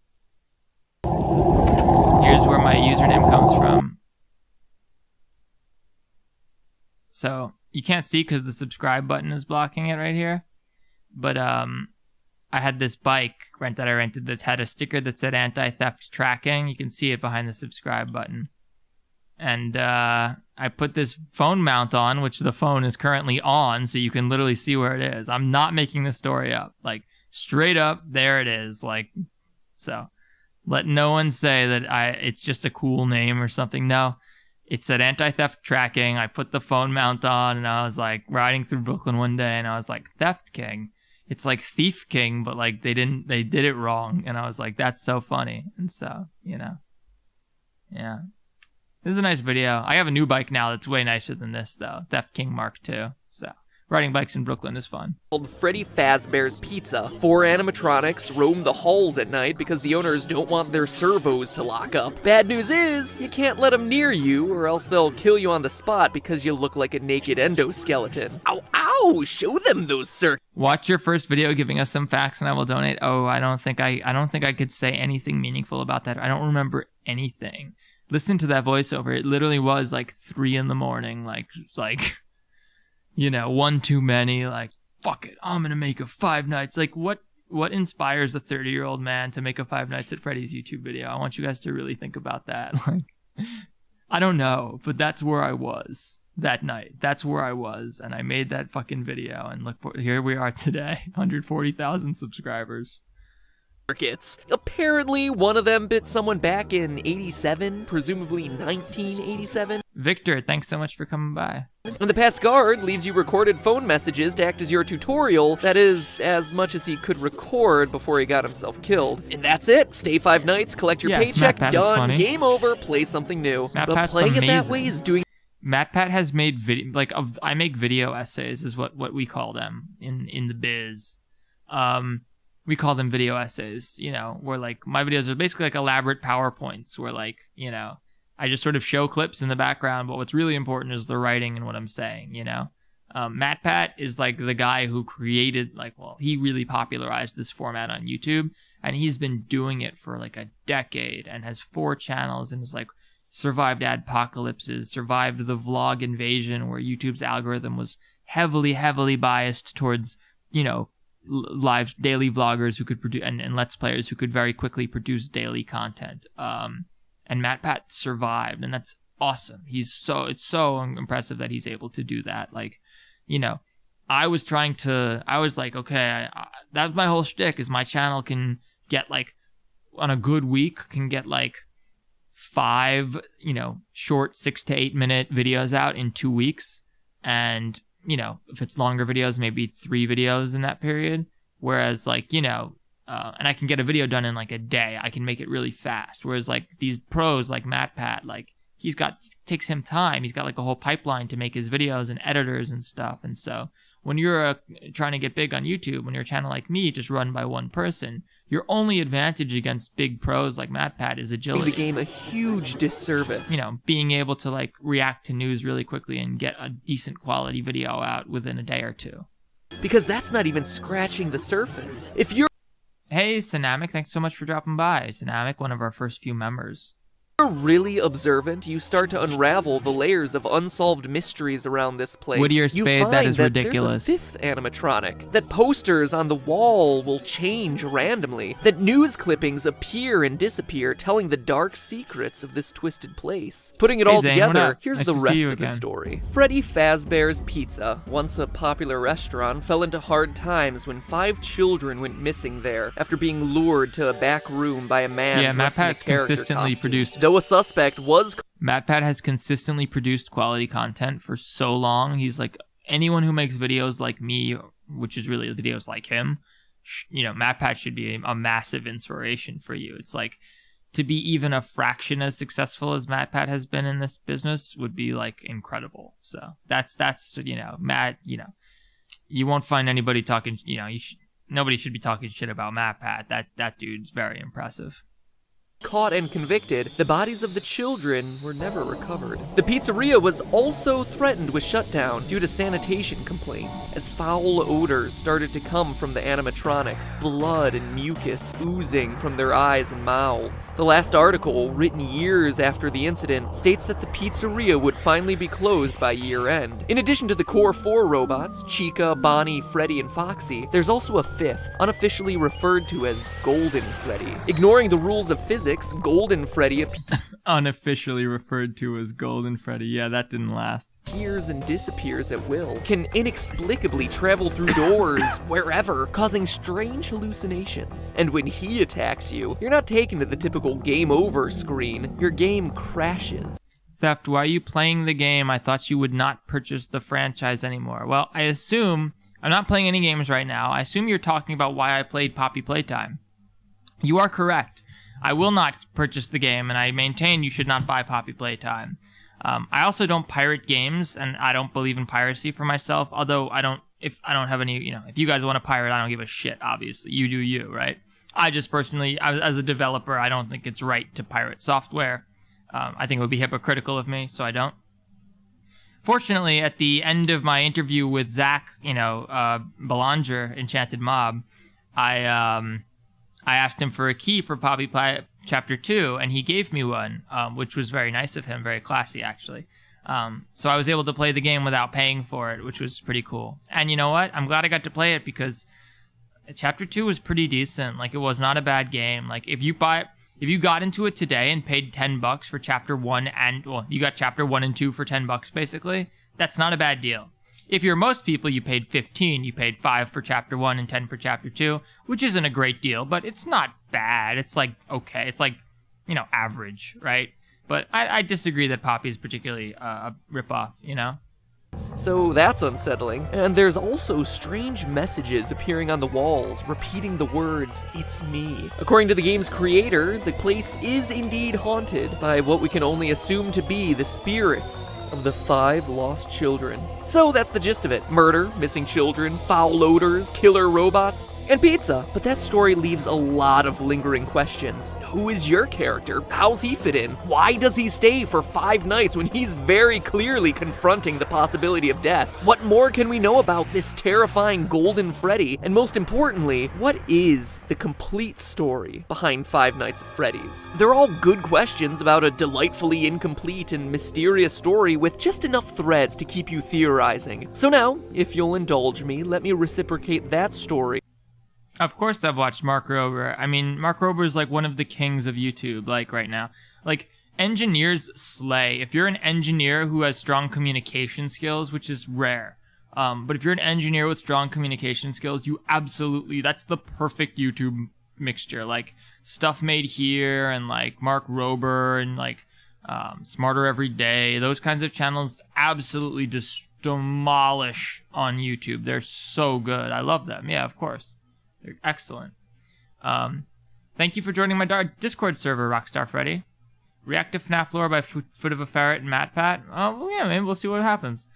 Here's where my username comes from. So you can't see because the subscribe button is blocking it right here. But I had this bike that I rented that had a sticker that said anti-theft tracking. You can see it behind the subscribe button. And I put this phone mount on, which the phone is currently on, so you can literally see where it is. I'm not making this story up. Like, straight up, there it is. Like, so let no one say that it's just a cool name or something. No, it said anti-theft tracking. I put the phone mount on, and I was like riding through Brooklyn one day, and I was like, Theft King. It's like Thief King, but like they did it wrong. And I was like, that's so funny. And so, you know, yeah. This is a nice video. I have a new bike now that's way nicer than this, though. Theft King Mark II. So, riding bikes in Brooklyn is fun. Called Freddy Fazbear's Pizza. 4 animatronics roam the halls at night because the owners don't want their servos to lock up. Bad news is, you can't let them near you or else they'll kill you on the spot because you look like a naked endoskeleton. Ow, ow! Show them those circuits. Watch your first video giving us some facts and I will donate. Oh, I don't think I could say anything meaningful about that. I don't remember anything. Listen to that voiceover. It literally was like 3 in the morning, like, you know, one too many, like, fuck it, I'm gonna make a Five Nights. Like, what inspires a 30-year-old man to make a Five Nights at Freddy's YouTube video? I want you guys to really think about that. Like, I don't know, but that's where I was that night. That's where I was, and I made that fucking video, and look, here we are today, 140,000 subscribers. Apparently, one of them bit someone back in 87, presumably 1987. Victor, thanks so much for coming by. And the past guard leaves you recorded phone messages to act as your tutorial. That is, as much as he could record before he got himself killed. And that's it. Stay 5 nights, collect your paycheck, done, game over, play something new. But playing it that way is doing... MatPat has made video, like, I make video essays is what we call them in the biz. We call them video essays, you know, where like my videos are basically like elaborate PowerPoints where like, you know, I just sort of show clips in the background, but what's really important is the writing and what I'm saying, you know. MatPat is like the guy who created, like, well, he really popularized this format on YouTube, and he's been doing it for like a decade and has 4 channels and has like survived adpocalypses, survived the vlog invasion where YouTube's algorithm was heavily biased towards, you know, live daily vloggers who could produce and let's players who could very quickly produce daily content. And MatPat survived, and that's awesome. It's so impressive that he's able to do that. Like, you know, I was like, okay, that's my whole shtick is my channel can get like on a good week can get like 5, you know, short 6 to 8 minute videos out in 2 weeks, and you know, if it's longer videos, maybe 3 videos in that period. Whereas like, you know, and I can get a video done in like a day. I can make it really fast. Whereas like these pros like MatPat, like takes him time. He's got like a whole pipeline to make his videos and editors and stuff. And so when you're trying to get big on YouTube, when you're a channel like me, just run by one person, your only advantage against big pros like MatPat is agility. The game a huge disservice. You know, being able to like react to news really quickly and get a decent quality video out within a day or 2. Because that's not even scratching the surface. If you're... Hey, Synamic, thanks so much for dropping by. Synamic, one of our first few members. Really observant, you start to unravel the layers of unsolved mysteries around this place. Whittier Spade, that is ridiculous. There's a 5th animatronic, that posters on the wall will change randomly, that news clippings appear and disappear, telling the dark secrets of this twisted place. Putting it all together, here's the rest of the story. Freddy Fazbear's Pizza, once a popular restaurant, fell into hard times when 5 children went missing there after being lured to a back room by a man dressed in a character costume. Though a suspect was... MatPat has consistently produced quality content for so long. He's like, anyone who makes videos like me, which is really videos like him, you know, MatPat should be a massive inspiration for you. It's like, to be even a fraction as successful as MatPat has been in this business would be like incredible. So that's you know, Matt, you know, you won't find anybody talking, you know, nobody should be talking shit about MatPat. That dude's very impressive. Caught and convicted, the bodies of the children were never recovered. The pizzeria was also threatened with shutdown due to sanitation complaints, as foul odors started to come from the animatronics, blood and mucus oozing from their eyes and mouths. The last article, written years after the incident, states that the pizzeria would finally be closed by year-end. In addition to the core 4 robots, Chica, Bonnie, Freddy, and Foxy, there's also a 5th, unofficially referred to as Golden Freddy. Ignoring the rules of physics, Golden Freddy Unofficially referred to as Golden Freddy. Yeah, that didn't last. appears and disappears at will, can inexplicably travel through doors, wherever, causing strange hallucinations. And when he attacks you, you're not taken to the typical game over screen, your game crashes. Theft, why are you playing the game? I thought you would not purchase the franchise anymore. Well, I assume, I'm not playing any games right now. I assume you're talking about why I played Poppy Playtime. You are correct. I will not purchase the game, and I maintain you should not buy Poppy Playtime. I also don't pirate games, and I don't believe in piracy for myself, although if I don't have any, if you guys want to pirate, I don't give a shit, obviously. You do you, right? I just personally, as a developer, I don't think it's right to pirate software. I think it would be hypocritical of me, so I don't. Fortunately, at the end of my interview with Zach, Belanger, Enchanted Mob, I asked him for a key for Poppy Chapter 2, and he gave me one, which was very nice of him, very classy, actually. So I was able to play the game without paying for it, which was pretty cool. And you know what? I'm glad I got to play it because Chapter 2 was pretty decent. Like, it was not a bad game. Like, if you got into it today and paid $10 for Chapter 1 and, well, you got Chapter 1 and 2 for $10, basically, that's not a bad deal. If you're most people, you paid $15. You paid $5 for Chapter 1 and $10 for Chapter 2, which isn't a great deal, but it's not bad. It's like, okay. It's like, average, right? But I disagree that Poppy is particularly a ripoff, So that's unsettling. And there's also strange messages appearing on the walls, repeating the words, "It's me." According to the game's creator, the place is indeed haunted by what we can only assume to be the spirits of the 5 lost children. So that's the gist of it. Murder, missing children, foul odors, killer robots, and pizza. But that story leaves a lot of lingering questions. Who is your character? How's he fit in? Why does he stay for 5 nights when he's very clearly confronting the possibility of death? What more can we know about this terrifying Golden Freddy? And most importantly, what is the complete story behind Five Nights at Freddy's? They're all good questions about a delightfully incomplete and mysterious story with just enough threads to keep you theorizing. So now, if you'll indulge me, let me reciprocate that story. Of course I've watched Mark Rober. I mean, Mark Rober is like one of the kings of YouTube, like right now. Like, engineers slay. If you're an engineer who has strong communication skills, which is rare, but if you're an engineer with strong communication skills, that's the perfect YouTube mixture. Like, Stuff Made Here and like Mark Rober and like Smarter Every Day, those kinds of channels absolutely just demolish on YouTube. They're so good. I love them. Yeah, of course. They're excellent. Thank you for joining my Discord server, Rockstar Freddy. React to FNAF lore by Foot of a Ferret and MatPat. Well, yeah, maybe we'll see what happens.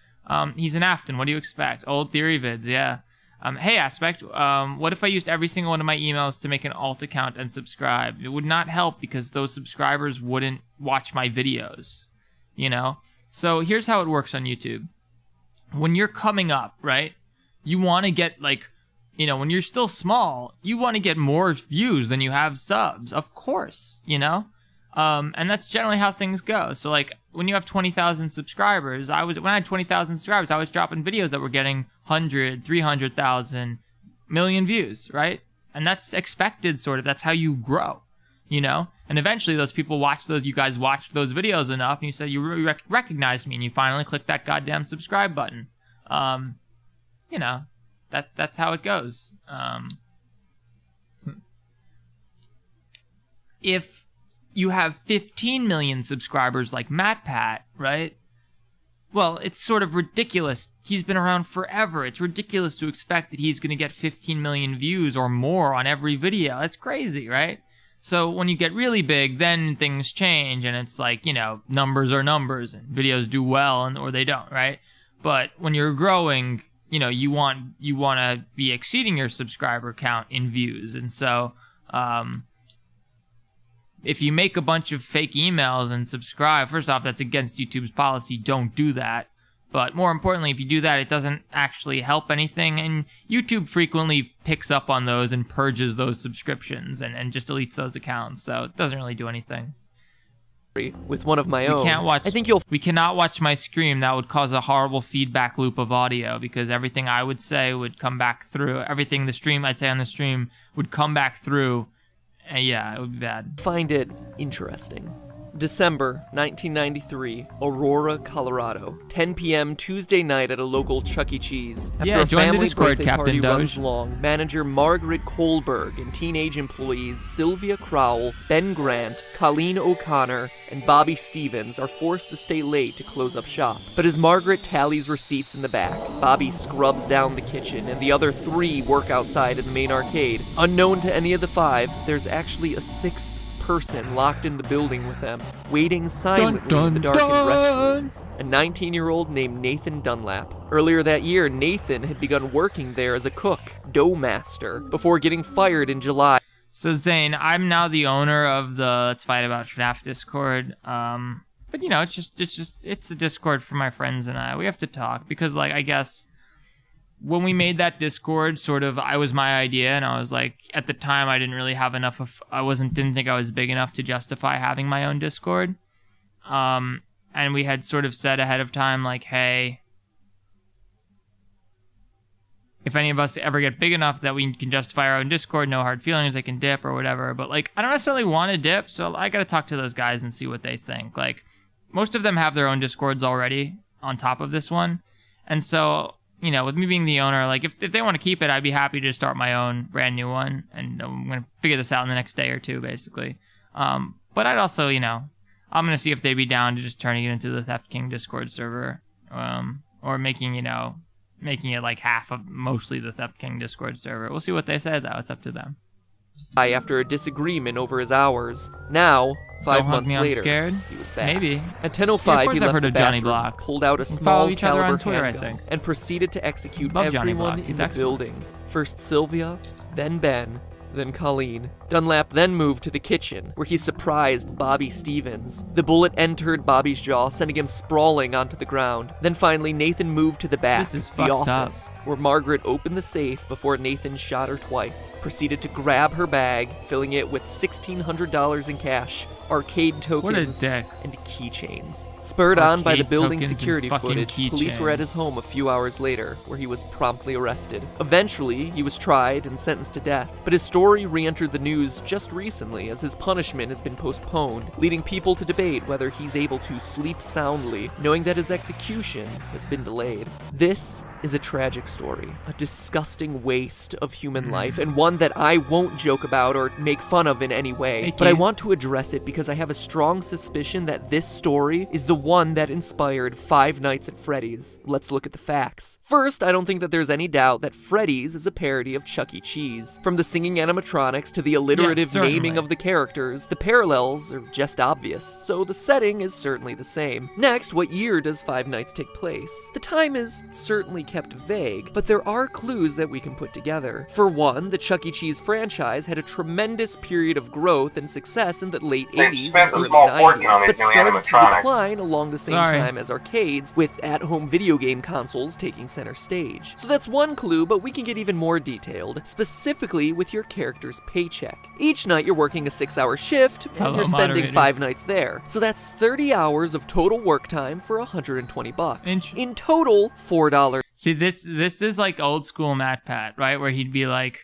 He's an Afton. What do you expect? Old theory vids, yeah. Hey, Aspect, what if I used every single one of my emails to make an alt account and subscribe? It would not help because those subscribers wouldn't watch my videos, So here's how it works on YouTube. When you're coming up, right, you want to get, like, when you're still small, you want to get more views than you have subs, of course, and that's generally how things go. So, like, when you have 20,000 subscribers, when I had 20,000 subscribers, I was dropping videos that were getting 100, 300,000 million views, right? And that's expected, sort of. That's how you grow, And eventually those people you guys watched those videos enough, and you said you recognized me, and you finally clicked that goddamn subscribe button. That's how it goes. If you have 15 million subscribers like MatPat, right? Well, it's sort of ridiculous. He's been around forever. It's ridiculous to expect that he's going to get 15 million views or more on every video. That's crazy, right? So when you get really big, then things change, and it's like, numbers are numbers, and videos do well or they don't, right? But when you're growing, you want to be exceeding your subscriber count in views, and so if you make a bunch of fake emails and subscribe, first off, that's against YouTube's policy. Don't do that. But more importantly, if you do that, it doesn't actually help anything. And YouTube frequently picks up on those and purges those subscriptions and just deletes those accounts. So it doesn't really do anything. With one of my own. We cannot watch my stream. That would cause a horrible feedback loop of audio because everything I would say would come back through. Everything I'd say on the stream would come back through. And yeah, it would be bad. Find it interesting. December 1993, Aurora, Colorado. 10 p.m. Tuesday night at a local Chuck E. Cheese. After a join the family Discord, birthday Captain party runs Doge. long, manager Margaret Kohlberg and teenage employees Sylvia Crowell, Ben Grant, Colleen O'Connor, and Bobby Stevens are forced to stay late to close up shop. But as Margaret tallies receipts in the back, Bobby scrubs down the kitchen, and the other three work outside in the main arcade. Unknown to any of the five, there's actually a sixth person locked in the building with them, waiting silently in the darkened restrooms. A 19-year-old named Nathan Dunlap. Earlier that year, Nathan had begun working there as a cook, dough master, before getting fired in July. So Zane, I'm now the owner of the Let's Fight About FNAF Discord. But you know, it's a Discord for my friends and I. We have to talk because, like, I guess when we made that Discord, I was my idea, and I was like, at the time, I didn't really have enough of, didn't think I was big enough to justify having my own Discord. And we had sort of said ahead of time, like, hey, if any of us ever get big enough that we can justify our own Discord, no hard feelings, I can dip or whatever. But, like, I don't necessarily want to dip, so I got to talk to those guys and see what they think. Like, most of them have their own Discords already on top of this one. And so, you know, with me being the owner, like, if they want to keep it, I'd be happy to start my own brand new one. And I'm going to figure this out in the next day or two, basically. But I'd also, you know, I'm going to see if they'd be down to just turning it into the Theft King Discord server. Or making it like half of mostly the Theft King Discord server. We'll see what they say, though. It's up to them. After a disagreement over his hours. Now, 5 months me, later, I'm scared. he was back. Maybe. At 10:05, of course he I've left heard the of Johnny bathroom, Blocks. pulled out a We small follow each other caliber on Twitter, I handgun, think. and proceeded to execute Love Johnny everyone Blocks. in He's the excellent. building. First Sylvia, then Ben, then Colleen. Dunlap then moved to the kitchen, where he surprised Bobby Stevens. The bullet entered Bobby's jaw, sending him sprawling onto the ground. Then finally, Nathan moved to the back, This is the fucked up. office, where Margaret opened the safe before Nathan shot her twice, proceeded to grab her bag, filling it with $1,600 in cash, arcade tokens, dick. and keychains. Spurred on by the Arcade building tokens and security fucking footage, police were at his keychains. home a few hours later, where he was promptly arrested. Eventually, he was tried and sentenced to death, but his story re-entered the news just recently as his punishment has been postponed, leading people to debate whether he's able to sleep soundly, knowing that his execution has been delayed. This is a tragic story, a disgusting waste of human life, and one that I won't joke about or make fun of in any way, Hey, but I kids. want to address it because I have a strong suspicion that this story is the one that inspired Five Nights at Freddy's. Let's look at the facts. First, I don't think that there's any doubt that Freddy's is a parody of Chuck E. Cheese. From the singing animatronics to the alliterative certainly. naming of the characters, the parallels are just obvious, so the setting is certainly the same. Next, what year does Five Nights take place? The time is certainly kept vague, but there are clues that we can put together. For one, the Chuck E. Cheese franchise had a tremendous period of growth and success in the late 80s spent and a early small fortune on 90s, these but new started to animatronics. decline along the same Sorry. time as arcades, with at-home video game consoles taking center stage. So that's one clue, but we can get even more detailed, specifically with your character's paycheck. Each night you're working a 6-hour shift, and Fellow you're spending moderators. 5 nights there. So that's 30 hours of total work time for $120. In total, $4. See, this is like old school Matt Pat, right? Where he'd be like,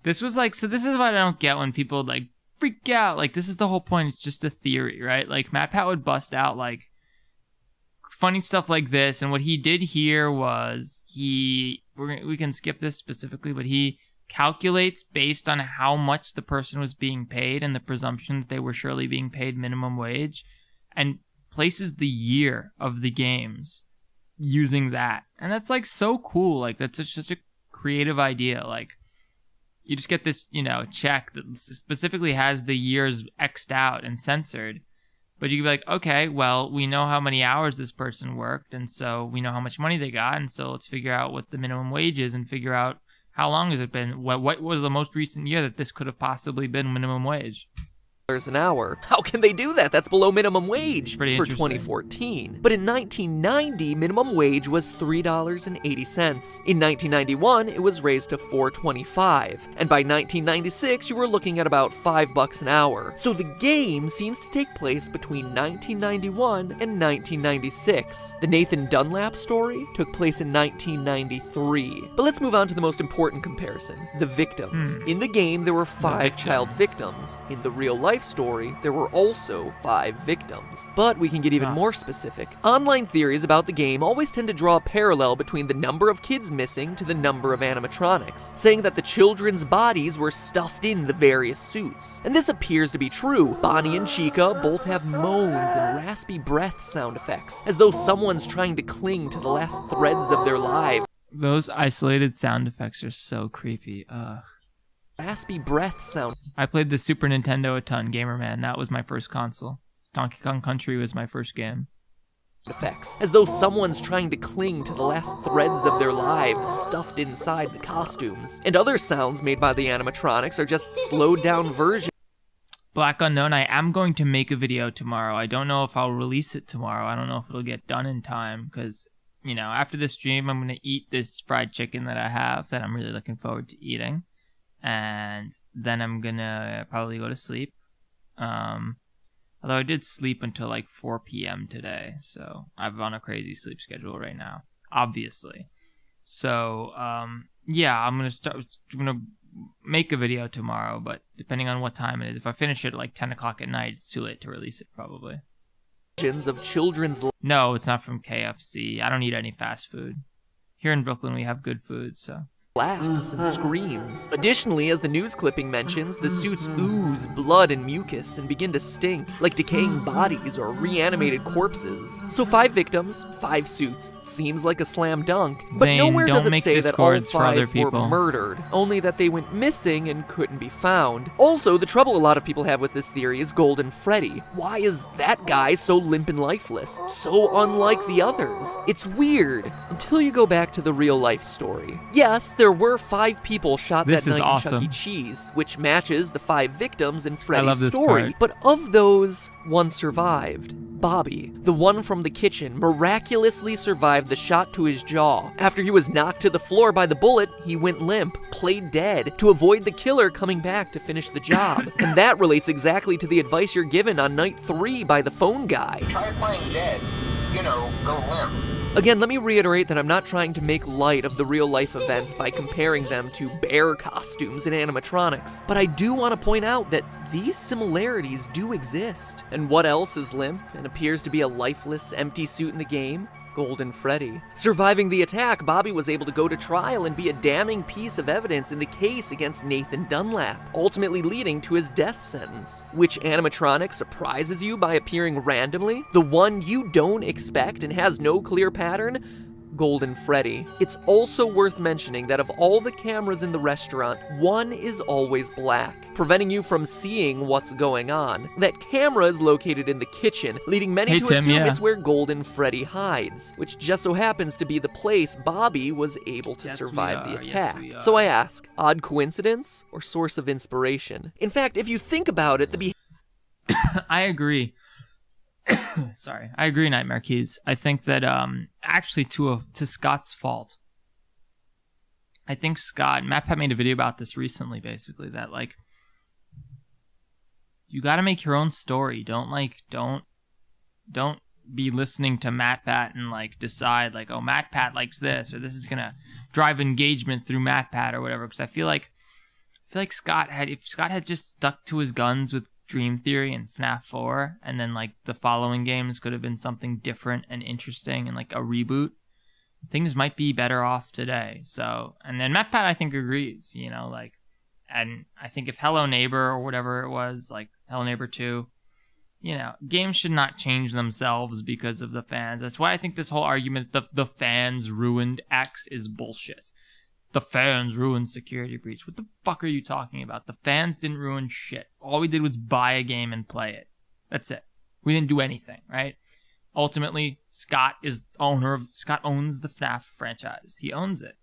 this is what I don't get when people like freak out. Like, this is the whole point. It's just a theory, right? Like, Matt Pat would bust out like funny stuff like this. And what he did here was we can skip this specifically, but he calculates based on how much the person was being paid and the presumptions they were surely being paid minimum wage, and places the year of the games using that. And that's like so cool. Like, that's such a creative idea. Like, you just get this, you know, check that specifically has the years X'd out and censored. But you can be like, okay, well, we know how many hours this person worked, and so we know how much money they got, and so let's figure out what the minimum wage is and figure out how long has it been. What was the most recent year that this could have possibly been minimum wage? an hour. How can they do that? That's below minimum wage Pretty for interesting. 2014. But in 1990, minimum wage was $3.80. In 1991, it was raised to $4.25. And by 1996, you were looking at about $5 an hour. So the game seems to take place between 1991 and 1996. The Nathan Dunlap story took place in 1993. But let's move on to the most important comparison, the victims. In the game, there were 5 child victims. In the real life story, there were also 5 victims. But we can get even more specific. Online theories about the game always tend to draw a parallel between the number of kids missing to the number of animatronics, saying that the children's bodies were stuffed in the various suits. And this appears to be true. Bonnie and Chica both have moans and raspy breath sound effects, as though someone's trying to cling to the last threads of their lives. Those isolated sound effects are so creepy. Ugh. Raspy breath sound. I played the Super Nintendo a ton, Gamerman. That was my first console. Donkey Kong Country was my first game. Effects, as though someone's trying to cling to the last threads of their lives stuffed inside the costumes. And other sounds made by the animatronics are just slowed down versions. Black Unknown, I am going to make a video tomorrow. I don't know if I'll release it tomorrow. I don't know if it'll get done in time because, you know, after this stream, I'm going to eat this fried chicken that I have that I'm really looking forward to eating. And then I'm going to probably go to sleep. Although I did sleep until like 4 p.m. today. So I'm on a crazy sleep schedule right now, obviously. So, yeah, I'm going to make a video tomorrow, but depending on what time it is, if I finish it at like 10 o'clock at night, it's too late to release it probably. Of children's. No, it's not from KFC. I don't eat any fast food. Here in Brooklyn, we have good food, so. Laughs and screams. Additionally, as the news clipping mentions, the suits ooze blood and mucus and begin to stink like decaying bodies or reanimated corpses. So 5 victims, 5 suits, seems like a slam dunk, but Zane, nowhere does don't it make say that all Discords for other 5 were people. murdered, only that they went missing and couldn't be found. Also, the trouble a lot of people have with this theory is Golden Freddy. Why is that guy so limp and lifeless? So unlike the others. It's weird, until you go back to the real life story. Yes, there were 5 people shot This that is night awesome. in Chuck E. Cheese, which matches the 5 victims in love Freddy's this story. part. But of those, one survived. Bobby, the one from the kitchen, miraculously survived the shot to his jaw. After he was knocked to the floor by the bullet, he went limp, played dead, to avoid the killer coming back to finish the job. And that relates exactly to the advice you're given on night 3 by the phone guy. Try playing dead. You know, go limp. Again, let me reiterate that I'm not trying to make light of the real-life events by comparing them to bear costumes and animatronics, but I do want to point out that these similarities do exist. And what else is limp and appears to be a lifeless, empty suit in the game? Golden Freddy. Surviving the attack, Bobby was able to go to trial and be a damning piece of evidence in the case against Nathan Dunlap, ultimately leading to his death sentence. Which animatronic surprises you by appearing randomly? The one you don't expect and has no clear pattern? Golden Freddy. It's also worth mentioning that of all the cameras in the restaurant, one is always black, preventing you from seeing what's going on. That camera is located in the kitchen, leading many to assume it's where Golden Freddy hides, which just so happens to be the place Bobby was able to survive the attack. So I ask, odd coincidence or source of inspiration? In fact, if you think about it, I agree. Sorry, I agree, Nightmare Keys. I think that actually to Scott's fault. I think Scott, MatPat made a video about this recently, basically, that like you got to make your own story. Don't be listening to MatPat and like decide like, oh, MatPat likes this, or this is gonna drive engagement through MatPat or whatever. Because I feel like Scott if Scott had just stuck to his guns with Dream Theory and FNAF 4, and then like the following games could have been something different and interesting and like a reboot, things might be better off today. So, and then MatPat I think agrees, you know, like, and I think if Hello Neighbor or whatever it was, like Hello Neighbor 2, you know, games should not change themselves because of the fans. That's why I think this whole argument that the fans ruined X is bullshit. The fans ruined Security Breach. What the fuck are you talking about? The fans didn't ruin shit. All we did was buy a game and play it. That's it. We didn't do anything, right? Ultimately, Scott owns the FNAF franchise. He owns it.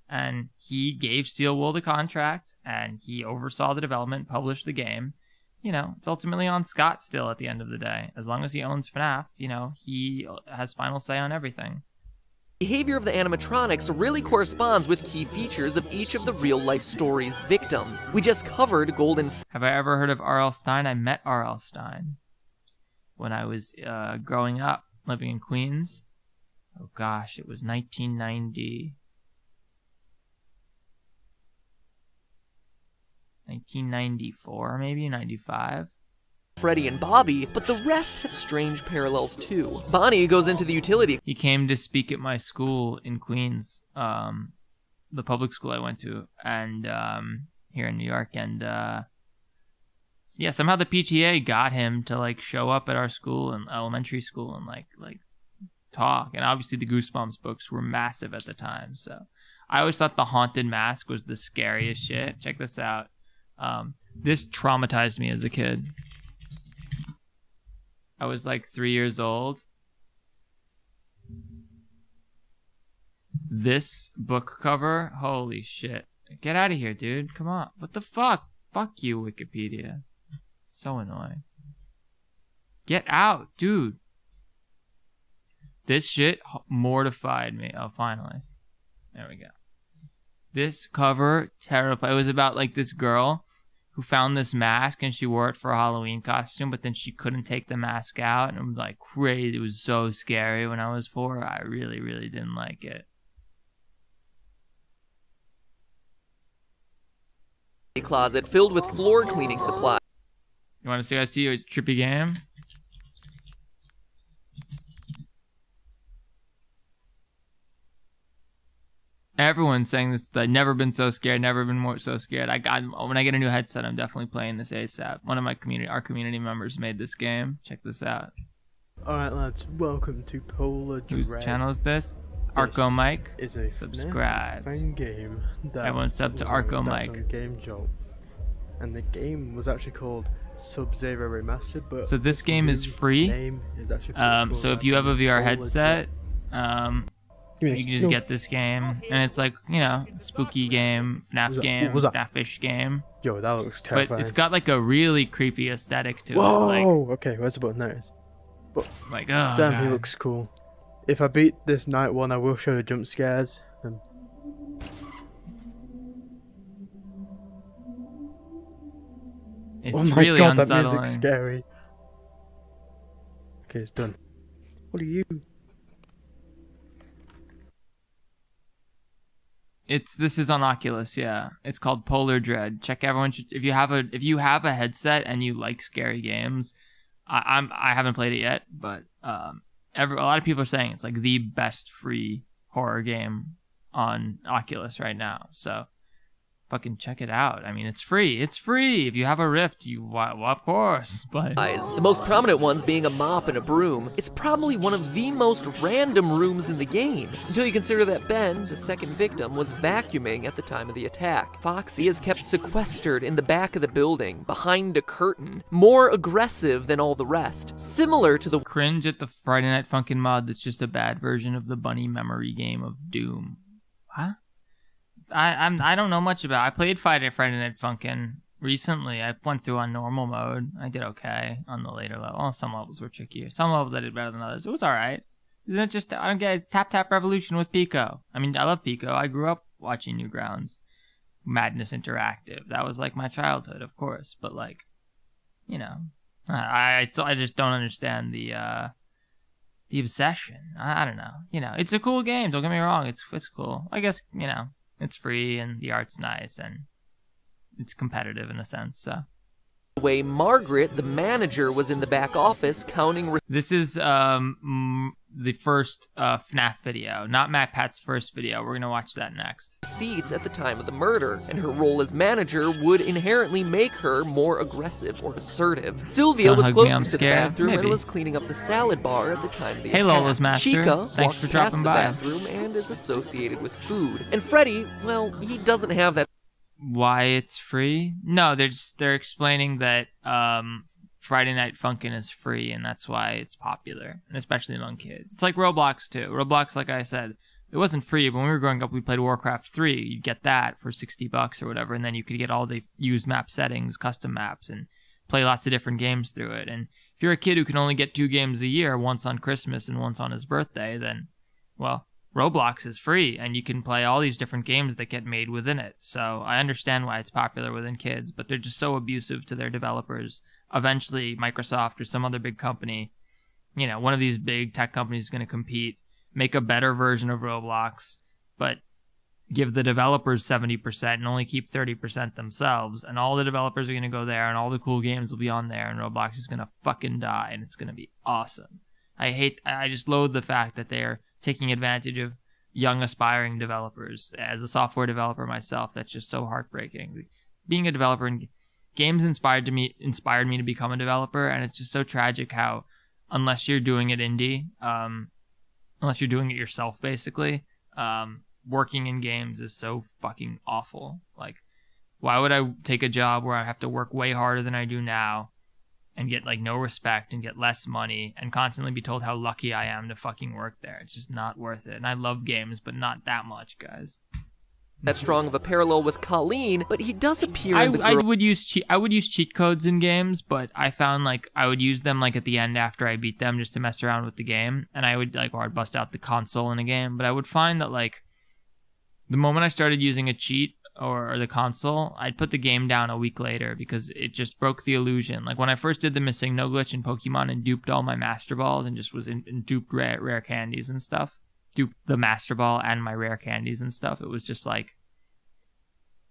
And he gave Steelwool the contract, and he oversaw the development, published the game. you know, it's ultimately on Scott still at the end of the day. As long as he owns FNAF, you know, he has final say on everything. Behavior of the animatronics really corresponds with key features of each of the real-life story's victims. We just covered Golden... Have I ever heard of R.L. Stine? I met R.L. Stine when I was growing up, living in Queens. Oh gosh, it was 1990. 1994, maybe 95. Freddy and Bobby, but the rest have strange parallels too. Bonnie goes into the utility. He came to speak at my school in Queens, the public school I went to, and here in New York, and yeah, somehow the PTA got him to like show up at our school and elementary school and like talk. And obviously the Goosebumps books were massive at the time, so I always thought the Haunted Mask was the scariest shit. Check this out. This traumatized me as a kid. I was like 3 years old. This book cover, holy shit. Get out of here, dude. Come on. What the fuck? Fuck you, Wikipedia. So annoying. Get out, dude. This shit mortified me. Oh, finally. There we go. This cover, terrified. It was about like this girl who found this mask and she wore it for a Halloween costume, but then she couldn't take the mask out, and it was like crazy. It was so scary when I was 4. I really, really didn't like it. Closet filled with floor cleaning supplies. You want to see? I see a trippy game. Everyone's saying this. I've never been so scared. Never been more so scared. When I get a new headset, I'm definitely playing this ASAP. One of our community members made this game. Check this out. All right, lads. Welcome to Polar Dread. Whose channel is this? Arco Mike. Is a subscribe. FNAF game that everyone sub to Arco Mike. On Game Jolt, and the game was actually called Sub-Zero Remastered. But so this game is free. Name is actually so if you have a VR headset, you can just get this game, and it's like, you know, spooky game, FNAF game, FNAF-ish game. Yo, that looks terrifying. But it's got like a really creepy aesthetic to it. Whoa! Okay, where's the button? There it is. But like, oh, damn, God. He looks cool. If I beat this night one, I will show the jump scares. It's oh my really God, unsettling. That music's scary. Okay, it's done. What are you? This is on Oculus, yeah. It's called Polar Dread. Check, everyone should, if you have a headset and you like scary games, I haven't played it yet, but a lot of people are saying it's like the best free horror game on Oculus right now. So fucking check it out. I mean, it's free. It's free. If you have a Rift, well, of course. But the most prominent ones being a mop and a broom. It's probably one of the most random rooms in the game, until you consider that Ben, the second victim, was vacuuming at the time of the attack. Foxy is kept sequestered in the back of the building, behind a curtain, more aggressive than all the rest. Similar to the cringe at the Friday Night Funkin' mod that's just a bad version of the bunny memory game of Doom. Huh? I don't know much about it. I played Friday Night Funkin' recently. I went through on normal mode. I did okay on the later level. Well, some levels were trickier. Some levels I did better than others. It was alright. Isn't it just, I don't get it, it's Tap Tap Revolution with Pico. I mean, I love Pico. I grew up watching Newgrounds, Madness Interactive. That was like my childhood, of course. But like, you know, I just don't understand the obsession. I don't know. You know, it's a cool game. Don't get me wrong. It's cool. I guess, you know, it's free and the art's nice and it's competitive in a sense, so. The way Margaret, the manager, was in the back office counting... This is the first FNAF video, not MatPat's first video. We're going to watch that next. ...receipts at the time of the murder, and her role as manager would inherently make her more aggressive or assertive. Sylvia was closest to the bathroom and was cleaning up the salad bar at the time of the attack. Hey, Lola's Master. Chica Thanks for dropping by. Past the bathroom and is associated with food. And Freddy, well, he doesn't have that... Why it's free? No, they're explaining that Friday Night Funkin' is free, and that's why it's popular, and especially among kids. It's like Roblox too. Roblox, like I said, it wasn't free, but when we were growing up, we played Warcraft 3. You'd get that for $60 or whatever, and then you could get all the used map settings, custom maps, and play lots of different games through it. And if you're a kid who can only get 2 games a year, once on Christmas and once on his birthday, then, well, Roblox is free, and you can play all these different games that get made within it. So I understand why it's popular within kids, but they're just so abusive to their developers. Eventually, Microsoft or some other big company, one of these big tech companies is going to compete, make a better version of Roblox, but give the developers 70% and only keep 30% themselves, and all the developers are going to go there, and all the cool games will be on there, and Roblox is going to fucking die, and it's going to be awesome. I just loathe the fact that they're taking advantage of young aspiring developers. As a software developer myself, that's just so heartbreaking. Being a developer in games inspired me to become a developer, and it's just so tragic how, unless you're doing it indie, unless you're doing it yourself, basically, working in games is so fucking awful. Like, why would I take a job where I have to work way harder than I do now and get no respect and get less money and constantly be told how lucky I am to fucking work there? It's just not worth it. And I love games, but not that much, guys. That strong of a parallel with Colleen, but he does appear I in the would use cheat codes in games, but I found I would use them at the end after I beat them just to mess around with the game, and I would or I'd bust out the console in a game. But I would find that the moment I started using a cheat or the console, I'd put the game down a week later because it just broke the illusion. Like when I first did the missing no glitch in Pokemon and duped all my Master Balls and just was in duped rare candies and stuff, duped the Master Ball and my rare candies and stuff, it was just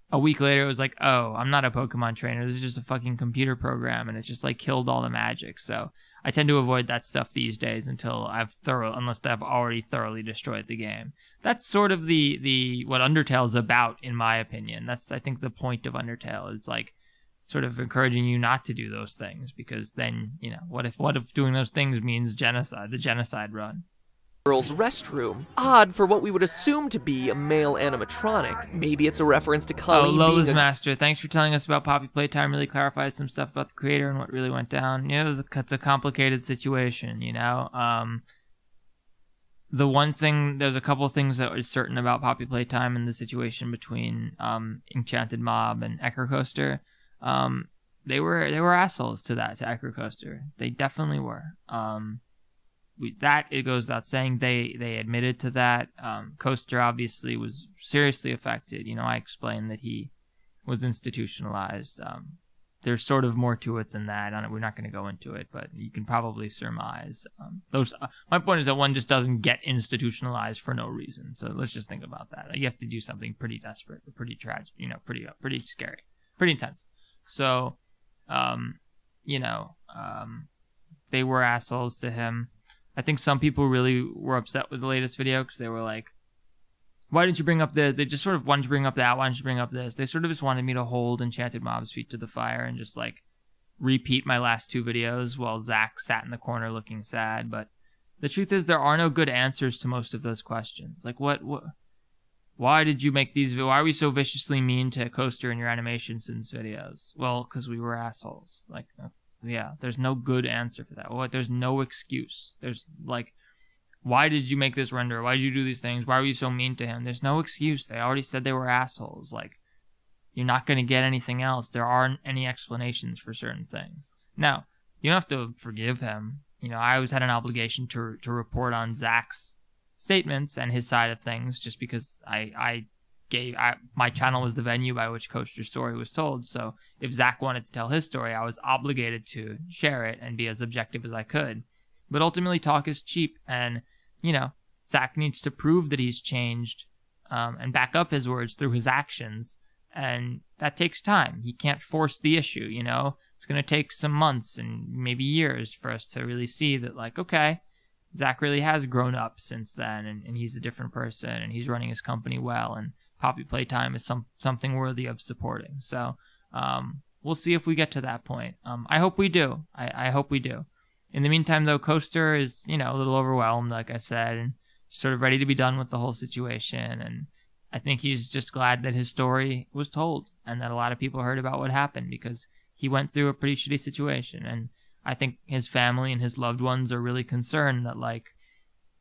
a week later, it was oh, I'm not a Pokemon trainer. This is just a fucking computer program, and it just killed all the magic. So I tend to avoid that stuff these days unless I've already thoroughly destroyed the game. That's sort of the what Undertale's about, in my opinion. That's, I think, the point of Undertale is sort of encouraging you not to do those things, because then, what if doing those things means genocide, the genocide run? girl's restroom. Odd for what we would assume to be a male animatronic. Maybe it's a reference to Colleen Lola's Master, thanks for telling us about Poppy Playtime. Really clarifies some stuff about the creator and what really went down. It's a complicated situation, The one thing, there's a couple things that is certain about Poppy Playtime and the situation between Enchanted Mob and Echo Coaster. They were assholes to Echo Coaster. They definitely were. It goes without saying. They admitted to that. Coaster obviously was seriously affected. I explained that he was institutionalized. There's sort of more to it than that. We're not going to go into it, but you can probably surmise. My point is that one just doesn't get institutionalized for no reason. So let's just think about that. You have to do something pretty desperate, pretty tragic, pretty scary, pretty intense. So, they were assholes to him. I think some people really were upset with the latest video because they were like, why didn't you bring up this? They just sort of wanted to bring up that. Why didn't you bring up this? They sort of just wanted me to hold Enchanted Mob's feet to the fire and just repeat my last two videos while Zach sat in the corner looking sad. But the truth is there are no good answers to most of those questions. What why did you make these? Why are we so viciously mean to Coaster in your Animation Sins videos? Well, because we were assholes. Yeah, there's no good answer for that. There's no excuse. There's why did you make this render? Why did you do these things? Why were you so mean to him? There's no excuse. They already said they were assholes. You're not going to get anything else. There aren't any explanations for certain things. Now, you don't have to forgive him. I always had an obligation to report on Zach's statements and his side of things, just because my channel was the venue by which Coaster's story was told. So if Zach wanted to tell his story, I was obligated to share it and be as objective as I could. But ultimately, talk is cheap, and Zach needs to prove that he's changed and back up his words through his actions, and that takes time. He can't force the issue. It's going to take some months and maybe years for us to really see that, okay, Zach really has grown up since then, and he's a different person, and he's running his company well, and Poppy Playtime is something worthy of supporting. So we'll see if we get to that point. I hope we do. I hope we do. In the meantime, though, Coaster is, a little overwhelmed, like I said, and sort of ready to be done with the whole situation. And I think he's just glad that his story was told and that a lot of people heard about what happened, because he went through a pretty shitty situation. And I think his family and his loved ones are really concerned that,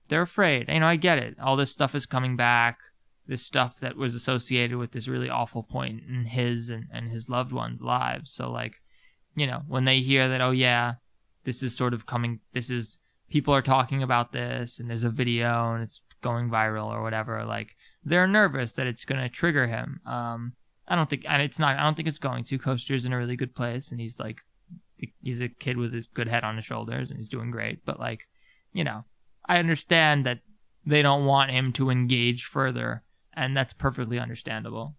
they're afraid. I get it. All this stuff is coming back. This stuff that was associated with this really awful point in his and his loved ones' lives. So, you know, when they hear that, oh yeah, this is sort of coming, people are talking about this and there's a video and it's going viral or whatever, like they're nervous that it's going to trigger him. I don't think it's going to. Coaster's in a really good place and he's a kid with his good head on his shoulders and he's doing great. But like, you know, I understand that they don't want him to engage further, and that's perfectly understandable.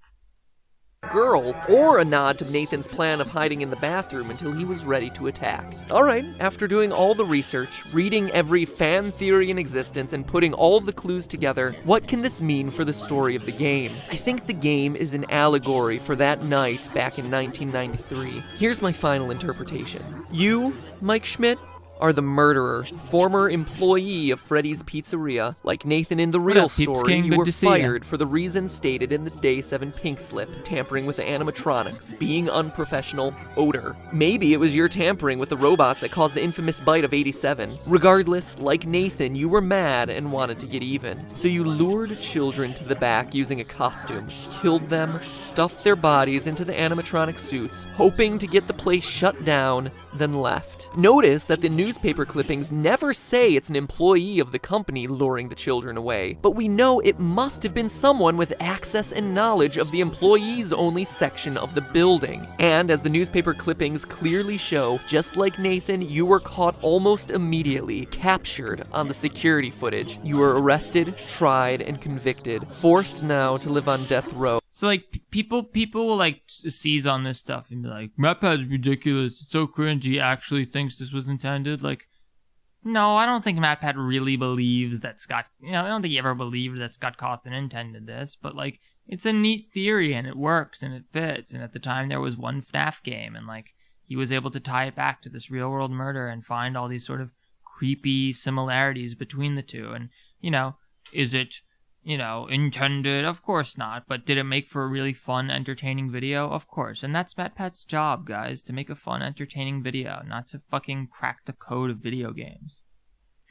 Girl, or a nod to Nathan's plan of hiding in the bathroom until he was ready to attack. Alright, after doing all the research, reading every fan theory in existence, and putting all the clues together, what can this mean for the story of the game? I think the game is an allegory for that night back in 1993. Here's my final interpretation. You, Mike Schmidt, are the murderer, former employee of Freddy's Pizzeria. Like Nathan in the real story, you were fired for the reasons stated in the Day 7 pink slip, tampering with the animatronics, being unprofessional, odor. Maybe it was your tampering with the robots that caused the infamous bite of 87. Regardless, like Nathan, you were mad and wanted to get even. So you lured children to the back using a costume, killed them, stuffed their bodies into the animatronic suits, hoping to get the place shut down, then left. Notice that the newspaper clippings never say it's an employee of the company luring the children away, but we know it must have been someone with access and knowledge of the employees-only section of the building. And as the newspaper clippings clearly show, just like Nathan, you were caught almost immediately, captured on the security footage. You were arrested, tried, and convicted, forced now to live on death row. So like people will like seize on this stuff and be like, MatPat's ridiculous, it's so cringe, he actually thinks this was intended. Like, no, I don't think MatPat really believes that Scott, I don't think he ever believed that Scott Cawthon intended this, but like, it's a neat theory and it works and it fits. And at the time there was one FNAF game and like, he was able to tie it back to this real world murder and find all these sort of creepy similarities between the two. And, is it, intended? Of course not. But did it make for a really fun, entertaining video? Of course. And that's MatPat's job, guys, to make a fun, entertaining video, not to fucking crack the code of video games.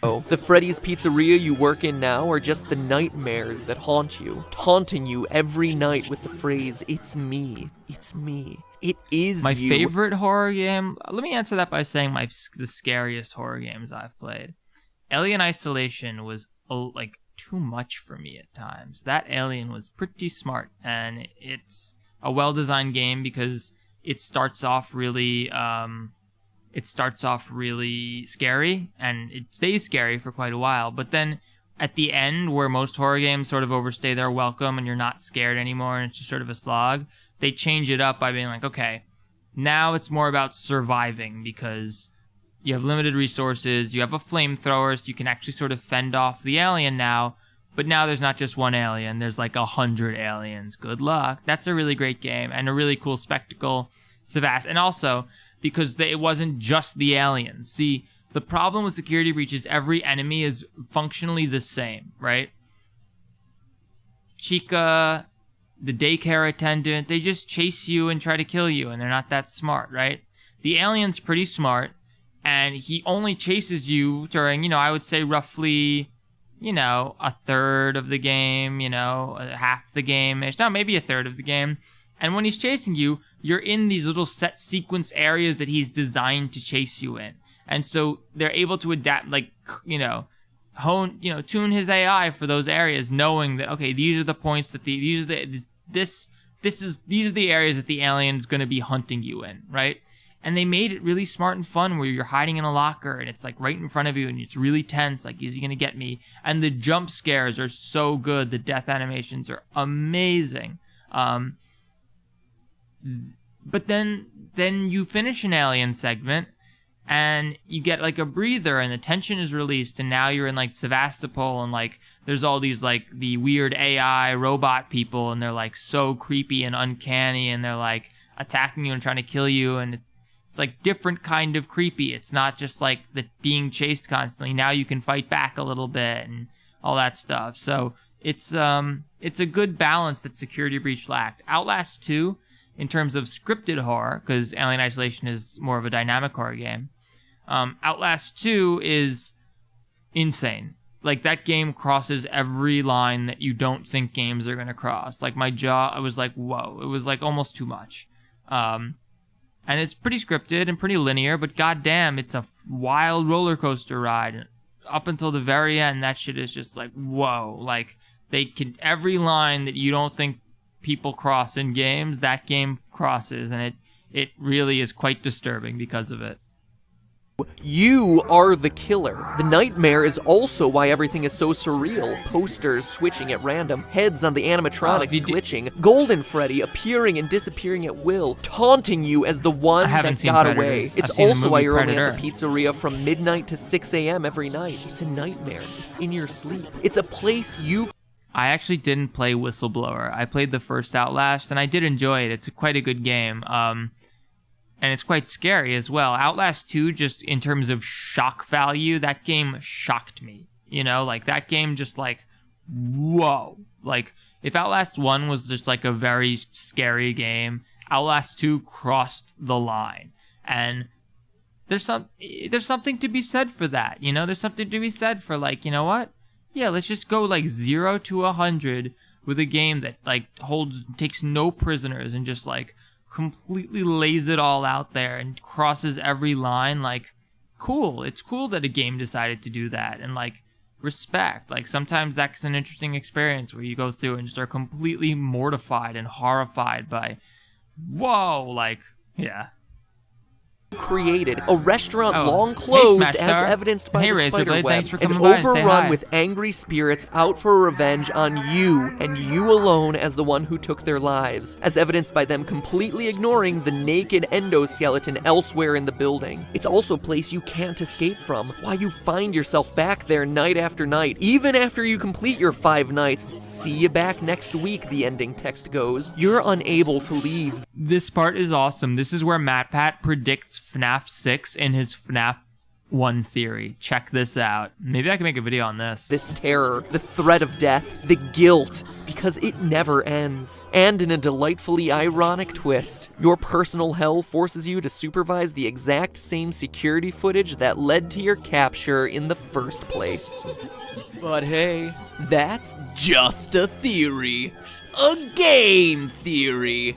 Oh, the Freddy's Pizzeria you work in now are just the nightmares that haunt you, taunting you every night with the phrase, "It's me, it's me, it is my you." favorite horror game? Let me answer that by saying the scariest horror games I've played. Alien Isolation was, too much for me at times. That alien was pretty smart, and it's a well-designed game because it starts off really scary, and it stays scary for quite a while. But then at the end, where most horror games sort of overstay their welcome and you're not scared anymore and it's just sort of a slog, they change it up by being like, okay, now it's more about surviving because you have limited resources, you have a flamethrower, so you can actually sort of fend off the alien now. But now there's not just one alien, there's like 100 aliens. Good luck. That's a really great game and a really cool spectacle. Savast. And also, because it wasn't just the aliens. See, the problem with Security Breach is every enemy is functionally the same, right? Chica, the daycare attendant, they just chase you and try to kill you, and they're not that smart, right? The alien's pretty smart, and he only chases you during, I would say roughly, a third of the game, half the game-ish. No, maybe a third of the game. And when he's chasing you, you're in these little set sequence areas that he's designed to chase you in. And so they're able to adapt, tune his AI for those areas, knowing that, okay, these are the points that these are the areas that the alien's going to be hunting you in, right? And they made it really smart and fun where you're hiding in a locker and it's like right in front of you and it's really tense, like, is he going to get me? And the jump scares are so good. The death animations are amazing. But then you finish an alien segment and you get like a breather and the tension is released and now you're in like Sevastopol and like there's all these like the weird AI robot people and they're like so creepy and uncanny and they're like attacking you and trying to kill you, and it's like different kind of creepy. It's not just like the being chased constantly. Now you can fight back a little bit and all that stuff. So it's a good balance that Security Breach lacked. Outlast 2, in terms of scripted horror, because Alien Isolation is more of a dynamic horror game, Outlast 2 is insane. Like, that game crosses every line that you don't think games are going to cross. Like, my jaw, I was like, whoa. It was like almost too much. And it's pretty scripted and pretty linear, but goddamn, it's a wild roller coaster ride. Up until the very end, that shit is just like, whoa. Like, they could, every line that you don't think people cross in games, that game crosses, and it really is quite disturbing because of it. You are the killer. The nightmare is also why everything is so surreal. Posters switching at random, heads on the animatronics glitching, Golden Freddy appearing and disappearing at will, taunting you as the one that got away. It's also why you're only at the pizzeria from midnight to 6 a.m. every night. It's a nightmare. It's in your sleep. It's a place you... I actually didn't play Whistleblower. I played the first Outlast, and I did enjoy it. It's quite a good game. And it's quite scary as well. Outlast 2, just in terms of shock value, that game shocked me. You know, like, that game just, like, whoa. Like, if Outlast 1 was just, like, a very scary game, Outlast 2 crossed the line. And there's something to be said for that, you know? There's something to be said for, like, you know what? Yeah, let's just go, like, 0 to 100 with a game that, like, takes no prisoners and just, like, completely lays it all out there and crosses every line. Like, cool. It's cool that a game decided to do that, and like, respect. Like, sometimes that's an interesting experience where you go through and just are completely mortified and horrified by, whoa, like, yeah. Created a restaurant long closed, as evidenced by the spider web, and overrun with angry spirits out for revenge on you, and you alone as the one who took their lives, as evidenced by them completely ignoring the naked endoskeleton elsewhere in the building. It's also a place you can't escape from, why you find yourself back there night after night, even after you complete your 5 nights. See you back next week, the ending text goes. You're unable to leave. This part is awesome. This is where MatPat predicts FNAF 6 in his FNAF 1 theory. Check this out. Maybe I can make a video on this. This terror, the threat of death, the guilt, because it never ends. And in a delightfully ironic twist, your personal hell forces you to supervise the exact same security footage that led to your capture in the first place. But hey, that's just a theory. A game theory.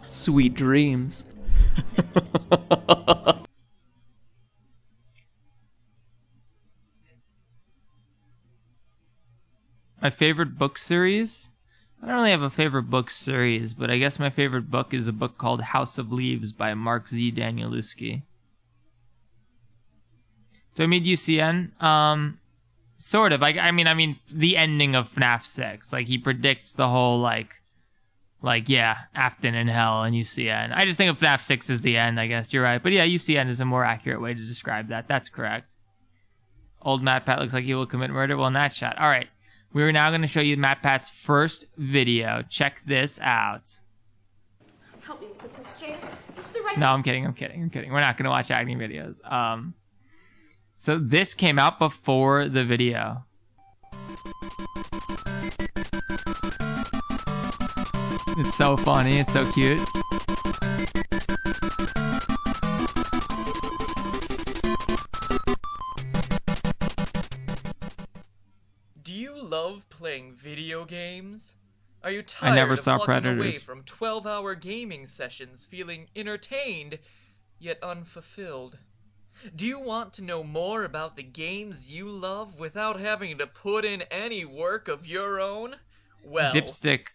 Sweet dreams. My favorite book series? I don't really have a favorite book series, but I guess my favorite book is a book called House of Leaves by Mark Z. Danielewski. Do I mean UCN? Sort of. I mean the ending of FNAF 6. Like, he predicts the whole, like, yeah, Afton in hell and UCN. I just think of FNAF 6 as the end, I guess. You're right. But yeah, UCN is a more accurate way to describe that. That's correct. Old MatPat looks like he will commit murder. Well, in that shot. All right. We're now going to show you MatPat's first video. Check this out. Help me with this, Miss Jane. Is this the right... No, I'm kidding. We're not going to watch acting videos. So this came out before the video. It's so funny. It's so cute. Do you love playing video games? Are you tired I never of saw walking away Predators. from 12-hour gaming sessions feeling entertained, yet unfulfilled? Do you want to know more about the games you love without having to put in any work of your own? Well, Dipstick,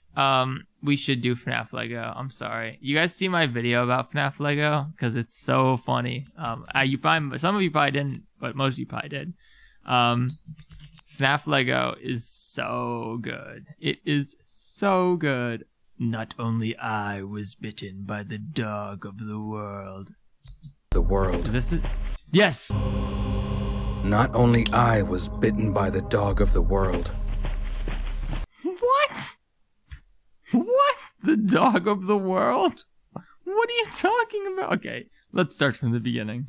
we should do FNAF Lego. I'm sorry. You guys see my video about FNAF Lego? Because it's so funny. Some of you probably didn't, but most of you probably did. FNAF Lego is so good. It is so good. Not only I was bitten by the dog of the world. The world. Is this the... Yes! Not only I was bitten by the dog of the world. What? What? The dog of the world? What are you talking about? Okay, let's start from the beginning.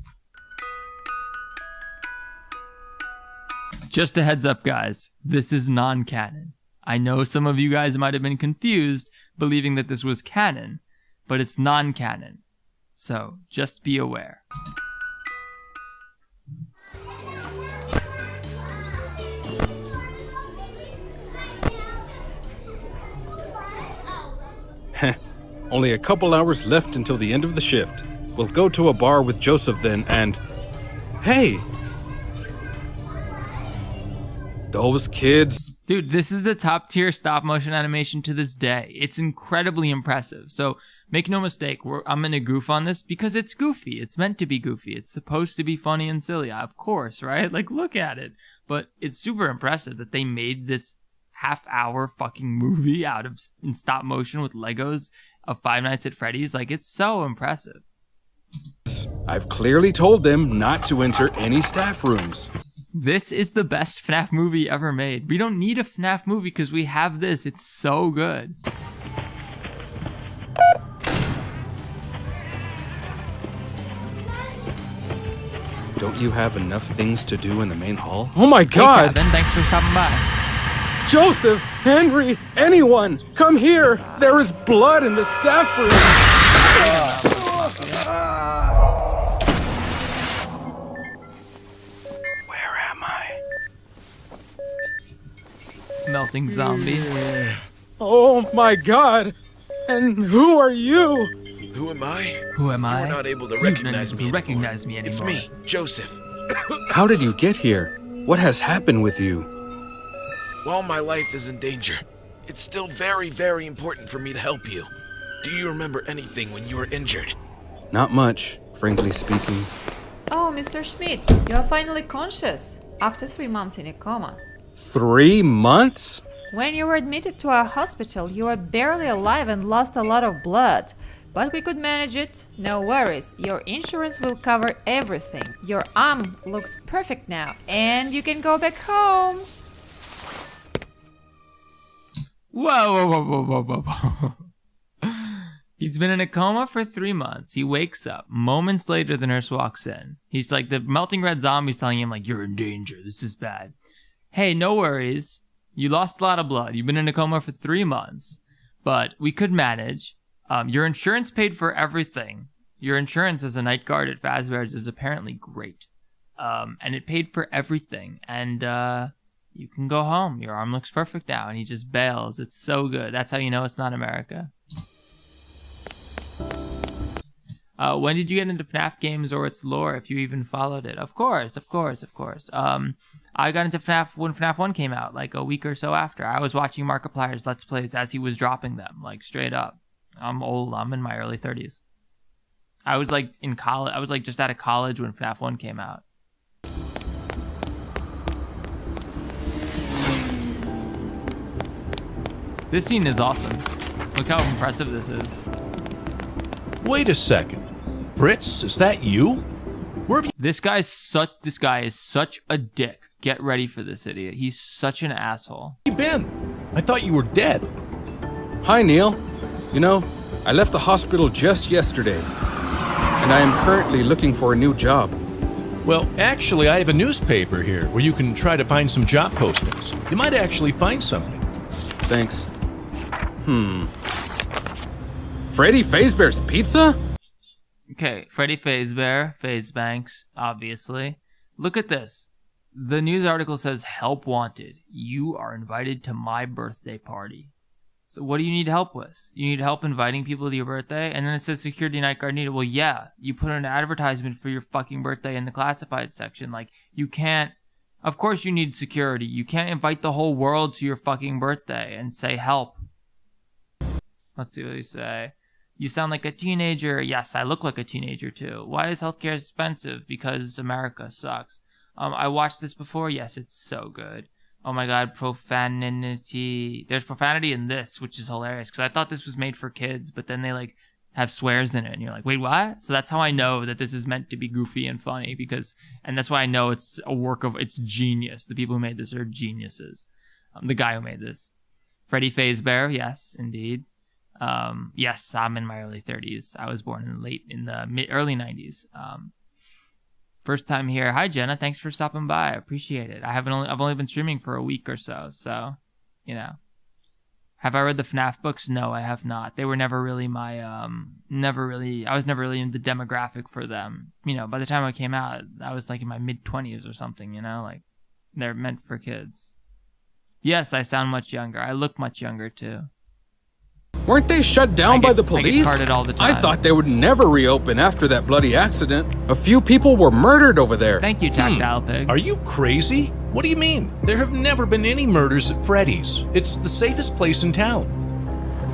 Just a heads up, guys. This is non-canon. I know some of you guys might have been confused, believing that this was canon, but it's non-canon. So, just be aware. Heh. Only a couple hours left until the end of the shift. We'll go to a bar with Joseph then and... Hey! Those kids... Dude, this is the top tier stop motion animation to this day. It's incredibly impressive. So make no mistake, I'm going to goof on this because it's goofy. It's meant to be goofy. It's supposed to be funny and silly, of course, right? Like, look at it. But it's super impressive that they made this half-hour fucking movie out of in stop motion with Legos of Five Nights at Freddy's. Like, it's so impressive. I've clearly told them not to enter any staff rooms. This is the best FNAF movie ever made. We don't need a FNAF movie because we have this. It's so good. Don't you have enough things to do in the main hall? Oh my god! Hey, Tavin, thanks for stopping by. Joseph, Henry, anyone, come here! There is blood in the staff room! Where am I? Melting zombie. Oh my god! And who are you? Who am I? Who am I? You're not able to You're not recognize able me to recognize me It's anymore. me, Joseph. How did you get here? What has happened with you? While my life is in danger, it's still very, very important for me to help you. Do you remember anything when you were injured? Not much, frankly speaking. Oh, Mr. Schmidt, you are finally conscious after 3 months in a coma. 3 months? When you were admitted to our hospital, you were barely alive and lost a lot of blood. But we could manage it. No worries. Your insurance will cover everything. Your arm looks perfect now. And you can go back home. Whoa, whoa, whoa, whoa, whoa, whoa. He's been in a coma for 3 months. He wakes up. Moments later, the nurse walks in. He's like, the melting red zombie's telling him, like, you're in danger. This is bad. Hey, no worries. You lost a lot of blood. You've been in a coma for 3 months. But we could manage. Your insurance paid for everything. Your insurance as a night guard at Fazbear's is apparently great. And it paid for everything. And you can go home. Your arm looks perfect now. And he just bails. It's so good. That's how you know it's not America. When did you get into FNAF games or its lore, if you even followed it? Of course. I got into FNAF when FNAF 1 came out, like a week or so after. I was watching Markiplier's Let's Plays as he was dropping them, like straight up. I'm old. I'm in my early 30s. I was like in college. I was like just out of college when FNAF 1 came out. This scene is awesome. Look how impressive this is. Wait a second. Fritz, is that you? Where have you... This guy is such a dick. Get ready for this idiot. He's such an asshole. Where have you been? I thought you were dead. Hi, Neil. You know, I left the hospital just yesterday, and I am currently looking for a new job. Well, actually, I have a newspaper here where you can try to find some job postings. You might actually find something. Thanks. Freddy Fazbear's Pizza? Okay, Freddy Fazbear, Fazebanks, obviously. Look at this. The news article says, help wanted. You are invited to my birthday party. So what do you need help with? You need help inviting people to your birthday? And then it says security night guard needed. Well, yeah, you put an advertisement for your fucking birthday in the classified section. Like, you can't, of course you need security. You can't invite the whole world to your fucking birthday and say help. Let's see what you say. You sound like a teenager. Yes, I look like a teenager too. Why is healthcare expensive? Because America sucks. I watched this before. Yes, it's so good. Oh my god, profanity. There's profanity in this, which is hilarious, because I thought this was made for kids, but then they like have swears in it, and you're like, wait, what? So that's how I know that this is meant to be goofy and funny, and that's why I know it's a work of, it's genius. The people who made this are geniuses. The guy who made this. Freddy Fazbear, yes, indeed. Yes, I'm in my early 30s. I was born in the early 90s. First time here. Hi, Jenna. Thanks for stopping by. I appreciate it. I've only been streaming for a week or so, you know. Have I read the FNAF books? No, I have not. They were never really my, I was never really in the demographic for them. You know, by the time I came out, I was like in my mid-20s or something, you know, like they're meant for kids. Yes, I sound much younger. I look much younger too. Weren't they shut down by the police? I get carded all the time. I thought they would never reopen after that bloody accident. A few people were murdered over there. Thank you, Tactile Pig. Are you crazy? What do you mean? There have never been any murders at Freddy's. It's the safest place in town.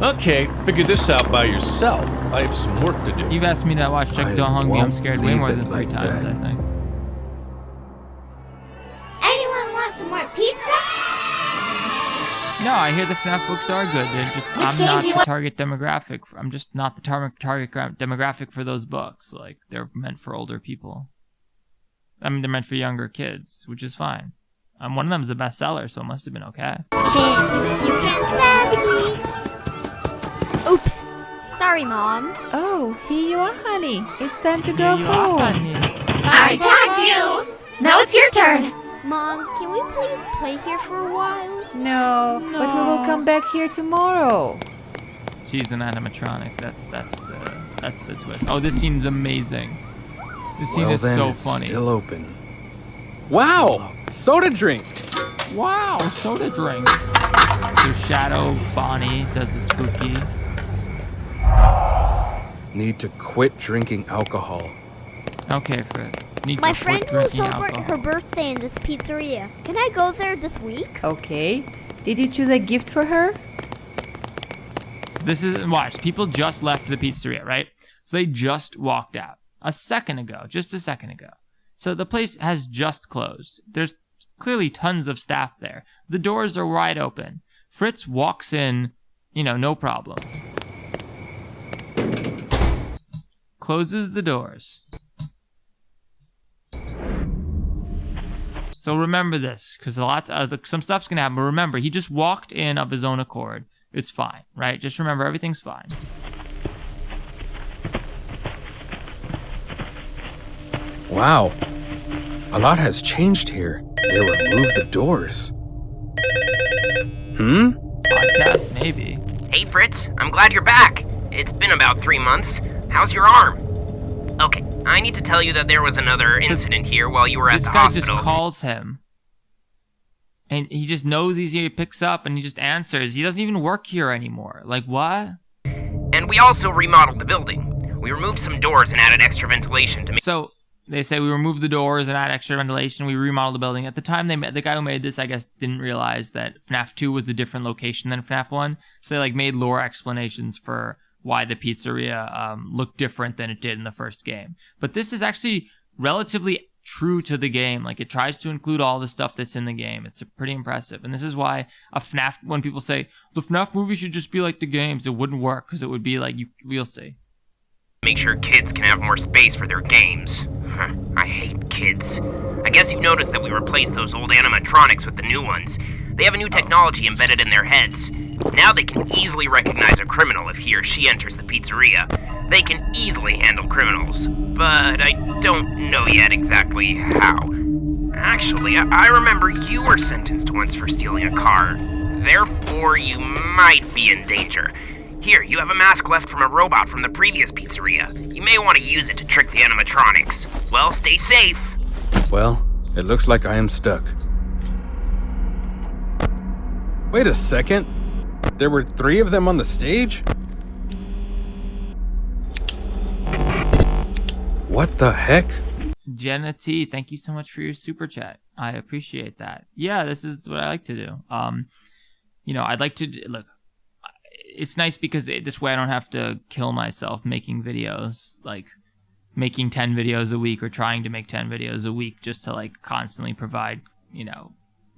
Okay, figure this out by yourself. I have some work to do. You've asked me to watch Check Don't Hung Me, I'm Scared way more than 3 times, I think. Anyone want some more pizza? No, I hear the FNAF books are good. They're just, I'm not the target demographic. I'm just not the target demographic for those books. Like, they're meant for older people. I mean, they're meant for younger kids, which is fine. One of them is a bestseller, so it must have been okay. You can't stab me. Oops. Sorry, Mom. Oh, here you are, honey. It's time to go home. I tagged you. Now it's your turn. Mom, can we please play here for a while? No, but we will come back here tomorrow. She's an animatronic. That's the twist. Oh, this scene's amazing. This scene is so funny. Still open. Wow, soda drink. Wow, soda drink. So Shadow Bonnie does the spooky. Need to quit drinking alcohol. Okay, Fritz. My friend will celebrate her birthday in this pizzeria. Can I go there this week? Okay. Did you choose a gift for her? So this is, watch, people just left the pizzeria, right? So they just walked out just a second ago. So the place has just closed. There's clearly tons of staff there. The doors are wide open. Fritz walks in, no problem. Closes the doors. So remember this, because some stuff's gonna happen. But remember, he just walked in of his own accord. It's fine, right? Just remember, everything's fine. Wow, a lot has changed here. They removed the doors. Podcast, maybe. Hey, Fritz, I'm glad you're back. It's been about 3 months. How's your arm? Okay, I need to tell you that there was another incident here while you were at the hospital. This guy just calls him. And he just knows he's here, he picks up, and he just answers. He doesn't even work here anymore. Like, what? And we also remodeled the building. We removed some doors and added extra ventilation to make... So, they say we removed the doors and add extra ventilation. We remodeled the building. At the time, the guy who made this, I guess, didn't realize that FNAF 2 was a different location than FNAF 1. So they made lore explanations for why the pizzeria looked different than it did in the first game. But this is actually relatively true to the game. Like, it tries to include all the stuff that's in the game. It's pretty impressive. And this is why when people say, the FNAF movie should just be like the games, it wouldn't work, because it would be like, we'll see. Make sure kids can have more space for their games. I hate kids. I guess you've noticed that we replaced those old animatronics with the new ones. They have a new technology embedded in their heads. Now they can easily recognize a criminal if he or she enters the pizzeria. They can easily handle criminals, but I don't know yet exactly how. Actually, I remember you were sentenced once for stealing a car. Therefore, you might be in danger. Here, you have a mask left from a robot from the previous pizzeria. You may want to use it to trick the animatronics. Well, stay safe. Well, it looks like I am stuck. Wait a second. There were 3 of them on the stage? What the heck? Jenna T, thank you so much for your super chat. I appreciate that. Yeah, this is what I like to do. I'd like to look. It's nice because this way I don't have to kill myself making videos, like making 10 videos a week or trying to make 10 videos a week just to constantly provide,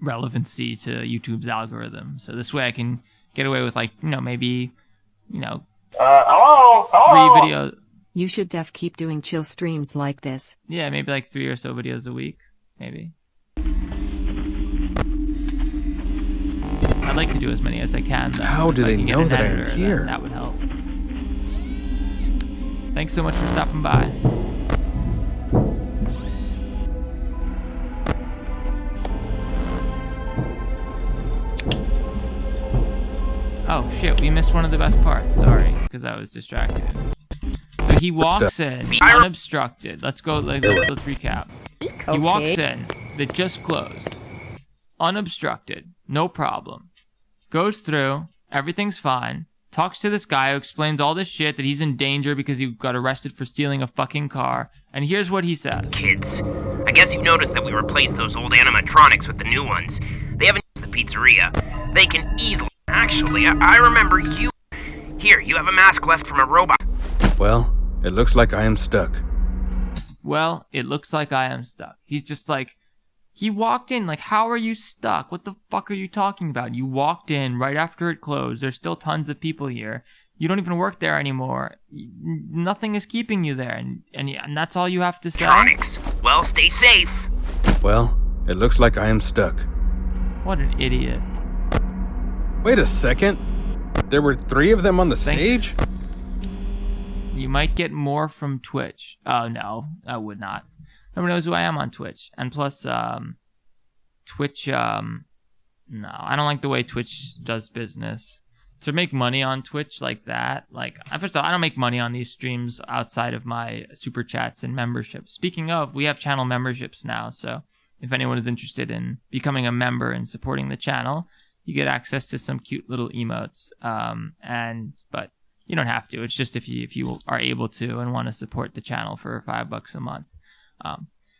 relevancy to YouTube's algorithm. So this way I can get away with maybe, hello? 3 videos. You should keep doing chill streams like this. Yeah, maybe 3 or so videos a week, maybe. I'd like to do as many as I can, though. How do they know that I'm here? That would help. Thanks so much for stopping by. Oh shit, we missed one of the best parts. Sorry, because I was distracted. So he walks in unobstructed. Let's go. Let's recap. He walks in. They just closed. Unobstructed. No problem. Goes through. Everything's fine. talks to this guy who explains all this shit that he's in danger because he got arrested for stealing a fucking car. And here's what he says. Kids, I guess you noticed that we replaced those old animatronics with the new ones. They haven't used the pizzeria. They can easily... Actually, I remember you... Here, you have a mask left from a robot. Well, it looks like I am stuck. Well, it looks like I am stuck. He's just like... He walked in, like, how are you stuck? What the fuck are you talking about? You walked in right after it closed. There's still tons of people here. You don't even work there anymore. Nothing is keeping you there, and that's all you have to say? Tronics. Well, stay safe. Well, it looks like I am stuck. What an idiot. Wait a second. There were 3 of them on the stage? You might get more from Twitch. Oh, no, I would not. Nobody knows who I am on Twitch. And plus, Twitch, no, I don't like the way Twitch does business. To make money on Twitch like that, like, first of all, I don't make money on these streams outside of my super chats and memberships. Speaking of, we have channel memberships now, so if anyone is interested in becoming a member and supporting the channel, you get access to some cute little emotes. But you don't have to. It's just if you are able to and want to support the channel for $5 a month.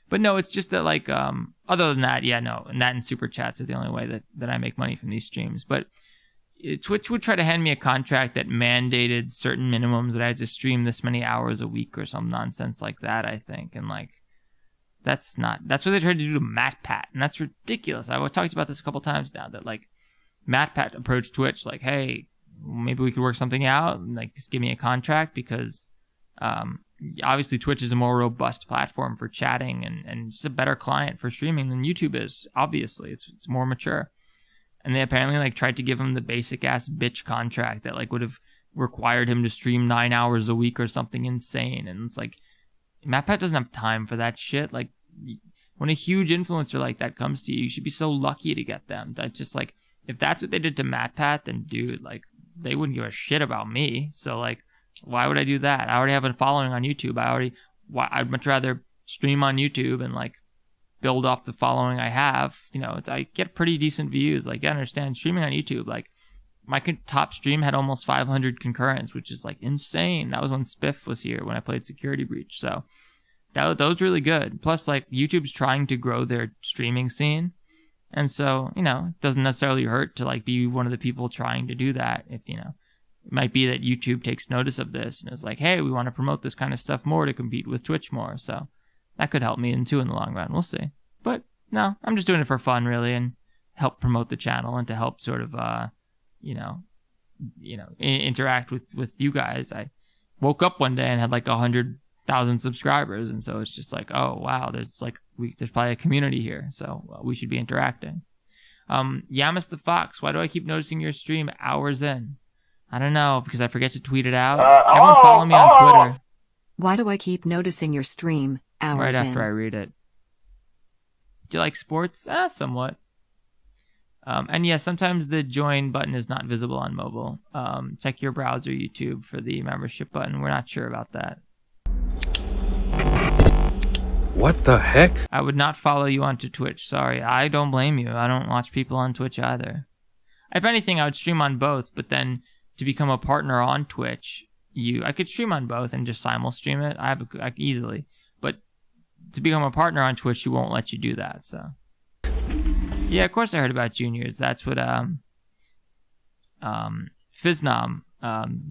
But no, it's just that, like, other than that, yeah, no, and that and super chats are the only way that I make money from these streams. But Twitch would try to hand me a contract that mandated certain minimums that I had to stream this many hours a week or some nonsense like that, I think. And, like, that's what they tried to do to MatPat, and that's ridiculous. I've talked about this a couple times now, that, like, MatPat approached Twitch like, hey, maybe we could work something out, and, like, just give me a contract because, obviously Twitch is a more robust platform for chatting and just a better client for streaming than YouTube is. Obviously, it's more mature. And they apparently, like, tried to give him the basic ass bitch contract that, like, would have required him to stream 9 hours a week or something insane. And it's like, MatPat doesn't have time for that shit. Like, when a huge influencer like that comes to you, you should be so lucky to get them. That's just like, if that's what they did to MatPat, then dude, like, they wouldn't give a shit about me. So, like, why would I do that? I already have a following on YouTube. I'd much rather stream on YouTube and, like, build off the following I have. You know, I get pretty decent views. Like, I understand streaming on YouTube. Like, my top stream had almost 500 concurrents, which is, like, insane. That was when Spiff was here, when I played Security Breach. So that was really good. Plus, like, YouTube's trying to grow their streaming scene. And so, you know, it doesn't necessarily hurt to, like, be one of the people trying to do that. If, you know, it might be that YouTube takes notice of this and is like, hey, we want to promote this kind of stuff more to compete with Twitch more. So that could help me in the long run. We'll see. But no, I'm just doing it for fun, really, and help promote the channel and to help sort of, interact with you guys. I woke up one day and had like 100,000 subscribers, and so it's just like, oh wow, there's probably a community here, so we should be interacting. Yamas the Fox, why do I keep noticing your stream hours in? I don't know, because I forget to tweet it out. Everyone follow me on Twitter. Why do I keep noticing your stream hours right in? after I read it. Do you like sports? Somewhat. And yeah, sometimes the join button is not visible on mobile. Check your browser YouTube for the membership button. We're not sure about that. What the heck? I would not follow you onto Twitch. Sorry, I don't blame you. I don't watch people on Twitch either. If anything, I would stream on both, but then to become a partner on Twitch, I could stream on both and just simul stream it. I easily, but to become a partner on Twitch, you won't let you do that. So yeah, of course I heard about juniors. That's what Fiznom,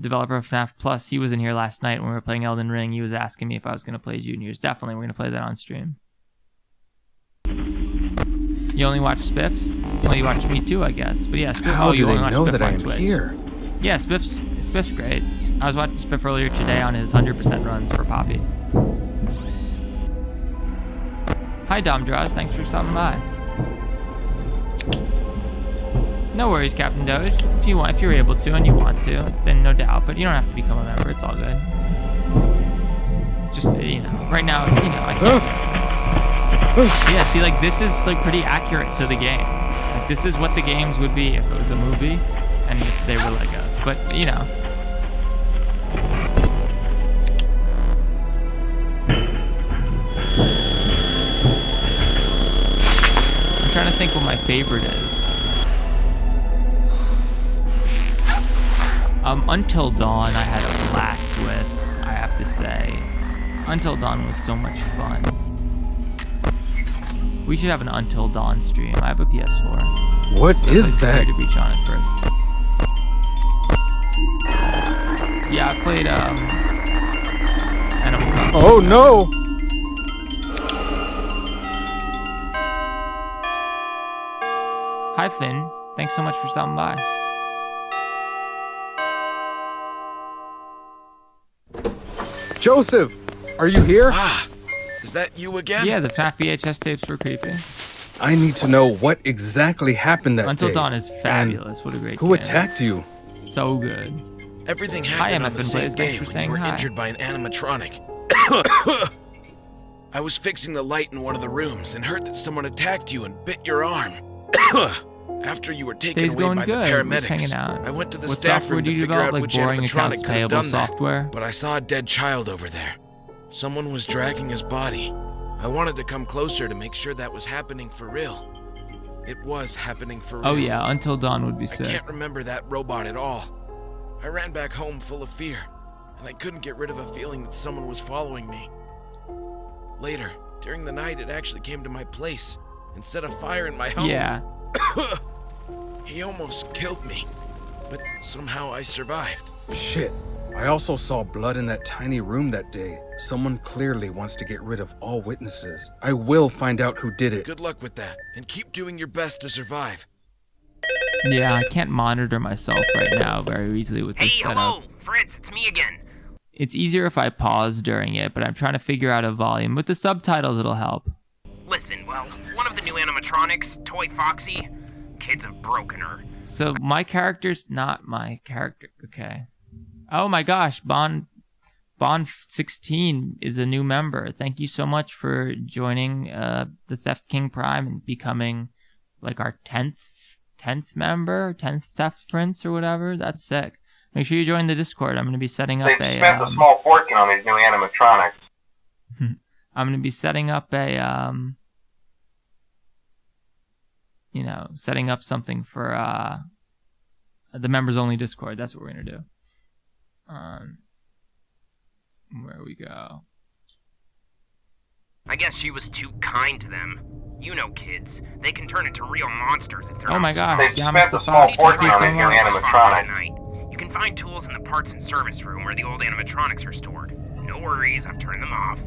developer of FNAF Plus, he was in here last night when we were playing Elden Ring. He was asking me if I was going to play juniors. Definitely, we're going to play that on stream. You only watch Spiffs? Well, you watch me too, I guess. But yeah, Spiff. How do you they only watch know Spiff that I on am Twitch. here? Yeah, Spiff's great. I was watching Spiff earlier today on his 100% runs for Poppy. Hi, Domdraws. Thanks for stopping by. No worries, Captain Doge. If you're able to and you want to, then no doubt. But you don't have to become a member. It's all good. Just right now, I can't. Yeah, see, like, this is like pretty accurate to the game. Like, this is what the games would be if it was a movie and if they were like us. But I'm trying to think what my favorite is. Until Dawn I had a blast with, I have to say. Until Dawn was so much fun. We should have an Until Dawn stream. I have a PS4. What is that? To reach on it first. Yeah, I've played Animal Crossing. Oh no! Hi Finn, thanks so much for stopping by. Joseph, are you here? Ah, is that you again? Yeah, the FNAF VHS tapes were creepy. I need to know what exactly happened that Until day. Dawn is fabulous. What a great Who game. attacked you? So good. Everything Hi, happened on the MFN same Plays. day Thanks for when saying you were hi. injured by an animatronic. I was fixing the light in one of the rooms and heard that someone attacked you and bit your arm. After you were taken Day's away going by good. the We're paramedics, just hanging out. I went to the What staff software room do to you figure develop? out Like which boring animatronic accounts could have payable done that. software? But I saw a dead child over there. Someone was dragging his body. I wanted to come closer to make sure that was happening for real. It was happening for real. Oh yeah, Until Dawn would be I sick. can't remember that robot at all. I ran back home full of fear, and I couldn't get rid of a feeling that someone was following me. Later, during the night, it actually came to my place and set a fire in my home. Yeah. He almost killed me, but somehow I survived. Shit. I also saw blood in that tiny room that day. Someone clearly wants to get rid of all witnesses. I will find out who did it. Good luck with that, and keep doing your best to survive. Yeah, I can't monitor myself right now very easily with this setup. Hello, Fritz, it's me again. It's easier if I pause during it, but I'm trying to figure out a volume. With the subtitles, it'll help. Listen, well, one of the new animatronics, Toy Foxy, kids have broken her. So my character's not my character. Okay. Oh my gosh, Bond16 is a new member. Thank you so much for joining the Theft King Prime and becoming like our 10th member, 10th Theft Prince or whatever. That's sick. Make sure you join the Discord. I'm going to be setting up They spent a small fortune on these new animatronics. I'm going to be setting up a setting up something for the members only Discord. That's what we're going to do. Where we go. I guess she was too kind to them. You know kids. They can turn into real monsters if they're Oh my not gosh, smart. Yamas the Fox. Thank you so much. You can find tools in the parts and service room where the old animatronics are stored. No worries, I've turned them off.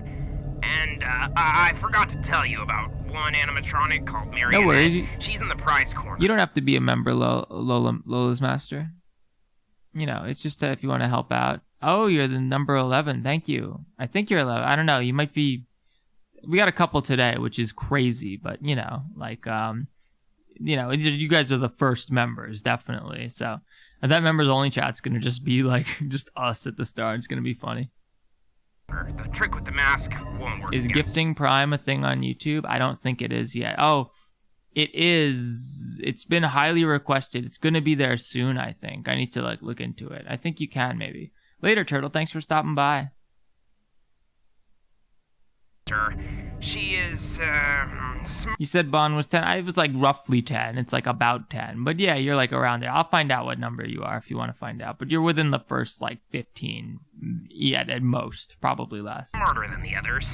And I forgot to tell you about one animatronic called Marionette. No worries. She's in the prize corner. You don't have to be a member, Lola's Master. You know, it's just if you want to help out. Oh, you're the number 11. Thank you. I think you're 11. I don't know. You might be. We got a couple today, which is crazy, but you know, like, you guys are the first members, definitely. So, and that members only chat's gonna just be like just us at the start. It's gonna be funny. The trick with the mask won't work. Is gifting Prime a thing on YouTube? I don't think it is yet. Oh, it is. It's been highly requested. It's gonna be there soon, I think. I need to like look into it. I think you can maybe. Later, Turtle. Thanks for stopping by. She is, You said Bond was 10. I was like roughly 10. It's like about 10. But yeah, you're like around there. I'll find out what number you are if you want to find out. But you're within the first like 15. Yeah, at most. Probably less. Smarter than the others.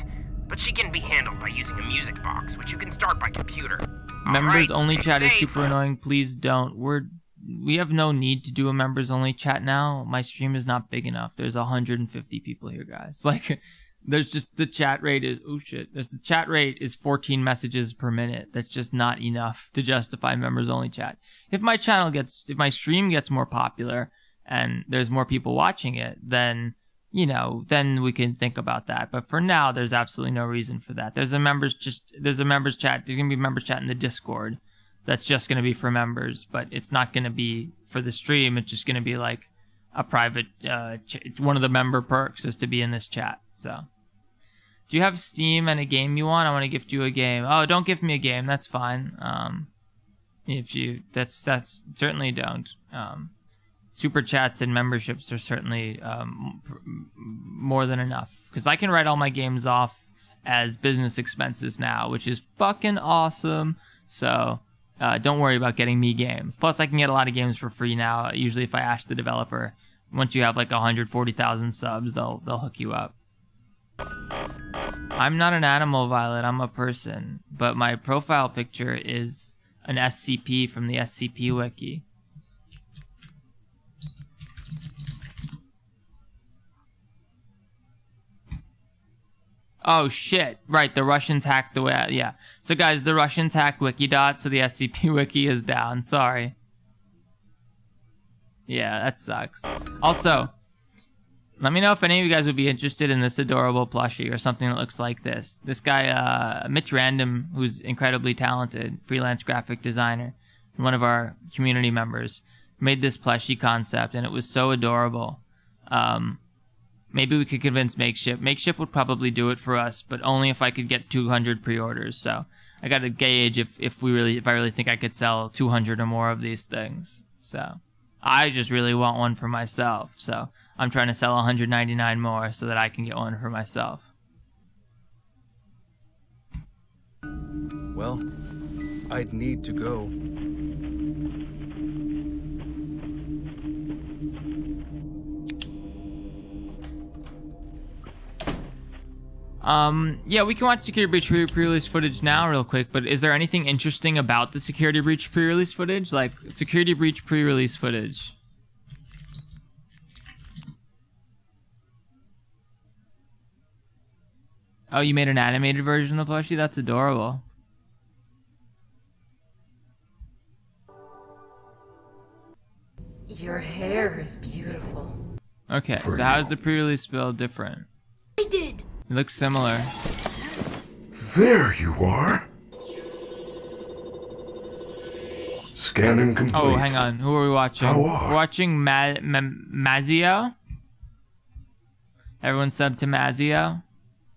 But she can be handled by using a music box, which you can start by computer. Members only stay chat is safe. super annoying. Please don't. We have no need to do a members only chat now. My stream is not big enough. There's 150 people here, guys. Like, there's just the chat rate is the chat rate is 14 messages per minute. That's just not enough to justify members only chat. If my stream gets more popular and there's more people watching it, then then we can think about that. But for now, there's absolutely no reason for that. There's a members chat. There's gonna be members chat in the Discord. That's just gonna be for members, but it's not gonna be for the stream. It's just gonna be like a private. One of the member perks is to be in this chat. So, do you have Steam and a game you want? I want to gift you a game. Oh, don't gift me a game. That's fine. That's certainly don't. Super chats and memberships are certainly more than enough, because I can write all my games off as business expenses now, which is fucking awesome. So don't worry about getting me games. Plus, I can get a lot of games for free now. Usually, if I ask the developer, once you have like 140,000 subs, they'll hook you up. I'm not an animal, Violet. I'm a person, but my profile picture is an SCP from the SCP wiki. Oh shit, right, the Russians hacked the way, yeah. So guys, the Russians hacked Wikidot, so the SCP wiki is down, sorry. Yeah, that sucks. Also, let me know if any of you guys would be interested in this adorable plushie or something that looks like this. This guy, Mitch Random, who's incredibly talented, freelance graphic designer, one of our community members, made this plushie concept, and it was so adorable. Maybe we could convince Makeshift. Makeshift would probably do it for us, but only if I could get 200 pre-orders. So I got to gauge if I really think I could sell 200 or more of these things. So I just really want one for myself. So I'm trying to sell 199 more so that I can get one for myself. Well, I'd need to go. Yeah, we can watch Security Breach pre-release footage now real quick, but is there anything interesting about the Security Breach pre-release footage? Like, Security Breach pre-release footage. Oh, you made an animated version of the plushie? That's adorable. Your hair is beautiful. Okay, so how's the pre-release build different? I did. It looks similar. There you are. Scanning complete. Oh, hang on. Who are we watching? We're watching Mazio. Everyone sub to Mazio.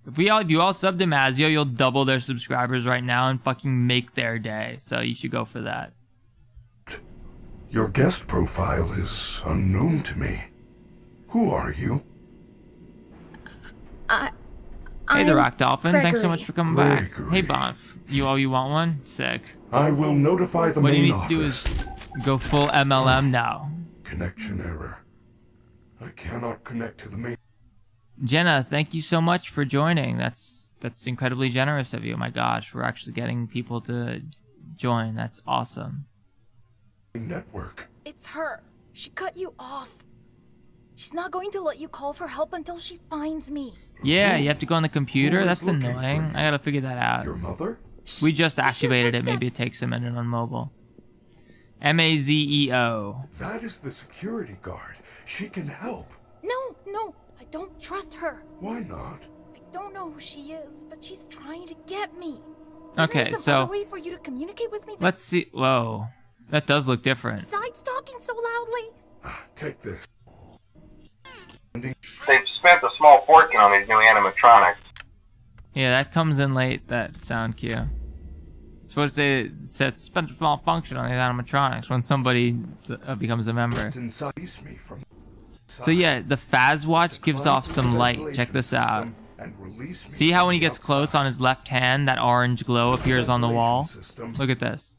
If you all sub to Mazio, you'll double their subscribers right now and fucking make their day. So you should go for that. Your guest profile is unknown to me. Who are you? Hey, the Rock Dolphin. Gregory. Thanks so much for coming back. Hey, Bonf. You want one? Sick. I will notify the What main you need office. to do is go full MLM now. Connection error. I cannot connect to the main. Jenna, thank you so much for joining. That's incredibly generous of you. My gosh, we're actually getting people to join. That's awesome. Network. It's her. She cut you off. She's not going to let you call for help until she finds me. Yeah, you have to go on the computer? Who is That's looking annoying. for I gotta figure that out. Your mother? We just activated it. Maybe it takes a minute on mobile. Mazeo. That is the security guard. She can help. No, I don't trust her. Why not? I don't know who she is, but she's trying to get me. Okay, Isn't there some so other way for you to communicate with me? let's see. Whoa, that does look different. Besides talking so loudly. Take this. They've spent a small fortune on these new animatronics. Yeah, that comes in late. That sound cue. It's supposed to say spend a small function on these animatronics when somebody becomes a member. So yeah, the Faz Watch gives off some light. Check this out. See how when he gets close on his left hand, that orange glow appears on the wall? Look at this.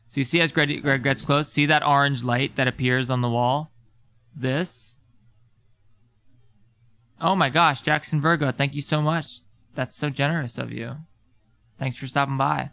So you see as Greg gets close, see that orange light that appears on the wall? This? Oh my gosh, Jackson Virgo, thank you so much. That's so generous of you. Thanks for stopping by.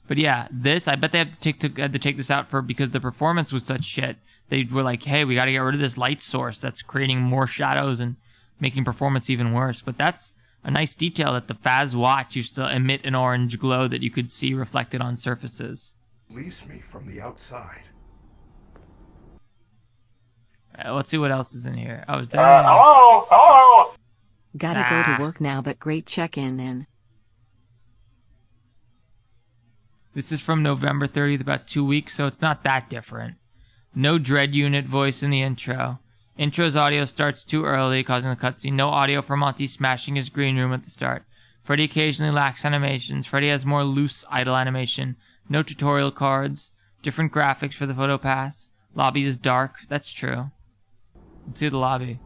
But yeah, this, I bet they had to take this out because the performance was such shit. They were like, hey, we got to get rid of this light source that's creating more shadows and making performance even worse. But that's a nice detail that the Faz Watch used to emit an orange glow that you could see reflected on surfaces. Release me from the outside. Let's see what else is in here. Oh, is there? Hello? Gotta go to work now, but great check-in and... This is from November 30th, about 2 weeks, so it's not that different. No Dread Unit voice in the intro. Intro's audio starts too early, causing the cutscene. No audio for Monty smashing his green room at the start. Freddy occasionally lacks animations. Freddy has more loose idle animation. No tutorial cards. Different graphics for the photo pass. Lobby is dark. That's true. Let's see the lobby.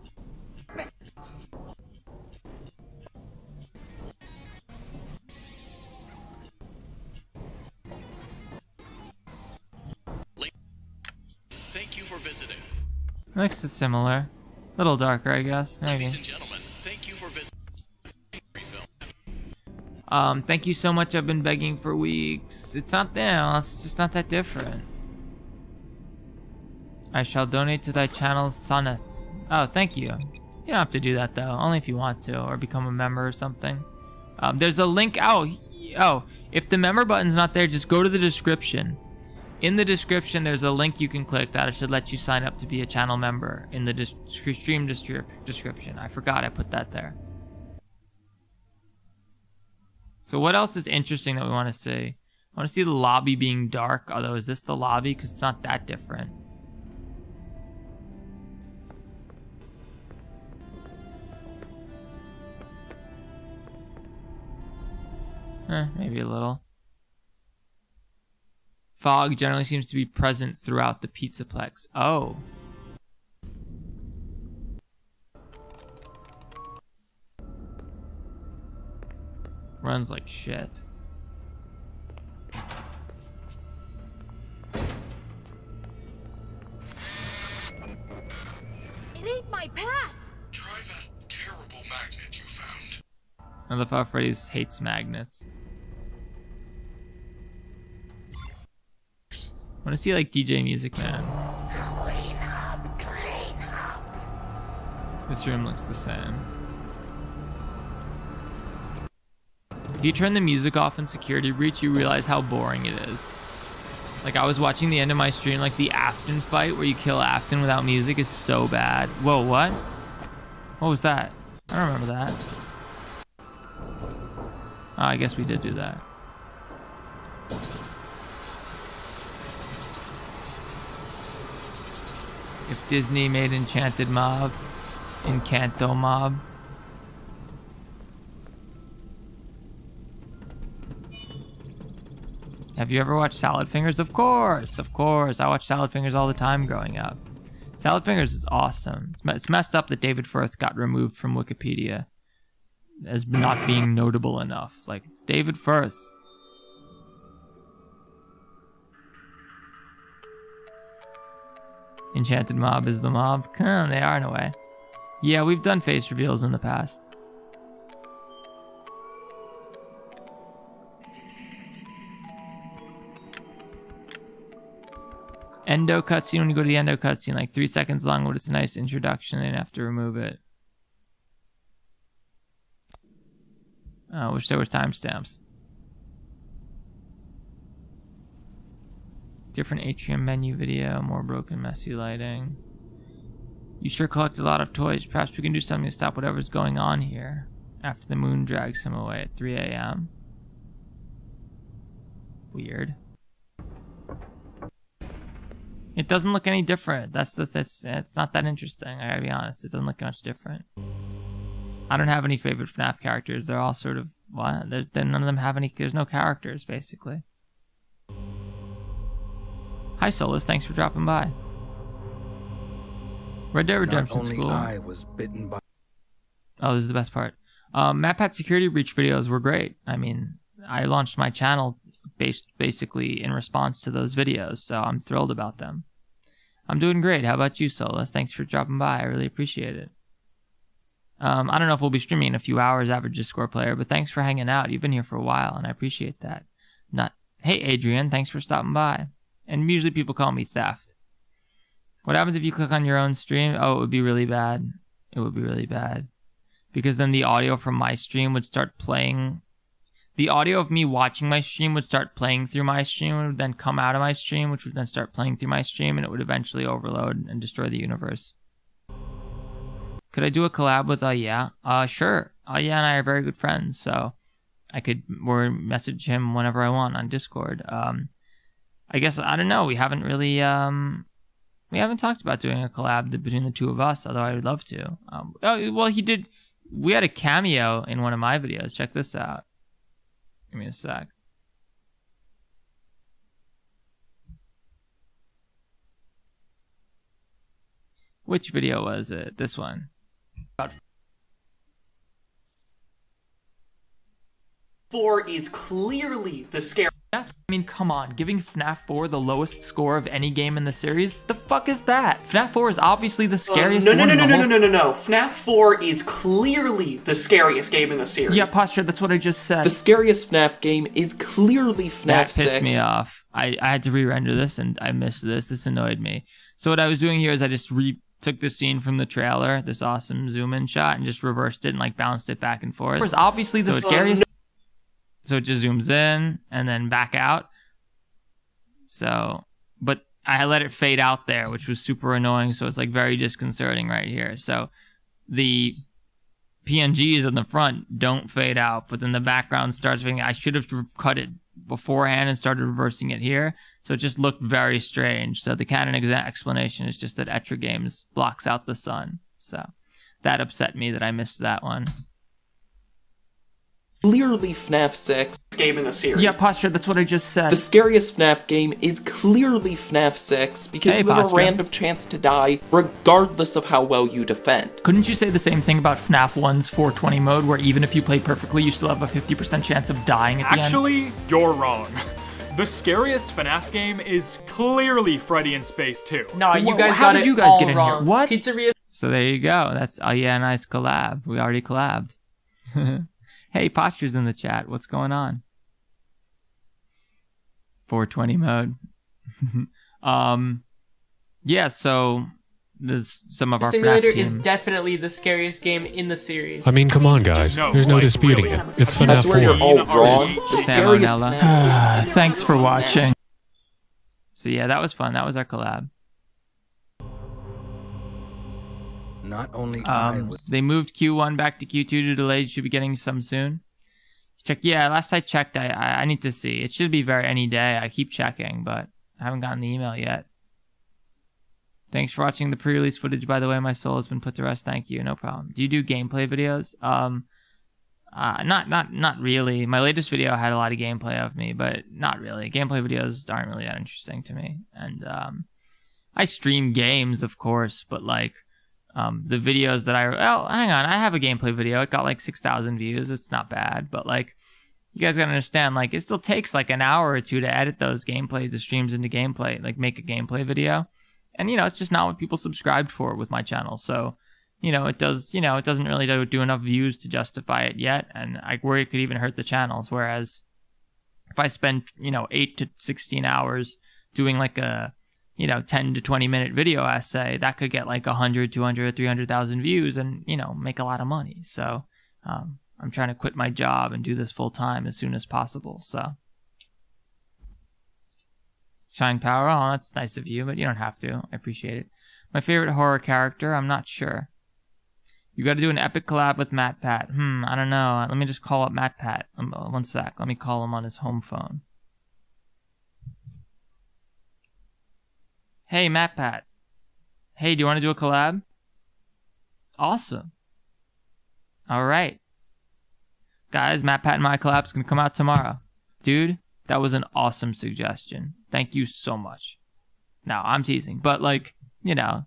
Thank you for visiting. Looks similar. A little darker, I guess. Maybe. Ladies and gentlemen, thank you for visiting. Thank you so much. I've been begging for weeks. It's not there. It's just not that different. I shall donate to thy channel, Soneth. Oh, thank you. You don't have to do that though. Only if you want to, or become a member or something. There's a link. Oh, if the member button's not there, just go to the description. In the description, there's a link you can click that should let you sign up to be a channel member in the stream description. I forgot I put that there. So what else is interesting that we want to see? I want to see the lobby being dark. Although, is this the lobby? Because it's not that different. Maybe a little. Fog generally seems to be present throughout the Pizzaplex. Oh. Runs like shit. It ain't my pass. Try that terrible magnet you found. I love how Freddy's hates magnets. I want to see like DJ Music Man. This room looks the same. If you turn the music off in Security Breach, you realize how boring it is. Like, I was watching the end of my stream, like the Afton fight where you kill Afton without music is so bad. Whoa, what? What was that? I don't remember that. Oh, I guess we did do that. If Disney made Enchanted Mob, Encanto Mob. Have you ever watched Salad Fingers? Of course, of course. I watched Salad Fingers all the time growing up. Salad Fingers is awesome. It's messed up that David Firth got removed from Wikipedia as not being notable enough. Like, it's David Firth. Enchanted Mob is the mob. They are in a way. Yeah, we've done face reveals in the past. Endo cutscene, when you go to the endo cutscene, like 3 seconds long, but it's a nice introduction, then you have to remove it. I wish there was timestamps. Different atrium menu video, more broken, messy lighting. You sure collect a lot of toys. Perhaps we can do something to stop whatever's going on here after the moon drags him away at 3 a.m. Weird. It doesn't look any different. It's not that interesting. I gotta be honest. It doesn't look much different. I don't have any favorite FNAF characters. They're all sort of, what? None of them have any, there's no characters, basically. Hi, Solus. Thanks for dropping by. Red Dead Redemption School. I was bitten by... Oh, this is the best part. MatPat Security Breach videos were great. I mean, I launched my channel basically in response to those videos, so I'm thrilled about them. I'm doing great. How about you, Solus? Thanks for dropping by. I really appreciate it. I don't know if we'll be streaming in a few hours, average Discord player, but thanks for hanging out. You've been here for a while, and I appreciate that. Hey, Adrian, thanks for stopping by. And usually people call me Theft. What happens if you click on your own stream? Oh, it would be really bad. It would be really bad. Because then the audio from my stream would start playing. The audio of me watching my stream would start playing through my stream, and would then come out of my stream, which would then start playing through my stream, and it would eventually overload and destroy the universe. Could I do a collab with yeah? Sure. Yeah and I are very good friends, so I could message him whenever I want on Discord. I guess, I don't know, we haven't really, we haven't talked about doing a collab between the two of us, although I would love to. Oh, well, he did, we had a cameo in one of my videos. Check this out. Give me a sec. Which video was it? This one. 4 is clearly the scare. I mean, come on, giving FNAF 4 the lowest score of any game in the series? The fuck is that? FNAF 4 is obviously the scariest one. No. FNAF 4 is clearly the scariest game in the series. Yeah, Posture, that's what I just said. The scariest FNAF game is clearly FNAF 6. That pissed me off. I had to re-render this and I missed this. This annoyed me. So what I was doing here is I just took the scene from the trailer, this awesome zoom-in shot, and just reversed it and like bounced it back and forth. It's obviously the scariest. So it just zooms in and then back out. So, but I let it fade out there, which was super annoying. So it's like very disconcerting right here. So the PNGs in the front don't fade out, but then the background starts fading. I should have cut it beforehand and started reversing it here. So it just looked very strange. So the canon explanation is just that Etra Games blocks out the sun. So that upset me that I missed that one. Clearly FNAF 6 game in the series. Yeah, Posture, that's what I just said. The scariest FNAF game is clearly FNAF 6 because you have a random chance to die regardless of how well you defend. Couldn't you say the same thing about FNAF 1's 420 mode, where even if you play perfectly, you still have a 50% chance of dying at the end? Actually, you're wrong. The scariest FNAF game is clearly Freddy in Space 2. Nah, you guys How got did it you guys all get in wrong. here? What? Pizzeria. So there you go. That's, oh yeah, nice collab. We already collabed. Hey, Posture's in the chat. What's going on? 420 mode. Yeah, so there's some of our Simulator FNAF team. is definitely the scariest game in the series. I mean, come on, guys. There's no disputing it. It's FNAF 4. You're all wrong. Salmonella. Thanks for watching. So yeah, that was fun. That was our collab. Not only they moved Q1 back to Q2 due to delays. You should be getting some soon. Check. Yeah, last I checked, I need to see. It should be any day. I keep checking, but I haven't gotten the email yet. Thanks for watching the pre-release footage. By the way, my soul has been put to rest. Thank you. No problem. Do you do gameplay videos? Not really. My latest video had a lot of gameplay of me, but not really. Gameplay videos aren't really that interesting to me. And I stream games, of course, but like the videos that hang on, I have a gameplay video. It got like 6,000 views. It's not bad, but like you guys gotta understand, like it still takes like an hour or two to edit those the streams into gameplay, like make a gameplay video. And you know, it's just not what people subscribed for with my channel. So, it doesn't really do enough views to justify it yet. And I worry it could even hurt the channels. Whereas if I spend, 8 to 16 hours doing like a, 10 to 20 minute video essay, that could get like 100, 200, 300,000 views and, make a lot of money. So, I'm trying to quit my job and do this full time as soon as possible. So, Shine Power, oh, that's nice of you, but you don't have to. I appreciate it. My favorite horror character, I'm not sure. You got to do an epic collab with MatPat. I don't know. Let me just call up MatPat. One sec. Let me call him on his home phone. Hey, MatPat. Hey, do you want to do a collab? Awesome. All right. Guys, MatPat and my collab is going to come out tomorrow. Dude, that was an awesome suggestion. Thank you so much. Now, I'm teasing, but like, yeah,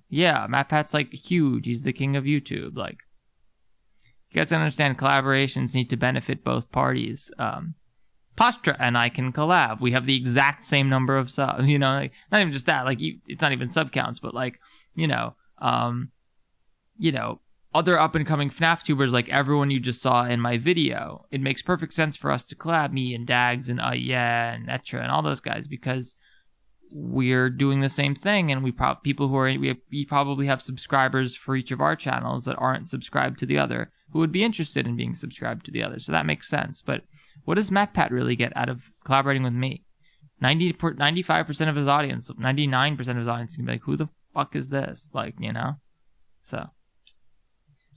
MatPat's like huge. He's the king of YouTube. Like, you guys understand collaborations need to benefit both parties. Postra and I can collab. We have the exact same number of subs, like, not even just that, like it's not even sub counts, but like, other up and coming FNAF tubers, like everyone you just saw in my video, it makes perfect sense for us to collab, me and Dags and and Etra and all those guys, because we're doing the same thing, and we probably have subscribers for each of our channels that aren't subscribed to the other, who would be interested in being subscribed to the other. So that makes sense. But what does MatPat really get out of collaborating with me? 95% of his audience, 99% of his audience can be like, who the fuck is this? Like, So,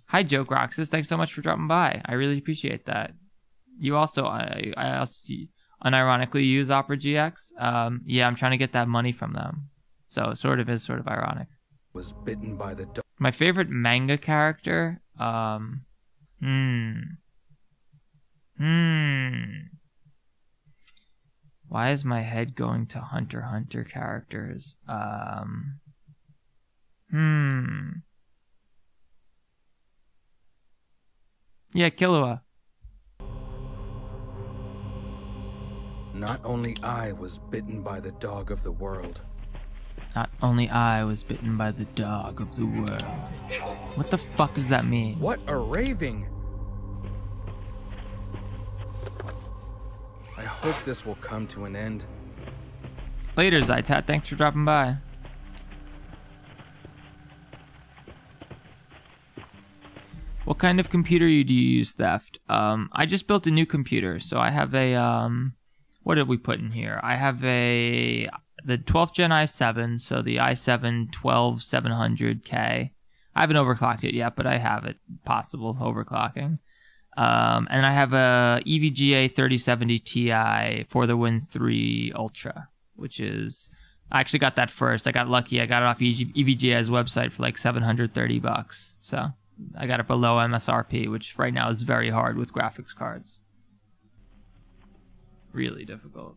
hi, Joke Roxas. Thanks so much for dropping by. I really appreciate that. You also, I also unironically use Opera GX. Yeah, I'm trying to get that money from them. So it sort of is sort of ironic. Was bitten by the dog. My favorite manga character? Why is my head going to Hunter x Hunter characters? Yeah, Killua. Not only I was bitten by the dog of the world. Not only I was bitten by the dog of the world. What the fuck does that mean? What a raving! I hope this will come to an end. Later, Zytat. Thanks for dropping by. What kind of computer do you use, Theft? I just built a new computer, so I have a what did we put in here? I have the 12th gen i7, so the i7 12700K. I haven't overclocked it yet, but I have it possible overclocking. And I have a EVGA 3070 Ti for the Win 3 Ultra, which is, I actually got that first. I got lucky. I got it off EVGA's website for like $730. So I got it below MSRP, which right now is very hard with graphics cards. Really difficult.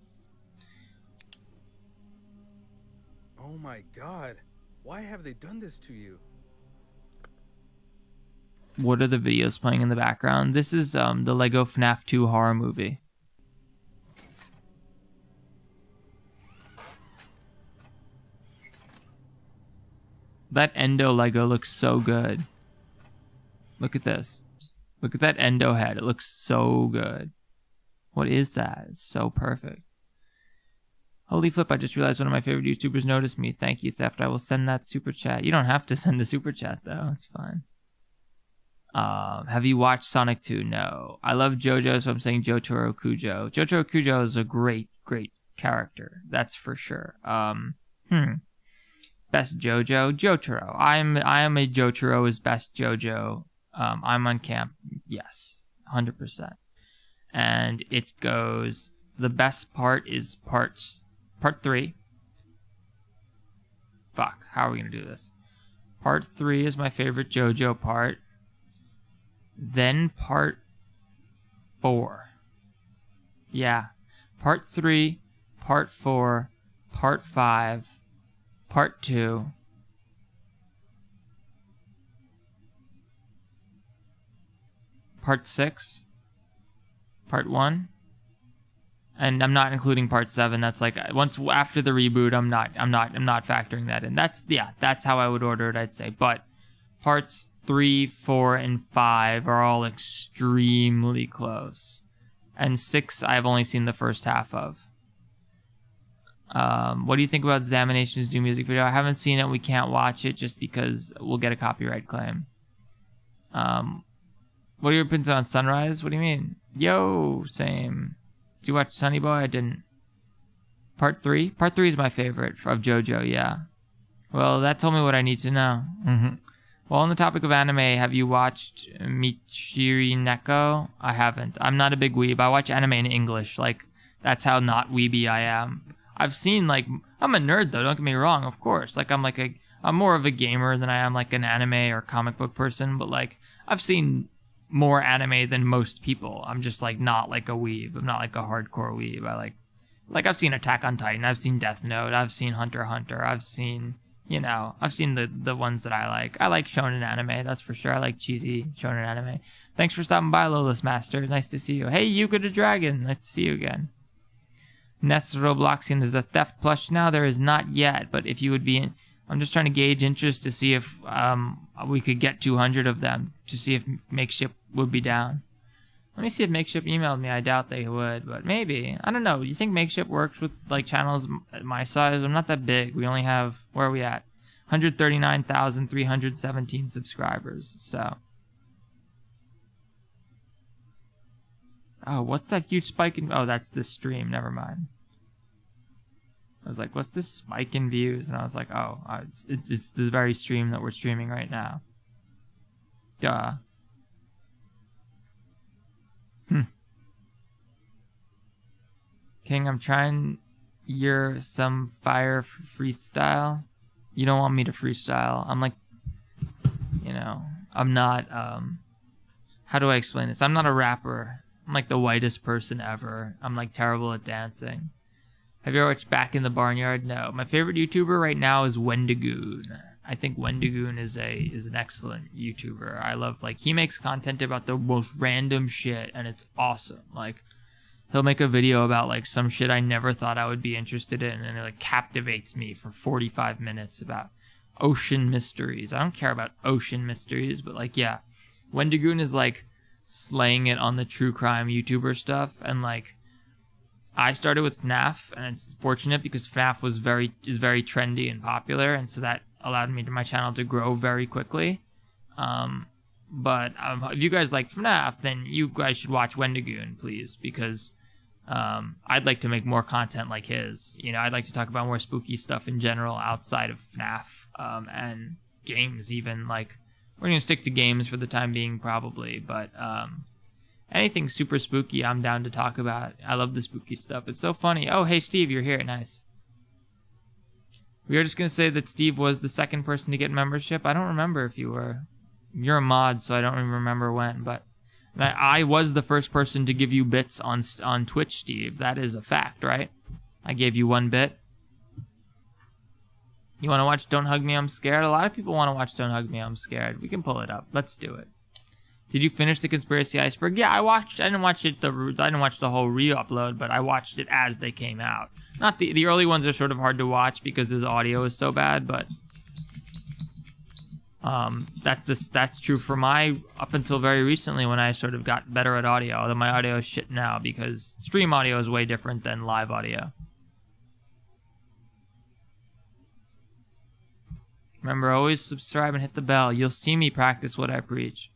Oh my god. Why have they done this to you? What are the videos playing in the background? This is the Lego FNAF 2 horror movie. That Endo Lego looks so good. Look at this. Look at that Endo head. It looks so good. What is that? It's so perfect. Holy flip, I just realized one of my favorite YouTubers noticed me. Thank you, Theft. I will send that super chat. You don't have to send a super chat, though. It's fine. Have you watched Sonic 2? No. I love JoJo, so I'm saying Jotaro Kujo. Jotaro Kujo is a great, great character. That's for sure. Best JoJo? Jotaro. I am a Jotaro is best JoJo. I'm on camp. Yes. 100%. And it goes, the best part is part 3. Fuck, how are we gonna do this? Part 3 is my favorite JoJo part. Then part 4. Yeah. Part 3, part 4, part 5, part 2. Part 6. Part 1. And I'm not including part 7. That's like once after the reboot, I'm not factoring that in. That's how I would order it, I'd say. But parts 3, 4, and 5 are all extremely close. And 6 I've only seen the first half of. What do you think about Examination's new music video? I haven't seen it. We can't watch it just because we'll get a copyright claim. What are your opinions on Sunrise? What do you mean? Yo, same. Did you watch Sunny Boy? I didn't. Part 3? Part 3 is my favorite of JoJo, yeah. Well, that told me what I need to know. Well, on the topic of anime, have you watched Michiri Neko? I haven't. I'm not a big weeb. I watch anime in English. Like, that's how not weeby I am. I've seen, like, I'm a nerd, though. Don't get me wrong, of course. Like, I'm more of a gamer than I am, like, an anime or comic book person. But, like, I've seen more anime than most people. I'm just, like, not like a weeb. I'm not like a hardcore weeb. I like I've seen Attack on Titan. I've seen Death Note. I've seen Hunter x Hunter. I've seen, I've seen the ones that I like. I like shonen anime, that's for sure. I like cheesy shonen anime. Thanks for stopping by, Lola's Master. Nice to see you. Hey, Yuka the Dragon. Nice to see you again. Ness Robloxian, there's a Theft plush now. There is not yet, but if you would be I'm just trying to gauge interest to see if we could get 200 of them, to see if Makeshift would be down. Let me see if Makeshift emailed me. I doubt they would, but maybe. I don't know. You think Makeshift works with like channels my size? I'm not that big. We only have, where are we at? 139,317 subscribers, so. Oh, what's that huge spike in, oh, that's this stream, never mind. I was like, what's this spike in views? And I was like, oh, it's the very stream that we're streaming right now. Duh. King, I'm trying some fire freestyle. You don't want me to freestyle. I'm like, I'm not, how do I explain this? I'm not a rapper. I'm like the whitest person ever. I'm like terrible at dancing. Have you ever watched Back in the Barnyard? No. My favorite YouTuber right now is Wendigoon. I think Wendigoon is an excellent YouTuber. I love, like, he makes content about the most random shit, and it's awesome. Like, he'll make a video about like some shit I never thought I would be interested in, and it like captivates me for 45 minutes about ocean mysteries. I don't care about ocean mysteries, but like, yeah, Wendigoon is like slaying it on the true crime YouTuber stuff. And like, I started with FNAF, and it's fortunate because FNAF is very trendy and popular, and so that allowed my channel to grow very quickly. But if you guys like FNAF, then you guys should watch Wendigoon, please, because I'd like to make more content like his. You know, I'd like to talk about more spooky stuff in general outside of FNAF and games even. Like, we're going to stick to games for the time being probably, but anything super spooky I'm down to talk about. I love the spooky stuff. It's so funny. Oh, hey, Steve, you're here. Nice. We are just going to say that Steve was the second person to get membership. I don't remember if you were. You're a mod, so I don't even remember when, but I was the first person to give you bits on Twitch, Steve. That is a fact, right? I gave you 1 bit. You want to watch Don't Hug Me, I'm Scared? A lot of people want to watch Don't Hug Me, I'm Scared. We can pull it up. Let's do it. Did you finish the Conspiracy Iceberg? Yeah, I didn't watch the whole re-upload, but I watched it as they came out. Not the early ones are sort of hard to watch because his audio is so bad, but that's true for my up until very recently when I sort of got better at audio, although my audio is shit now because stream audio is way different than live audio. Remember, always subscribe and hit the bell. You'll see me practice what I preach.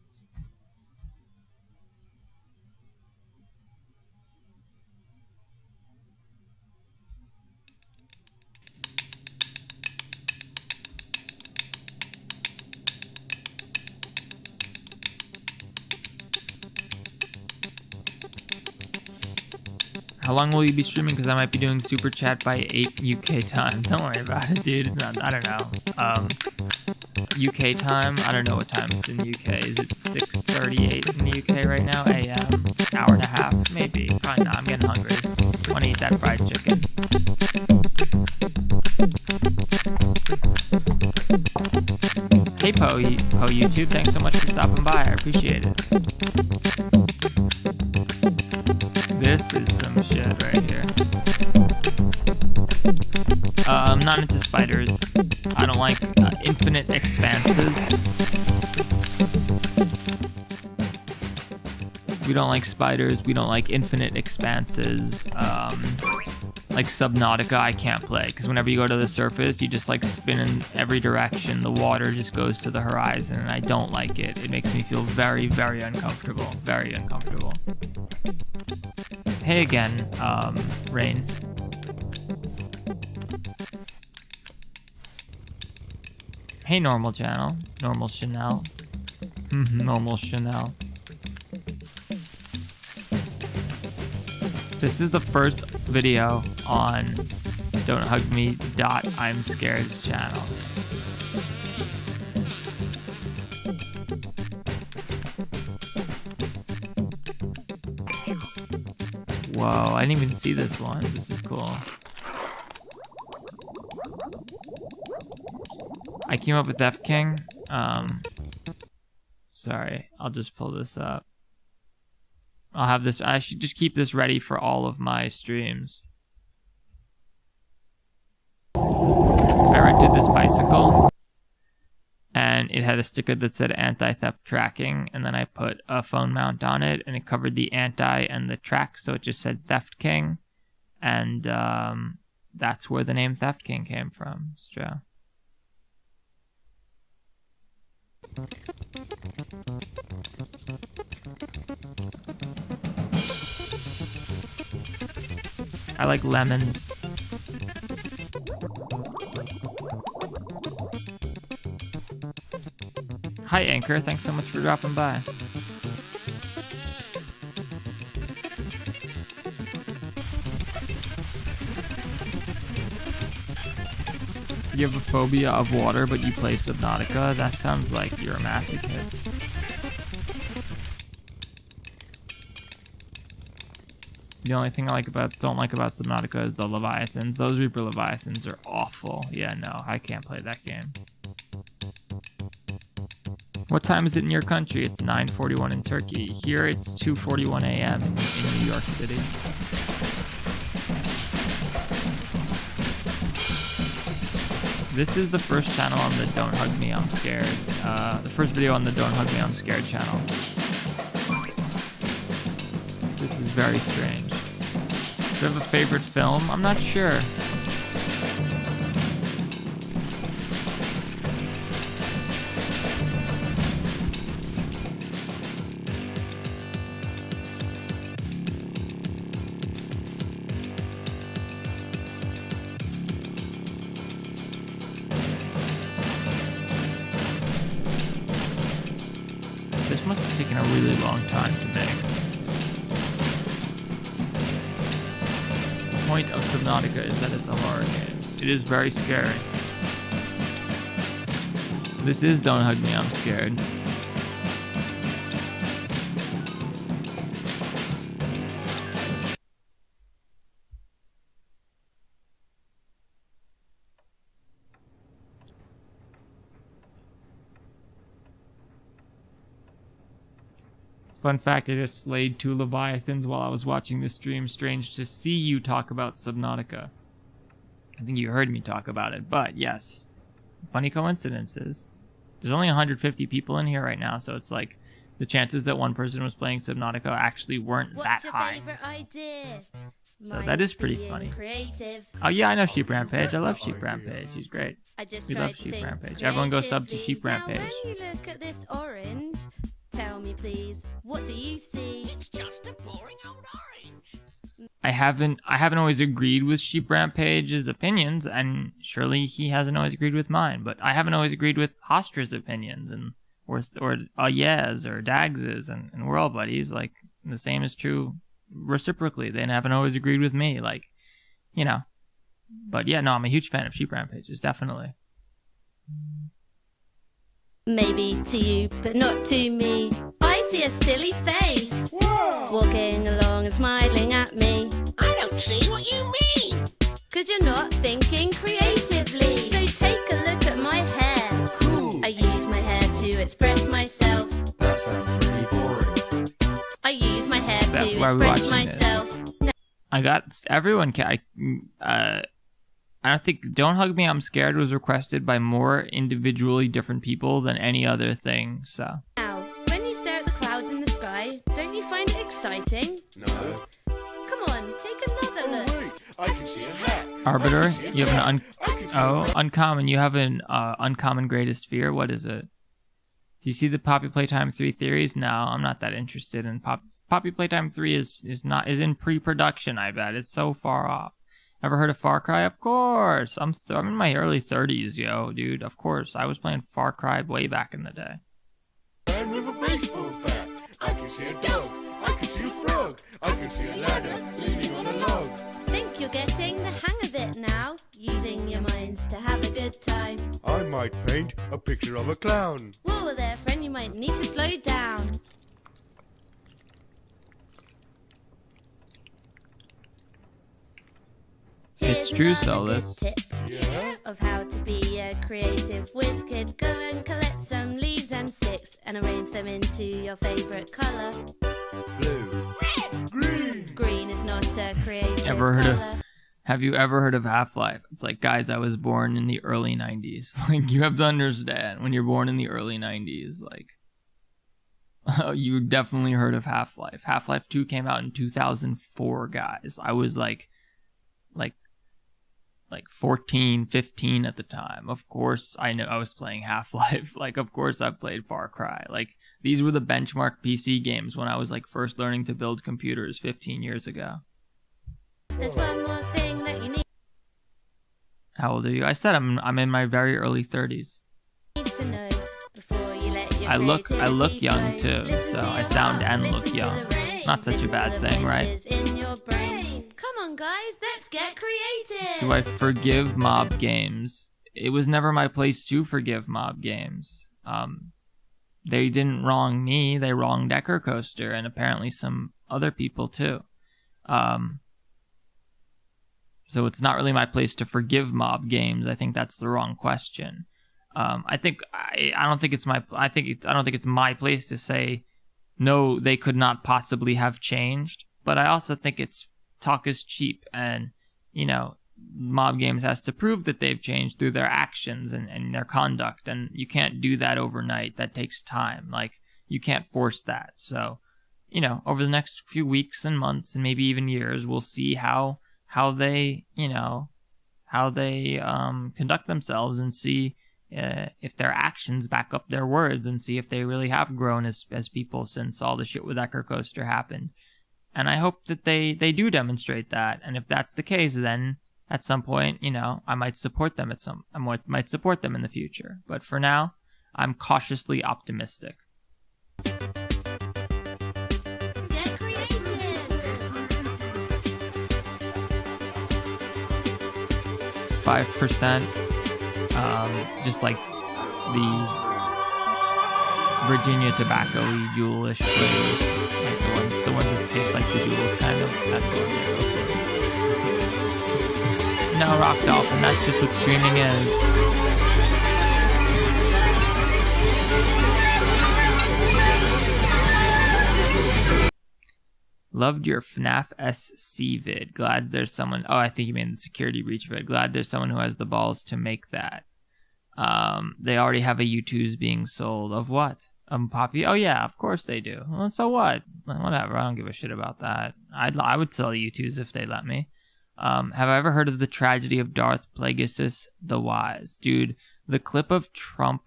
How long will you be streaming? Because I might be doing super chat by 8 UK time. Don't worry about it, dude. It's not, I don't know. UK time? I don't know what time it's in UK. Is it 6:38 in the UK right now? AM? Hour and a half? Maybe. Probably not. I'm getting hungry. I want to eat that fried chicken. Hey, Po YouTube. Thanks so much for stopping by. I appreciate it. This is some shit right here. I'm not into spiders. I don't like infinite expanses. We don't like spiders. We don't like infinite expanses. Like Subnautica, I can't play because whenever you go to the surface, you just like spin in every direction. The water just goes to the horizon, and I don't like it. It makes me feel very, very uncomfortable. Very uncomfortable. Hey again, Rain. Hey, normal channel. Normal Chanel. Normal Chanel. This is the first video on Don't Hug Me I'm Scared's channel. Whoa, I didn't even see this one. This is cool. I came up with F King. Sorry, I'll just pull this up. I'll have this. I should just keep this ready for all of my streams. I rented this bicycle, and it had a sticker that said anti-theft tracking, and then I put a phone mount on it, and it covered the anti and the track, so it just said Theft King, and that's where the name Theft King came from. It's true. I like lemons. Hi Anchor, thanks so much for dropping by. You have a phobia of water, but you play Subnautica? That sounds like you're a masochist. The only thing I don't like about Subnautica is the Leviathans. Those Reaper Leviathans are awful. Yeah, no, I can't play that game. What time is it in your country? It's 9:41 in Turkey. Here it's 2:41 a.m. in New York City. This is the first channel on the Don't Hug Me, I'm Scared. The first video on the Don't Hug Me, I'm Scared channel. This is very strange. Do you have a favorite film? I'm not sure. This must have taken a really long time to make. The point of Subnautica is that it's a horror game. It is very scary. This is Don't Hug Me, I'm Scared. Fun fact, I just slayed 2 Leviathans while I was watching this stream. Strange to see you talk about Subnautica. I think you heard me talk about it, but yes. Funny coincidences. There's only 150 people in here right now, so it's like the chances that one person was playing Subnautica actually weren't that high. So that is pretty funny. Oh yeah, I know Sheep Rampage. I love Sheep Rampage. He's great. We love Sheep Rampage. Everyone go sub to Sheep Rampage. Now when you look at this orange, tell me please, what do you see? It's just a boring old orange. I haven't always agreed with Sheep Rampage's opinions, and surely he hasn't always agreed with mine, but I haven't always agreed with Hostra's opinions, and or Yes or Dags's, and we're all buddies. Like, the same is true reciprocally. They haven't always agreed with me, like, you know. But yeah, no, I'm a huge fan of Sheep Rampages, definitely. Maybe to you, but not to me. I see a silly face. Whoa. Walking along and smiling at me. I don't see what you mean. 'Cause you're not thinking creatively. So take a look at my hair. Cool. I use my hair to express myself. That sounds really boring. I use my hair to express myself. I got everyone. I don't think Don't Hug Me, I'm Scared was requested by more individually different people than any other thing, so. Now, when you stare at the clouds in the sky, don't you find it exciting? No. Come on, take another look. Wait, I can see a hat. Arbiter, you have an uncommon. You have an uncommon greatest fear. What is it? Do you see the Poppy Playtime 3 theories? No, I'm not that interested in Poppy Playtime 3 is in pre-production, I bet. It's so far off. Ever heard of Far Cry? Of course. I'm in my early 30s, yo, dude. Of course. I was playing Far Cry way back in the day. Man with a baseball bat. I can see a dog. I can see a frog. I can see a ladder leaning on a log. Think you're getting the hang of it now, using your minds to have a good time. I might paint a picture of a clown. Whoa there, friend, you might need to slow down. It's true, Solus. Yeah? Of how to be a creative whiz kid. Go and collect some leaves and sticks and arrange them into your favorite color. Blue. Red. Green. Green is not a creative Have you ever heard of Half-Life? It's like, guys, I was born in the early 90s. Like, you have to understand, when you're born in the early 90s, like, you definitely heard of Half-Life. Half-Life 2 came out in 2004, guys. I was like 14, 15 at the time. Of course, I know I was playing Half-Life. Like, of course, I played Far Cry. Like, these were the benchmark PC games when I was, like, first learning to build computers 15 years ago. There's one more thing that you need How old are you? I said I'm in my very early 30s. to know before you let your I look young, flow. too, Listen so to I your sound heart, and listen look to young. the rain, Not such a listen bad to the thing, right? voices in your brain. Come on, guys, let's get creative. Do I forgive mob games? It was never my place to forgive mob games. They didn't wrong me. They wronged Ecker Coaster and apparently some other people too. So it's not really my place to forgive mob games. I think that's the wrong question. I don't think it's my place to say no, they could not possibly have changed. But I also think talk is cheap, and you know, Mob Games has to prove that they've changed through their actions and their conduct, and you can't do that overnight. That takes time. Like, you can't force that. So, you know, over the next few weeks and months and maybe even years, we'll see how they, you know, how they conduct themselves, and see if their actions back up their words, and see if they really have grown as people since all the shit with Ecker Coaster happened. And I hope that they do demonstrate that. And if that's the case, then at some point, you know, I might support them I might support them in the future. But for now, I'm cautiously optimistic. 5%, just like the Virginia tobacco-y jewelish flavors, like the ones that taste like the jewels, kind of. That's the ones I go for. No, Rock Dolphin, that's just what streaming is. Loved your FNAF SC vid. Glad there's someone... Oh, I think you mean the security breach vid. Glad there's someone who has the balls to make that. They already have a U2s being sold. Of what? Poppy? Oh, yeah, of course they do. Well, so what? Whatever, I don't give a shit about that. I would sell U2s if they let me. Have I ever heard of the tragedy of Darth Plagueis the Wise? Dude, the clip of Trump,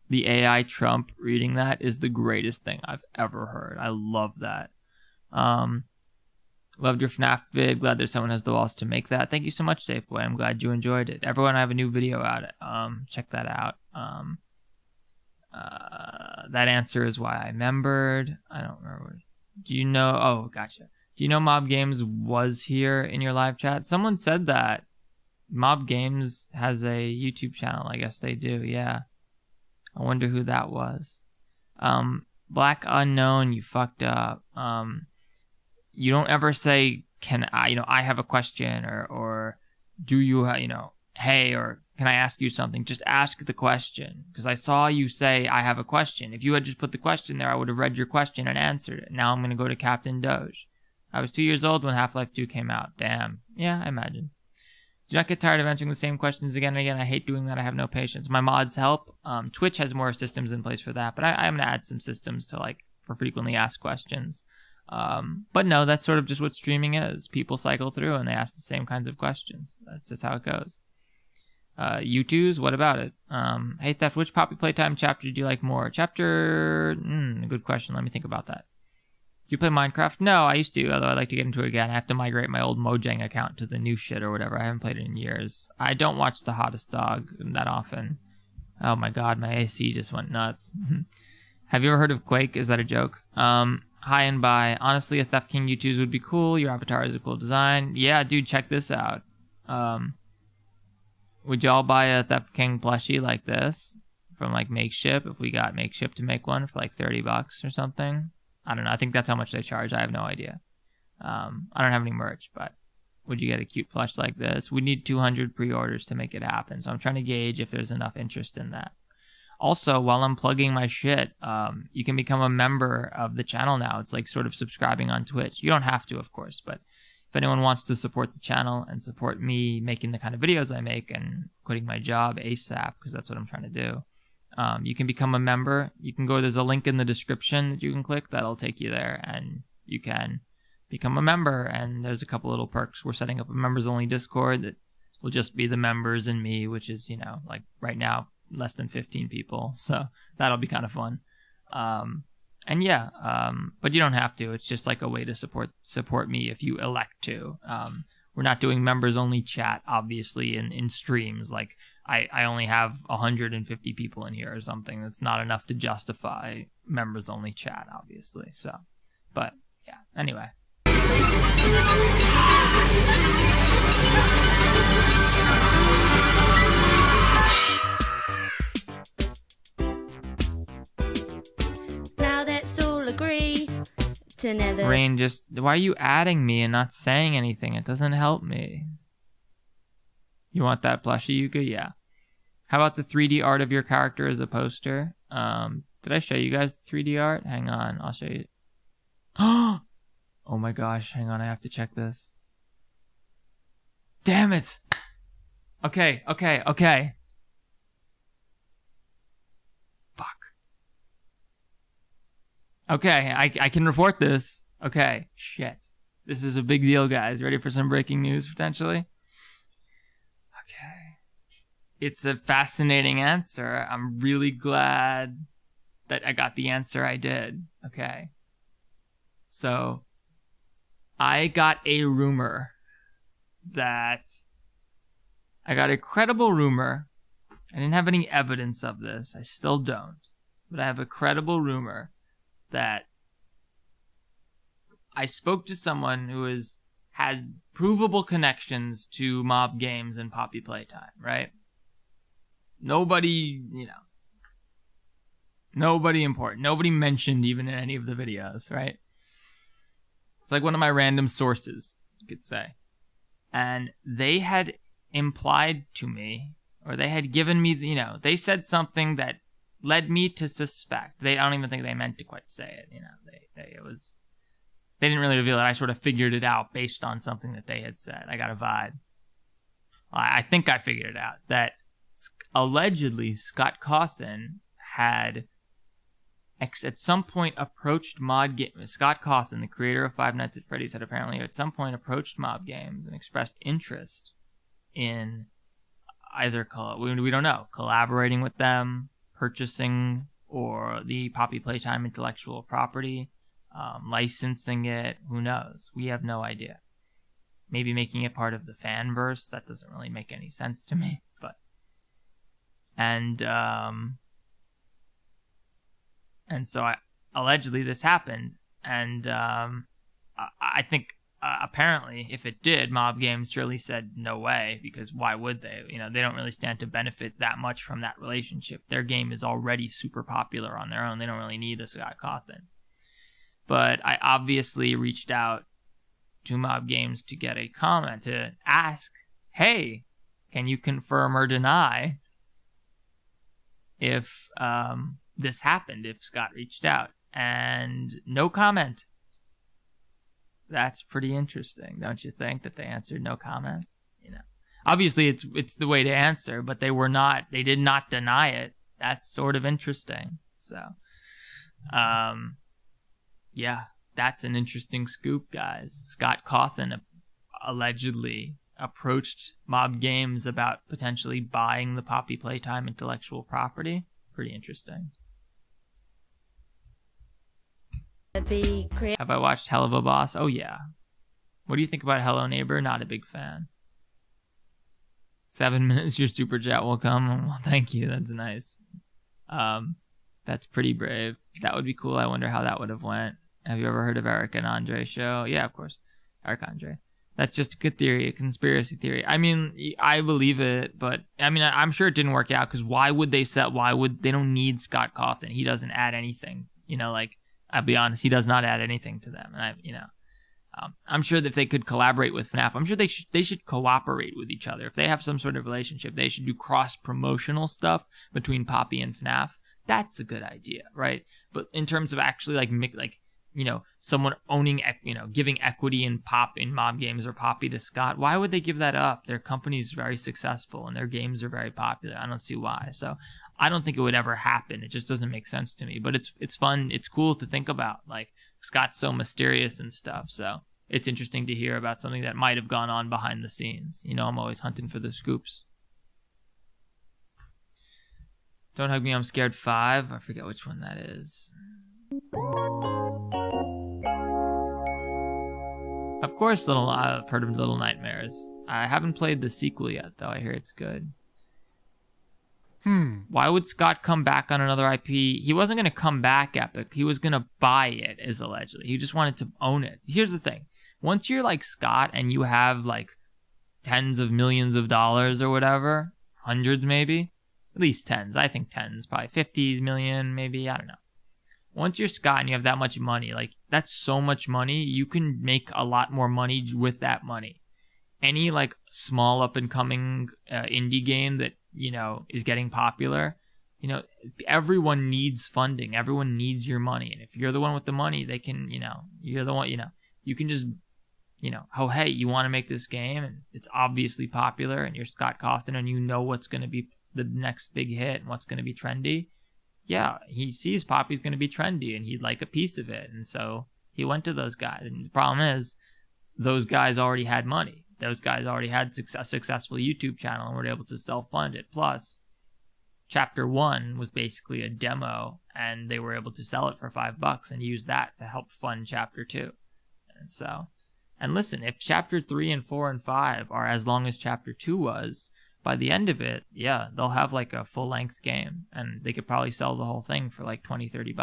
the AI Trump reading that is the greatest thing I've ever heard. I love that. Loved your FNAF vid. Glad there's someone who has the balls to make that. Thank you so much, Safeboy. I'm glad you enjoyed it. Everyone, I have a new video out. Check that out. That answer is why I remembered. I don't remember. Do you know? Oh, gotcha. Do you know Mob Games was here in your live chat? Someone said that Mob Games has a YouTube channel. I guess they do. Yeah. I wonder who that was. Black Unknown, you fucked up. You don't ever say, can I, I have a question, or do you, hey, or can I ask you something? Just ask the question. Because I saw you say, I have a question. If you had just put the question there, I would have read your question and answered it. Now I'm going to go to Captain Doge. I was 2 years old when Half-Life 2 came out. Damn. Yeah, I imagine. Do not get tired of answering the same questions again and again. I hate doing that. I have no patience. My mods help. Twitch has more systems in place for that, but I'm going to add some systems to for frequently asked questions. But no, that's sort of just what streaming is. People cycle through and they ask the same kinds of questions. That's just how it goes. U2s, what about it? Hey Theft, which Poppy Playtime chapter do you like more? Chapter, good question. Let me think about that. Do you play Minecraft? No, I used to, although I'd like to get into it again. I have to migrate my old Mojang account to the new shit or whatever. I haven't played it in years. I don't watch The Hottest Dog that often. Oh my god, my AC just went nuts. Have you ever heard of Quake? Is that a joke? Hi and bye. Honestly, a Theft King U2s would be cool. Your avatar is a cool design. Yeah, dude, check this out. Would y'all buy a Theft King plushie like this from Makeshift if we got Makeshift to make one for $30 or something? I don't know. I think that's how much they charge. I have no idea. I don't have any merch, but would you get a cute plush like this? We need 200 pre-orders to make it happen. So I'm trying to gauge if there's enough interest in that. Also, while I'm plugging my shit, you can become a member of the channel now. It's like sort of subscribing on Twitch. You don't have to, of course, but if anyone wants to support the channel and support me making the kind of videos I make and quitting my job ASAP, because that's what I'm trying to do, you can become a member. You can go, there's a link in the description that you can click that'll take you there, and you can become a member. And there's a couple little perks. We're setting up a members only Discord that will just be the members and me, which is, right now, less than 15 people. So that'll be kind of fun. And yeah, but you don't have to. It's just like a way to support me if you elect to. We're not doing members only chat, obviously, in streams. I only have 150 people in here or something. That's not enough to justify members only chat, obviously. So, but yeah, anyway. Now let's all agree to never... Rain, why are you adding me and not saying anything? It doesn't help me. You want that plushie, Yuka? Yeah. How about the 3D art of your character as a poster? Did I show you guys the 3D art? Hang on, I'll show you. Oh my gosh, hang on, I have to check this. Damn it. Okay. Fuck. Okay, I can report this. Okay, shit. This is a big deal, guys. Ready for some breaking news, potentially? Okay. It's a fascinating answer. I'm really glad that I got the answer I did. Okay. So, I got a rumor that... I got a credible rumor. I didn't have any evidence of this. I still don't. But I have a credible rumor that I spoke to someone who has provable connections to mob games and Poppy Playtime, right? Nobody, nobody important. Nobody mentioned even in any of the videos, right? It's like one of my random sources, you could say. And they had implied to me, or they had given me, they said something that led me to suspect. I don't even think they meant to quite say it, they didn't really reveal it. I sort of figured it out based on something that they had said. I got a vibe. I think I figured it out. That allegedly Scott Cawthon had at some point approached Scott Cawthon, the creator of Five Nights at Freddy's, had apparently at some point approached Mob Games and expressed interest in either, we don't know, collaborating with them, purchasing or the Poppy Playtime intellectual property, licensing it, who knows? We have no idea. Maybe making it part of the fanverse. That doesn't really make any sense to me. And so allegedly this happened. And I think apparently if it did, Mob Games surely said no way, because why would they? They don't really stand to benefit that much from that relationship. Their game is already super popular on their own. They don't really need a Scott Cawthon. But I obviously reached out to Mob Games to get a comment, to ask, hey, can you confirm or deny if this happened, if Scott reached out? And no comment. That's pretty interesting, don't you think, that they answered no comment? Obviously it's the way to answer, but they did not deny it. That's sort of interesting. So, yeah, that's an interesting scoop, guys. Scott Cawthon allegedly approached Mob Games about potentially buying the Poppy Playtime intellectual property. Pretty interesting. Have I watched Hell of a Boss? Oh, yeah. What do you think about Hello Neighbor? Not a big fan. 7 minutes, your super chat will come. Well, thank you. That's nice. That's pretty brave. That would be cool. I wonder how that would have went. Have you ever heard of Eric and Andre show? Yeah, of course. Eric Andre. That's just a good theory, a conspiracy theory. I mean, I believe it, but I mean, I'm sure it didn't work out, because they don't need Scott Cawthon. He doesn't add anything. I'll be honest, he does not add anything to them. And I'm sure that if they could collaborate with FNAF, I'm sure they should cooperate with each other. If they have some sort of relationship, they should do cross-promotional stuff between Poppy and FNAF. That's a good idea, right? But in terms of actually someone owning, giving equity in Mob Games or Poppy to Scott, why would they give that up? Their company's very successful and their games are very popular. I don't see why. So I don't think it would ever happen. It just doesn't make sense to me. But it's fun. It's cool to think about. Scott's so mysterious and stuff. So it's interesting to hear about something that might have gone on behind the scenes. I'm always hunting for the scoops. Don't Hug Me, I'm Scared 5. I forget which one that is. Of course, I've heard of Little Nightmares. I haven't played the sequel yet, though. I hear it's good. Why would Scott come back on another IP? He wasn't going to come back, Epic. He was going to buy it, is allegedly. He just wanted to own it. Here's the thing. Once you're like Scott and you have tens of millions of dollars or whatever, hundreds maybe, at least tens. I think tens, probably 50s million, maybe. I don't know. Once you're Scott and you have that much money, that's so much money, you can make a lot more money with that money. Any small up and coming indie game that is getting popular, everyone needs funding. Everyone needs your money. And if you're the one with the money, they can, you're the one, you can just you know, oh, hey, you want to make this game and it's obviously popular and you're Scott Cawthon and you know what's going to be the next big hit and what's going to be trendy. Yeah, he sees Poppy's going to be trendy and he'd like a piece of it. And so he went to those guys. And the problem is those guys already had money. Those guys already had a successful YouTube channel and were able to self-fund it. Plus, Chapter 1 was basically a demo and they were able to sell it for $5 and use that to help fund Chapter 2. And so, and listen, if Chapter 3 and 4 and 5 are as long as Chapter 2 was, by the end of it, yeah, they'll have like a full-length game and they could probably sell the whole thing for like $20-30.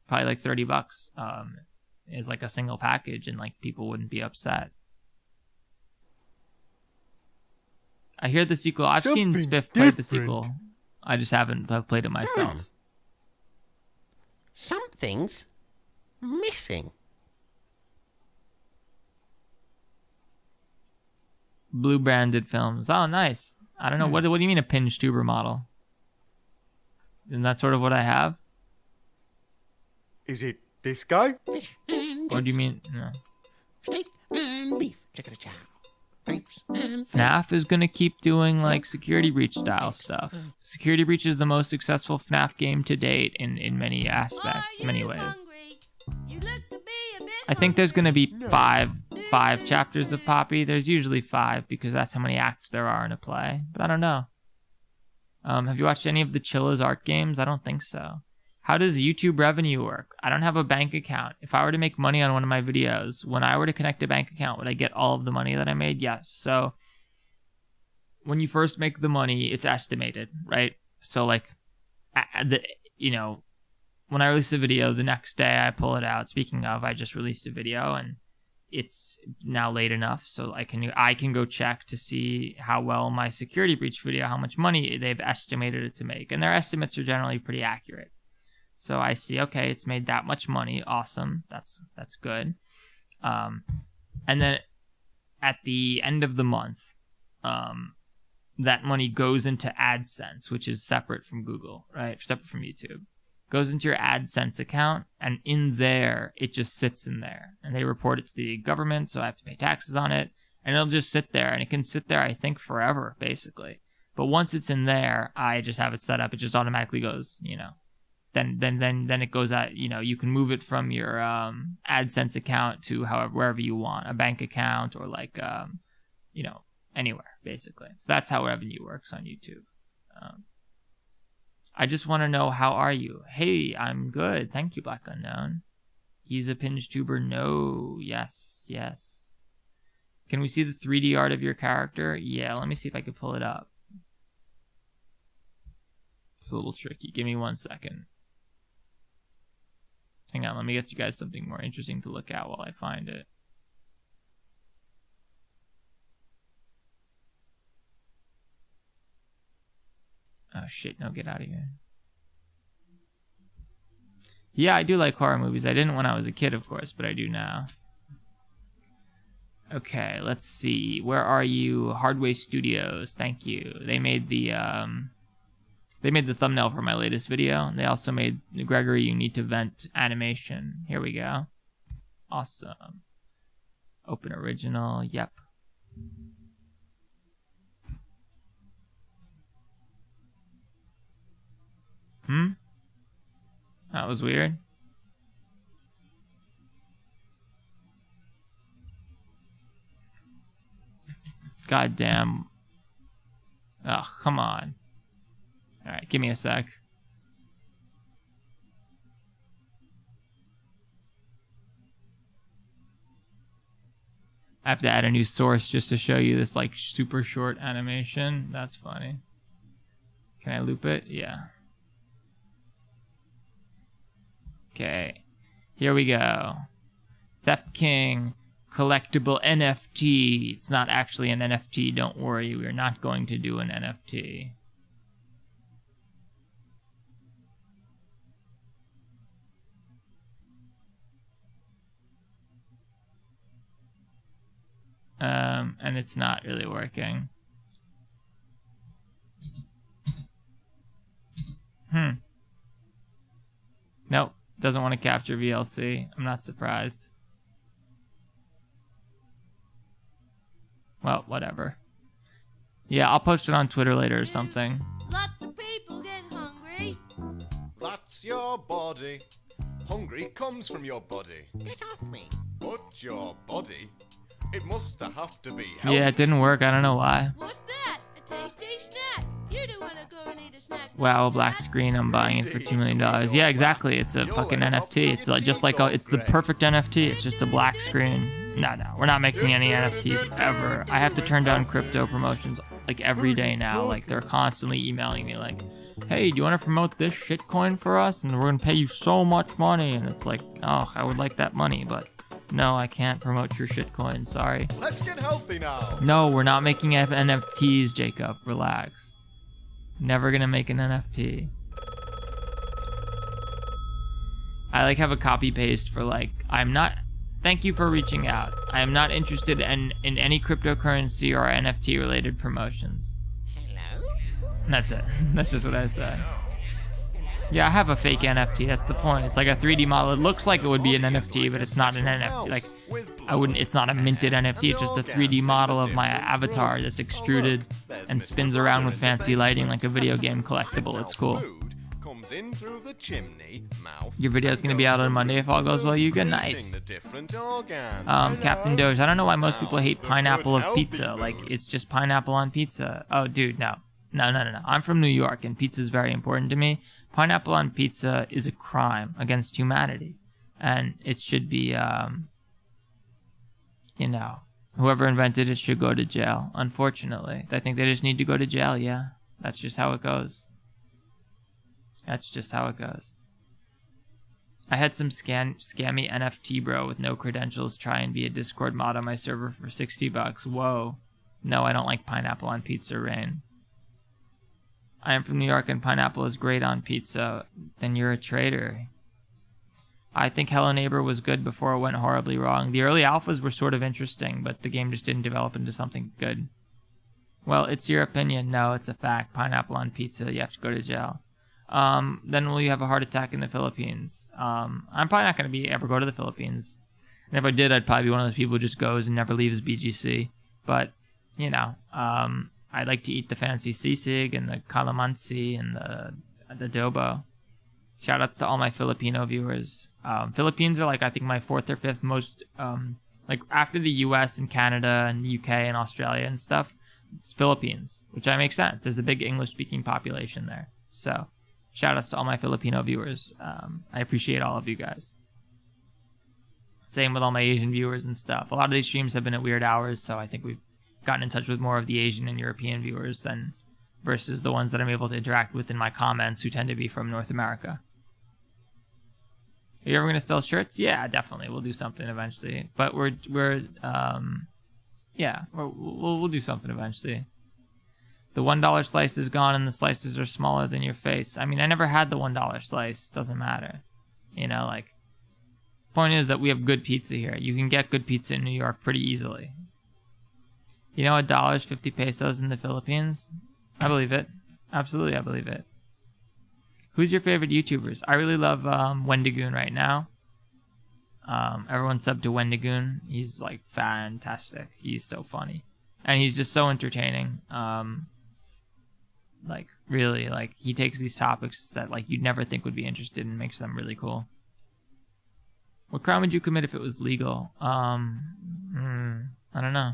Probably like $30 is like a single package and like people wouldn't be upset. I hear the sequel. I've seen Spiff play the sequel. I just haven't played it myself. Something's missing. Blue Branded Films. Oh, nice. I don't know. What do you mean a Pinge tuber model? Isn't that sort of what I have? Is it this guy? Or do you mean... No. FNAF is going to keep doing like Security Breach style stuff. Security Breach is the most successful FNAF game to date in many aspects, many ways. I think there's going to be five chapters of Poppy. There's usually 5 because that's how many acts there are in a play. But I don't know. Have you watched any of the Chilla's art games? I don't think so. How does YouTube revenue work? I don't have a bank account. If I were to make money on one of my videos, when I were to connect a bank account, would I get all of the money that I made? Yes. So when you first make the money, it's estimated, right? So like, when I release a video, the next day I pull it out. Speaking of, I just released a video and it's now late enough so I can go check to see how well my Security Breach video, how much money they've estimated it to make. And their estimates are generally pretty accurate. So I see, okay, it's made that much money. Awesome. That's good. And then at the end of the month, that money goes into AdSense, which is separate from Google, right? Separate from YouTube. Goes into your AdSense account, and in there, it just sits in there. And they report it to the government, so I have to pay taxes on it. And it'll just sit there, and it can sit there, I think, forever, basically. But once it's in there, I just have it set up. It just automatically goes, Then it goes out, you can move it from your AdSense account to wherever you want, a bank account or like, anywhere, basically. So that's how revenue works on YouTube. I just want to know, how are you? Hey, I'm good. Thank you, Black Unknown. He's a Pinge tuber. No. Yes. Can we see the 3D art of your character? Yeah, let me see if I can pull it up. It's a little tricky. Give me 1 second. Hang on, let me get you guys something more interesting to look at while I find it. Oh shit, no, get out of here. Yeah, I do like horror movies. I didn't when I was a kid, of course, but I do now. Okay, let's see. Where are you? Hardway Studios, thank you. They made the thumbnail for my latest video. They also made Gregory, you need to vent animation. Here we go. Awesome. Open original. Yep. That was weird. God damn. Oh, come on. All right, give me a sec. I have to add a new source just to show you this like super short animation. That's funny. Can I loop it? Yeah. Okay, here we go. Theft King, collectible NFT. It's not actually an NFT, don't worry. We are not going to do an NFT. And it's not really working. Nope, doesn't want to capture VLC. I'm not surprised. Well, whatever. Yeah, I'll post it on Twitter later or something. Lots of people get hungry. That's your body. Hungry comes from your body. Get off me. But your body, it must have to be healthy. Yeah, it didn't work. I don't know why. What's that? A tasty snack. You don't want to go and eat a snack. Wow, black screen. I'm buying it for $2 million. Yeah, exactly. It's a fucking NFT. It's like, just like it's the perfect NFT. It's just a black screen. No, we're not making any NFTs ever. I have to turn down crypto promotions like every day now. Like they're constantly emailing me like, hey, do you want to promote this shitcoin for us? And we're gonna pay you so much money. And it's like, oh, I would like that money, but no, I can't promote your shitcoin. Sorry. Let's get healthy now. No, we're not making NFTs, Jacob. Relax. Never gonna make an NFT. I like have a copy paste for like, thank you for reaching out. I am not interested in any cryptocurrency or NFT related promotions. Hello? And that's it. That's just what I say. Yeah, I have a fake NFT. That's the point. It's like a 3D model. It looks like it would be an NFT, but it's not an NFT. Like, it's not a minted NFT. It's just a 3D model of my avatar that's extruded and spins around with fancy lighting like a video game collectible. It's cool. Your video is going to be out on Monday if all goes well. You get nice. Captain Doge, I don't know why most people hate pineapple of pizza. Like, it's just pineapple on pizza. Oh, dude, no. No. I'm from New York, and pizza is very important to me. Pineapple on pizza is a crime against humanity. And it should be, whoever invented it should go to jail, unfortunately. I think they just need to go to jail, yeah. That's just how it goes. That's just how it goes. I had some scammy NFT bro with no credentials try and be a Discord mod on my server for $60. Whoa. No, I don't like pineapple on pizza, Rain. I am from New York and pineapple is great on pizza. Then you're a traitor. I think Hello Neighbor was good before it went horribly wrong. The early alphas were sort of interesting, but the game just didn't develop into something good. Well, it's your opinion. No, it's a fact. Pineapple on pizza, you have to go to jail. Then will you have a heart attack in the Philippines? I'm probably not going to ever go to the Philippines. And if I did, I'd probably be one of those people who just goes and never leaves BGC. But, I like to eat the fancy sisig and the calamansi and the adobo. Shoutouts to all my Filipino viewers. Philippines are I think my 4th or 5th most, after the US and Canada and the UK and Australia and stuff, it's Philippines, which makes sense. There's a big English-speaking population there. So, shoutouts to all my Filipino viewers. I appreciate all of you guys. Same with all my Asian viewers and stuff. A lot of these streams have been at weird hours, so I think we've gotten in touch with more of the Asian and European viewers than versus the ones that I'm able to interact with in my comments who tend to be from North America. Are you ever going to sell shirts? Yeah, definitely. We'll do something eventually. But we'll do something eventually. The $1 slice is gone and the slices are smaller than your face. I mean, I never had the $1 slice. Doesn't matter. Point is that we have good pizza here. You can get good pizza in New York pretty easily. You know, $1 is 50 pesos in the Philippines? I believe it. Absolutely, I believe it. Who's your favorite YouTubers? I really love Wendigoon right now. Everyone sub to Wendigoon. He's fantastic. He's so funny. And he's just so entertaining. Really, he takes these topics that you'd never think would be interested and makes them really cool. What crime would you commit if it was legal? I don't know.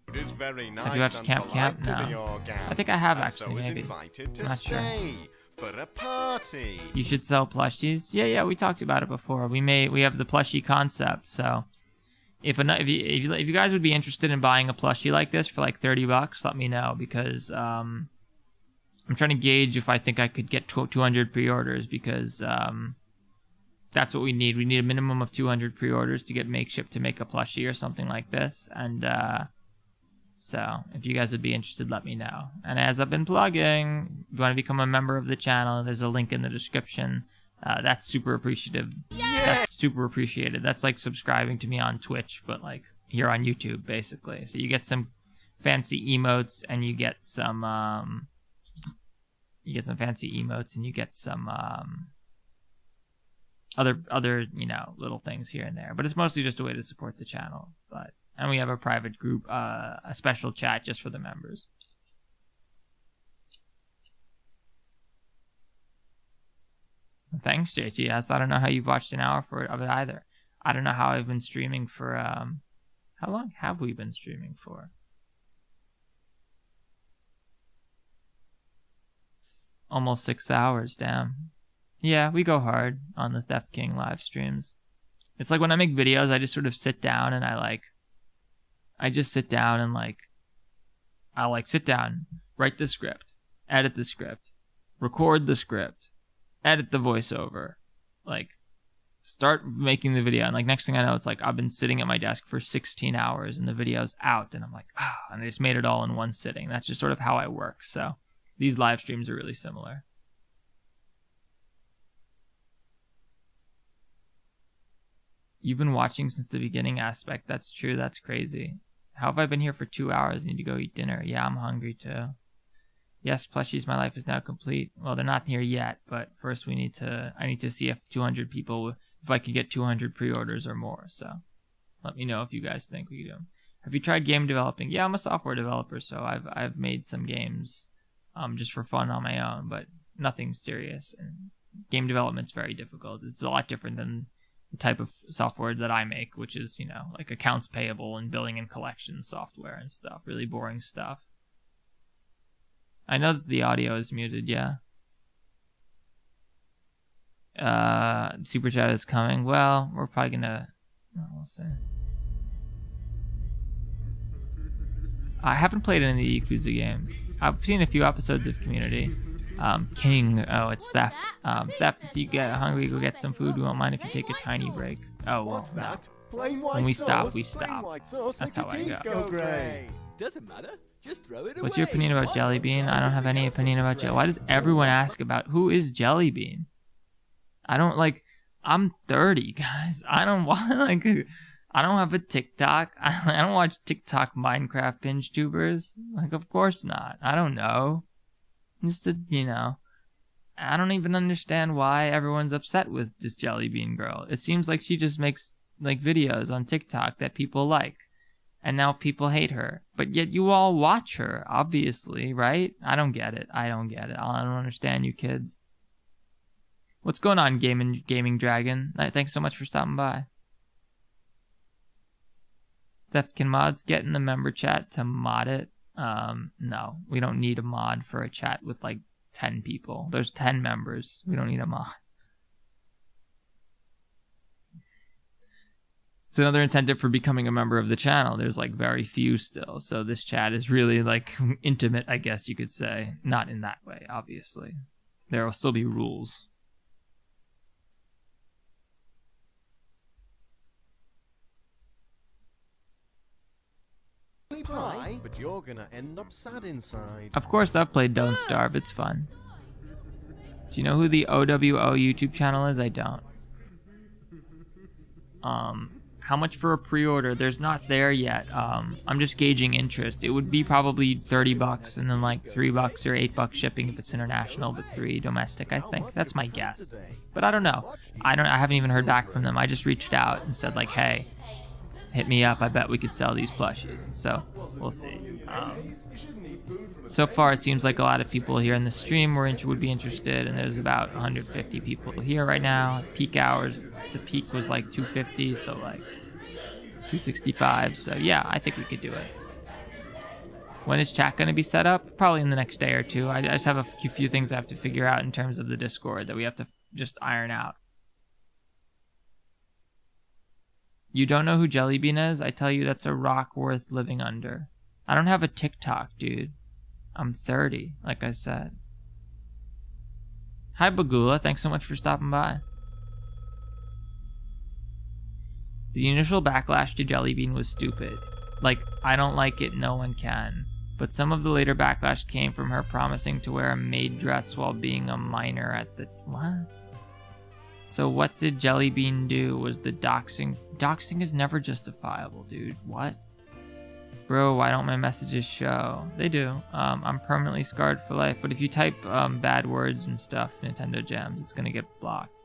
It is very nice. Have you watched Camp? No. I think I have actually, maybe. I'm not sure. For a party. You should sell plushies. Yeah, we talked about it before. We have the plushie concept. So, if you guys would be interested in buying a plushie like this for $30, let me know because I'm trying to gauge if I think I could get 200 pre-orders because that's what we need. We need a minimum of 200 pre-orders to get Makeshift to make a plushie or something like this. And so if you guys would be interested, let me know. And as I've been plugging, if you want to become a member of the channel, there's a link in the description. That's super appreciative. That's super appreciated. That's like subscribing to me on Twitch, but here on YouTube, basically. So you get some fancy emotes, and you get some fancy emotes, and you get some other little things here and there. But it's mostly just a way to support the channel. But And we have a private group, a special chat just for the members. Thanks, JTS. I don't know how you've watched an hour of it either. I don't know how I've been streaming for, how long have we been streaming for? Almost 6 hours, damn. Yeah, we go hard on the Theft King live streams. It's like when I make videos, I just sort of sit down and I just sit down and I'll sit down, write the script, edit the script, record the script, edit the voiceover, start making the video. And next thing I know, it's I've been sitting at my desk for 16 hours and the video's out and I'm and I just made it all in one sitting. That's just sort of how I work. So these live streams are really similar. You've been watching since the beginning aspect. That's true. That's crazy. How have I been here for 2 hours? I need to go eat dinner. Yeah, I'm hungry too. Yes, plushies, my life is now complete. Well, they're not here yet, but first I need to see if 200 people, if I could get 200 pre-orders or more. So let me know if you guys think we can do them. Have you tried game developing? Yeah, I'm a software developer, so I've made some games just for fun on my own, but nothing serious. And game development's very difficult. It's a lot different than the type of software that I make, which is, accounts payable and billing and collections software and stuff. Really boring stuff. I know that the audio is muted, yeah. Super chat is coming. Well, we're probably gonna... we'll see. I haven't played any of the Yakuza games. I've seen a few episodes of Community. King, oh, it's Theft. Theft, if you get hungry, go get some food. We won't mind if you take a tiny break. Oh, well, no. When we stop, we stop. That's how I go. Doesn't matter. Just throw it away. What's your opinion about Jelly Bean? I don't have any opinion about Jelly. Why does everyone ask about who is Jelly Bean? I don't I'm 30, guys. I don't want I don't have a TikTok. I don't watch TikTok Minecraft binge tubers. Of course not. I don't know. Just I don't even understand why everyone's upset with this Jelly Bean girl. It seems like she just makes videos on TikTok that people like. And now people hate her. But yet you all watch her, obviously, right? I don't get it. I don't understand you kids. What's going on, Gaming Dragon? Thanks so much for stopping by. Theftkin Mods, get in the member chat to mod it. No, we don't need a mod for a chat with 10 people. There's 10 members. We don't need a mod. It's another incentive for becoming a member of the channel. There's very few still. So this chat is really intimate, I guess you could say. Not in that way, obviously. There will still be rules. But you're gonna end up sad inside. Of course, I've played Don't Starve. It's fun. Do you know who the OWO YouTube channel is? I don't. How much for a pre-order? There's not there yet. I'm just gauging interest. It would be probably $30 and then $3 or $8 shipping if it's international, but $3 domestic, I think. That's my guess. But I don't know. I haven't even heard back from them. I just reached out and said hey, hit me up. I bet we could sell these plushies. So we'll see. So far, it seems like a lot of people here in the stream would be interested, and there's about 150 people here right now. Peak hours, the peak was 250, so 265. So yeah, I think we could do it. When is chat going to be set up? Probably in the next day or two. I just have a few things I have to figure out in terms of the Discord that we have to just iron out. You don't know who Jelly Bean is? I tell you, that's a rock worth living under. I don't have a TikTok, dude. I'm 30, like I said. Hi, Bagula. Thanks so much for stopping by. The initial backlash to Jelly Bean was stupid. I don't like it, no one can. But some of the later backlash came from her promising to wear a maid dress while being a minor at the... What? So what did Jelly Bean do? Was the doxing... Doxing is never justifiable, dude. What? Bro, why don't my messages show? They do. I'm permanently scarred for life, but if you type bad words and stuff, Nintendo Jams, it's gonna get blocked.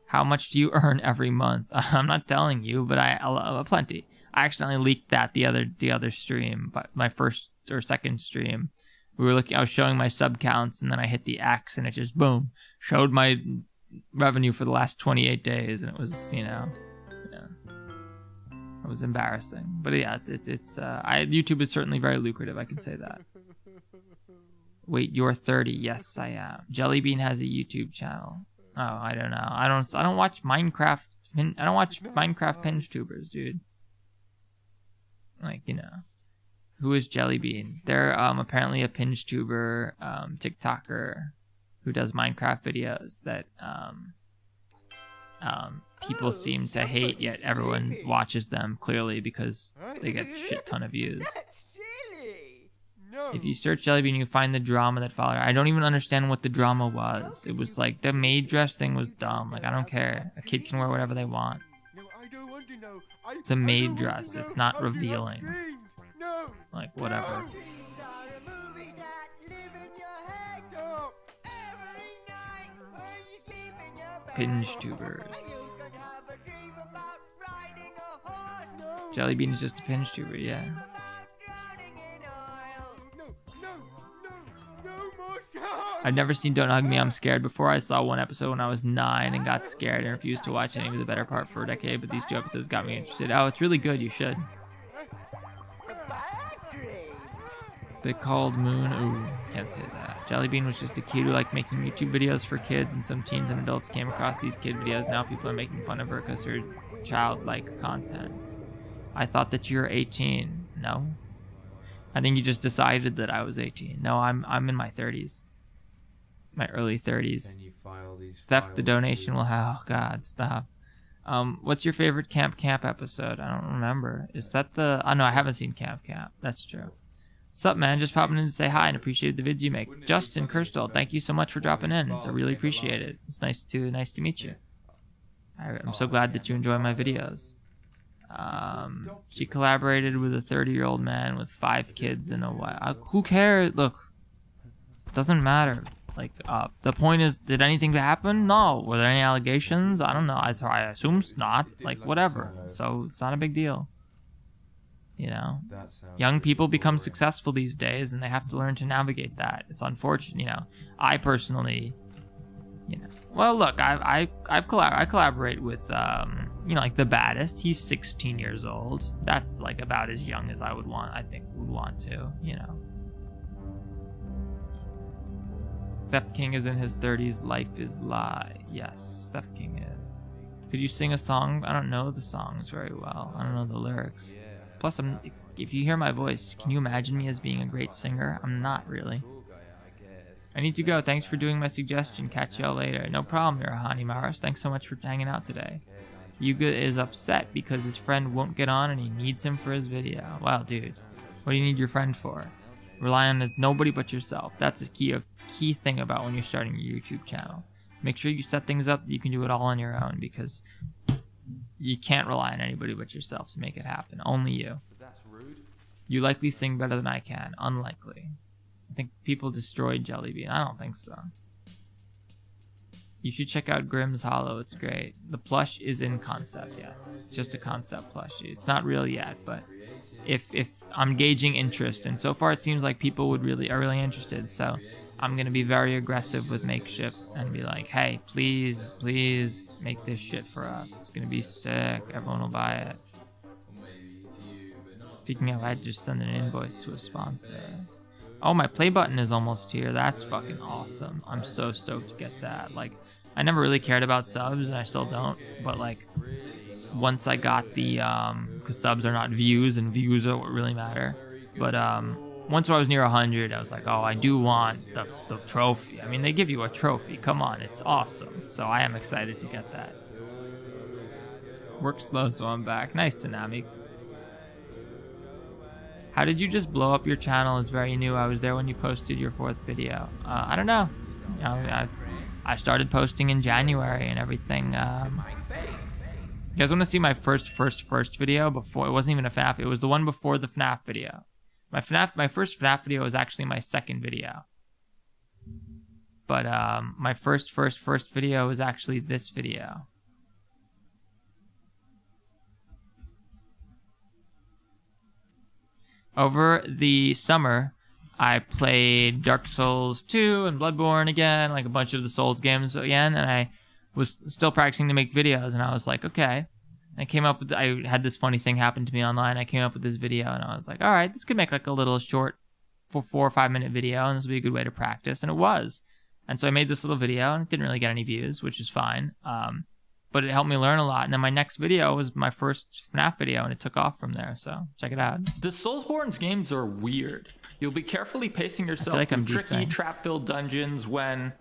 How much do you earn every month? I'm not telling you, but I plenty. I accidentally leaked that the other stream, but my first or second stream. I was showing my sub counts, and then I hit the X, and it just boom showed my revenue for the last 28 days, and it was, you know, it was embarrassing. But yeah, YouTube is certainly very lucrative. I can say that. Wait, you're 30? Yes, I am. Jellybean has a YouTube channel. Oh, I don't know. I don't watch Minecraft. I don't watch Minecraft Pinch Tubers, dude. Like, you know. Who is Jellybean? They're apparently a Pinch Tuber TikToker who does Minecraft videos that people seem to hate, yet everyone watches them clearly because they get a shit ton of views. If you search Jellybean, you find the drama that followed. I don't even understand what the drama was. It was like the maid dress thing was dumb. Like, I don't care. A kid can wear whatever they want. It's a maid dress. It's not revealing. Like, whatever. Pinch Tubers. Jellybean is just a pinch tuber, yeah. I've never seen Don't Hug Me, I'm Scared before. I saw one episode when I was 9 and got scared and refused to watch any of the better part for a decade, but these 2 episodes got me interested. Oh, it's really good, you should. They called Moon. Ooh, can't say that. Jellybean was just a kid who liked making YouTube videos for kids, and some teens and adults came across these kid videos. Now people are making fun of her because her childlike content. I thought that you were 18. No? I think you just decided that I was 18. No, I'm in my 30s. My early 30s. Theft the donation will have... Oh, God, stop. What's your favorite Camp episode? I don't remember. Is that the... Oh, no, I haven't seen Camp. That's true. Sup, man? Just popping in to say hi and appreciate the vids you make. Justin Kirstall, thank you so much for dropping in. I really appreciate it. It's nice to meet you. I'm so glad that you enjoy my videos. She collaborated with a 30-year-old man with 5 kids in a while. Who cares? Look, it doesn't matter. Like, the point is, did anything happen? No. Were there any allegations? I don't know. I assume not. Like, whatever. So it's not a big deal. You know, young people become successful these days, and they have to learn to navigate that. It's unfortunate, you know. I personally, you know, well, look, I collaborate with, you know, like The Baddest. He's 16 years old. That's like about as young as I would want to, you know. Theft King is in his 30s. Life is lie. Yes, Theft King is. Could you sing a song? I don't know the songs very well. I don't know the lyrics. Plus, if you hear my voice, can you imagine me as being a great singer? I'm not really. I need to go. Thanks for doing my suggestion. Catch y'all later. No problem, Mirahani Maris. Thanks so much for hanging out today. Yuga is upset because his friend won't get on and he needs him for his video. Wow, dude. What do you need your friend for? Rely on nobody but yourself. That's a key thing about when you're starting your YouTube channel. Make sure you set things up that you can do it all on your own, because you can't rely on anybody but yourself to make it happen. Only you. That's rude. You likely sing better than I can. Unlikely. I think people destroyed Jellybean. I don't think so. You should check out Grimm's Hollow. It's great. The plush is in concept, yes. It's just a concept plushie. It's not real yet, but if I'm gauging interest, and so far it seems like people are really interested, so I'm gonna be very aggressive with Makeshift and be like, hey, please make this shit for us. It's gonna be sick. Everyone will buy it. Speaking of, I just send an invoice to a sponsor. Oh, my play button is almost here. That's fucking awesome. I'm so stoked to get that. Like, I never really cared about subs, and I still don't, but like, once I got the, because subs are not views, and views are what really matter, but once I was near 100, I was like, oh, I do want the trophy. I mean, they give you a trophy. Come on, it's awesome. So I am excited to get that. Work slow, so I'm back. Nice, Tsunami. How did you just blow up your channel? It's very new. I was there when you posted your 4th video. I don't know. You know, I started posting in January and everything. You guys want to see my first video? Before, it wasn't even a FNAF. It was the one before the FNAF video. My first FNAF video was actually my 2nd video. But my first video was actually this video. over the summer, I played Dark Souls 2 and Bloodborne again, like a bunch of the Souls games again, and I was still practicing to make videos, and I was like, okay. I had this funny thing happen to me online. I came up with this video, and I was like, all right, this could make like a little short 4 or 5 minute video, and this would be a good way to practice, and it was. And so I made this little video, and it didn't really get any views, which is fine. But it helped me learn a lot. And then my next video was my first FNAF video, and it took off from there. So check it out. The Soulsborne's games are weird. You'll be carefully pacing yourself through tricky, trap-filled dungeons when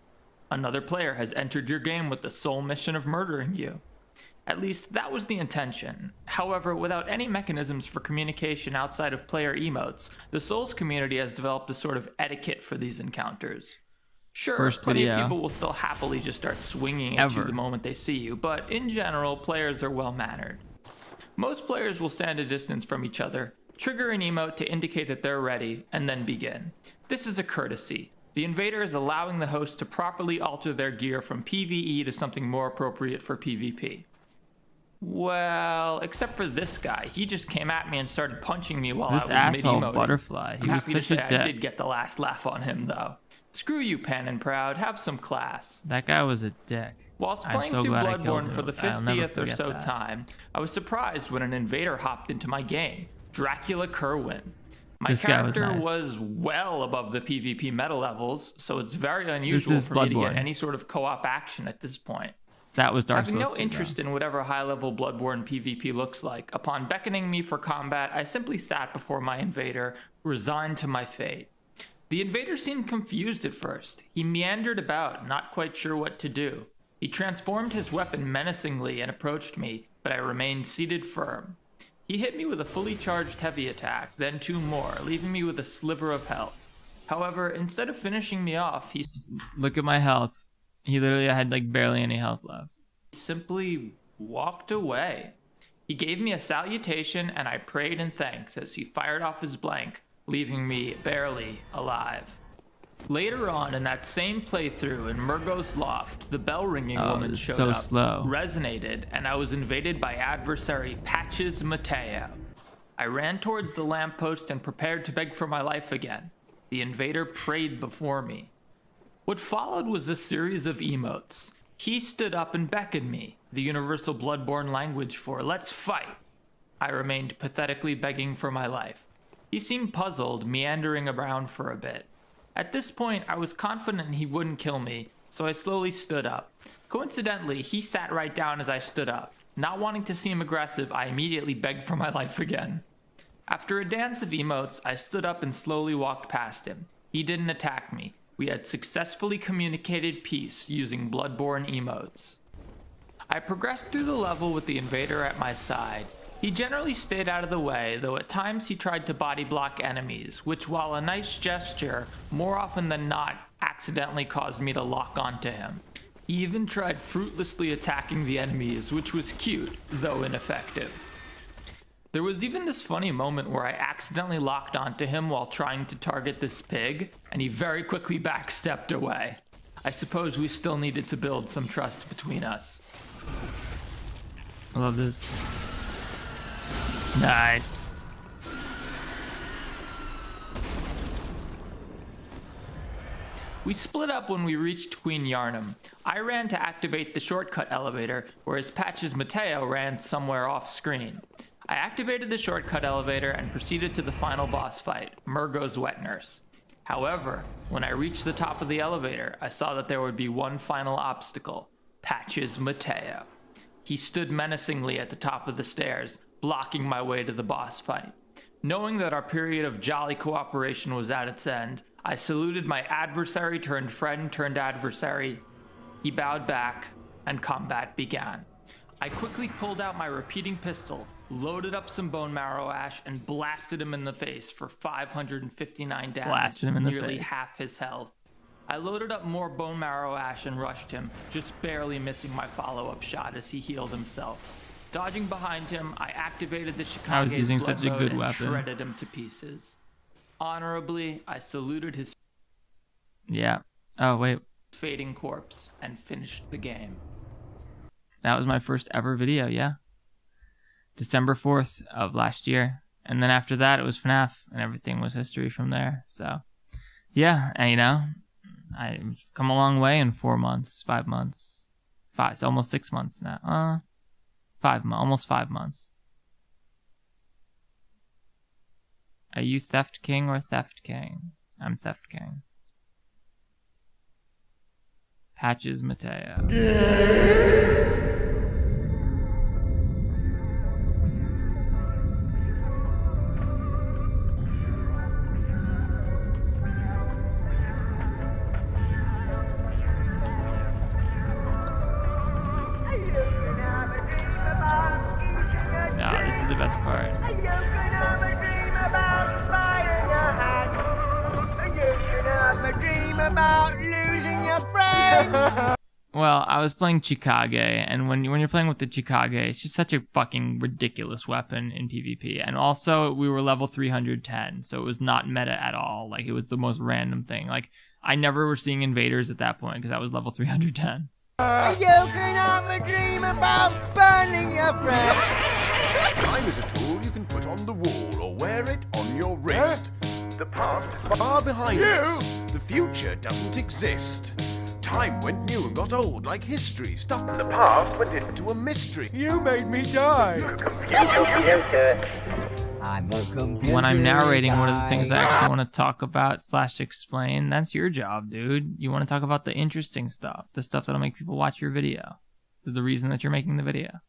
another player has entered your game with the sole mission of murdering you. At least that was the intention. However, without any mechanisms for communication outside of player emotes, the Souls community has developed a sort of etiquette for these encounters. Sure, plenty of people will still happily just start swinging at you the moment they see you, but in general, players are well-mannered. Most players will stand a distance from each other, trigger an emote to indicate that they're ready, and then begin. This is a courtesy. The invader is allowing the host to properly alter their gear from PvE to something more appropriate for PvP. Well, except for this guy. He just came at me and started punching me while I was mid-emoting. This asshole Butterfly. He was such a dick. I did get the last laugh on him, though. Screw you, Pan and Proud. Have some class. That guy was a dick. Whilst playing through Bloodborne for the 50th or so time, I was surprised when an invader hopped into my game. Dracula Kerwin. My character was well above the PvP meta levels, so it's very unusual for me to get any sort of co-op action at this point. That was Dark Souls 2. Having no interest in whatever high-level Bloodborne PvP looks like, upon beckoning me for combat, I simply sat before my invader, resigned to my fate. The invader seemed confused at first. He meandered about, not quite sure what to do. He transformed his weapon menacingly and approached me, but I remained seated firm. He hit me with a fully charged heavy attack, then 2 more, leaving me with a sliver of health. However, instead of finishing me off, he... Look at my health. He literally had like barely any health left. He simply walked away. He gave me a salutation, and I prayed in thanks as he fired off his blank, leaving me barely alive. Later on in that same playthrough in Murgo's loft, the bell-ringing woman showed up, resonated, and I was invaded by adversary Patches Mateo. I ran towards the lamppost and prepared to beg for my life again. The invader prayed before me. What followed was a series of emotes. He stood up and beckoned me, the universal Bloodborne language for "let's fight." I remained pathetically begging for my life. He seemed puzzled, meandering around for a bit. At this point, I was confident he wouldn't kill me, so I slowly stood up. Coincidentally, he sat right down as I stood up. Not wanting to seem aggressive, I immediately begged for my life again. After a dance of emotes, I stood up and slowly walked past him. He didn't attack me. We had successfully communicated peace using Bloodborne emotes. I progressed through the level with the invader at my side. He generally stayed out of the way, though at times he tried to body block enemies, which, while a nice gesture, more often than not accidentally caused me to lock onto him. He even tried fruitlessly attacking the enemies, which was cute, though ineffective. There was even this funny moment where I accidentally locked onto him while trying to target this pig, and he very quickly backstepped away. I suppose we still needed to build some trust between us. I love this. Nice. We split up when we reached Queen Yarnum. I ran to activate the shortcut elevator, whereas Patches Mateo ran somewhere off screen. I activated the shortcut elevator and proceeded to the final boss fight, Murgo's Wet Nurse. However, when I reached the top of the elevator, I saw that there would be one final obstacle, Patches Mateo. He stood menacingly at the top of the stairs, blocking my way to the boss fight. Knowing that our period of jolly cooperation was at its end, I saluted my adversary turned friend turned adversary. He bowed back, and combat began. I quickly pulled out my repeating pistol, loaded up some bone marrow ash, and blasted him in the face for 559 damage, nearly half his health. I loaded up more bone marrow ash and rushed him, just barely missing my follow-up shot as he healed himself. Dodging behind him, I activated the Shikage's blood mode and shredded him to pieces. Honorably, I saluted his fading corpse and finished the game. That was my first ever video, yeah. December 4th of last year, And then after that, it was FNAF, and everything was history from there. So, yeah, and, you know, I've come a long way in 4 months, 5 months. It's almost 6 months now. Almost 5 months. Are you Theft King or Theft King? I'm Theft King. Patches Mateo. No, this is the best part. Well, I was playing Chikage, and when you're playing with the Chikage, it's just such a fucking ridiculous weapon in PvP. And also, we were level 310, so it was not meta at all. Like, it was the most random thing. Like, I never was seeing invaders at that point because I was level 310. You can have a dream about burning your friends. Time is a tool you can put on the wall or wear it on your wrist. The past is far behind us. The future doesn't exist. Time went new and got old like history. Stuff from the past went into a mystery. You made me die. I'm a computer. When I'm narrating, what are the things I actually want to talk about / explain? That's your job, dude. You want to talk about the interesting stuff, the stuff that'll make people watch your video. Is the reason that you're making the video.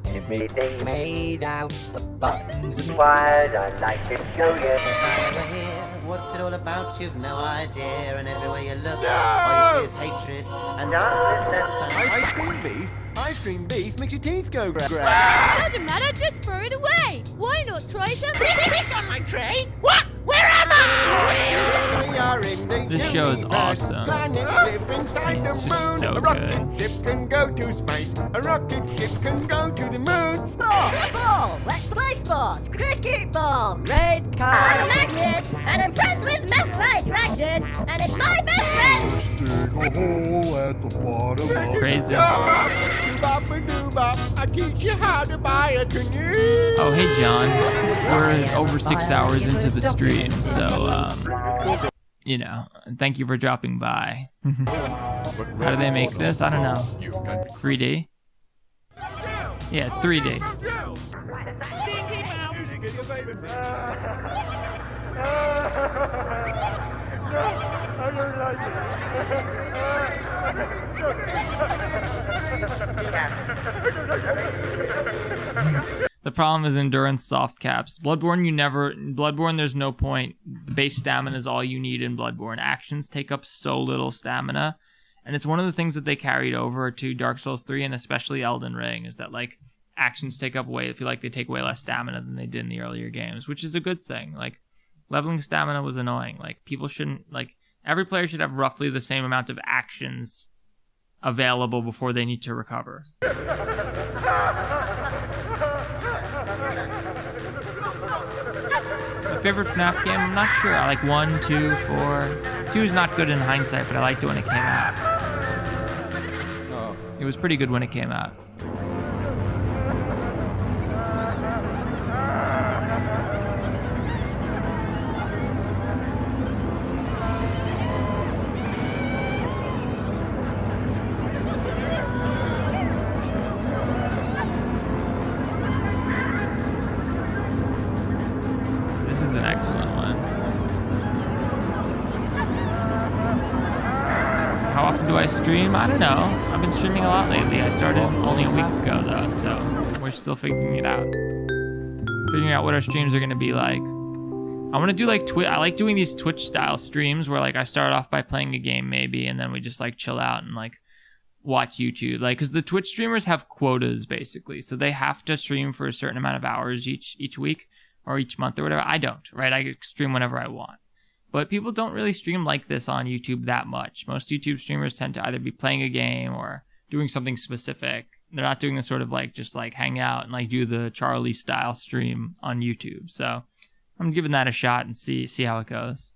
Everything made out of buttons and wires. I'd like to show you. If I were here, what's it all about? You've no idea. And everywhere you look, all you see is hatred and Ice cream beef? Ice cream beef makes your teeth go gra. Doesn't matter, just throw it away. Why not try some? This on my tray? What? Where am I? We are in the This show is awesome. It's just so a good. rocket ship can go to space. A rocket ship can go to the moon. Sport! Ball! Let's play sports! Cricket ball! Red card! I'm Magnet, and I'm friends with Matt by Attraction, and it's my best friend! Dig a hole at the bottom of Crazy. I teach you how to buy a canoe. Oh, hey, John. We're over 6 hours into the stream, so, you know, thank you for dropping by. How do they make this? I don't know. 3D? Yeah, 3D. The problem is endurance soft caps. Bloodborne, there's no point. The base stamina is all you need in Bloodborne. Actions take up so little stamina. And it's one of the things that they carried over to Dark Souls 3 and especially Elden Ring is that, like, actions take up I feel like they take way less stamina than they did in the earlier games, which is a good thing. Like, leveling stamina was annoying. Like, people shouldn't, like, every player should have roughly the same amount of actions available before they need to recover. My favorite FNAF game, I'm not sure. I like 1, 2, 4. 2 is not good in hindsight, but I liked it when it came out. It was pretty good when it came out. This is an excellent one. How often do I stream? I don't know. I've been streaming a lot lately. I started only a week ago though, so we're still figuring it out. Figuring out what our streams are gonna be like. I want to do like I like doing these Twitch style streams where like I start off by playing a game maybe, and then we just like chill out and like watch YouTube. Like, cause the Twitch streamers have quotas basically, so they have to stream for a certain amount of hours each week or each month or whatever. I don't, right? I stream whenever I want. But people don't really stream like this on YouTube that much. Most YouTube streamers tend to either be playing a game or doing something specific. They're not doing the sort of like just like hang out and like do the Charlie style stream on YouTube. So I'm giving that a shot and see how it goes.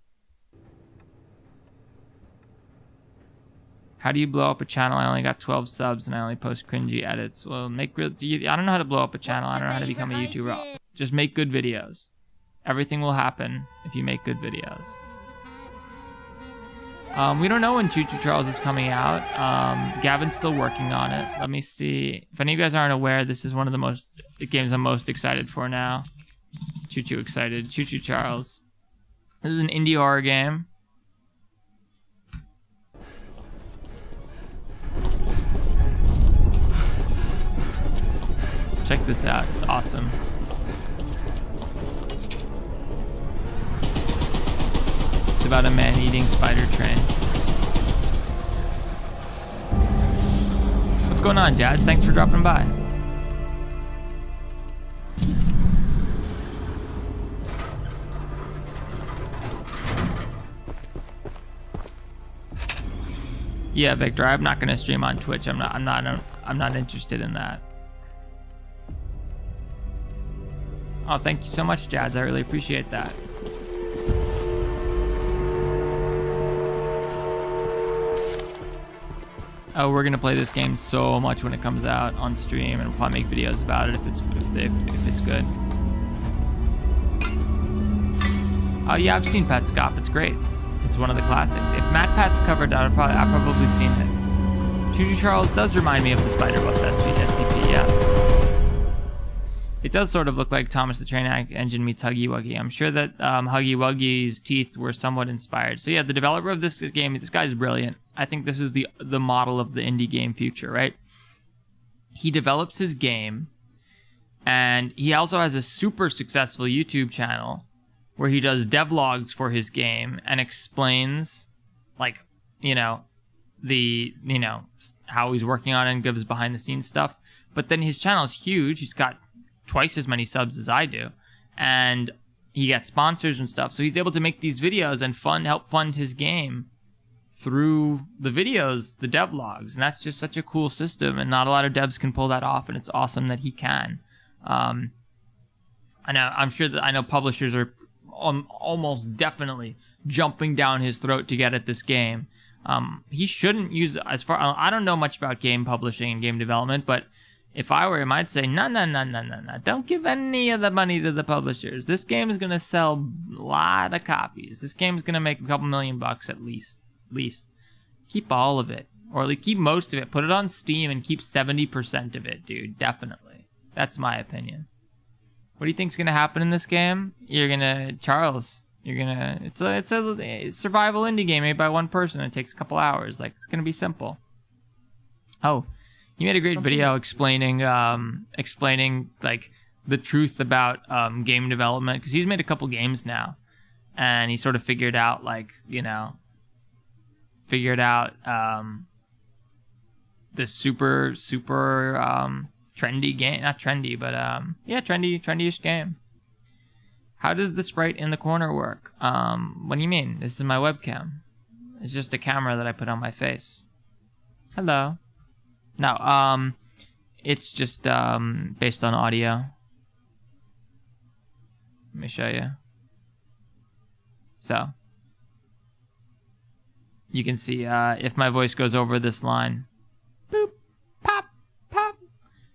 How do you blow up a channel? I only got 12 subs and I only post cringy edits. Well, I don't know how to blow up a channel. I don't know how to become a YouTuber. Just make good videos. Everything will happen if you make good videos. We don't know when Choo Choo Charles is coming out. Gavin's still working on it. Let me see. If any of you guys aren't aware, this is one of the games I'm most excited for now. Choo Choo excited. Choo Choo Charles. This is an indie horror game. Check this out. It's awesome. It's about a man-eating spider train. What's going on, Jazz? Thanks for dropping by. Yeah, Victor, I'm not gonna stream on Twitch. I'm not interested in that. Oh, thank you so much, Jazz. I really appreciate that. Oh, we're gonna play this game so much when it comes out on stream, and we'll probably make videos about it if it's good. Oh yeah, I've seen Petscop. It's great. It's one of the classics. If MatPat's covered, I've probably seen it. Choo Choo Charles does remind me of the Spider-Bus SCP, yes. It does sort of look like Thomas the Train Engine meets Huggy Wuggy. I'm sure that Huggy Wuggy's teeth were somewhat inspired. So yeah, the developer of this game, this guy's brilliant. I think this is the model of the indie game future, right? He develops his game, and he also has a super successful YouTube channel where he does devlogs for his game and explains, like, how he's working on it and gives behind the scenes stuff. But then his channel is huge. He's got twice as many subs as I do, and he gets sponsors and stuff, so he's able to make these videos and help fund his game through the videos, the devlogs, and that's just such a cool system, and not a lot of devs can pull that off, and it's awesome that he can. I know publishers are almost definitely jumping down his throat to get at this game. He shouldn't use, I don't know much about game publishing and game development, but if I were him, I'd say, no. Don't give any of the money to the publishers. This game is going to sell a lot of copies. This game is going to make a couple $1,000,000 at least. Keep all of it. Or keep most of it. Put it on Steam and keep 70% of it, dude. Definitely. That's my opinion. What do you think's going to happen in this game? It's a survival indie game made by one person. It takes a couple hours. It's going to be simple. Oh. He made a great video explaining the truth about game development, because he's made a couple games now, and he sort of figured out this super trendy game, not trendy, but trendy-ish game. How does the sprite in the corner work? What do you mean? This is my webcam. It's just a camera that I put on my face. Hello. No, it's just based on audio. Let me show you. So, you can see if my voice goes over this line. Boop, pop, pop.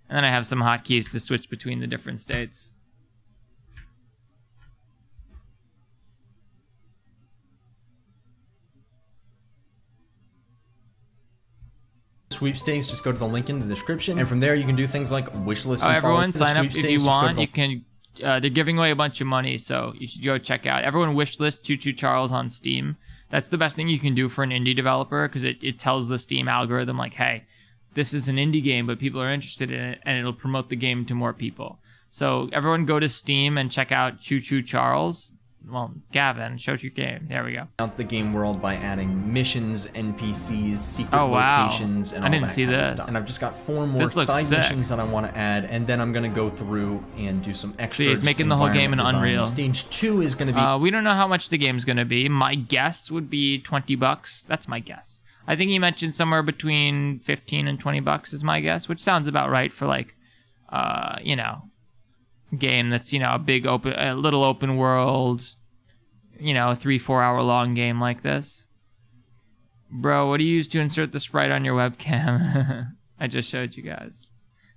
And then I have some hotkeys to switch between the different states. Sweepstakes, just go to the link in the description, and from there you can do things like wishlist. Everyone sign up if you want. You can. They're giving away a bunch of money, so you should go check out. Everyone wishlist Choo Choo Charles on Steam. That's the best thing you can do for an indie developer, because it tells the Steam algorithm hey, this is an indie game, but people are interested in it, and it'll promote the game to more people. So everyone go to Steam and check out Choo Choo Charles. Well, Gavin, show your game. There we go. Out the game world by adding missions, NPCs, secret wow. locations, and all I didn't that see kind this. of stuff. And I've just got 4 more side missions that I want to add, and then I'm going to go through and do some extra. See, it's making the whole game in Unreal. Stage 2 is going to be. We don't know how much the game's going to be. My guess would be $20. That's my guess. I think he mentioned somewhere between $15 and $20 is my guess, which sounds about right for game that's a little open world. A 3-4 hour long game like this. Bro, what do you use to insert the sprite on your webcam? I just showed you guys.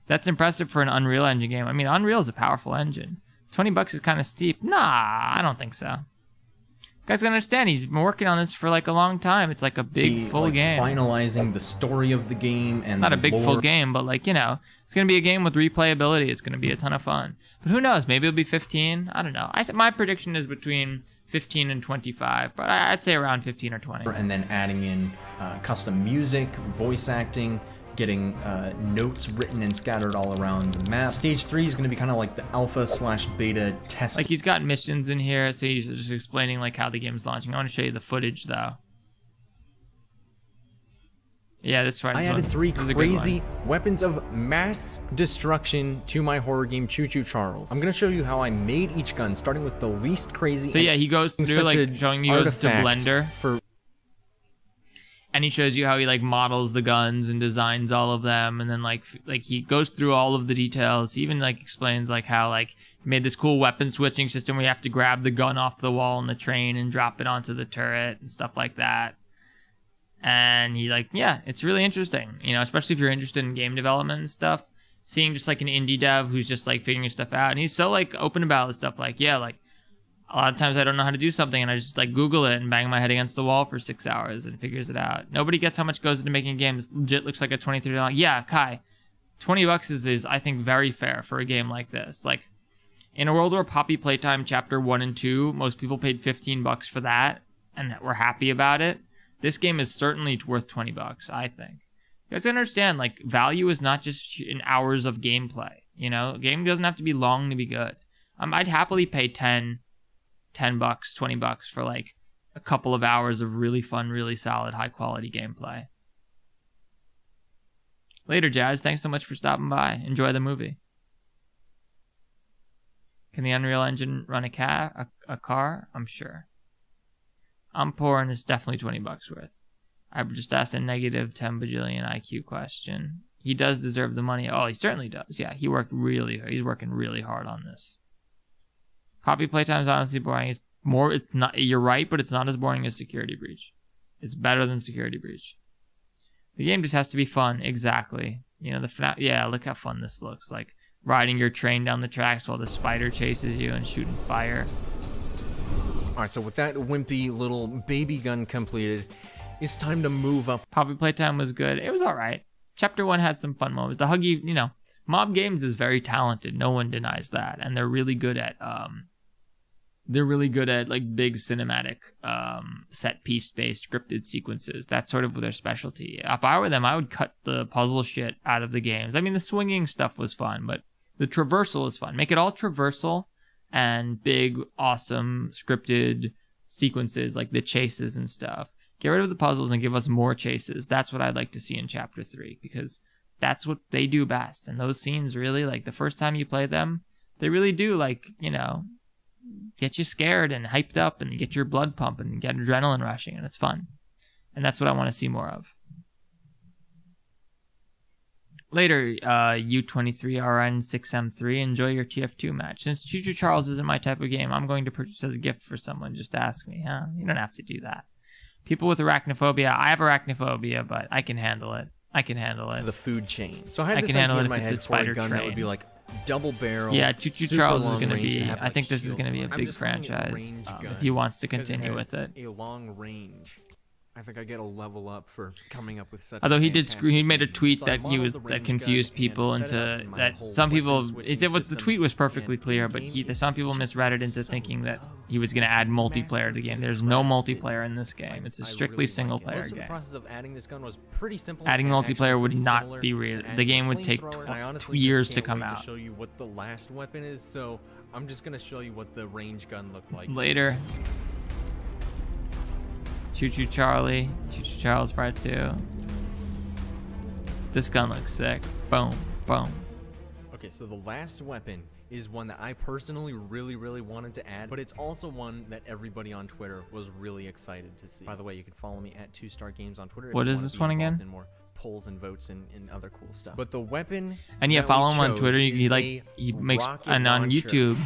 That's impressive for an Unreal Engine game. I mean, Unreal is a powerful engine. $20 is kind of steep. Nah, I don't think so. You guys gotta understand, he's been working on this for like a long time. It's like a big full game. Finalizing the story of the game and not a big full game, but like, you know, it's gonna be a game with replayability. It's gonna be a ton of fun. But who knows? Maybe it'll be 15. I don't know. My prediction is between 15 and 25, but I'd say around 15 or 20. And then adding in custom music, voice acting, getting notes written and scattered all around the map. Stage 3 is going to be kind of like the alpha/beta test. Like he's got missions in here, so he's just explaining like how the game's launching. I want to show you the footage though. Yeah, that's right. I added 3 crazy weapons of mass destruction to my horror game Choo Choo Charles. I'm going to show you how I made each gun, starting with the least crazy. So yeah, he goes through like showing you, he goes to Blender and he shows you how he like models the guns and designs all of them, and then like he goes through all of the details. He even like explains like how like he made this cool weapon switching system where you have to grab the gun off the wall in the train and drop it onto the turret and stuff like that. And he like, yeah, it's really interesting, you know, especially if you're interested in game development and stuff. Seeing just like an indie dev who's just like figuring stuff out, and he's so like open about this stuff. Like, yeah, like a lot of times I don't know how to do something, and I just like Google it and bang my head against the wall for 6 hours and figures it out. Nobody gets how much goes into making games. Legit looks like a $23. Yeah, Kai, $20 is I think very fair for a game like this. Like in a world where Poppy Playtime Chapter 1 and 2, most people paid $15 for that and were happy about it. This game is certainly worth $20, I think. You guys understand, like, value is not just in hours of gameplay. You know, a game doesn't have to be long to be good. I'd happily pay $10, $20 for like a couple of hours of really fun, really solid, high quality gameplay. Later, Jazz. Thanks so much for stopping by. Enjoy the movie. Can the Unreal Engine run a car? I'm sure. I'm poor and it's definitely $20 worth. I just asked a negative 10 bajillion IQ question. He does deserve the money. Oh, he certainly does. Yeah, he worked really hard. He's working really hard on this. Poppy Playtime is honestly boring. It's not, you're right, but it's not as boring as Security Breach. It's better than Security Breach. The game just has to be fun. Exactly. You know, yeah, look how fun this looks. Like riding your train down the tracks while the spider chases you and shooting fire. All right, so with that wimpy little baby gun completed, it's time to move up. Poppy Playtime was good. It was all right. Chapter 1 had some fun moments. The Huggy, you know, Mob Games is very talented. No one denies that. And they're really good at like big cinematic set piece based scripted sequences. That's sort of their specialty. If I were them, I would cut the puzzle shit out of the games. I mean, the swinging stuff was fun, but the traversal is fun. Make it all traversal and big, awesome scripted sequences like the chases and stuff. Get rid of the puzzles and give us more chases. That's what I'd like to see in Chapter 3, because that's what they do best. And those scenes really, like the first time you play them, they really do, like, you know, get you scared and hyped up and get your blood pumping and get adrenaline rushing, and it's fun. And that's what I want to see more of. Later, U23RN6M3, enjoy your TF2 match. Since Choo Choo Charles isn't my type of game, I'm going to purchase as a gift for someone. Just ask me, huh? You don't have to do that. People with arachnophobia, I have arachnophobia, but I can handle it. The food chain. So I had this idea in my head for a gun that would be like double barrel. Yeah, Choo Choo Charles is going to be, I think this is going to be a big franchise if he wants to continue with it. A long range. I think I get a level up for coming up with such. Although he made a tweet that confused people into that some people. The tweet was perfectly clear, but some people misread it into thinking that he was going to add multiplayer to the game. There's no multiplayer in this game. It's a strictly single player game. The process of adding this gun was pretty simple. Adding multiplayer would not be real. The game would take 2 years to come out. To show you what the last weapon is, so I'm just going to show you what the range gun looked like later. Choo Choo Charlie, Choo Choo Charles Part 2. This gun looks sick. Boom, boom. Okay, so the last weapon is one that I personally really wanted to add, but it's also one that everybody on Twitter was really excited to see. By the way, you can follow me at 2StarGames on Twitter. What is this one again? And more polls and votes and other cool stuff. But the weapon. And yeah, follow him on Twitter. He makes, and on YouTube.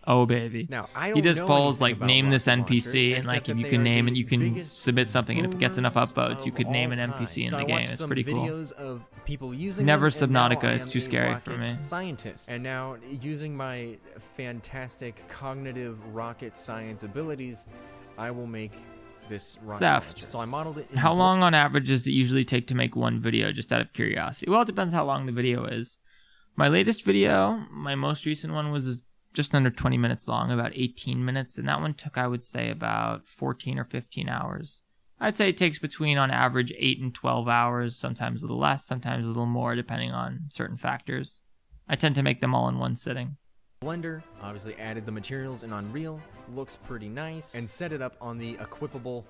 Oh baby. Now, I He don't does know polls anything like about name this rocket NPC, launchers, and like except if that you they can are name the it, you can biggest submit something, and if it gets enough upvotes, you of could name an all NPC in time. the So I game. watched It's some pretty cool. videos of people using Never them, and now Subnautica, I it's am too a scary for rocket me. Scientist, and now using my fantastic cognitive rocket science abilities, I will make this rocket Theft. launcher. So I modeled it. In How long on average does it usually take to make one video, just out of curiosity? Well, it depends how long the video is. My latest video, my most recent one, was just under 20 minutes long, about 18 minutes, and that one took, I would say, about 14 or 15 hours. I'd say it takes between, on average, 8 and 12 hours, sometimes a little less, sometimes a little more, depending on certain factors. I tend to make them all in one sitting. Blender, obviously added the materials in Unreal, looks pretty nice, and set it up on the equipable.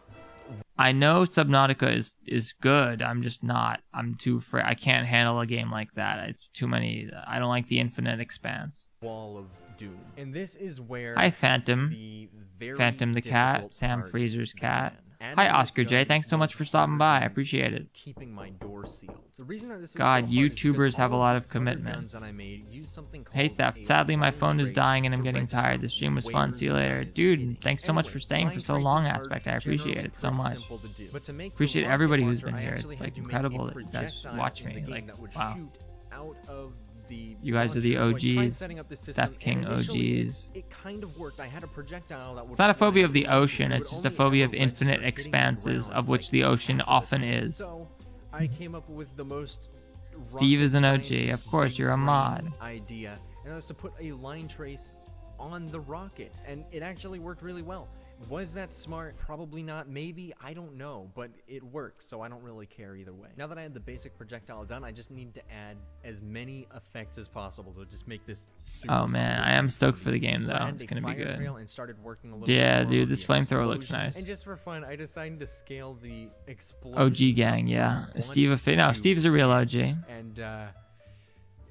I know Subnautica is good. I'm just not. I'm too afraid. I can't handle a game like that. It's too many. I don't like the infinite expanse. Wall of Doom. And this is where Hi, Phantom. the very Phantom the cat. difficult Sam part Fraser's cat. began. Hi, Adding Oscar this J. gun Thanks so much for stopping by. I appreciate it. Keeping my door sealed. The reason that this is God, so hard is because YouTubers have a all lot the of other commitment. guns that I made use something Hey, called Theft. a Sadly, my line phone is trace dying and I'm to getting register tired. The stream was way fun. See you later. Dude, thanks so much for staying for so line long, traces are Aspect. I appreciate generally it so pretty much. simple to do. But to make the Appreciate rocket everybody who's launcher, been I here. actually It's had like to make incredible a that you guys projectile watch in the me. game Like, that would wow. shoot out of the You guys are the launcher. So I tried OGs. setting up this system, Theft King and initially OGs. It kind of worked. I had a projectile that would It's not a fly phobia of the through the ocean, would it's just a only phobia ever of infinite register hitting the expanses, ground of which like the ocean half the often time. is. So I came up with the most Steve is an rocket OG. scientist Of course, you're a big mod. brain idea, and that was to put a line trace on the rocket, and it actually worked really well. Was that smart? Probably not. Maybe. I don't know, but it works, so I don't really care either way. Now that I had the basic projectile done, I just need to add as many effects as possible to just make this super Oh man, I am stoked for the game So I though. had It's a gonna be fire good. trail and started working a little Yeah, bit more dude, on this the flamethrower looks explosion. nice. And just for fun, I decided to scale the explosion. OG gang, yeah. from Steve, one no, to Steve's a real OG. 10, and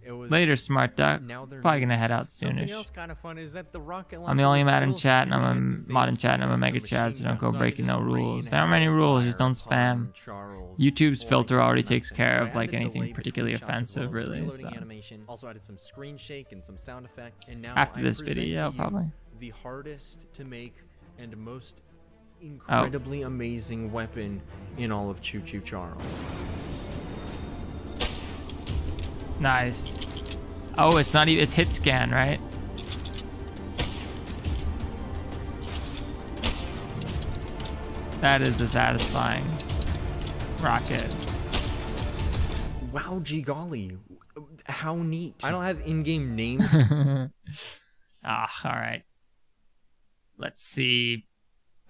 it was Later, Smart Duck. now they're Probably new. gonna head out Something soonish. else kind of fun is that the rocket I'm the launcher only is mod in still chat, and I'm shooting a at the mod in same chat, and I'm a time mega as the chat, so machine don't gun. go So I breaking could no just rules. rain There aren't many hellfire rules, just don't upon spam. Charles YouTube's or filter anything already like takes that. care So I of like added anything delay particularly between shots as well, offensive, really. reloading So animation. Also added some screen shake and some sound effect. And now after I this present video, to you probably. the hardest to make and most Oh. incredibly amazing weapon in all of Choo Choo Charles. Nice. Oh, it's not even. It's hit scan, right? That is the satisfying rocket. Wow, gee golly. How neat. I don't have in-game names. All right. Let's see.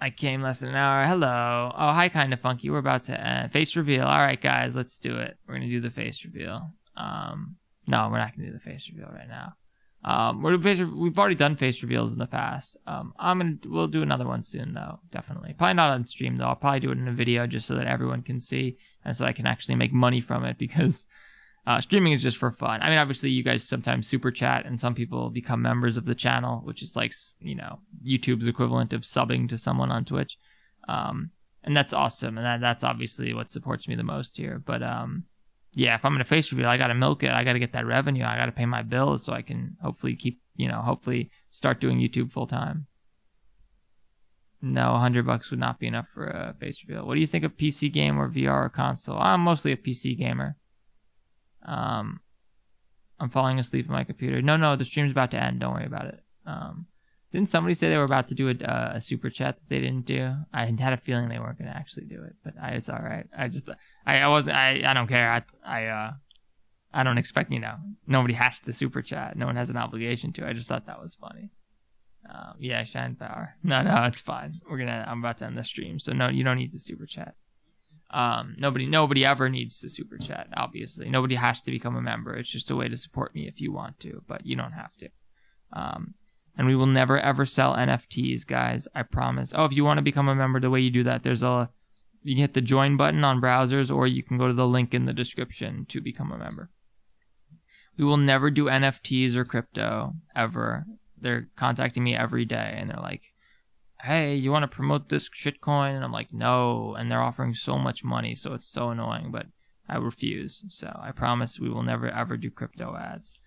I came less than an hour. Hello. Oh, hi, kind of funky. We're about to end. Face reveal. All right, guys, let's do it. We're gonna do the face reveal. No, we're not gonna do the face reveal right now. We've already done face reveals in the past. We'll do another one soon though, definitely. Probably not on stream though. I'll probably do it in a video just so that everyone can see and so I can actually make money from it because streaming is just for fun. I mean, obviously you guys sometimes super chat and some people become members of the channel, which is like, you know, YouTube's equivalent of subbing to someone on Twitch. And that's awesome. And that's obviously what supports me the most here. But, yeah, if I'm going to face reveal, I got to milk it. I got to get that revenue. I got to pay my bills so I can hopefully hopefully start doing YouTube full time. No, $100 would not be enough for a face reveal. What do you think of PC game or VR or console? I'm mostly a PC gamer. I'm falling asleep on my computer. No, the stream's about to end. Don't worry about it. Didn't somebody say they were about to do a super chat that they didn't do? I had a feeling they weren't going to actually do it, but it's all right. I don't care. I don't expect, nobody has to super chat. No one has an obligation to. I just thought that was funny. Yeah, Shine Power. No, it's fine. I'm about to end the stream, so no, you don't need to super chat. Nobody ever needs to super chat, obviously. Nobody has to become a member. It's just a way to support me if you want to, but you don't have to. And we will never ever sell NFTs, guys. I promise. Oh, if you want to become a member, the way you do that, you can hit the join button on browsers, or you can go to the link in the description to become a member. We will never do NFTs or crypto, ever. They're contacting me every day, and they're like, hey, you want to promote this shitcoin? And I'm like, no. And they're offering so much money, so it's so annoying, but I refuse. So I promise we will never ever do crypto ads.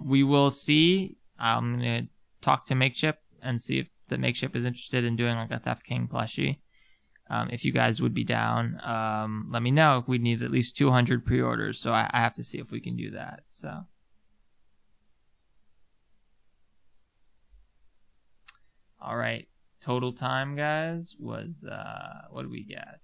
We will see. I'm going to talk to Makeship and see if the Makeship is interested in doing like a Theft King plushie. If you guys would be down, let me know. We need at least 200 pre-orders, so I have to see if we can do that. So, all right. Total time, guys, was what did we get?